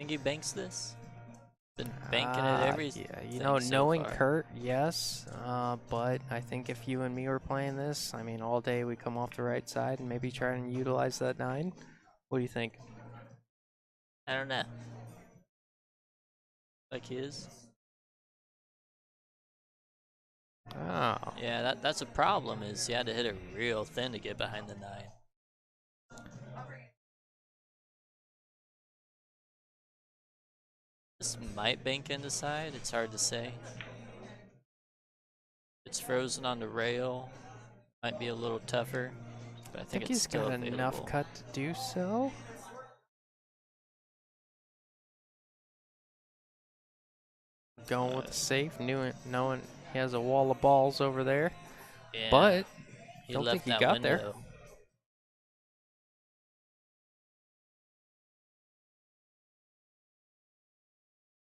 Think he banks this? Been banking it Yeah, thing so knowing far. Kurt, yes. But I think if you and me were playing this, I mean, all day we come off the right side and maybe try and utilize that 9. What do you think? I don't know. Like his. Oh. Yeah, that's a problem. Is you had to hit it real thin to get behind the 9. This might bank into side. It's hard to say. It's frozen on the rail. Might be a little tougher, but I I think think it's he's still got enough available. cut to do so. Going with the safe, knowing he has a wall of balls over there. Yeah, But he don't think left he that got there. window.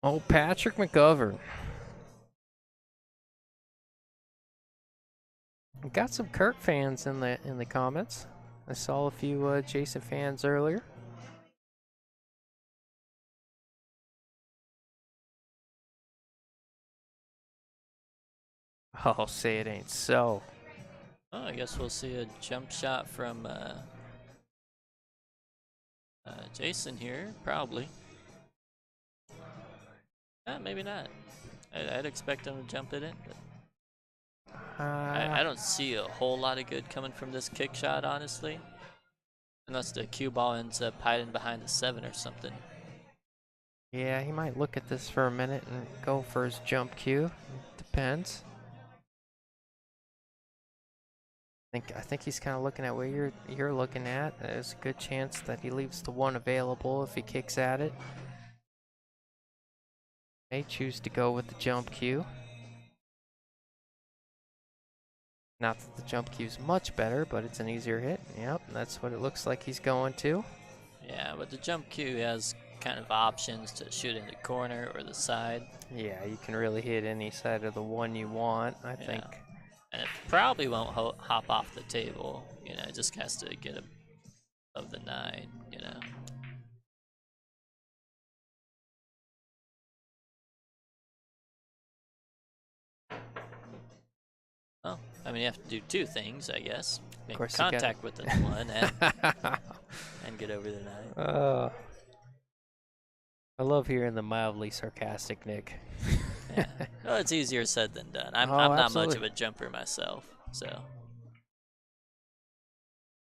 Oh, Patrick McGovern. Got some Kurt fans in the comments. I saw a few Jason fans earlier. Oh, say it ain't so. Oh, I guess we'll see a jump shot from Jason here, probably. Maybe not. I'd expect him to jump it in, but I don't see a whole lot of good coming from this kick shot, honestly. Unless the cue ball ends up hiding behind the 7 or something. Yeah, he might look at this for a minute and go for his jump cue. Depends. I think he's kind of looking at what you're looking at. There's a good chance that he leaves the 1 available if he kicks at it. May choose to go with the jump cue. Not that the jump cue's much better, but it's an easier hit. Yep, that's what it looks like he's going to. Yeah, but the jump cue has kind of options to shoot in the corner or the side. Yeah, you can really hit any side of the 1 you want, I think. And it probably won't hop off the table. It just has to get above the 9. Well, I mean, you have to do 2 things, I guess. Make course, contact with the 1 and get over the 9. I love hearing the mildly sarcastic Nick. Yeah. Well, it's easier said than done. I'm Oh, not much absolutely. of a jumper myself, so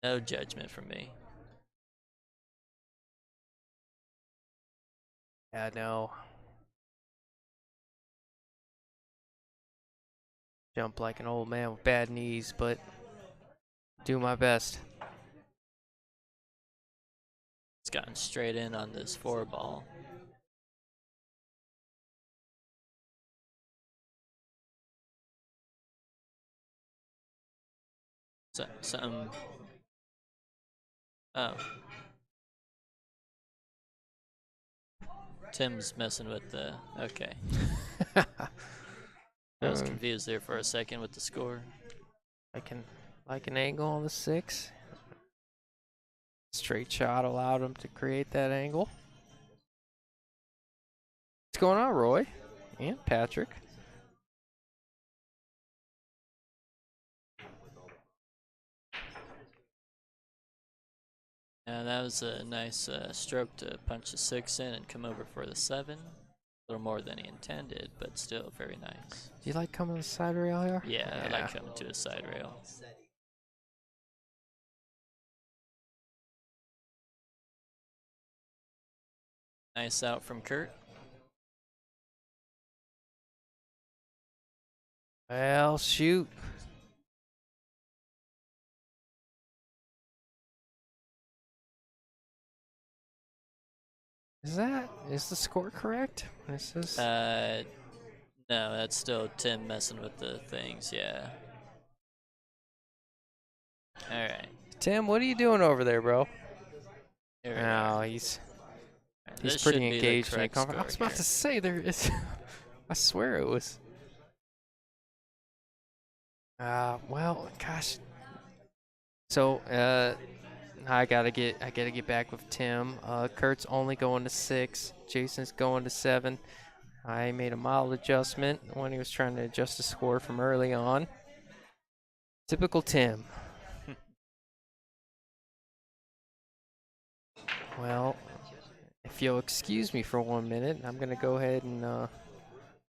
no judgment from me. Yeah, no. Jump like an old man with bad knees, but do my best. It's gotten straight in on this 4 ball. Something. Oh. Tim's messing with the. Okay. I was confused there for a second with the score. Like an angle on the 6. Straight shot allowed him to create that angle. What's going on, Roy? And Patrick. Yeah, that was a nice stroke to punch the 6 in and come over for the 7. A little more than he intended, but still very nice. Do you like coming to the side rail here? Yeah, I like coming to a side rail. Nice out from Kurt. Well, shoot. Is the score correct? This is. No, that's still Tim messing with the things, yeah. Alright. Tim, what are you doing over there, bro? Here we Oh, are. he's This pretty should be the engaged in the correct conversation. I was score about here. to say there is. I swear it was. Well, gosh. So, I gotta get back with Tim. Kurt's only going to 6. Jason's going to 7. I made a mild adjustment when he was trying to adjust the score from early on. Typical Tim. Well, if you'll excuse me for 1 minute, I'm gonna go ahead and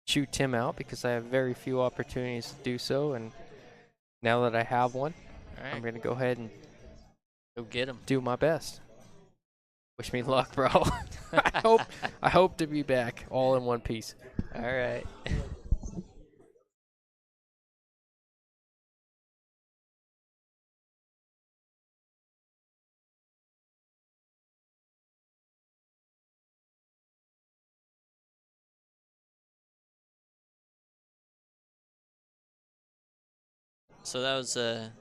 shoot Tim out because I have very few opportunities to do so, and now that I have one, All I'm right, gonna go ahead and go get him. do my best. Wish me luck, bro. I hope to be back all in one piece. All right. So that was a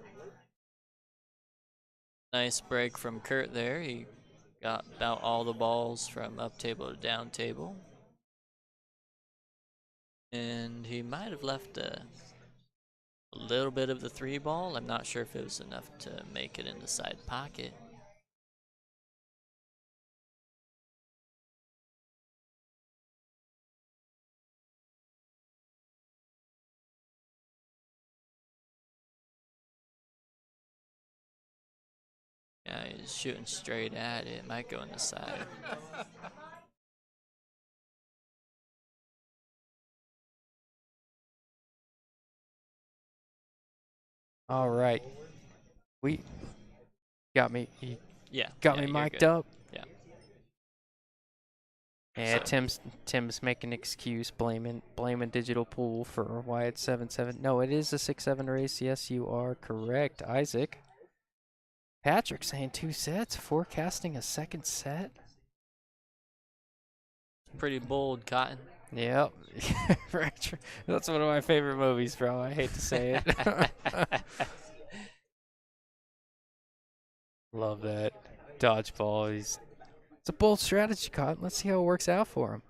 nice break from Kurt there. He got about all the balls from up table to down table. And he might have left a little bit of the 3 ball. I'm not sure if it was enough to make it in the side pocket. Yeah, he's shooting straight at it. Might go in the side. All right. We got me. He Yeah. got yeah, me you're mic'd good. up. Yeah. Yeah, So- Tim's making an excuse, blaming digital pool for why it's 7-7. No, it is a 6-7 race. Yes, you are correct, Isaac. Patrick saying 2 sets, forecasting a second set. Pretty bold, Cotton. Yep. That's one of my favorite movies, bro. I hate to say it. Love that. Dodgeball. It's a bold strategy, Cotton. Let's see how it works out for him.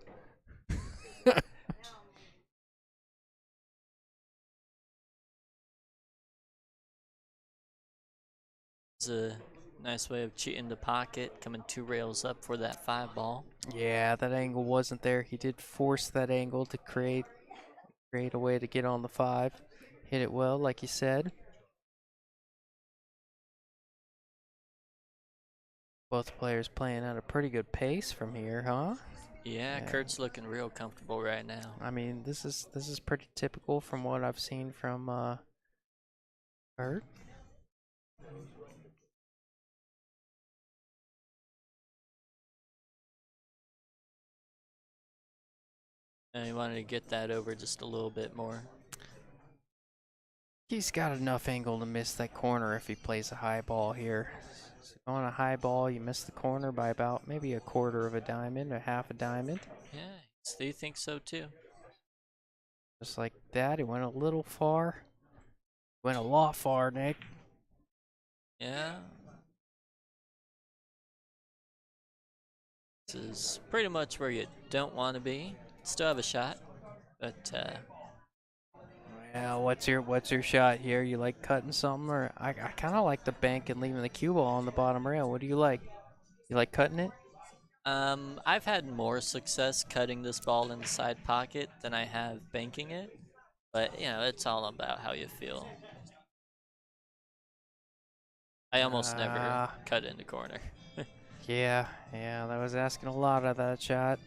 It's a nice way of cheating the pocket, coming 2 rails up for that 5 ball. Yeah, that angle wasn't there. He did force that angle to create a way to get on the 5. Hit it well, like you said. Both players playing at a pretty good pace from here, huh? Yeah, Yeah. Kurt's looking real comfortable right now. I mean, this is pretty typical from what I've seen from Kurt. And he wanted to get that over just a little bit more. He's got enough angle to miss that corner if he plays a high ball here. So on a high ball, you miss the corner by about maybe a quarter of a diamond or half a diamond. Yeah, they think so too. Just like that, he went a little far. Went a lot far, Nick. Yeah. This is pretty much where you don't want to be. Still have a shot, but Well, what's your shot here? You like cutting something, or I kind of like the bank and leaving the cue ball on the bottom rail. What do you like? You like cutting it? I've had more success cutting this ball in the side pocket than I have banking it. But, it's all about how you feel. I almost never cut in the corner. Yeah, that was asking a lot of that shot.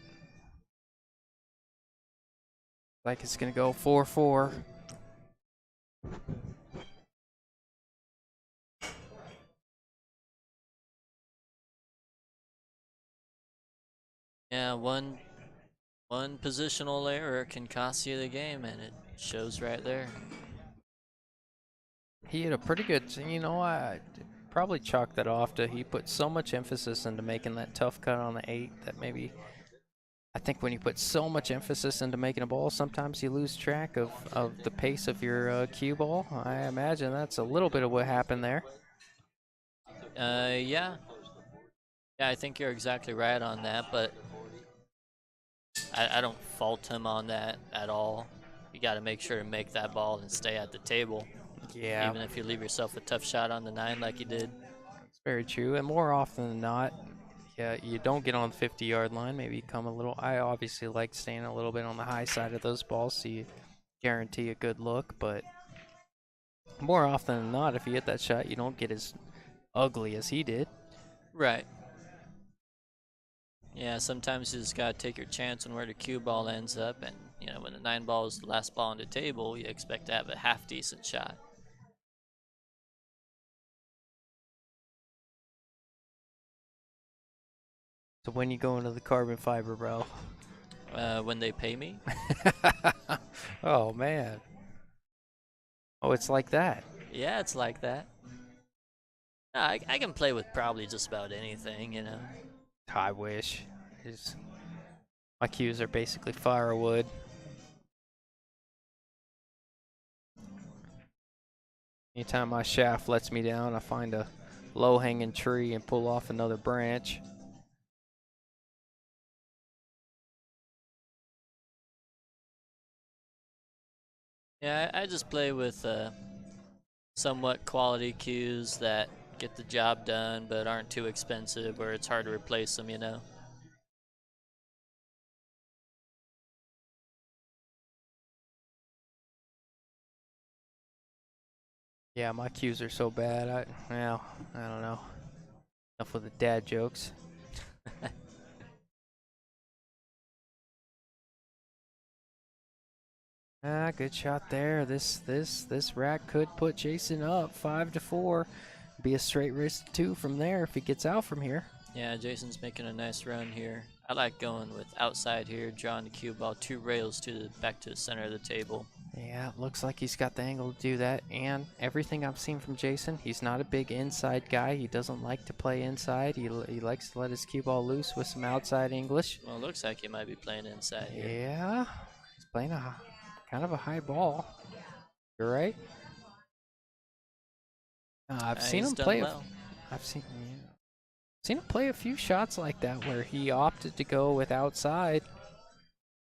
Like it's gonna go 4-4. Yeah, one positional error can cost you the game, and it shows right there. He had a pretty good, I probably chalk that off to he put so much emphasis into making that tough cut on the 8 that maybe I think when you put so much emphasis into making a ball, sometimes you lose track of the pace of your cue ball. I imagine that's a little bit of what happened there. Yeah. Yeah, I think you're exactly right on that, but I don't fault him on that at all. You got to make sure to make that ball and stay at the table. Yeah. Even if you leave yourself a tough shot on the 9 like you did. Very true. And more often than not, yeah, you don't get on the 50-yard line. Maybe you come a little. I obviously like staying a little bit on the high side of those balls, so you guarantee a good look. But more often than not, if you hit that shot, you don't get as ugly as he did. Right. Yeah, sometimes you just gotta take your chance on where the cue ball ends up, and when the 9 ball is the last ball on the table, you expect to have a half decent shot. So when you go into the carbon fiber, bro. When they pay me, Oh man. Oh, it's like that. yeah, it's like that. I can play with probably just about anything. I wish. It's- My cues are basically firewood. Anytime my shaft lets me down, I find a low-hanging tree and pull off another branch. Yeah, I just play with somewhat quality cues that get the job done but aren't too expensive where it's hard to replace them. Yeah, my cues are so bad. Well, I don't know. Enough with the dad jokes. Ah, good shot there. This rack could put Jason up 5-4. Be a straight race to 2 from there if he gets out from here. Yeah, Jason's making a nice run here. I like going with outside here, drawing the cue ball 2 rails back to the center of the table. Yeah, it looks like he's got the angle to do that. And everything I've seen from Jason, he's not a big inside guy. He doesn't like to play inside. He likes to let his cue ball loose with some outside English. Well, it looks like he might be playing inside here. Yeah, he's playing a kind of a high ball. You're right. I've seen He's him done play. well. I've seen him play a few shots like that where he opted to go with outside.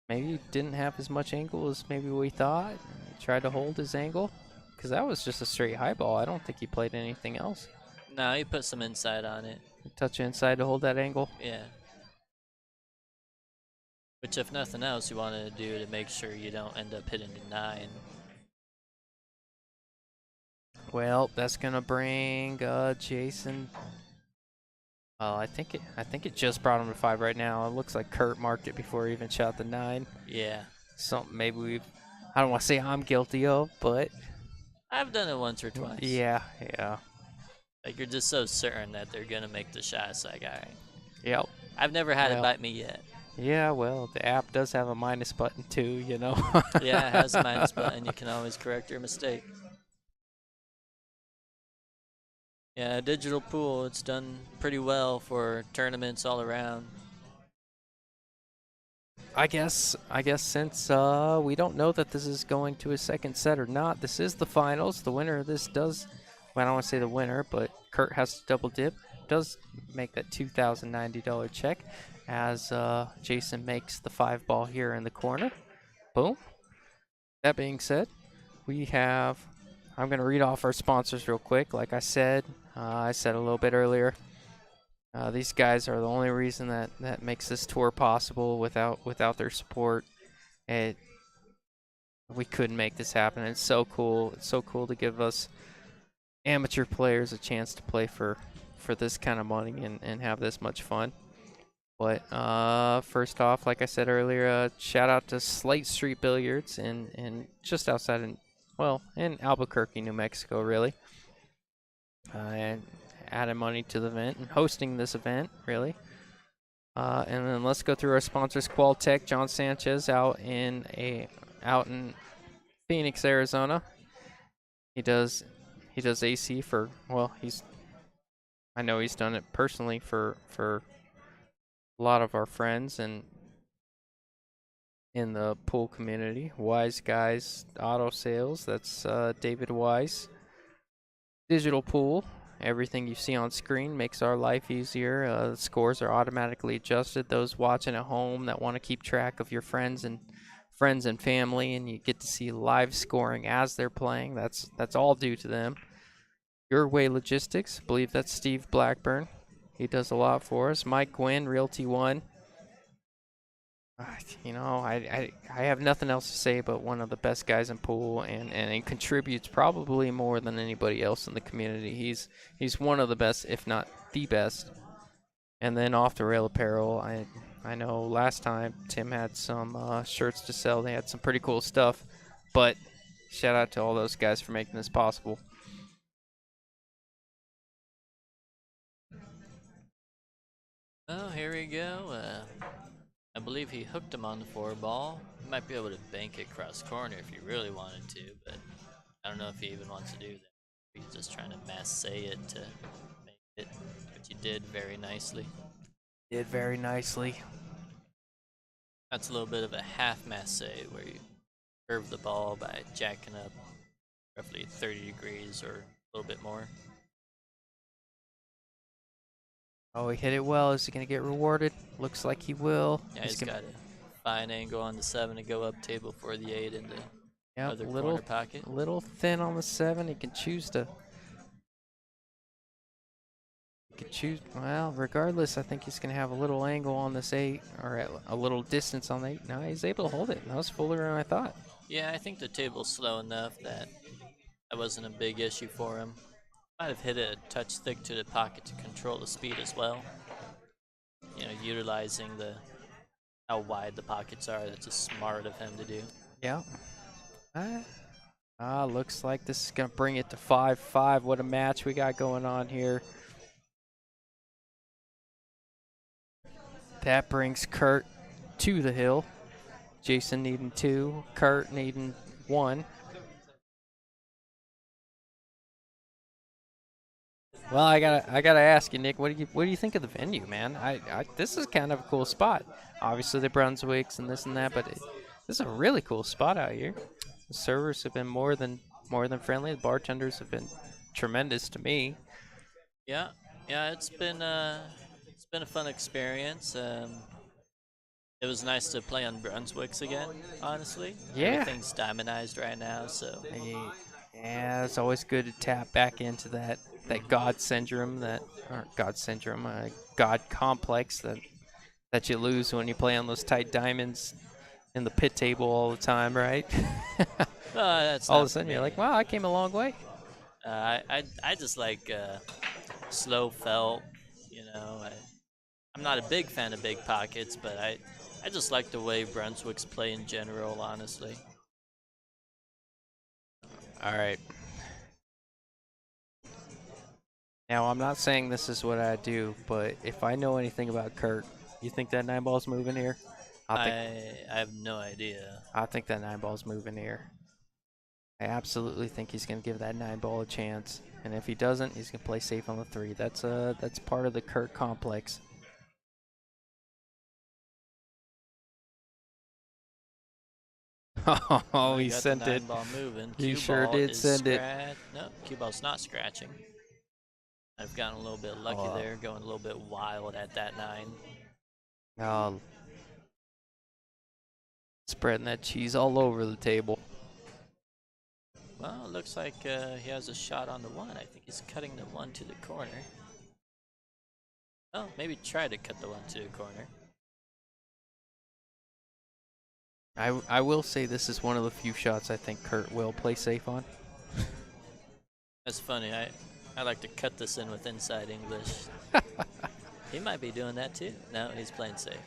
Maybe he didn't have as much angle as maybe we thought. He tried to hold his angle because that was just a straight high ball. I don't think he played anything else. No, he put some inside on it. Touch inside to hold that angle. Yeah. Which, if nothing else, you wanted to do to make sure you don't end up hitting the 9. Well, that's gonna bring Jason. Well, I think it just brought him to 5 right now. It looks like Kurt marked it before he even shot the 9. Yeah. Something maybe I don't want to say I'm guilty of, but I've done it once or twice. yeah. Like, you're just so certain that they're going to make the shot. It's like, all right. Yep. I've never had it Well. bite me yet. Yeah, well, the app does have a minus button too, Yeah, it has a minus button. You can always correct your mistake. Yeah, digital pool, it's done pretty well for tournaments all around. I guess since we don't know that this is going to a second set or not, this is the finals. The winner of this does, well, I don't want to say the winner, but Kurt has to double dip. Does make that $2,090 check as Jason makes the 5 ball here in the corner. Boom. That being said, I'm going to read off our sponsors real quick. Like I said a little bit earlier, these guys are the only reason that makes this tour possible. Without their support, we couldn't make this happen. It's so cool. It's so cool to give us amateur players a chance to play for this kind of money and have this much fun. But first off, like I said earlier, shout out to Slate Street Billiards in just outside in Albuquerque, New Mexico, really. And adding money to the event and hosting this event, really. And then let's go through our sponsors. Qualtech, John Sanchez out in Phoenix, Arizona. He does AC for I know he's done it personally for a lot of our friends and in the pool community. Wise Guys Auto Sales, that's David Wise. Digital Pool, everything you see on screen makes our life easier. The scores are automatically adjusted. Those watching at home that want to keep track of your friends and family, and you get to see live scoring as they're playing. That's all due to them. Your Way Logistics, I believe that's Steve Blackburn. He does a lot for us. Mike Gwynn, Realty One. You know, I have nothing else to say but one of the best guys in pool, and he contributes probably more than anybody else in the community. He's one of the best, if not the best. And then Off the Rail Apparel, I know last time Tim had some shirts to sell. They had some pretty cool stuff, but shout out to all those guys for making this possible. Oh, here we go. I believe he hooked him on the 4-ball. He might be able to bank it cross corner if he really wanted to, but I don't know if he even wants to do that. He's just trying to masse it to make it, which he did very nicely. Did very nicely. That's a little bit of a half masse where you curve the ball by jacking up roughly 30 degrees or a little bit more. Oh, he hit it well. Is he going to get rewarded? Looks like he will. Yeah, he's got a fine angle on the 7 to go up table for the 8 in the other corner pocket. Little thin on the 7. He can choose to. He can choose. Well, regardless, I think he's going to have a little angle on this 8, or a little distance on the 8. No, he's able to hold it. That was fuller than I thought. Yeah, I think the table's slow enough that wasn't a big issue for him. Might have hit it a touch thick to the pocket to control the speed as well. You know, utilizing how wide the pockets are. That's just smart of him to do. Yeah. Looks like this is going to bring it to 5-5. What a match we got going on here. That brings Kurt to the hill. Jason needing 2, Kurt needing 1. Well, I gotta ask you, Nick. What do you think of the venue, man? This is kind of a cool spot. Obviously, the Brunswicks and this and that, but this is a really cool spot out here. The servers have been more than friendly. The bartenders have been tremendous to me. Yeah, it's been a fun experience. It was nice to play on Brunswicks again. Honestly, Yeah. Everything's diamondized right now, so. Yeah, it's always good to tap back into that God syndrome, God complex that you lose when you play on those tight diamonds in the pit table all the time, right? That's all not of a sudden for you're me. like, wow, I came a long way. I just like slow felt. You know, I'm not a big fan of big pockets, but I just like the way Brunswick's play in general, honestly. All right. Now, I'm not saying this is what I do, but if I know anything about Kurt, you think that 9-ball's moving here? I have no idea. I think that 9-ball's moving here. I absolutely think he's going to give that 9-ball a chance, and if he doesn't, he's going to play safe on the 3. That's part of the Kurt complex. Oh, he sent it. Ball moving. He sure did send it. No, cue ball's not scratching. I've gotten a little bit lucky there, going a little bit wild at that 9. Oh, spreading that cheese all over the table. Well, it looks like he has a shot on the 1. I think he's cutting the 1 to the corner. Oh, maybe try to cut the 1 to the corner. I will say this is one of the few shots I think Kurt will play safe on. That's funny. I like to cut this in with inside English. He might be doing that too. No, he's playing safe.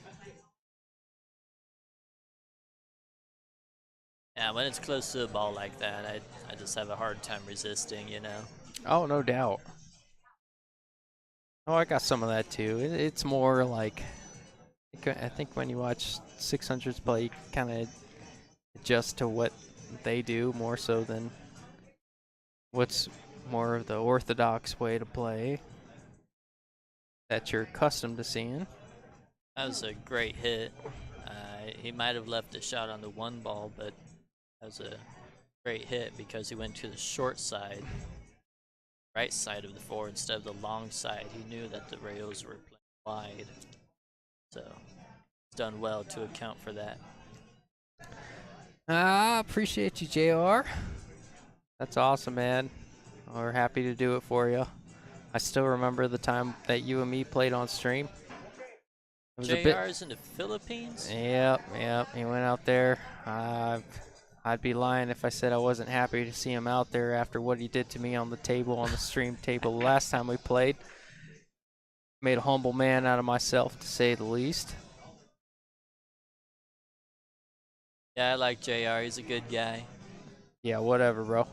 Yeah, when it's close to a ball like that, I just have a hard time resisting, you know? Oh, no doubt. Oh, I got some of that too. It's more like, I think when you watch 600s play, you kind of adjust to what they do more so than what's more of the orthodox way to play that you're accustomed to seeing. That was a great hit. He might have left a shot on the 1 ball, but that was a great hit because he went to the short side, right side of the 4 instead of the long side. He knew that the rails were playing wide, so he's done well to account for that. Appreciate you, JR. That's awesome, man. We're happy to do it for you. I still remember the time that you and me played on stream. It was a bit. JR's in the Philippines? Yep. He went out there. I'd be lying if I said I wasn't happy to see him out there after what he did to me on the table, on the stream table the last time we played. Made a humble man out of myself, to say the least. Yeah, I like JR. He's a good guy. Yeah, whatever, bro.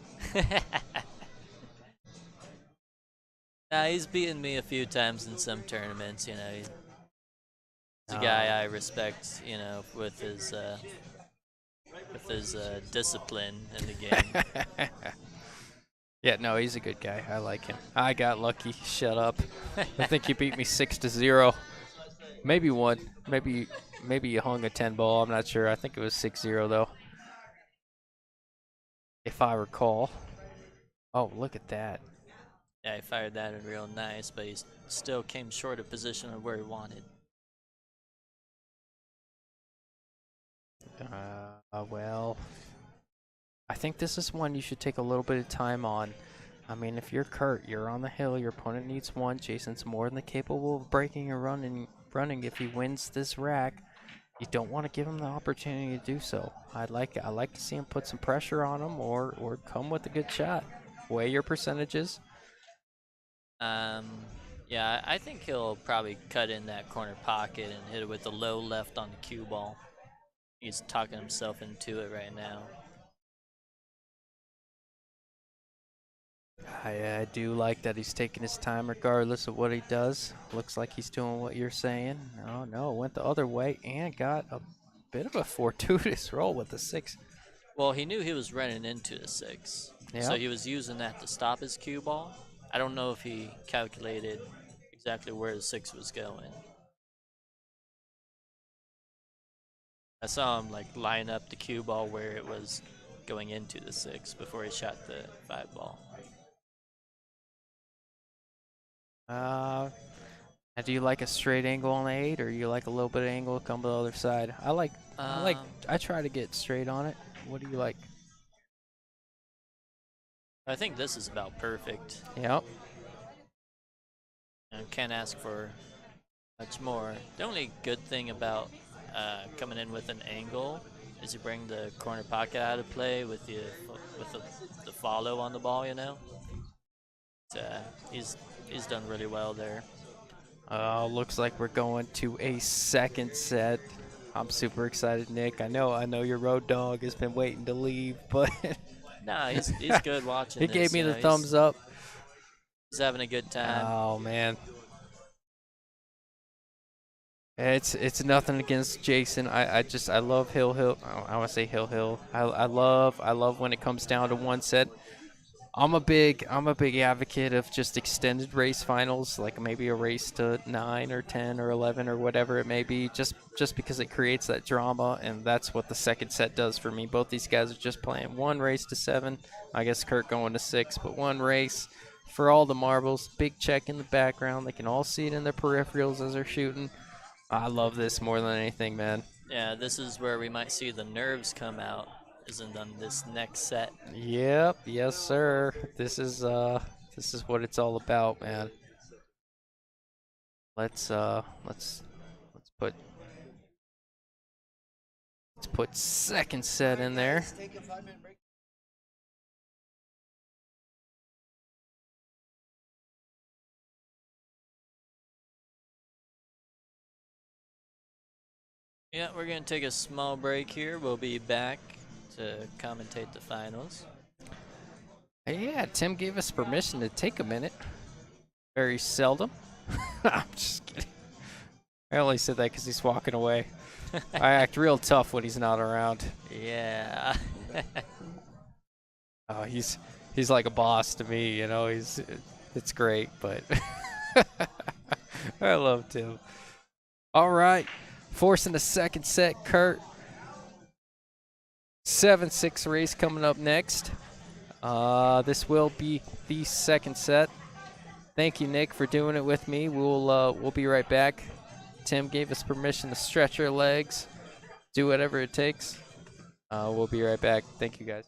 Nah, he's beaten me a few times in some tournaments, you know. He's a guy I respect, you know, with his discipline in the game. Yeah, no, he's a good guy. I like him. I got lucky. Shut up. I think you beat me 6-0. Maybe one. Maybe you hung a 10 ball. I'm not sure. I think it was 6-0 though, if I recall. Oh, look at that. Yeah, he fired that in real nice, but he still came short of position of where he wanted. Well, I think this is one you should take a little bit of time on. I mean, if you're Kurt, you're on the hill, your opponent needs one. Jason's more than capable of breaking and running if he wins this rack. You don't want to give him the opportunity to do so. I like to see him put some pressure on him or come with a good shot. Weigh your percentages. Yeah, I think he'll probably cut in that corner pocket and hit it with the low left on the cue ball. He's talking himself into it right now. I do like that he's taking his time regardless of what he does. Looks like he's doing what you're saying. Oh, no, went the other way and got a bit of a fortuitous roll with the 6. Well, he knew he was running into the 6, so he was using that to stop his cue ball. I don't know if he calculated exactly where the 6 was going. I saw him like line up the cue ball where it was going into the 6 before he shot the 5 ball. And do you like a straight angle on the 8, or you like a little bit of angle come to the other side? I try to get straight on it. What do you like? I think this is about perfect. Yep. And can't ask for much more. The only good thing about coming in with an angle is you bring the corner pocket out of play with the follow on the ball, you know. He's done really well there. Looks like we're going to a second set. I'm super excited, Nick. I know your road dog has been waiting to leave, but nah, he's good watching. He this, gave me you the know, thumbs up. He's having a good time. Oh man. It's nothing against Jason. I love Hill. I want to say Hill. I love when it comes down to one set. I'm a big advocate of just extended race finals, like maybe a race to 9 or 10 or 11 or whatever it may be, just because it creates that drama, and that's what the second set does for me. Both these guys are just playing one race to 7. I guess Kurt going to 6, but one race for all the marbles. Big check in the background. They can all see it in their peripherals as they're shooting. I love this more than anything, man. Yeah, this is where we might see the nerves come out. Isn't on this next set. Yep, yes sir. This is what it's all about, man. Let's put second set in there. Yeah, we're gonna take a small break here. We'll be back to commentate the finals. Yeah, Tim gave us permission to take a minute. Very seldom. I'm just kidding. I only said that because he's walking away. I act real tough when he's not around. Yeah. Oh, he's like a boss to me, you know. It's great, but I love Tim. All right, forcing the second set, Kurt. 7-6 race coming up next. This will be the second set. Thank you, Nick, for doing it with me. We'll be right back. Tim gave us permission to stretch our legs, do whatever it takes. We'll be right back. Thank you, guys.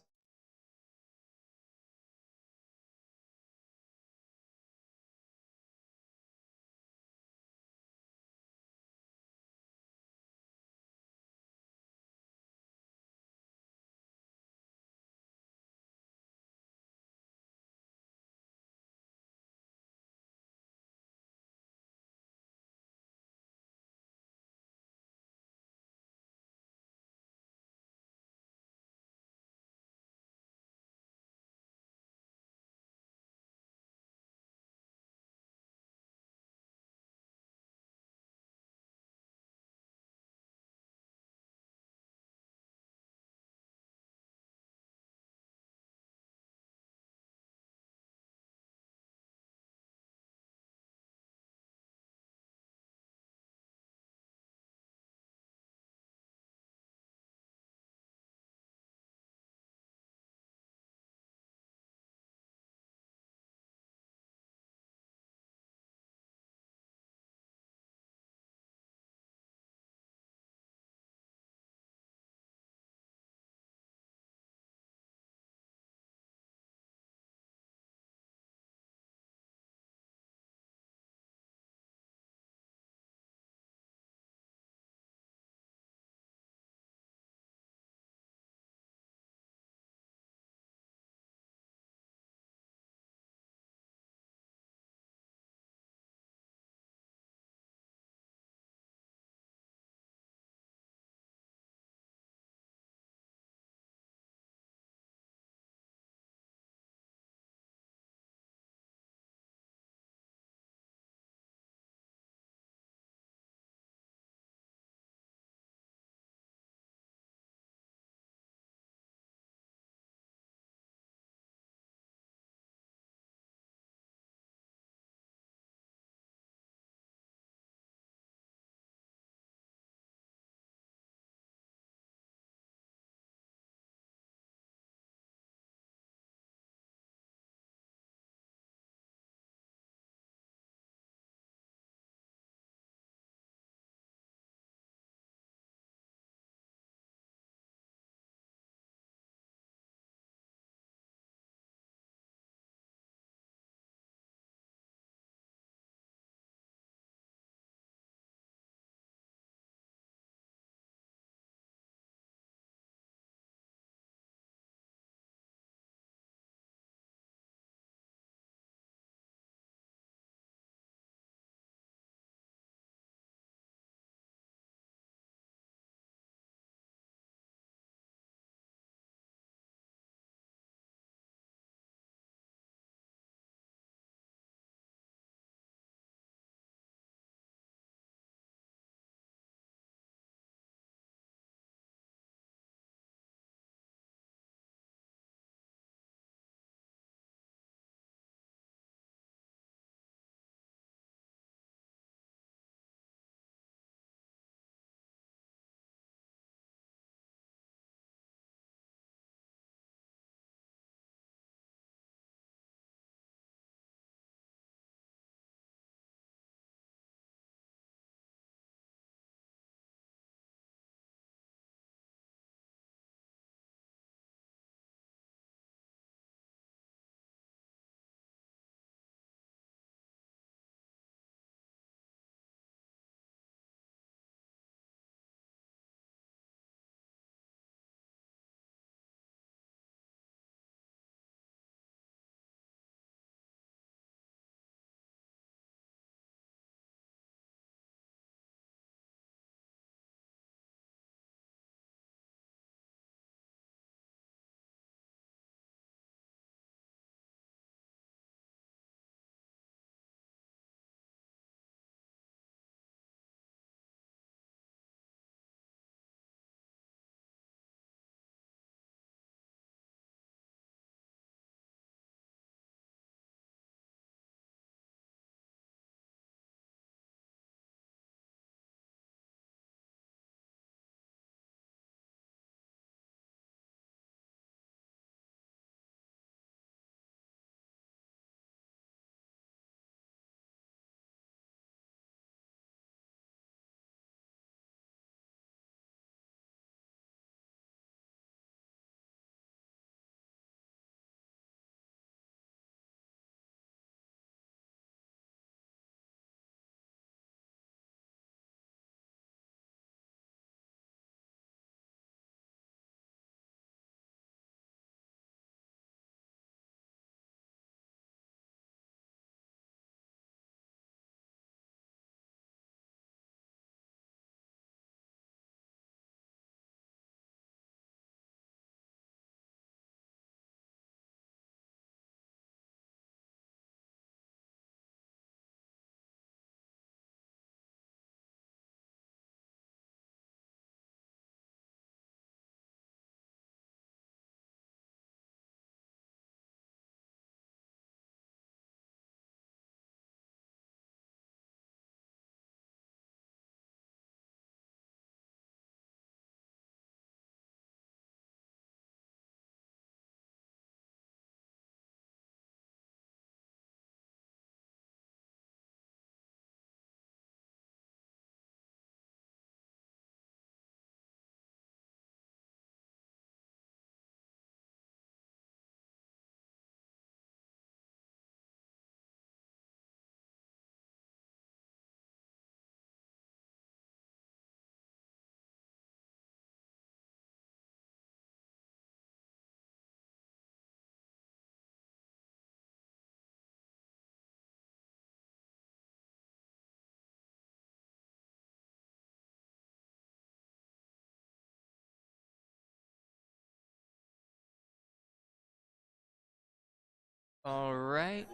All right,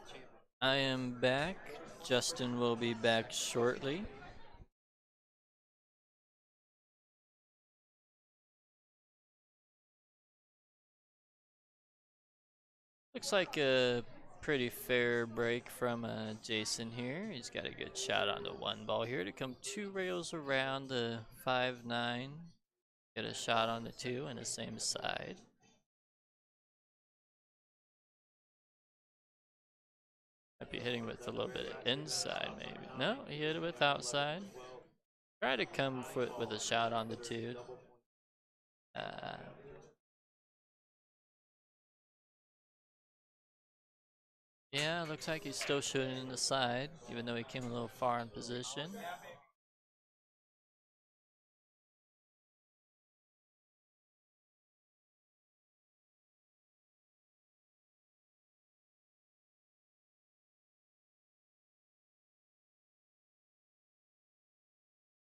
I am back. Justin will be back shortly. Looks like a pretty fair break from Jason here. He's got a good shot on the one ball here to come 2 rails around the 5-9. Get a shot on the two and the same side. Might be hitting with a little bit of inside, maybe. No, he hit it with outside. Try to come with a shot on the two. Uh, yeah, looks like he's still shooting in the side, even though he came a little far in position.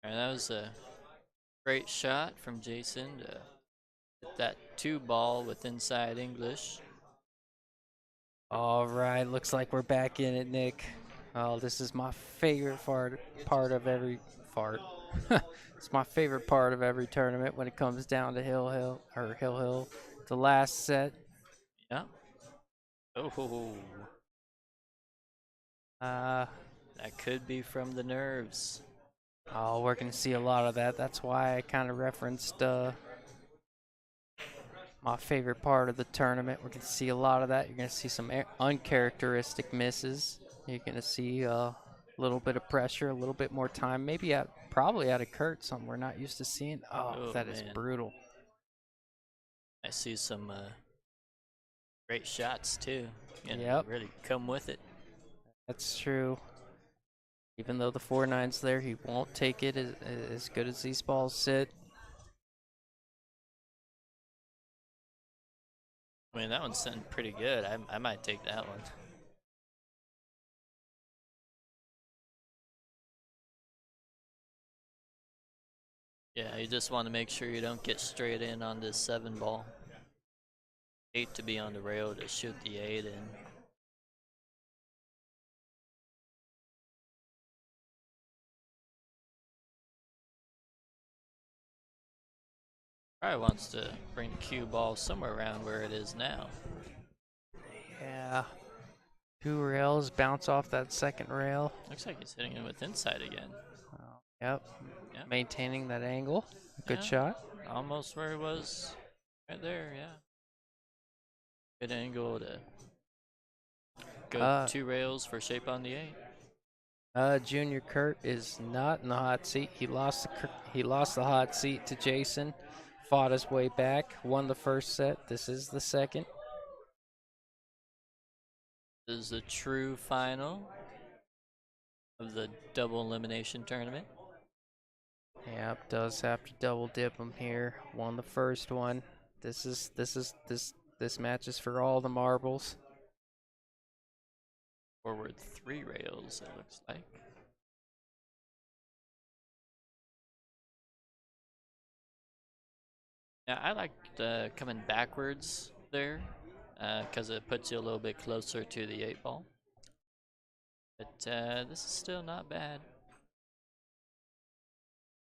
And that was a great shot from Jason to hit that two ball with inside English. All right, looks like we're back in it, Nick. Oh, this is my favorite part of every fart. It's my favorite part of every tournament when it comes down to Hill. The last set. Yeah. Oh, Uh, that could be from the nerves. oh, we're gonna see a lot of that. That's why I kind of referenced my favorite part of the tournament. We're gonna see a lot of that. You're gonna see some uncharacteristic misses. You're gonna see a little bit of pressure, a little bit more time, maybe probably out of Kurt, something we're not used to seeing. Oh, Oh, that is man. brutal. I see some great shots too. And Yep, really come with it. that's true. Even though the 4-9's there, he won't take it as good as these balls sit. I mean, that one's sitting pretty good. I might take that one. Yeah, you just want to make sure you don't get straight in on this 7 ball. 8 to be on the rail to shoot the 8 in. Probably wants to bring cue ball somewhere around where it is now. Yeah. 2 rails, bounce off that second rail. Looks like he's hitting it with inside again. Oh, yep, Yeah, maintaining that angle. Good yeah, shot. almost where it was right there. Yeah, good angle to go Uh, 2 rails for shape on the 8. Junior Kurt is not in the hot seat. He lost the hot seat to Jason. Fought his way back. Won the first set. This is the second. This is the true final of the double elimination tournament. Yep, does have to double dip him here. Won the first one. This match is for all the marbles. Forward 3 rails, it looks like. Yeah, I liked coming backwards there because it puts you a little bit closer to the 8 ball. But this is still not bad.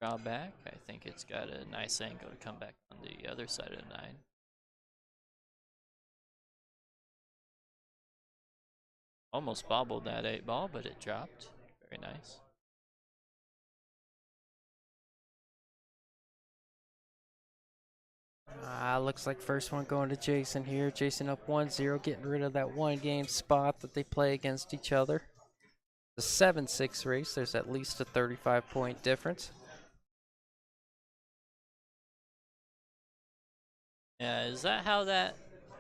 Draw back. I think it's got a nice angle to come back on the other side of the 9. Almost bobbled that 8 ball, but it dropped. Very nice. Looks like first one going to Jason here. Jason up 1-0, getting rid of that one game spot that they play against each other. The 7-6 race, there's at least a 35-point difference. Yeah, is that how that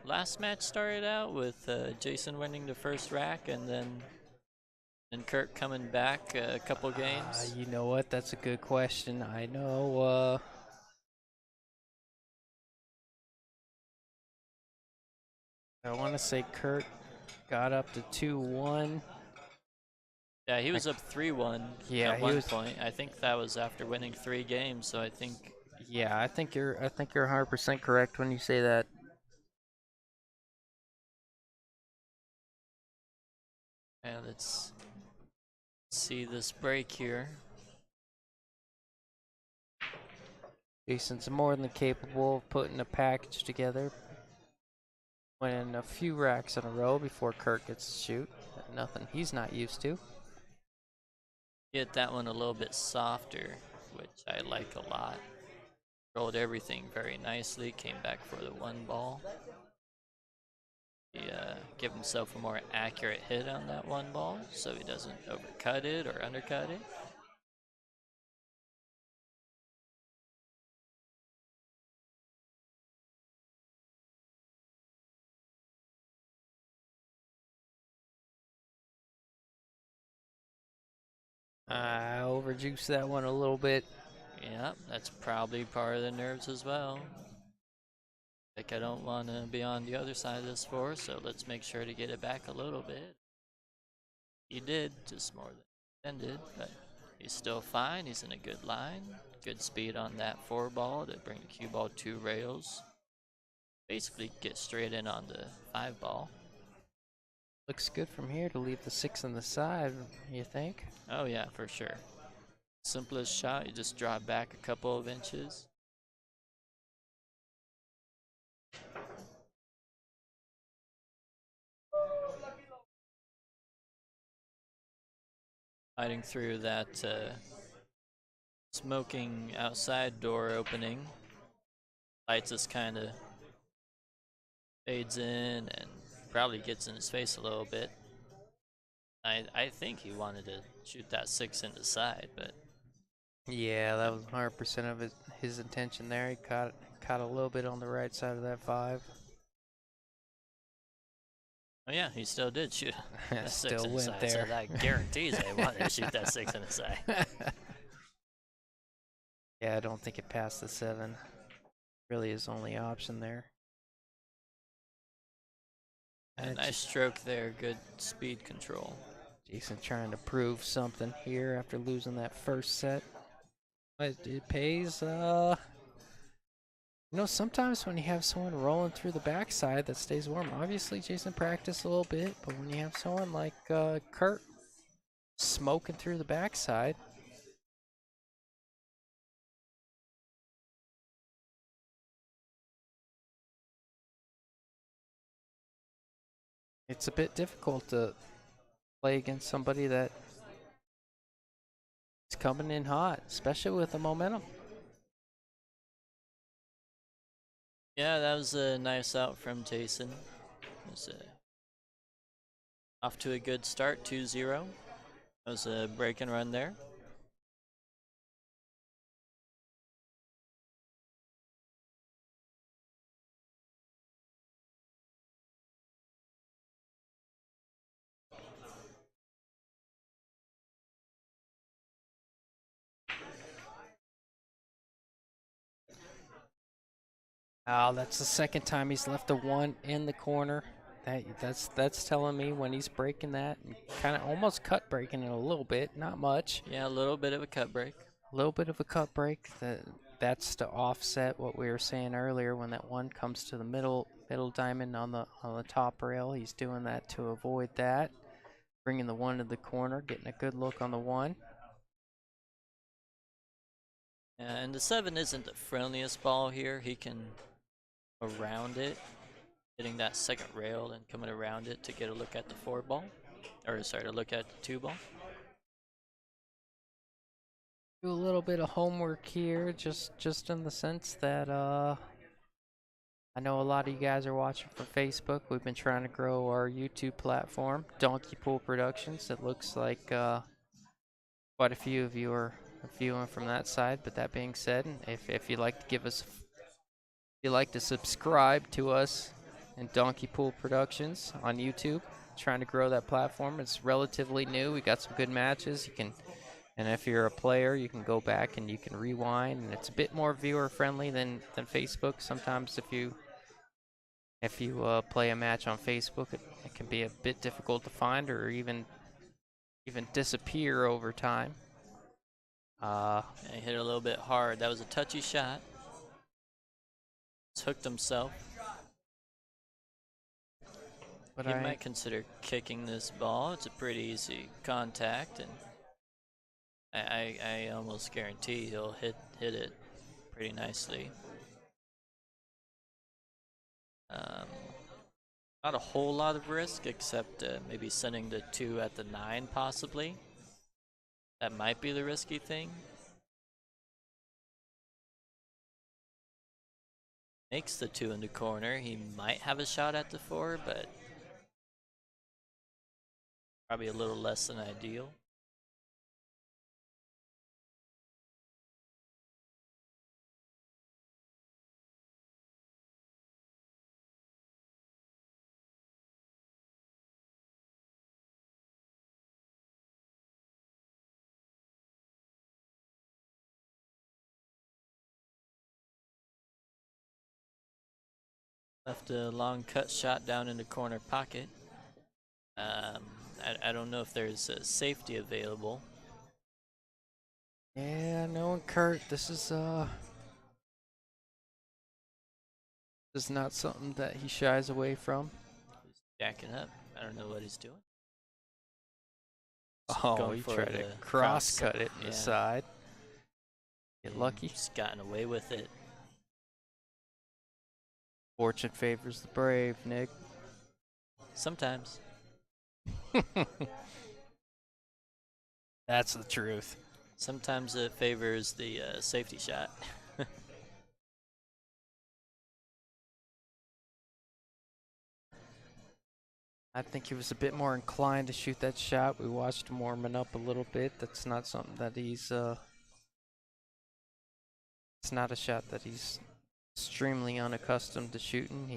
last match started out with Jason winning the first rack and Kurt coming back a couple games? You know what? That's a good question. I know. I want to say Kurt got up to 2-1. Yeah, he was up 3-1 Yeah, at he one was. point. I think that was after winning 3 games, so I think Yeah, I think you're 100% correct when you say that. let's see this break here. Jason's more than capable of putting a package together. Winning a few racks in a row before Kirk gets to shoot. Nothing he's not used to. Get that one a little bit softer, which I like a lot. Rolled everything very nicely, came back for the one ball. He give himself a more accurate hit on that one ball so he doesn't overcut it or undercut it. I overjuiced that one a little bit. Yeah, that's probably part of the nerves as well. Like I don't want to be on the other side of this four, so let's make sure to get it back a little bit. He did, just more than intended, but he's still fine. He's in a good line. Good speed on that four ball to bring the cue ball 2 rails. Basically get straight in on the 5 ball. Looks good from here to leave the 6 on the side, you think? Oh yeah, for sure. Simplest shot, you just drop back a couple of inches. Fighting through that smoking outside door opening. Lights just kind of fades in and probably gets in his face a little bit. I think he wanted to shoot that 6 in the side, but Yeah, that was 100% of his intention there. He caught a little bit on the right side of that 5. oh yeah, he still did shoot that 6 Still in the went side, there. so that guarantees I wanted to shoot that 6 in the side. Yeah, I don't think it passed the 7. Really his only option there. Nice stroke there, good speed control. Jason trying to prove something here after losing that first set. But it pays, sometimes when you have someone rolling through the backside that stays warm, obviously Jason practiced a little bit, but when you have someone like Kurt smoking through the backside, it's a bit difficult to play against somebody that is coming in hot, especially with the momentum. Yeah, that was a nice out from Jason. Was off to a good start, 2-0. That was a break and run there. Oh, that's the second time he's left a 1 in the corner. That's telling me when he's breaking that, kind of almost cut breaking it a little bit, not much. Yeah, a little bit of a cut break. A little bit of a cut break. That's to offset what we were saying earlier when that 1 comes to the middle diamond on the top rail. He's doing that to avoid that. Bringing the 1 to the corner, getting a good look on the 1. And the 7 isn't the friendliest ball here. He can around it, hitting that second rail and coming around it to get a look at the 4 ball. Or sorry, to look at the 2 ball. Do a little bit of homework here, just in the sense that I know a lot of you guys are watching from Facebook. We've been trying to grow our YouTube platform, Donkey Pool Productions. It looks like quite a few of you are viewing from that side. But that being said, if you'd like to if you'd like to subscribe to us in Donkey Pool Productions on YouTube, trying to grow that platform. It's relatively new. We got some good matches. And if you're a player, you can go back and you can rewind, and it's a bit more viewer friendly than Facebook. Sometimes if you play a match on Facebook, it can be a bit difficult to find or even disappear over time. He hit it a little bit hard. That was a touchy shot. He's hooked himself. But You I might consider kicking this ball. It's a pretty easy contact, and I almost guarantee he'll hit it pretty nicely. Um, Not a whole lot of risk, except maybe sending the 2 at the 9, possibly. That might be the risky thing. Makes the 2 in the corner. He might have a shot at the 4, but probably a little less than ideal. Left a long cut shot down in the corner pocket. I don't know if there's a safety available. Yeah, no, Kurt, this is not something that he shies away from. He's jacking up. I don't know what he's doing. Oh, Going he for tried to the cross cut it in yeah. the side. Get lucky. Just gotten away with it. Fortune favors the brave, Nick. Sometimes. That's the truth. Sometimes it favors the safety shot. I think he was a bit more inclined to shoot that shot. We watched him warming up a little bit. That's not something that he's it's not a shot that he's extremely unaccustomed to shooting.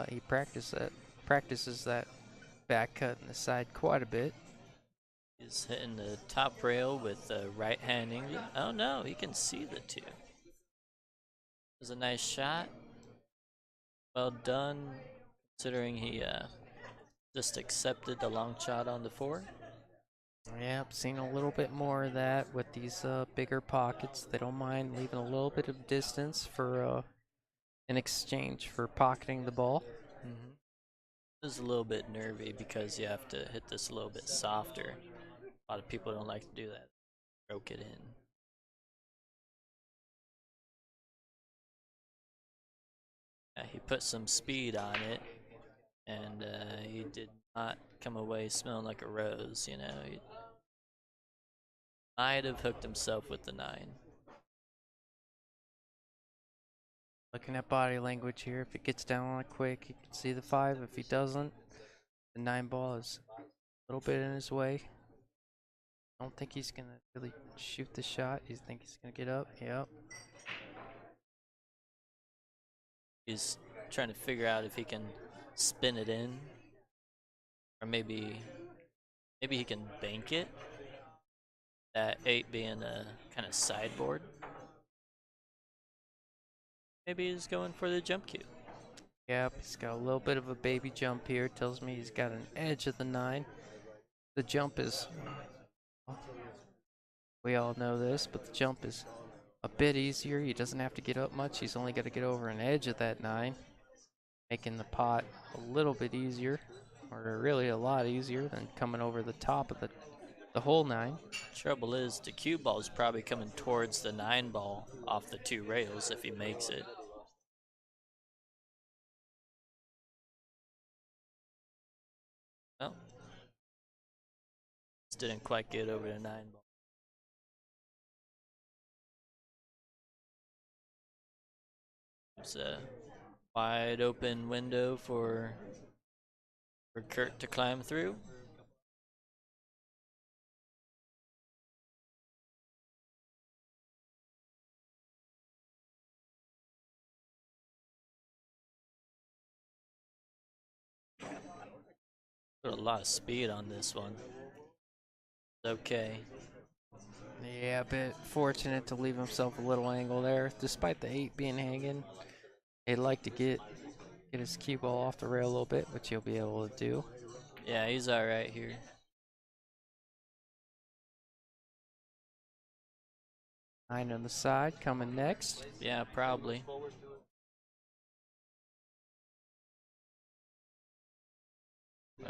He practices that back cut in the side quite a bit. He's hitting the top rail with the right hand England. Oh no, he can see the 2. It was a nice shot. Well done, considering he just accepted the long shot on the 4. Yep, seen a little bit more of that with these bigger pockets. They don't mind leaving a little bit of distance for in exchange for pocketing the ball. Mm-hmm. This is a little bit nervy because you have to hit this a little bit softer. A lot of people don't like to do that. Stroke it in. He put some speed on it, and he did not come away smelling like a rose. You know, he might have hooked himself with the 9. Looking at body language here, if it gets down on it quick, you can see the 5. If he doesn't, the 9 ball is a little bit in his way. I don't think he's gonna really shoot the shot. You think he's gonna get up? Yep. He's trying to figure out if he can spin it in, or maybe he can bank it. That 8 being a kind of sideboard. Maybe he's going for the jump cue. Yep, he's got a little bit of a baby jump here. Tells me he's got an edge of the 9. The jump is, we all know this, but the jump is a bit easier. He doesn't have to get up much. He's only got to get over an edge of that 9, making the pot a little bit easier, or really a lot easier than coming over the top of the whole 9. Trouble is, the cue ball is probably coming towards the 9 ball off the 2 rails if he makes it. Well, just didn't quite get over the 9 ball. It's a wide open window for Kurt to climb through. Put a lot of speed on this one. Okay. Yeah, a bit fortunate to leave himself a little angle there. Despite the 8 being hanging, he'd like to get his cue ball off the rail a little bit, which he'll be able to do. Yeah, he's alright here. 9 on the side coming next. Yeah, probably.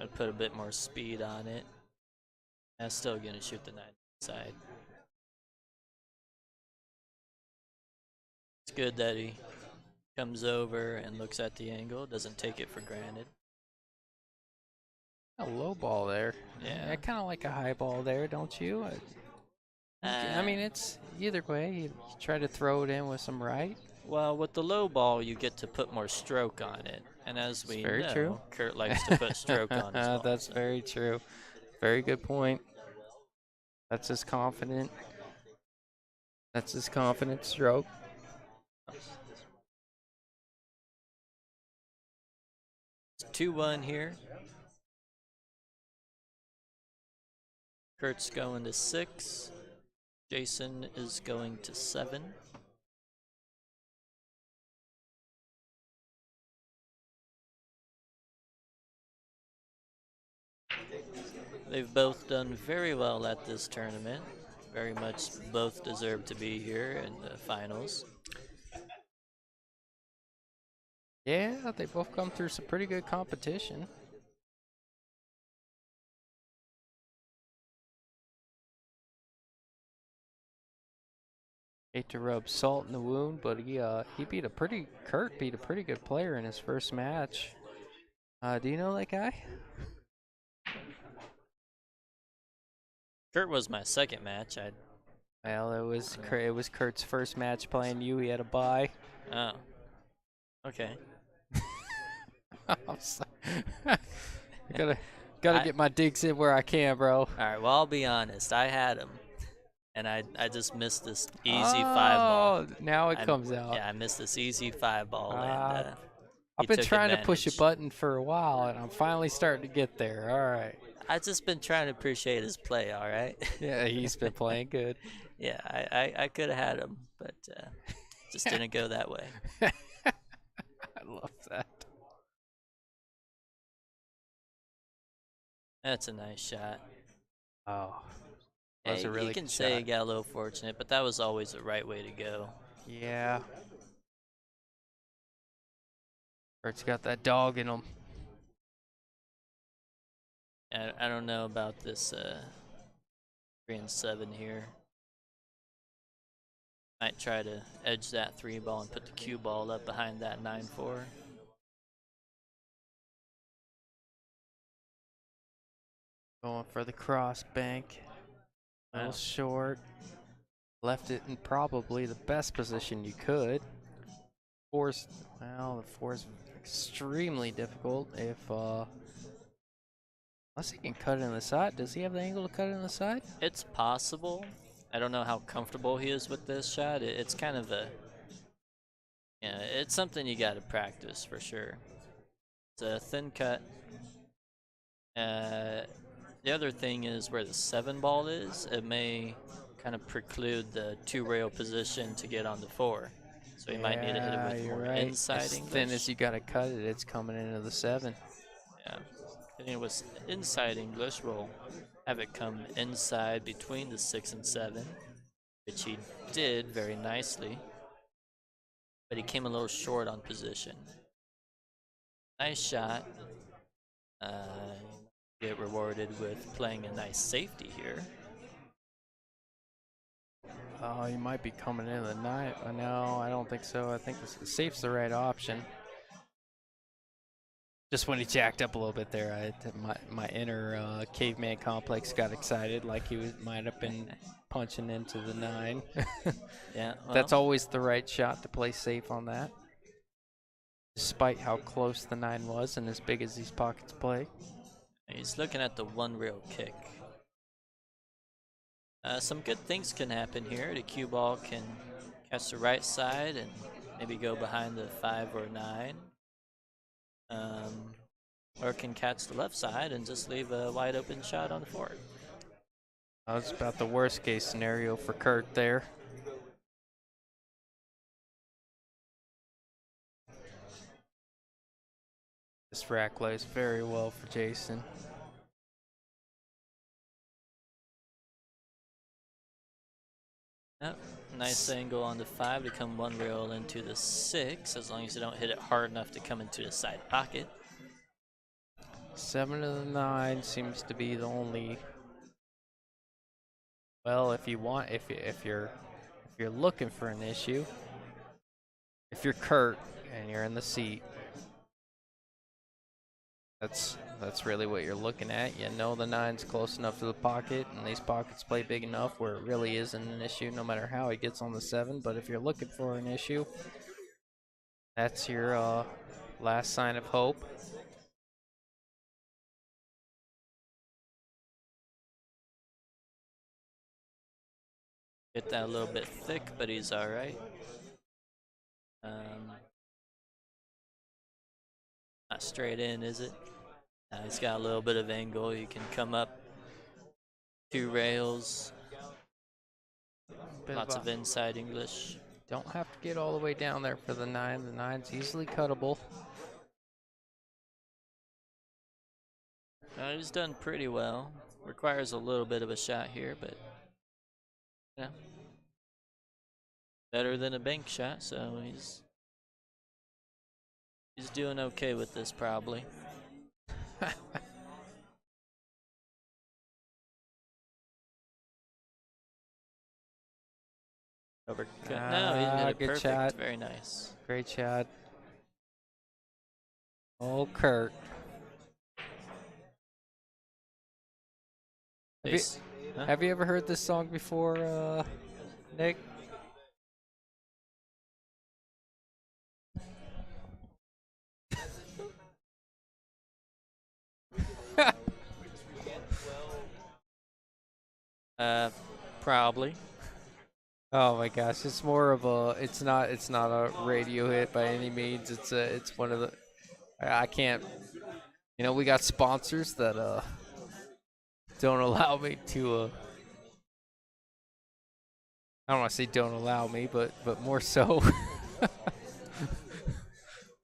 Try to put a bit more speed on it. I'm still gonna shoot the 9 side. It's good that he comes over and looks at the angle, doesn't take it for granted. A low ball there. Yeah. I kind of like a high ball there, don't you? I mean, it's either way. You try to throw it in with some right. Well, with the low ball, you get to put more stroke on it. And as we very know, true. Kurt likes to put stroke on his ball. That's so. very true. Very good point. That's his confident. That's his confident stroke. It's 2-1 here. Kurt's going to 6. Jason is going to 7. They've both done very well at this tournament. Very much both deserve to be here in the finals. Yeah, they both come through some pretty good competition. Hate to rub salt in the wound, but he beat Kurt beat a pretty good player in his first match. Do you know that guy? Kurt was my second match. Well, it was Kurt's first match playing you. He had a bye. Oh. Okay. I'm sorry. gotta get my digs in where I can, bro. Alright, well, I'll be honest. I had him. And I just missed this easy 5 ball. Oh, now it comes out. Yeah, I missed this easy 5 ball. And I've been took trying to push a advantage. button for a while, and I'm finally starting to get there. All right. I've just been trying to appreciate his play, all right? Yeah, he's been playing good. Yeah, I could have had him, but just didn't go that way. I love that. That's a nice shot. Oh, that was Hey, a really you can good say you shot. got a little fortunate, but that was always the right way to go. Yeah. Kurt's got that dog in him. I don't know about this 3 and 7 here. Might try to edge that 3 ball and put the cue ball up behind that 9-4. Going for the cross bank. A little Wow. short. Left it in probably the best position you could. The four's extremely difficult unless he can cut it in the side. Does he have the angle to cut it in the side? It's possible. I don't know how comfortable he is with this shot. It's kind of it's something you got to practice for sure. It's a thin cut. The other thing is where the 7 ball is, it may kind of preclude the 2 rail position to get on the 4. So you might need to hit it with you're more right. inside as English. thin as you gotta cut it, it's coming into the 7. Yeah. Hitting it with inside English will have it come inside between the 6 and 7, which he did very nicely. But he came a little short on position. Nice shot. Get rewarded with playing a nice safety here. Oh, he might be coming in the 9. No, I don't think so. I think the safe's the right option. Just when he jacked up a little bit there, my inner caveman complex got excited, like might have been punching into the 9. Yeah, well, That's always the right shot to play safe on that, despite how close the 9 was and as big as these pockets play. he's looking at the 1 rail kick. Some good things can happen here. The cue ball can catch the right side and maybe go behind the 5 or 9. Or can catch the left side and just leave a wide open shot on the 4. That was about the worst case scenario for Kurt there. This rack lays very well for Jason. Yep. Nice angle on the 5 to come 1 rail into the 6, as long as you don't hit it hard enough to come into the side pocket. 7 of the 9 seems to be the only. Well, if you want, if you're looking for an issue, if you're Kurt and you're in the seat, that's really what you're looking at. You know the 9's close enough to the pocket, and these pockets play big enough where it really isn't an issue, no matter how he gets on the 7. But if you're looking for an issue, that's your last sign of hope. Get that a little bit thick, but he's all right. Not straight in, is it? He's got a little bit of angle. You can come up 2 rails. Lots of inside English. Don't have to get all the way down there for the 9. The 9's easily cuttable. He's done pretty well. Requires a little bit of a shot here, but yeah, better than a bank shot. So he's doing okay with this probably. Overcut. No, he did it good perfect. shot. Very nice. Great shot. Oh, Kurt. Have you ever heard this song before, Nick? Probably. Oh my gosh, it's more of a. It's not a radio hit by any means. It's one of the. I can't. You know, we got sponsors that don't allow me to. I don't want to say don't allow me, but more so.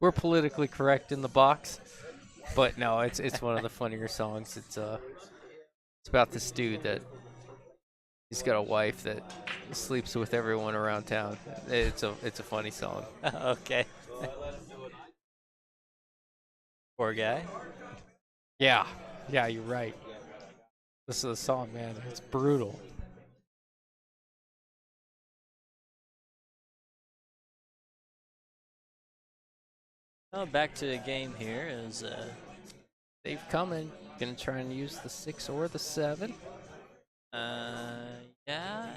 We're politically correct in the box, but no, it's one of the funnier songs. It's about this dude that he's got a wife that sleeps with everyone around town. It's a funny song. Okay. Poor guy. Yeah, you're right. This is a song, man. It's brutal. Oh, back to the game here is They've coming. Gonna try and use the 6 or the 7. Yeah.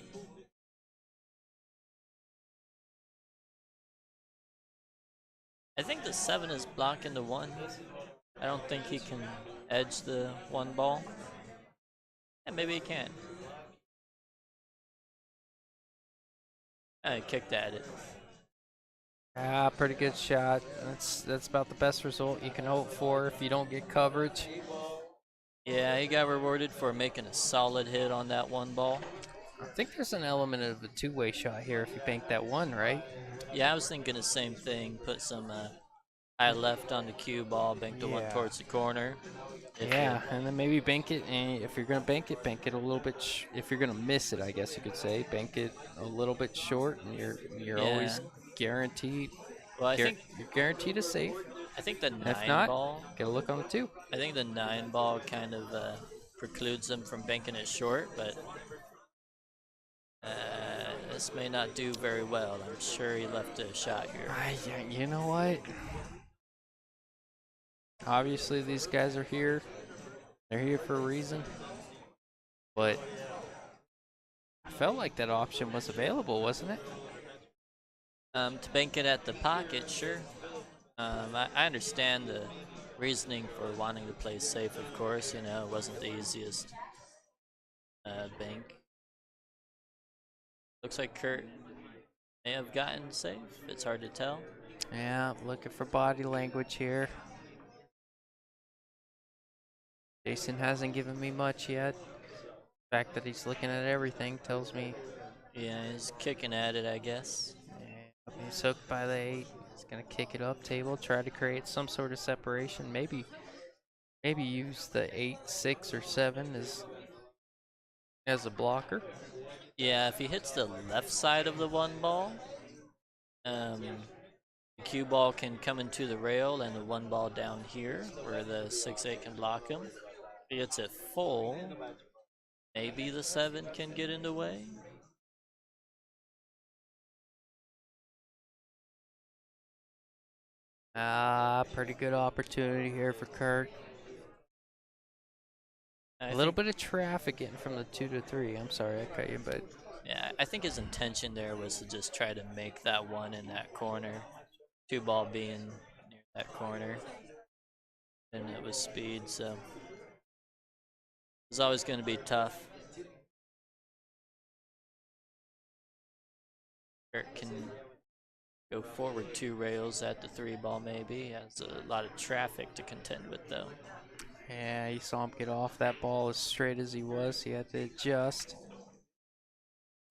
I think the 7 is blocking the 1. I don't think he can edge the 1 ball. Yeah, maybe he can. I kicked at it. Pretty good shot. That's about the best result you can hope for if you don't get coverage. Yeah, he got rewarded for making a solid hit on that 1 ball. I think there's an element of a two-way shot here if you bank that 1, right? Yeah, I was thinking the same thing. Put some high left on the cue ball, bank the 1 towards the corner. Yeah, and then maybe bank it, and if you're going to bank it a little bit, if you're going to miss it, I guess you could say, bank it a little bit short, and you're always guaranteed. Well, you're guaranteed a save. I think the 9 if not, ball. Get a look on the 2. I think the 9 ball kind of precludes them from banking it short, but this may not do very well. I'm sure he left a shot here. You know what? Obviously, these guys are here. They're here for a reason. But I felt like that option was available, wasn't it? To bank it at the pocket, sure. I understand the reasoning for wanting to play safe, of course. You know, it wasn't the easiest bank. Looks like Kurt may have gotten safe. It's hard to tell. Yeah, looking for body language here. Jason hasn't given me much yet. The fact that he's looking at everything tells me. Yeah, he's kicking at it, I guess. Yeah, he's hooked by the 8. He's gonna kick it up table, try to create some sort of separation. Maybe use the 8, 6, or 7 as a blocker. Yeah, if he hits the left side of the 1 ball, The cue ball can come into the rail and the 1 ball down here where the 6-8 can block him. If he gets it full, maybe the 7 can get in the way. Pretty good opportunity here for Kurt. I A little think, bit of traffic getting from the 2 to 3. I'm sorry I cut you, but yeah, I think his intention there was to just try to make that 1 in that corner. 2 ball being near that corner. And it was speed, so it's always going to be tough. Kurt can go forward 2 rails at the 3 ball maybe. Has a lot of traffic to contend with though. yeah, you saw him get off that ball as straight as he was. He had to adjust.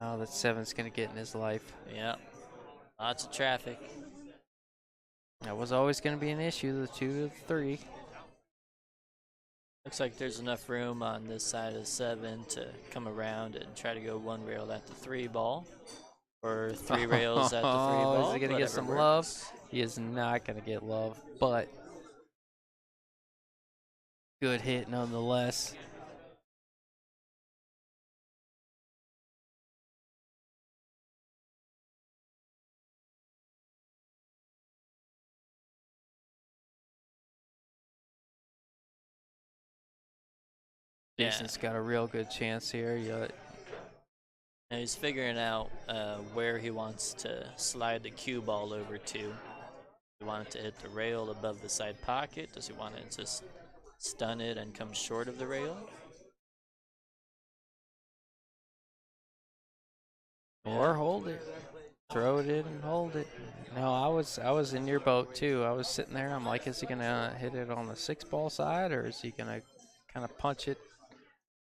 Oh, that 7's gonna get in his life. Yeah, lots of traffic. That was always gonna be an issue, the 2 to the 3. Looks like there's enough room on this side of the 7 to come around and try to go 1 rail at the 3 ball. Or 3 rails at the 3 Oh, ball. is he gonna get some works. love? He is not gonna get love, but good hit nonetheless. Yeah. Jason's got a real good chance here. And he's figuring out where he wants to slide the cue ball over to. Does he want it to hit the rail above the side pocket? Does he want it to just stun it and come short of the rail? Or hold it. Throw it in and hold it. No, I was in your boat too. I was sitting there. I'm like, is he gonna hit it on the 6-ball side, or is he gonna kind of punch it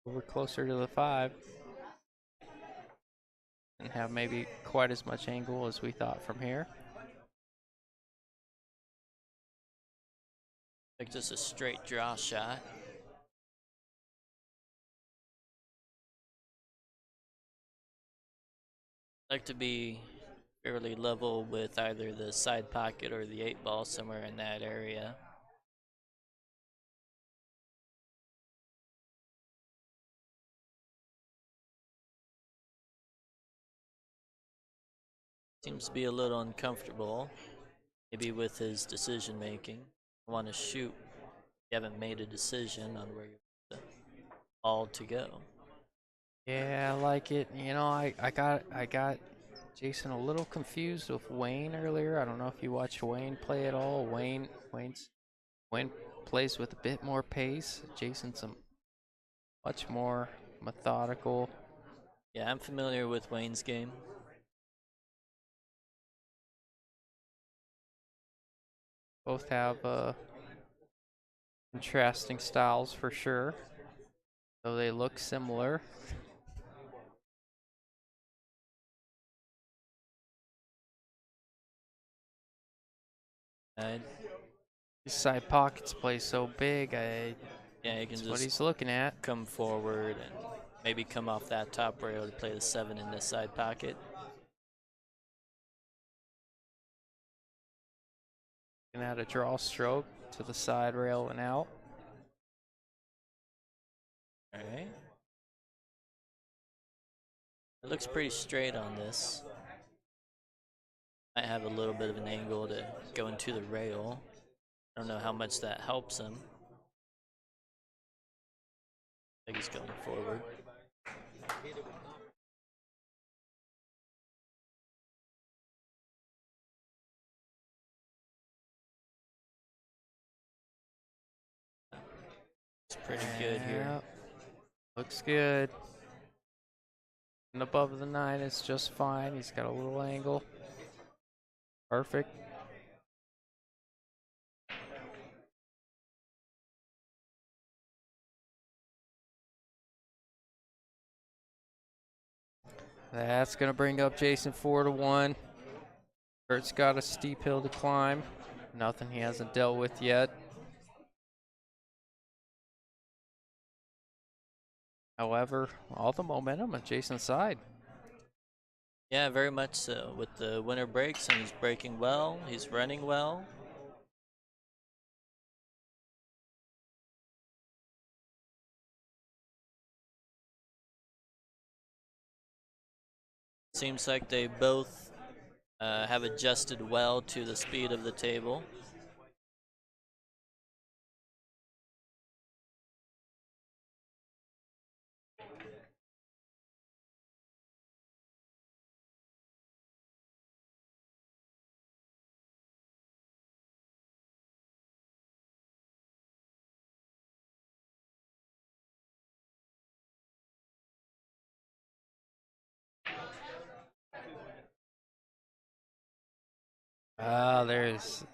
over closer to the 5 and have maybe quite as much angle as we thought from here? Like just a straight draw shot. Like to be fairly level with either the side pocket or the 8-ball, somewhere in that area. Seems to be a little uncomfortable, maybe with his decision making. I want to shoot. You haven't made a decision on where you want the ball to go. Yeah, I like it. You know, I got Jason a little confused with Wayne earlier. I don't know if you watched Wayne play at all. Wayne plays with a bit more pace. Jason's a much more methodical. Yeah, I'm familiar with Wayne's game. Both have contrasting styles for sure, though they look similar. Uh, His side pockets play so big. yeah, you can That's what just he's looking at. come forward and maybe come off that top rail to play the 7 in this side pocket. Looking at a draw stroke to the side rail and out. All right. It looks pretty straight on this. Might have a little bit of an angle to go into the rail. I don't know how much that helps him. I think he's going forward. It's pretty good here. Yep. Looks good. And above the 9 is just fine. He's got a little angle. Perfect. That's going to bring up Jason 4 to 1. Kurt's got a steep hill to climb. Nothing he hasn't dealt with yet. However, all the momentum on Jason's side. Yeah, very much so. With the winter breaks, and he's breaking well. He's running well. Seems like they both have adjusted well to the speed of the table. Ah, there's.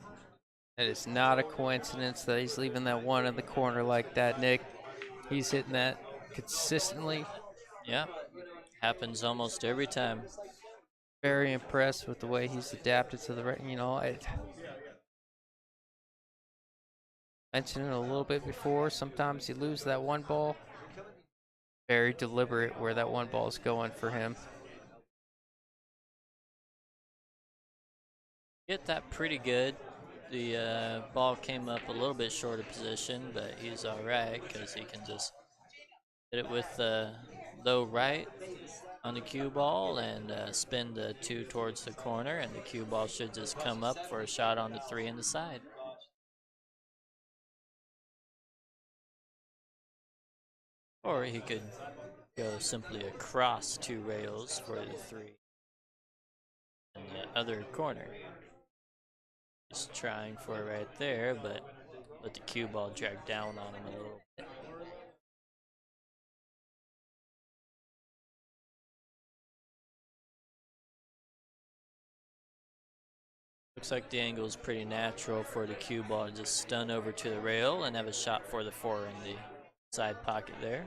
It is not a coincidence that he's leaving that one in the corner like that, Nick. He's hitting that consistently. Yeah, happens almost every time. Very impressed with the way he's adapted to the, I mentioned it a little bit before. Sometimes you lose that one ball. Very deliberate where that one ball is going for him. Get that pretty good. The ball came up a little bit short of position, but he's all right because he can just hit it with low right on the cue ball and spin the 2 towards the corner, and the cue ball should just come up for a shot on the 3 in the side. Or he could go simply across 2 rails for the 3 in the other corner. Just trying for it right there, but let the cue ball drag down on him a little bit. Looks like the angle is pretty natural for the cue ball to just stun over to the rail and have a shot for the 4 in the side pocket there.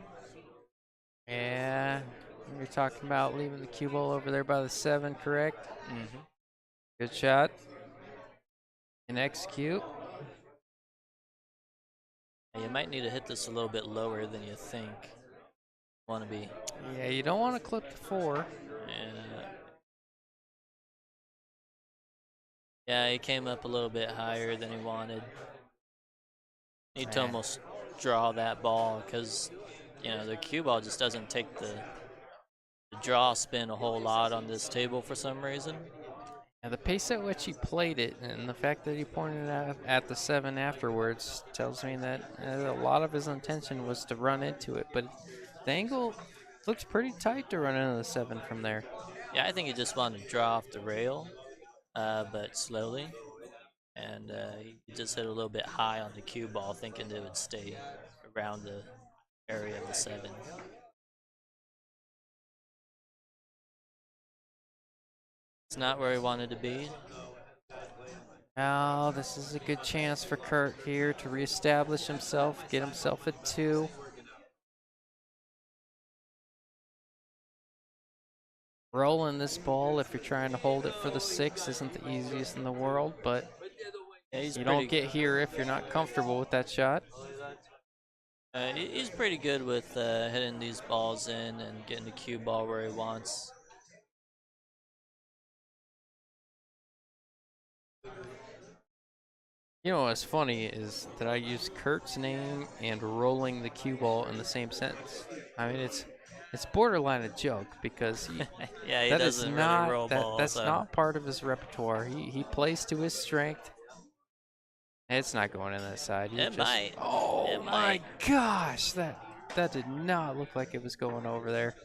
Yeah, you're talking about leaving the cue ball over there by the 7, correct? Mm-hmm. Good shot. And execute. You might need to hit this a little bit lower than you think. Want to be. Yeah, you don't want to clip the 4. Yeah, he came up a little bit higher than he wanted. Need to Eh. almost draw that ball because, the cue ball just doesn't take the draw spin a whole lot on this table for some reason. And the pace at which he played it and the fact that he pointed out at the 7 afterwards tells me that a lot of his intention was to run into it. But the angle looks pretty tight to run into the 7 from there. Yeah, I think he just wanted to draw off the rail, but slowly. And he just hit a little bit high on the cue ball, thinking it would stay around the area of the 7. It's not where he wanted to be. Now, this is a good chance for Kurt here to reestablish himself, get himself at 2. Rolling this ball, if you're trying to hold it for the 6, isn't the easiest in the world, but Yeah, you don't get here if you're not comfortable with that shot. He's pretty good with hitting these balls in and getting the cue ball where he wants. You know what's funny is that I use Kurt's name and rolling the cue ball in the same sentence. I mean, it's borderline a joke because Yeah, he that is doesn't really not roll balls. that's not part of his repertoire. He plays to his strength. It's not going in that side. It might. Oh It my might. gosh, that did not look like it was going over there.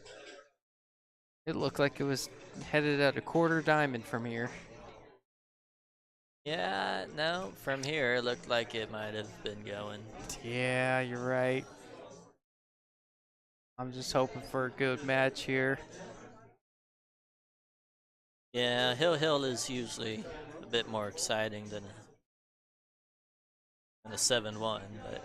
It looked like it was headed at a quarter diamond from here. Yeah, no, from here it looked like it might have been going. Yeah, you're right. I'm just hoping for a good match here. Yeah, Hill is usually a bit more exciting than a 7-1, but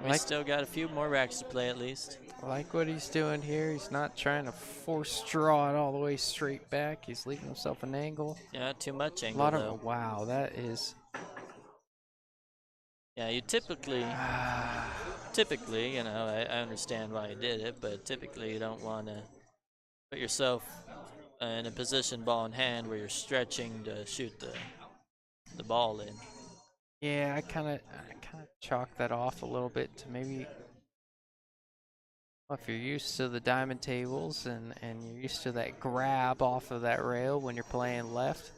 we still got a few more racks to play at least. I like what he's doing here. He's not trying to force draw it all the way straight back. He's leaving himself an angle. Yeah, too much A angle lot though. of wow, that is. Yeah, you typically, I understand why you did it, but typically you don't want to put yourself in a position ball in hand where you're stretching to shoot the ball in. Yeah, I kind of chalk that off a little bit to maybe well, if you're used to the diamond tables and you're used to that grab off of that rail when you're playing left.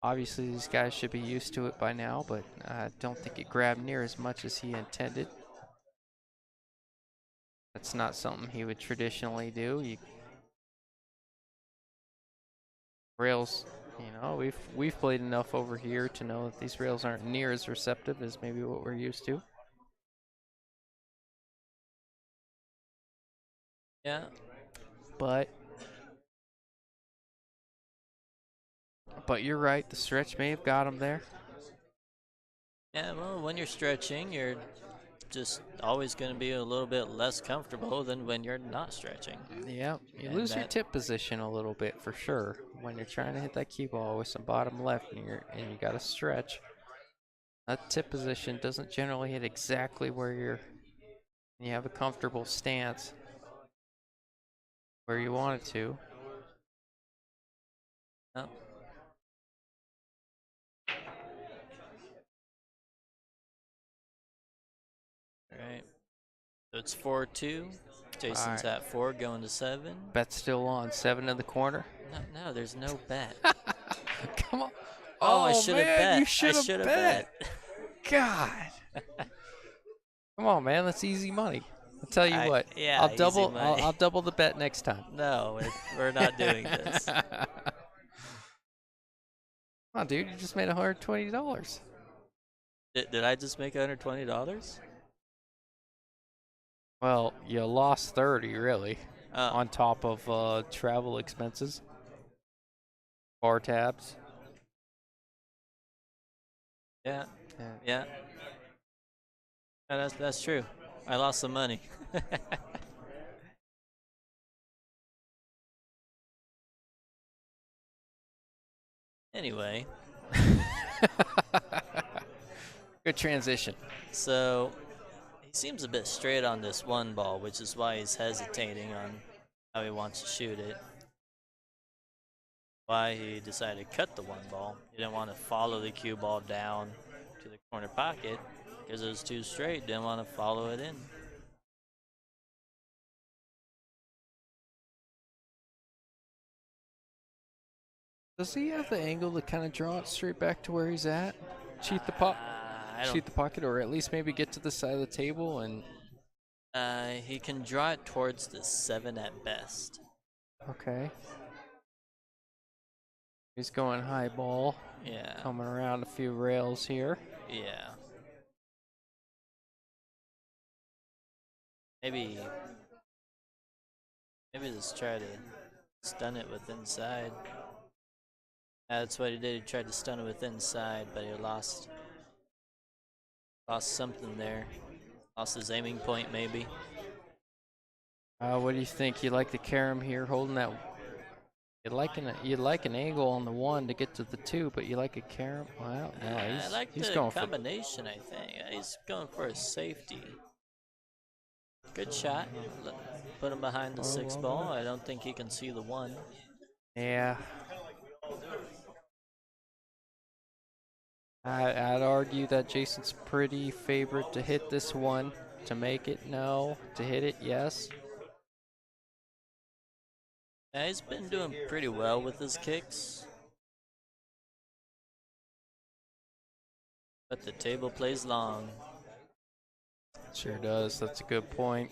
Obviously, these guys should be used to it by now, but I don't think it grabbed near as much as he intended. That's not something he would traditionally do. Rails, we've played enough over here to know that these rails aren't near as receptive as maybe what we're used to. Yeah. But you're right. The stretch may have got him there. Yeah, well, when you're stretching, you're just always going to be a little bit less comfortable than when you're not stretching. Yeah, you And lose your that- tip position a little bit for sure when you're trying to hit that cue ball with some bottom left and you got to stretch. That tip position doesn't generally hit exactly where you have a comfortable stance where you want it to. Oh. All right. So it's 4-2. Jason's Alright. at 4, going to 7. Bet still on 7 in the corner. No, there's no bet. Come on. Oh, I Oh should have man, bet. you I should have should have bet. bet. God. Come on, man. That's easy money. I'll tell you what. Yeah, I'll easy double. money. I'll double the bet next time. No, we're not doing this. Come on, dude. You just made $120. Did I just make $120? Well, you lost 30 really, Oh, on top of travel expenses, bar tabs. yeah, Yeah. yeah. Yeah, that's true. I lost some money. Anyway, Good transition. so he seems a bit straight on this one ball, which is why he's hesitating on how he wants to shoot it. Why he decided to cut the one ball. He didn't want to follow the cue ball down to the corner pocket because it was too straight. Didn't want to follow it in. Does he have the angle to kind of draw it straight back to where he's at? Cheat the pot, I don't. cheat the pocket, or at least maybe get to the side of the table and. He can draw it towards the 7 at best. Okay. He's going high ball, Yeah. coming around a few rails here. Yeah. Maybe just try to stun it with inside. That's what he did. He tried to stun it with inside, but he lost something there. Lost his aiming point, maybe. What do you think? You like the carom here, holding that? You like an angle on the 1 to get to the 2, but you like a carom. Well, no, I like he's the going for. combination, I think. He's going for a safety. Good shot. Put him behind the 6 ball. I don't think he can see the 1. Yeah. I'd argue that Jason's pretty favorite to hit this one. To make it, no. To hit it, yes. Yeah, he's been doing pretty well with his kicks. But the table plays long. Sure does. That's a good point.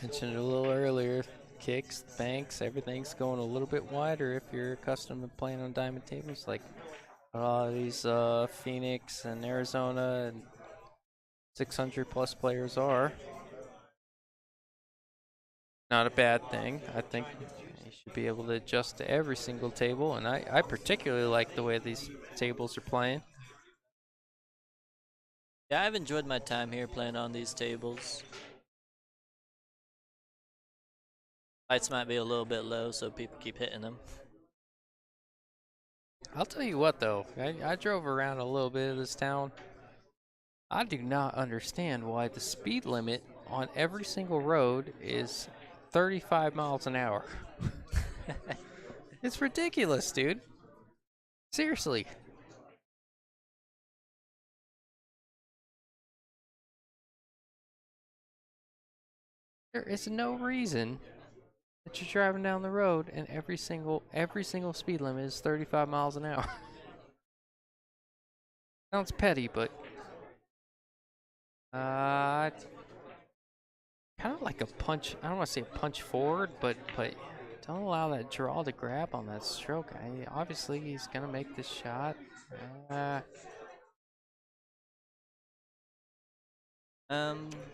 Mentioned it a little earlier. Kicks, banks, everything's going a little bit wider if you're accustomed to playing on diamond tables. Like a lot of these Phoenix and Arizona and 600 plus players are. Not a bad thing. I think you should be able to adjust to every single table, and I particularly like the way these tables are playing. Yeah, I've enjoyed my time here playing on these tables. Lights might be a little bit low, so people keep hitting them. I'll tell you what, though. I drove around a little bit of this town. I do not understand why the speed limit on every single road is 35 miles an hour. It's ridiculous, dude. Seriously. There is no reason that you're driving down the road and every single speed limit is 35 miles an hour. Sounds petty, but uh kind of like a punch. I don't want to say a punch forward, but don't allow that draw to grab on that stroke. Obviously he's gonna make this shot. Uh,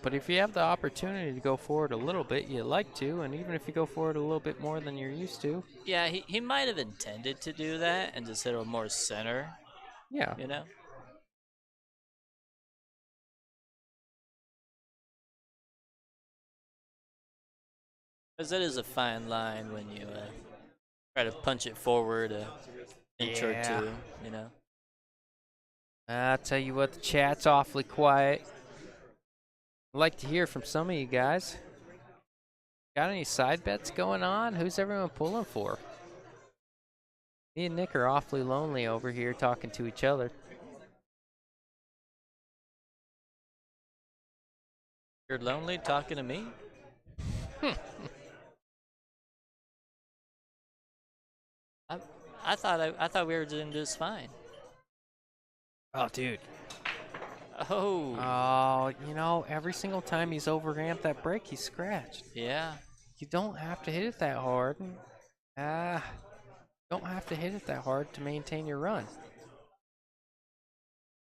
but if you have the opportunity to go forward a little bit, you like to, and even if you go forward a little bit more than you're used to, Yeah, he might have intended to do that and just hit a more center, yeah. you know? Because it is a fine line when you try to punch it forward an inch or Yeah. two, you know? I'll tell you what, the chat's awfully quiet. I'd like to hear from some of you guys. Got any side bets going on? Who's everyone pulling for? Me and Nick are awfully lonely over here talking to each other. You're lonely talking to me? I, I thought we were doing just fine. Oh, dude. Oh, Oh, every single time he's overamped that break, he's scratched. yeah. You don't have to hit it that hard. Ah, don't have to hit it that hard to maintain your run.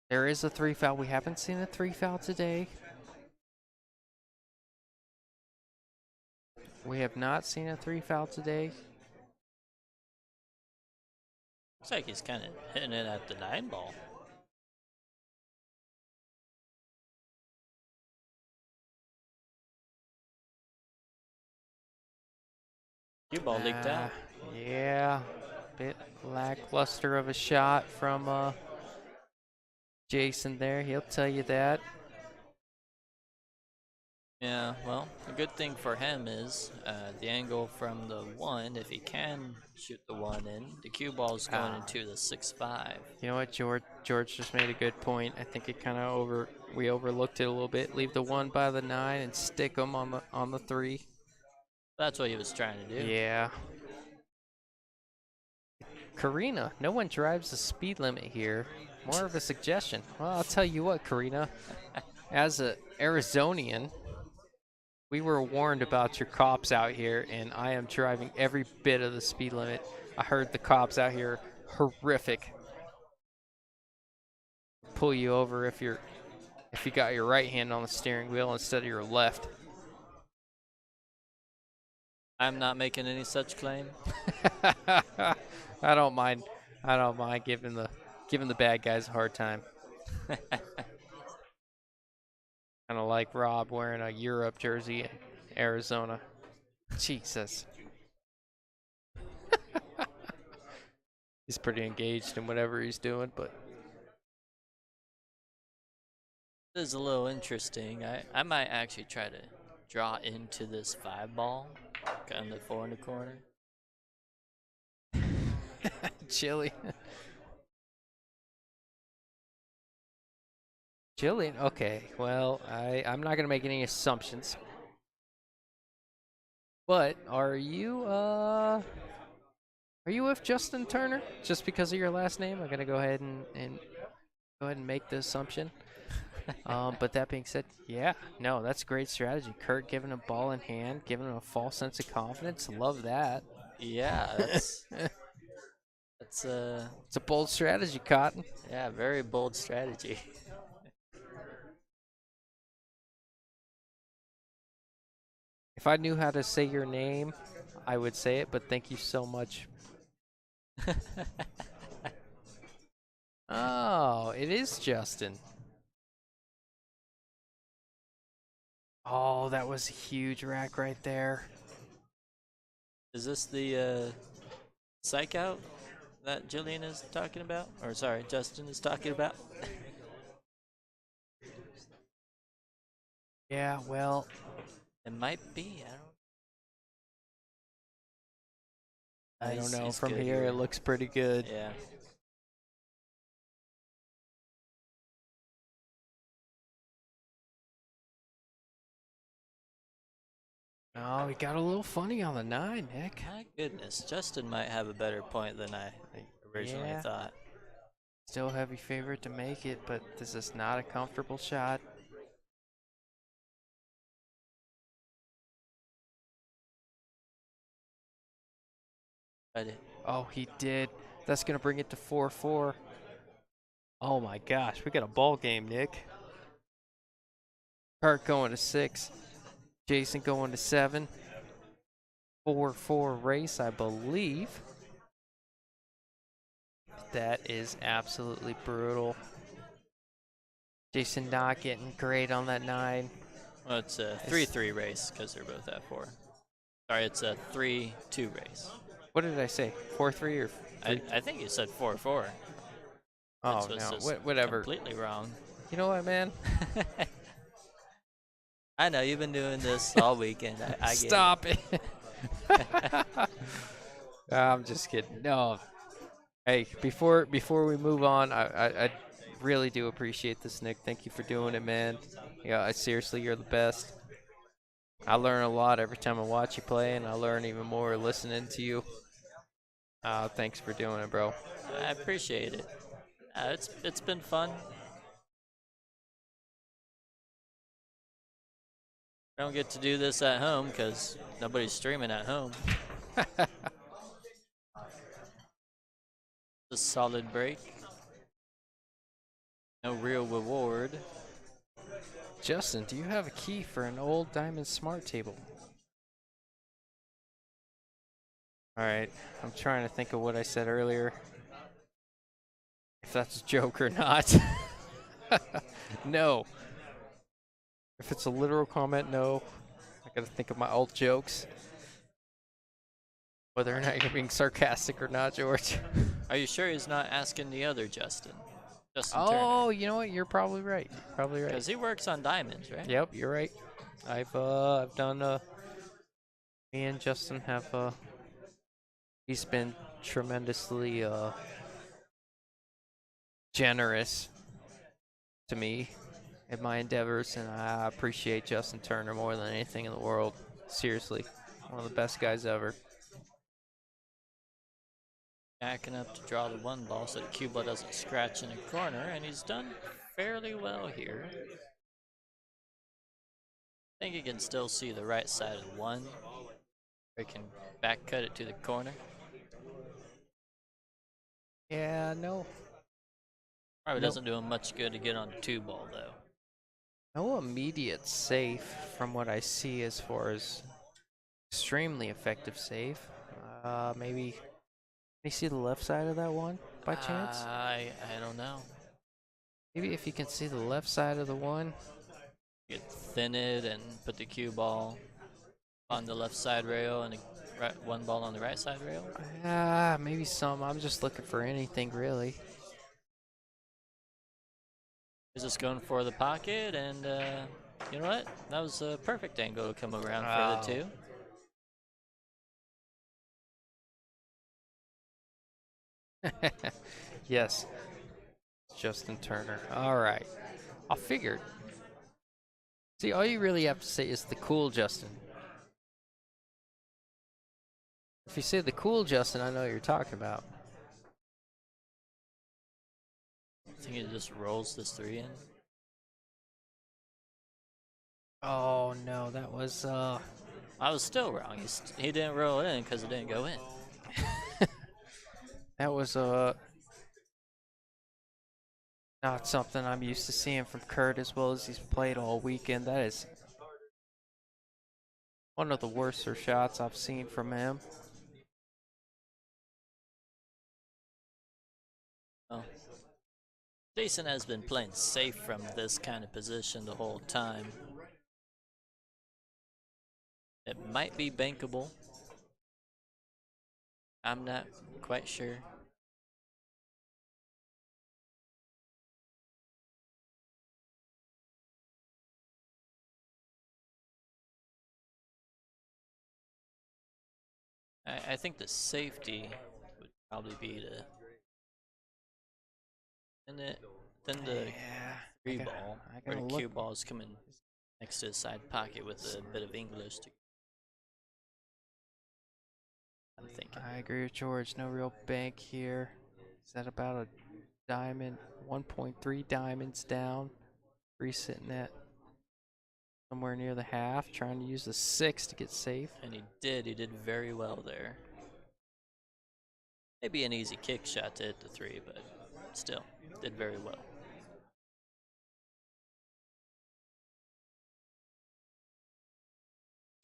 There is a 3 foul. We haven't seen a 3 foul today. We have not seen a 3 foul today. Looks like he's kind of hitting it at the 9 ball. Cue ball leaked out. Yeah, bit lackluster of a shot from Jason there. He'll tell you that. Yeah, well, the good thing for him is the angle from the 1, if he can shoot the 1 in, the cue ball's going into the 6-5. You know what, George just made a good point. I think it kind of we overlooked it a little bit. Leave the 1 by the 9 and stick them on the 3. That's what he was trying to do. Yeah. Karina, no one drives the speed limit here. More of a suggestion. Well, I'll tell you what, Karina. As a Arizonian, we were warned about your cops out here, and I am driving every bit of the speed limit. I heard the cops out here horrific. Pull you over if you got your right hand on the steering wheel instead of your left. I'm not making any such claim. I don't mind. I don't mind giving the bad guys a hard time. Kind of like Rob wearing a Europe jersey in Arizona. Jesus. He's pretty engaged in whatever he's doing, but This is a little interesting. I might actually try to draw into this 5 ball, kind of 4 in the corner. Chili. Jillian, okay. Well, I'm not gonna make any assumptions. But are you with Justin Turner? Just because of your last name? I'm gonna go ahead and go ahead and make the assumption. But that being said, yeah, no, that's a great strategy. Kurt giving him ball in hand, giving him a false sense of confidence. Love that. Yeah, that's It's a bold strategy, Cotton. yeah, very bold strategy. If I knew how to say your name, I would say it, but thank you so much. Oh, it is Justin. Oh, that was a huge rack right there. Is this the psych out that Jillian is talking about? Or sorry, Justin is talking about? Yeah, well, It might be. I don't. I don't know. He's From good here, it looks pretty good. Yeah. Oh, we got a little funny on the 9, Nick. My goodness, Justin might have a better point than I originally Yeah. thought. Still heavy favorite to make it, but this is not a comfortable shot. But Oh, he did. That's going to bring it to 4-4. Oh my gosh, we got a ball game, Nick. Kurt going to 6. Jason going to 7. 4-4 race, I believe. That is absolutely brutal. Jason not getting great on that 9. well, it's a 3-3 race because they're both at 4. Sorry, it's a 3-2 race. What did I say? 4-3 or 3? I think you said 4-4. Oh, Which was no. just Whatever. completely wrong. You know what, man? I know you've been doing this all weekend. I get Stop it. I'm just kidding. No. Hey, before we move on, I really do appreciate this, Nick. Thank you for doing it, man. Yeah, seriously, you're the best. I learn a lot every time I watch you play, and I learn even more listening to you. Thanks for doing it, bro. I appreciate it. It's been fun. I don't get to do this at home because nobody's streaming at home. A solid break. No real reward. Justin, do you have a key for an old Diamond Smart table? All right, I'm trying to think of what I said earlier. If that's a joke or not. No. If it's a literal comment, no. I gotta think of my old jokes. Whether or not you're being sarcastic or not, George. Are you sure he's not asking the other Justin? Justin Oh, Turner. you know what? You're probably right. Probably right. Because he works on diamonds, right? Yep, you're right. I've done me and Justin have he's been tremendously generous to me in my endeavors, and I appreciate Justin Turner more than anything in the world. Seriously, one of the best guys ever. Backing up to draw the 1 ball so the cue ball doesn't scratch in the corner, and he's done fairly well here. I think you can still see the right side of the 1. Or he can back cut it to the corner. Yeah, no Probably Nope. doesn't do him much good to get on the 2 ball though. no immediate save from what I see as far as extremely effective save. Maybe. Can you see the left side of that one by chance? I don't know. Maybe if you can see the left side of the one. You could thin it and put the cue ball on the left side rail and the 1 ball on the right side rail. Maybe some. I'm just looking for anything really. He's just going for the pocket, and you know what? That was a perfect angle to come around for the 2. Yes, Justin Turner. All right. I figured. See, all you really have to say is the cool Justin. If you say the cool Justin, I know what you're talking about. I think he just rolls this 3 in. Oh no, that was I was still wrong. He didn't roll it in because it didn't go in. that was not something I'm used to seeing from Kurt as well as he's played all weekend. That is one of the worser shots I've seen from him. Oh. Jason has been playing safe from this kind of position the whole time. It might be bankable. I'm not quite sure. I think the safety would probably be to and it then the Yeah, three ball I or gotta the look. cue ball's coming next to the side pocket with a bit of English. I'm thinking. I agree with George. No real bank here. Is that about a diamond? 1.3 diamonds down. Three sitting at somewhere near the half. Trying to use the 6 to get safe. And he did very well there. Maybe an easy kick shot to hit the 3, but still, did very well.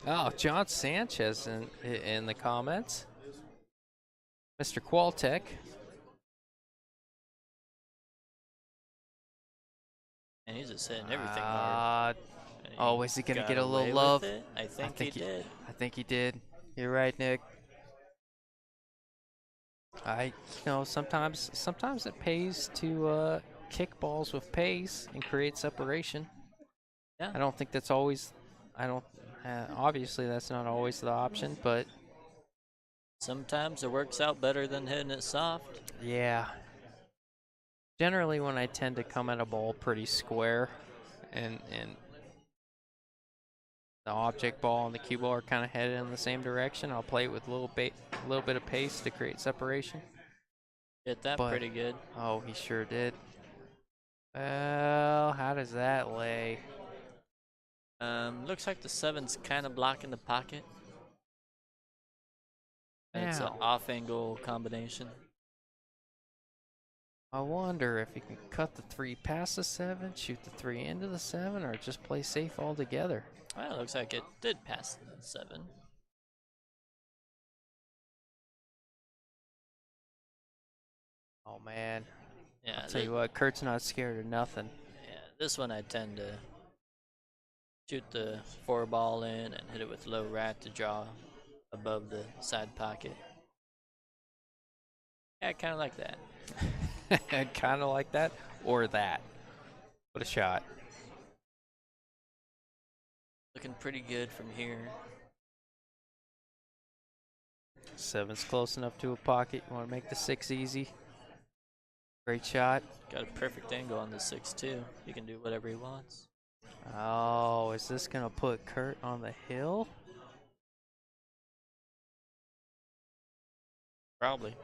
Oh, John Sanchez in the comments. Mr. Qualtech. And he's just hitting everything hard. Oh, is he gonna got get a little away love? with it? I think he did. I think he did. You're right, Nick. Sometimes it pays to kick balls with pace and create separation. Yeah. I don't think that's always. I don't. Obviously, that's not always the option, but Sometimes it works out better than hitting it soft. yeah. Generally, when I tend to come at a ball pretty square, and the object ball and the cue ball are kind of headed in the same direction, I'll play it with a little bit of pace to create separation. Hit that But pretty good. oh, he sure did. Well, how does that lay? Looks like the 7's kind of blocking the pocket. And it's an Now, off-angle combination. I wonder if he can cut the 3 past the 7, shoot the 3 into the 7, or just play safe altogether. Well, it looks like it did pass the 7. Oh man, Yeah, I'll tell you what, Kurt's not scared of nothing. yeah, this one I tend to shoot the 4 ball in and hit it with low rat to draw above the side pocket. Yeah, kind of like that. Kind of like that, or that. What a shot. Looking pretty good from here. 7's close enough to a pocket. You want to make the 6 easy. Great shot. Got a perfect angle on the 6 too. He can do whatever he wants. Oh, is this going to put Kurt on the hill? Probably. If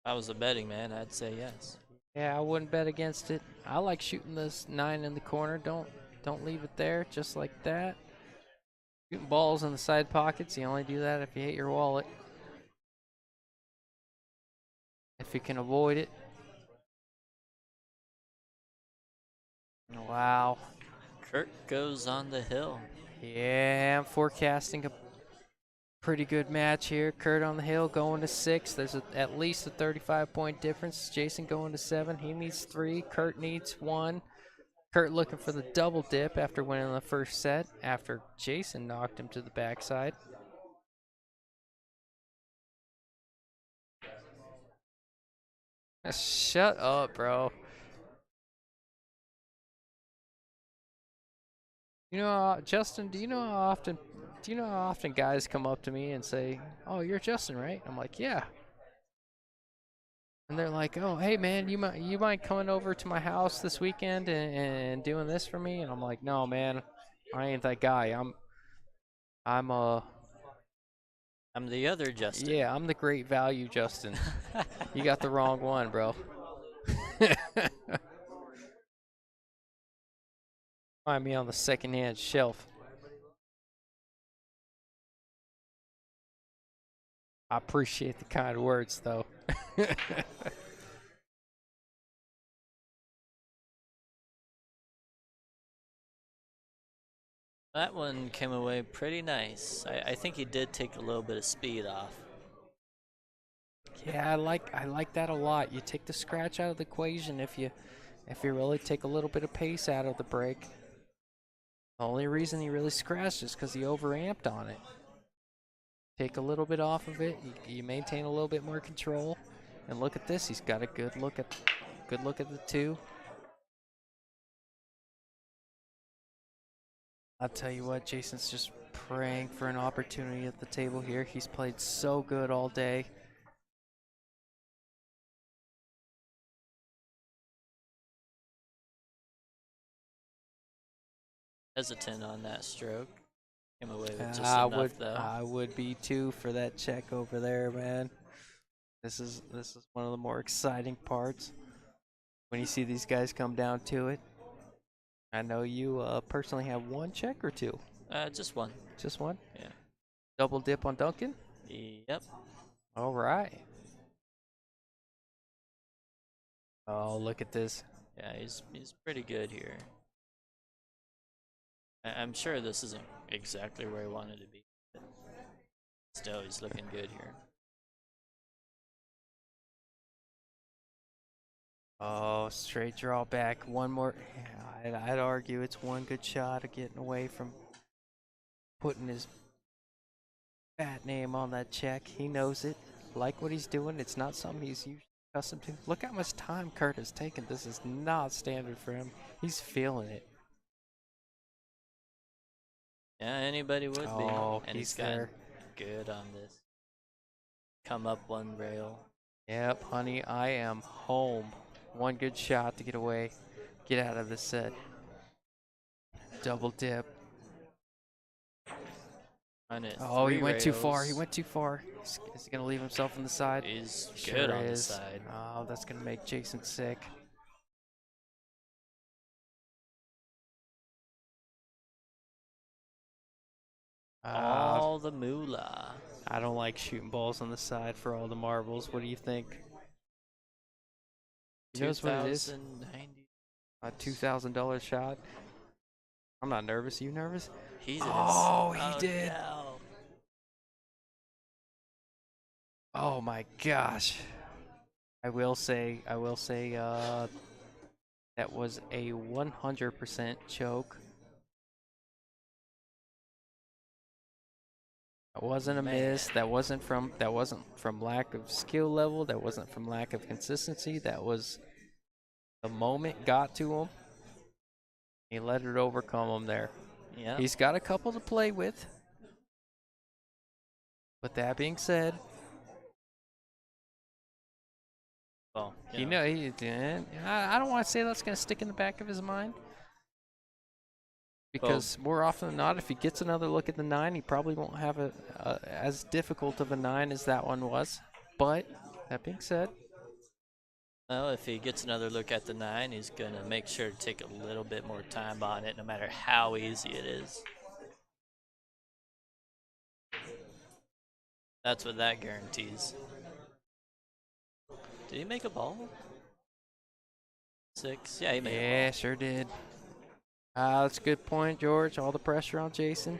I was a betting man, I'd say yes. Yeah, I wouldn't bet against it. I like shooting this 9 in the corner. Don't leave it there, just like that. Shooting balls in the side pockets. You only do that if you hit your wallet. If you can avoid it. Wow. Kurt goes on the hill. Yeah, I'm forecasting a pretty good match here. Kurt on the hill going to 6. There's at least a 35-point difference. Jason going to 7. He needs 3. Kurt needs 1. Kurt looking for the double dip after winning the first set after Jason knocked him to the backside. Shut up, bro. Justin, do you know how often guys come up to me and say, "Oh, you're Justin, right?" I'm like, "Yeah." And they're like, "Oh, hey man, you might coming over to my house this weekend and doing this for me?" And I'm like, "No, man. I ain't that guy. I'm I'm the other Justin. yeah, I'm the great value Justin. You got the wrong one, bro." Find me on the secondhand shelf. I appreciate the kind words, though. That one came away pretty nice. I think he did take a little bit of speed off. Yeah, I like that a lot. You take the scratch out of the equation if you really take a little bit of pace out of the break. The only reason he really scratched is because he overamped on it. Take a little bit off of it, you maintain a little bit more control, and look at this. He's got a good look at the 2. I'll tell you what, Jason's just praying for an opportunity at the table here. He's played so good all day. Hesitant on that stroke. Came away with just enough though. I would be too for that check over there, man. This is one of the more exciting parts when you see these guys come down to it. I know you personally have one check or two. Just one. Just one. Yeah. Double dip on Duncan. Yep. All right. Oh, look at this. Yeah, he's pretty good here. I'm sure this isn't exactly where he wanted to be, but still, he's looking good here. Oh, straight draw back. One more. Yeah, I'd argue it's one good shot of getting away from putting his bad name on that check. He knows it. Like what he's doing. It's not something he's usually accustomed to. Look how much time Kurt has taken. This is not standard for him. He's feeling it. Yeah, anybody would be. Oh, And he's he's gotten there. good on this. Come up one rail. Yep, honey, I am home. One good shot to get away. Get out of this set. Double dip. On it. Oh, he three went too far. He rails. went too far. Is he going to leave himself on the side? He's Sure good on the is. side. Oh, that's going to make Jason sick. All the moolah. I don't like shooting balls on the side for all the marbles. What do you think? He knows what it is. 2090. A $2,000 shot. I'm not nervous. You nervous? He is. Oh, he did. No. Oh my gosh. I will say, that was a 100% choke. That wasn't a miss. Man. That wasn't from lack of skill level. That wasn't from lack of consistency. That was the moment got to him. He let it overcome him there. Yeah. He's got a couple to play with. But that being said, Well, I don't want to say that's going to stick in the back of his mind. Because more often than not, if he gets another look at the 9, he probably won't have as difficult of a 9 as that one was. But that being said, well, if he gets another look at the 9, he's going to make sure to take a little bit more time on it, no matter how easy it is. That's what that guarantees. Did he make a ball? 6? Yeah, he made a ball. yeah, sure did. That's a good point, George. All the pressure on Jason.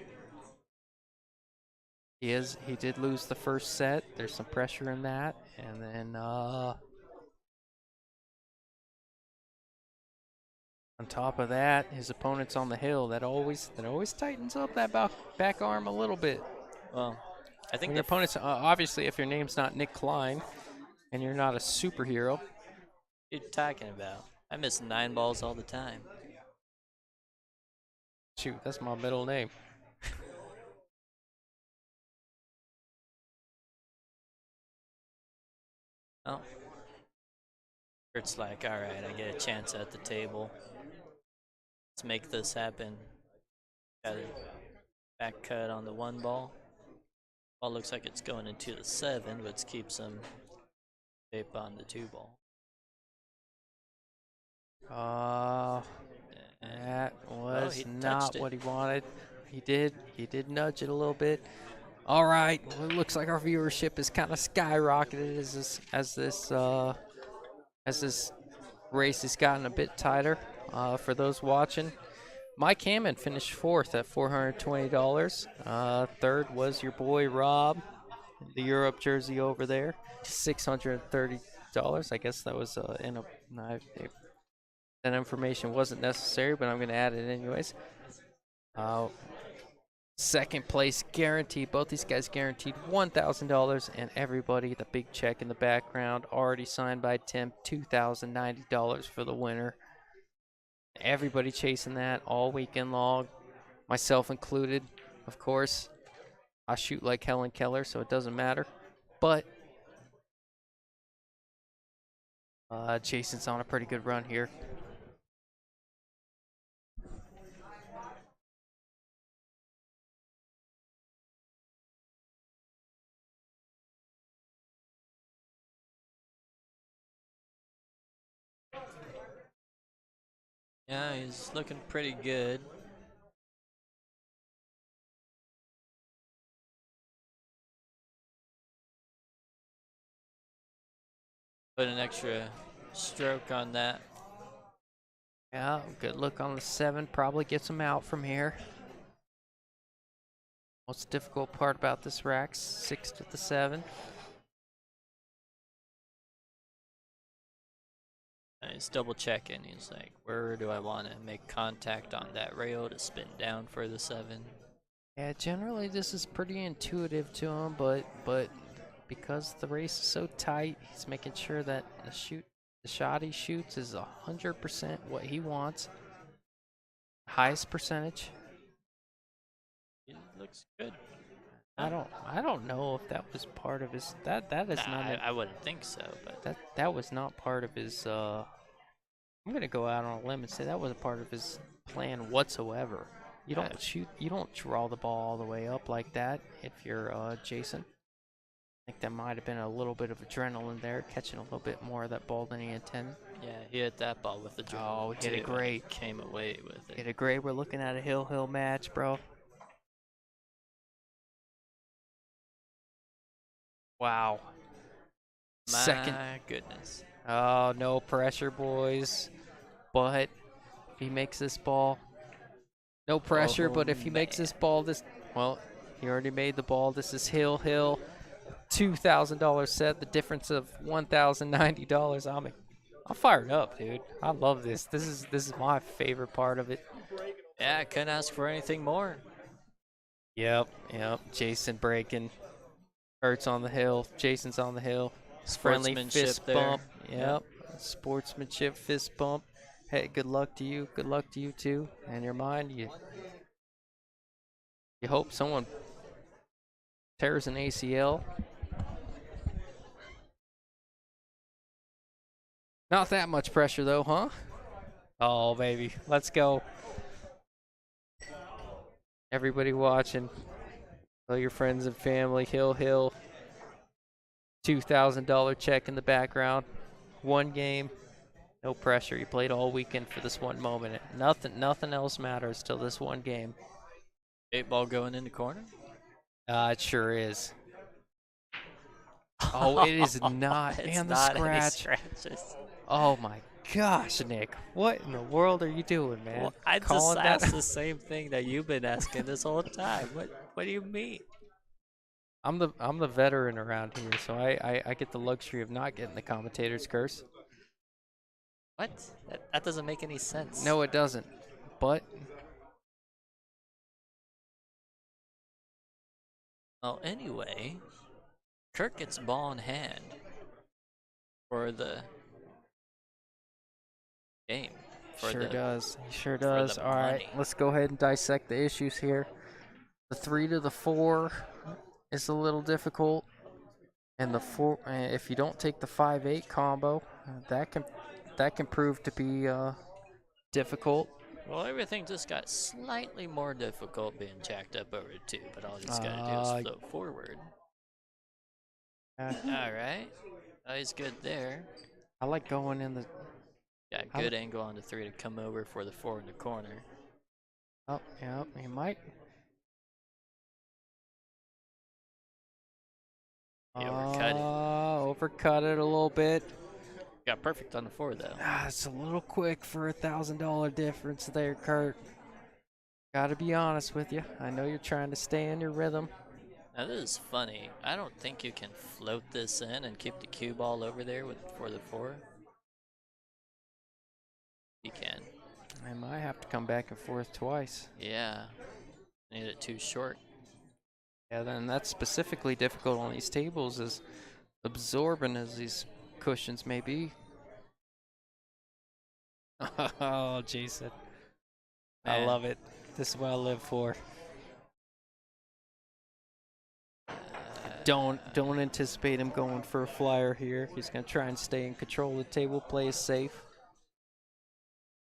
He did lose the first set. There's some pressure in that. And then on top of that, his opponent's on the hill. That always tightens up that back arm a little bit. Well, I think When your opponent's obviously, if your name's not Nick Klein and you're not a superhero. What are you talking about? I miss 9 balls all the time. Shoot, that's my middle name. Oh. It's like, all right, I get a chance at the table. Let's make this happen. Got a back cut on the 1 ball. Ball looks like it's going into the 7, but let's keep some shape on the 2 ball. That was he not touched it. what he wanted. He did nudge it a little bit. All right, well, it looks like our viewership is kind of skyrocketed as this race has gotten a bit tighter. For those watching, Mike Hammond finished 4th at $420. Third was your boy Rob, the Europe jersey over there, $630. I guess that was that information wasn't necessary, but I'm going to add it anyways. Second place guaranteed. Both these guys guaranteed $1,000, and everybody, the big check in the background, already signed by Tim, $2,090 for the winner. Everybody chasing that all weekend long, myself included. Of course, I shoot like Helen Keller, so it doesn't matter. But Jason's on a pretty good run here. Yeah, he's looking pretty good. Put an extra stroke on that. Yeah, good look on the 7. Probably gets him out from here. Most difficult part about this rack, 6 to the 7. He's double checking. He's like, where do I want to make contact on that rail to spin down for the 7? Yeah, generally this is pretty intuitive to him, but because the race is so tight, he's making sure that the shot he shoots is 100% what he wants. Highest percentage. He looks good. I don't know if that was part of his that is Nah, not I wouldn't think so, but that was not part of his I'm gonna go out on a limb and say that wasn't part of his plan whatsoever. You don't you don't draw the ball all the way up like that if you're Jason. I think that might have been a little bit of adrenaline there, catching a little bit more of that ball than he intended. yeah, he hit that ball with the adrenaline. Oh, hit it too, great. and came away with it. Hit it great. We're looking at a hill match, bro. Wow. Second. My goodness. Oh, no pressure, boys. But if he makes this ball, no pressure, but if he makes this ball, well, he already made the ball. This is Hill. $2,000 set, the difference of $1,090. I'm fired up, dude. I love this. This is my favorite part of it. Yeah, I couldn't ask for anything more. Yep. Jason breaking. Hurts on the hill. Jason's on the hill. Friendly fist there. bump. Yep. Sportsmanship fist bump. Hey, good luck to you. Good luck to you too. In your mind, you hope someone tears an ACL. Not that much pressure though, huh? Oh, baby. Let's go. Everybody watching. Tell your friends and family. Hill. $2,000 check in the background. One game. No pressure. You played all weekend for this one moment. Nothing else matters till this one game. 8-ball going in the corner. It sure is. Oh, it is not. It's Man, the not any scratch. scratches. Oh my gosh, Nick. What in the world are you doing, man? Well, I just Calling that asked the same thing that you've been asking this whole time. What do you mean? I'm the veteran around here, so I get the luxury of not getting the commentator's curse. What? That doesn't make any sense. No, it doesn't. But Well, anyway, Kirk gets ball in hand for the game. sure does. He sure for does. the All right, money. let's go ahead and dissect the issues here. The 3 to the 4 is a little difficult, and the 4 if you don't take the 5-8 combo, that can prove to be difficult. Well, everything just got slightly more difficult being jacked up over 2, but all he's got to do is float forward. All right. Oh, he's good there. I like going in the. Got good angle on the 3 to come over for the 4 in the corner. Oh, yeah, he might. He overcut it. Overcut it a little bit. Got perfect on the 4 though. It's a little quick for $1,000 difference there, Kurt. Gotta be honest with you. I know you're trying to stay in your rhythm. Now this is funny. I don't think you can float this in and keep the cue ball over there for the 4. You can. I might have to come back and forth twice. Yeah. Need it too short. Yeah, then that's specifically difficult on these tables, as absorbent as these cushions may be. Oh, Jason. Man. I love it. This is what I live for. Don't anticipate him going for a flyer here. He's gonna try and stay in control of the table, play it safe.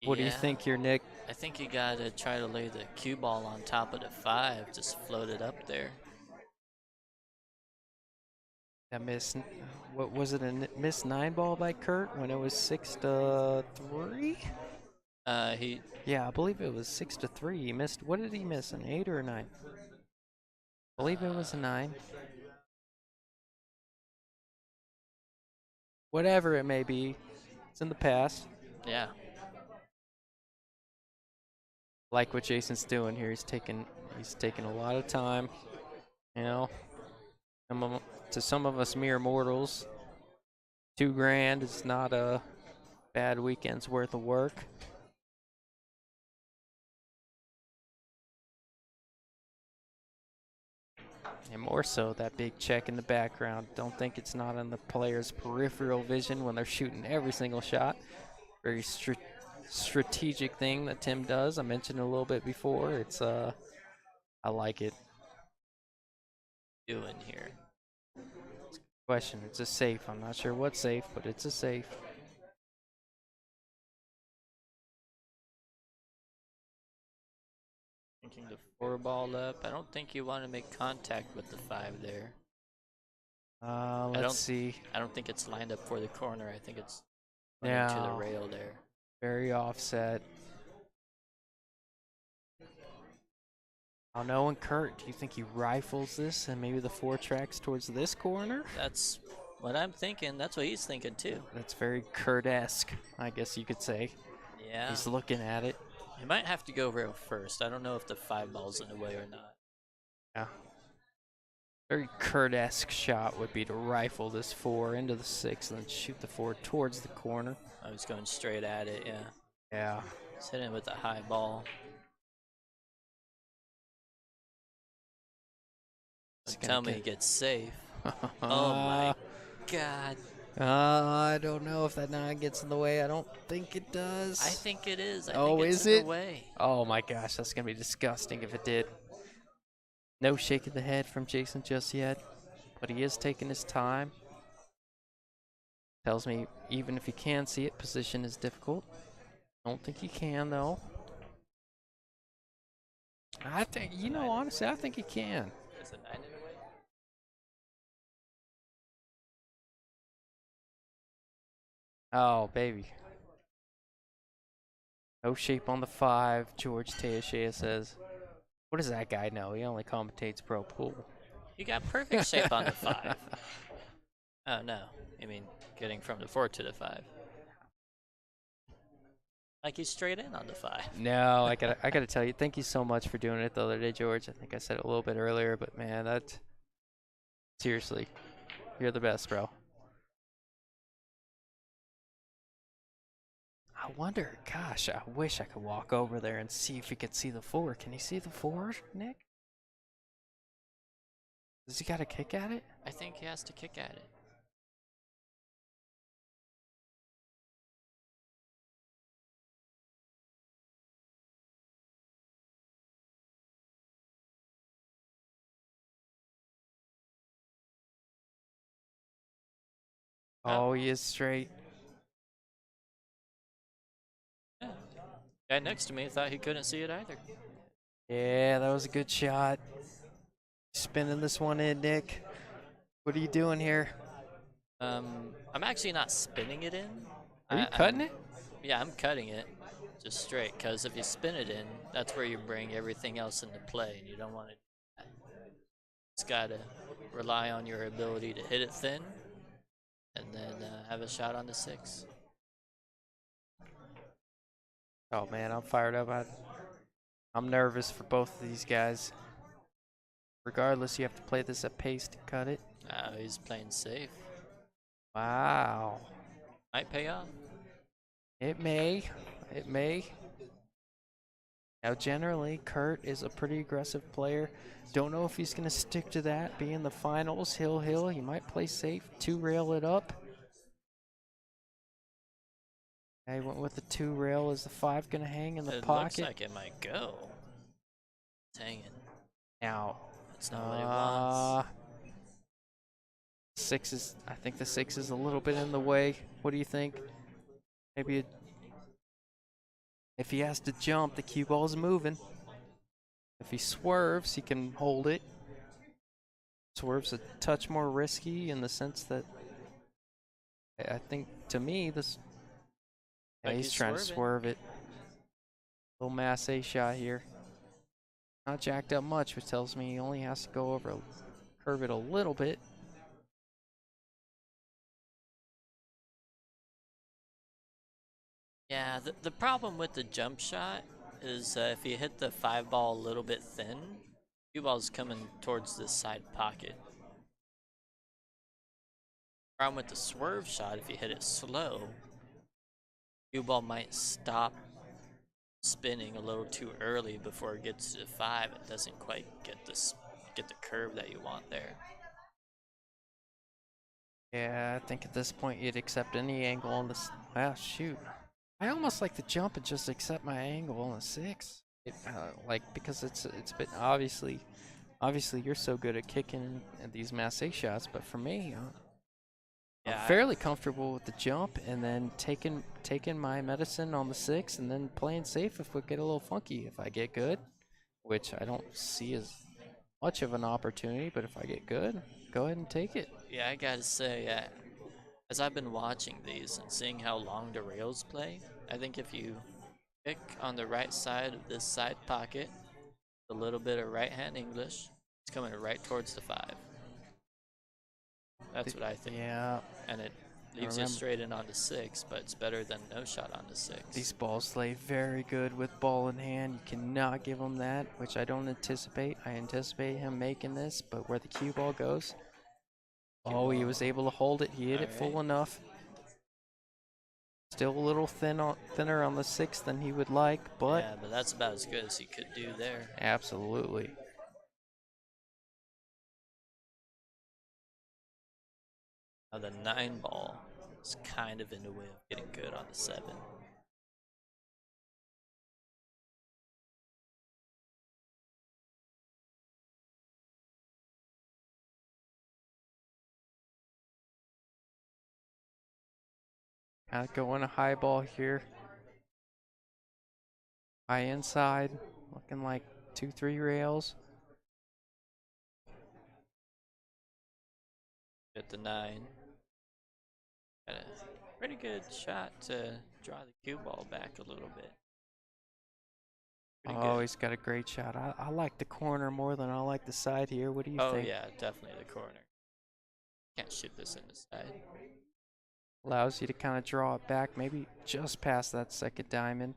What do you Yeah, think here, Nick? I think you gotta try to lay the cue ball on top of the 5, just float it up there. That miss. What was it? Miss 9 ball by Kurt when it was 6-3. He Yeah, I believe it was 6-3. He missed. What did he miss? An 8 or a 9? I believe it was a 9. Whatever it may be, it's in the past. yeah. Like what Jason's doing here. He's taking a lot of time. You know, to some of us mere mortals, $2,000 is not a bad weekend's worth of work. And more so, that big check in the background. Don't think it's not in the player's peripheral vision when they're shooting every single shot. Very strategic thing that Tim does. I mentioned it a little bit before. It's I like it. Doing here. Question. It's a safe. I'm not sure what's safe, but it's a safe. Thinking the 4 ball up. I don't think you want to make contact with the 5 there. Let's see. I don't think it's lined up for the corner. I think it's running to the No. rail there. Very offset. Oh, no, and Kurt, do you think he rifles this and maybe the 4 tracks towards this corner? That's what I'm thinking. That's what he's thinking too. That's very Kurt-esque, I guess you could say. Yeah. He's looking at it. He might have to go rail first. I don't know if the 5 ball's in the way or not. Yeah. Very Kurt-esque shot would be to rifle this 4 into the 6 and then shoot the 4 towards the corner. I was going straight at it, yeah. Yeah. He's hitting with a high ball. Tell me he gets safe. Oh my god. I don't know if that 9 gets in the way. I don't think it does. I think it is. I Oh, think it's is in it? the way. Oh my gosh, that's gonna be disgusting if it did. No shake of the head from Jason just yet, but he is taking his time. Tells me even if he can see it, position is difficult. Don't think he can though. I think, you know, honestly, I think he can. Is it 9 in the way? Oh, baby. No shape on the 5, George Teashea says. What does that guy know? He only commentates pro pool. You got perfect shape on the 5. Oh no. I mean, getting from the 4 to the 5. Like he's straight in on the 5. No, I gotta tell you, thank you so much for doing it the other day, George. I think I said it a little bit earlier, but man, that seriously, you're the best, bro. I wonder, gosh, I wish I could walk over there and see if he could see the 4. Can he see the 4, Nick? Does he got a kick at it? I think he has to kick at it. Oh, he is straight. Yeah. Guy next to me thought he couldn't see it either. Yeah, that was a good shot. Spinning this one in, Nick. What are you doing here? I'm actually not spinning it in. Are you cutting it? Yeah, I'm cutting it just straight, because if you spin it in, that's where you bring everything else into play, and you don't want to do that. It's got to rely on your ability to hit it thin and then have a shot on the 6. Oh man, I'm fired up. I'm nervous for both of these guys. Regardless, you have to play this at pace to cut it. He's playing safe. Wow. Might pay off. It may. It may. Now, generally, Kurt is a pretty aggressive player. Don't know if he's going to stick to that. Being the finals, Hill. He might play safe. 2 rail it up. I went with the 2 rail. Is the 5 going to hang in the pocket? Looks like it might go. It's hanging. Now, That's not what he wants. I think the 6 is a little bit in the way. What do you think? Maybe if he has to jump, the cue ball is moving. If he swerves, he can hold it. Swerve's a touch more risky in the sense that I think to me this. Yeah, But he's he's trying to swerving. swerve it. Little masse shot here. Not jacked up much, which tells me he only has to go over, curve it a little bit. Yeah, the problem with the jump shot is if you hit the 5 ball a little bit thin, cue ball's coming towards this side pocket. Problem with the swerve shot, if you hit it slow, cue ball might stop spinning a little too early before it gets to 5. It doesn't quite get the curve that you want there. Yeah, I think at this point you'd accept any angle on this. Well, shoot. I almost like to jump and just accept my angle on a 6. Like because it's a bit obviously you're so good at kicking these masse shots, but for me, I'm Yeah, fairly comfortable with the jump and then taking my medicine on the 6 and then playing safe if we get a little funky. If I get good, which I don't see as much of an opportunity, but if I get good, go ahead and take it. I gotta say, as I've been watching these and seeing how long the rails play, I think if you pick on the right side of this side pocket, a little bit of right hand English, it's coming right towards the 5. That's what I think. Yeah, And it I leaves you remember straight in onto 6, but it's better than no shot onto 6. these balls play very good with ball in hand. You cannot give him that, which I don't anticipate. I anticipate him making this, but where the cue ball goes, oh, he was able to hold it. He hit it full enough. Still a little thinner on the 6 than he would like, but Yeah, but that's about as good as he could do there. absolutely. Now the 9 ball is kind of in the way of getting good on the 7. Kind of going a high ball here. High inside, looking like 2-3 rails. At the 9. Got a pretty good shot to draw the cue ball back a little bit. Pretty Oh, good. he's got a great shot. I like the corner more than I like the side here. What do you Oh think? yeah, definitely the corner. Can't shoot this in the side. Allows you to kind of draw it back, maybe just past that second diamond.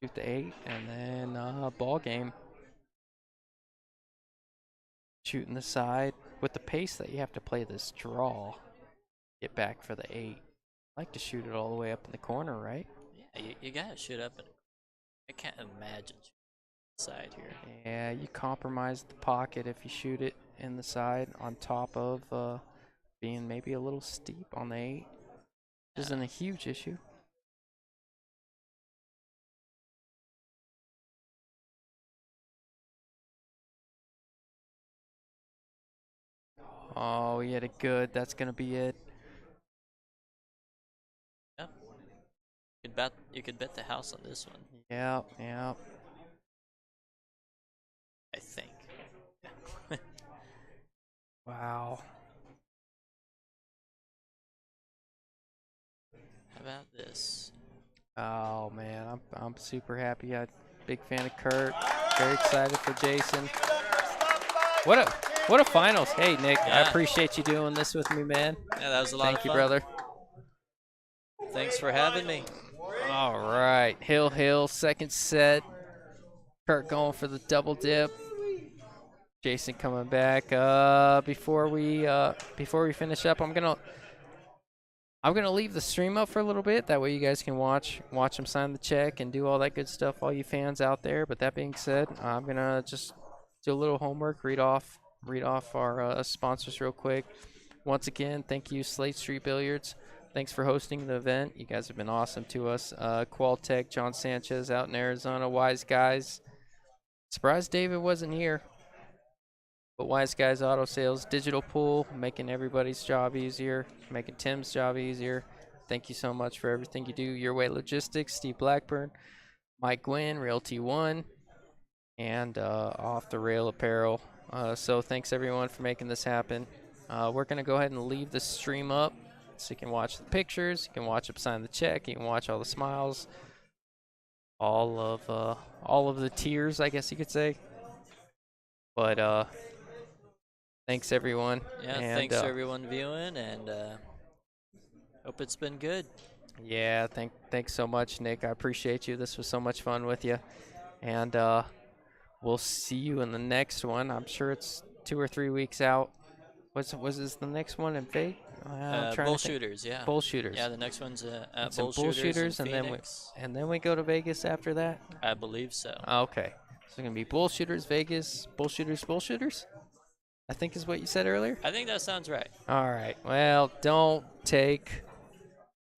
Shoot the 8, and then ball game. Shooting the side. With the pace that you have to play this draw, get back for the 8. Like to shoot it all the way up in the corner, right? Yeah, you gotta shoot up. I can't imagine shooting side here. Yeah, you compromise the pocket if you shoot it in the side on top of being maybe a little steep on the 8. This isn't a huge issue. Oh, he had it good. That's going to be it. Yep. You could bet the house on this one. Yeah, yeah. I think. Wow. How about this? Oh man, I'm super happy. I'm big fan of Kurt. Very excited for Jason. What a finals. Hey Nick, I Yeah. appreciate you doing this with me, man. Yeah, that was a lot Thank of you, fun. brother. Thanks for having me. All right, Hill, second set. Kurt going for the double dip. Jason coming back. Before we finish up, I'm gonna leave the stream up for a little bit. That way you guys can watch them sign the check and do all that good stuff, all you fans out there. But that being said, I'm gonna just do a little homework, read off our sponsors real quick. Once again, thank you, Slate Street Billiards. Thanks for hosting the event. You guys have been awesome to us. Qualtech, John Sanchez out in Arizona, Wise Guys. Surprised David wasn't here. But Wise Guys Auto Sales Digital Pool, making everybody's job easier, making Tim's job easier. Thank you so much for everything you do. Your Way Logistics, Steve Blackburn, Mike Gwynn, Realty One, and Off the Rail Apparel. So thanks everyone for making this happen. We're gonna go ahead and leave the stream up so you can watch the pictures, you can watch him sign the check, you can watch all the smiles, all of the tears, I guess you could say. But thanks everyone, Yeah, and thanks to everyone viewing, and hope it's been good. yeah, thanks so much, Nick. I appreciate you. This was so much fun with you, and we'll see you in the next one. I'm sure it's 2 or 3 weeks out. Was this the next one in Vegas? I'm trying Bull to think. shooters, yeah. Bull shooters. Yeah, the next one's at It's in Bull bull Shooters in shooters, Phoenix. and then we go to Vegas after that. I believe so. Okay, so it's gonna be bull shooters, Vegas, bull shooters, bull shooters. I think is what you said earlier. I think that sounds right. All right. Well, don't take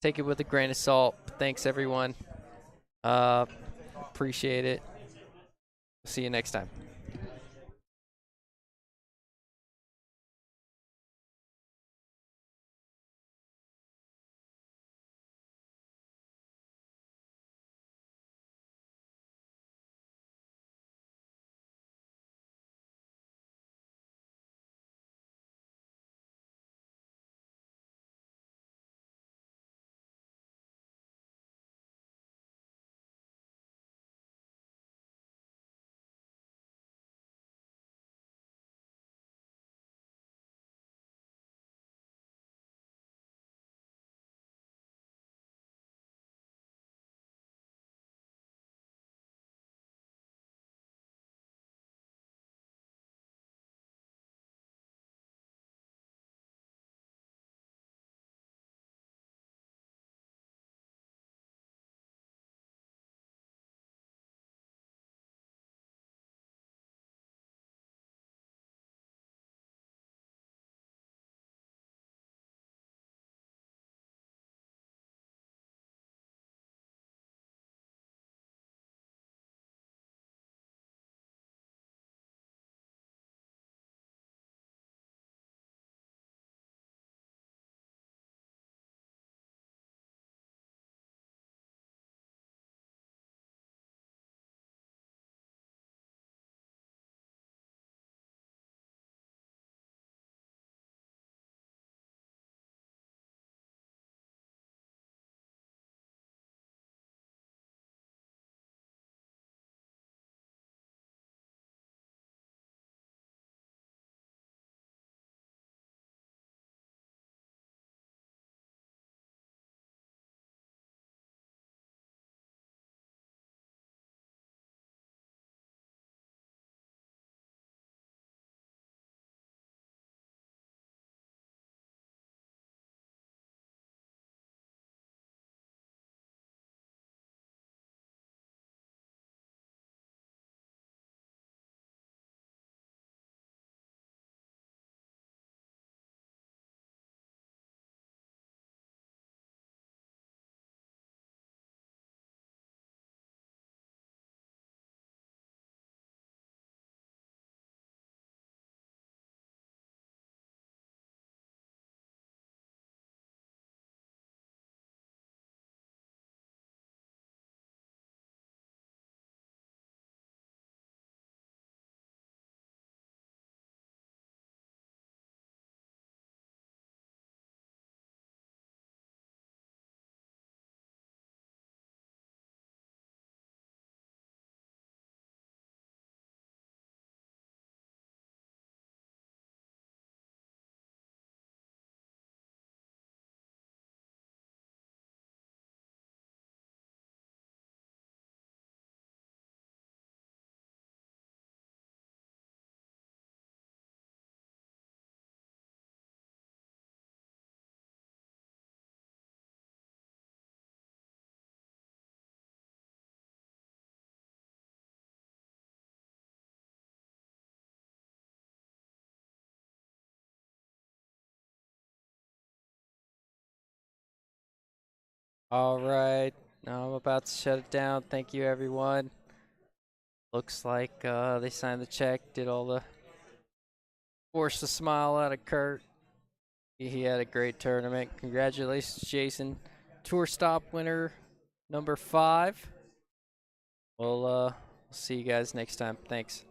it with a grain of salt. Thanks everyone. Appreciate it. See you next time. All right. Now I'm about to shut it down. Thank you everyone. Looks like they signed the check, did all the Forced a smile out of Kurt. He had a great tournament. Congratulations, Jason. Tour stop winner number 5. We'll see you guys next time. Thanks.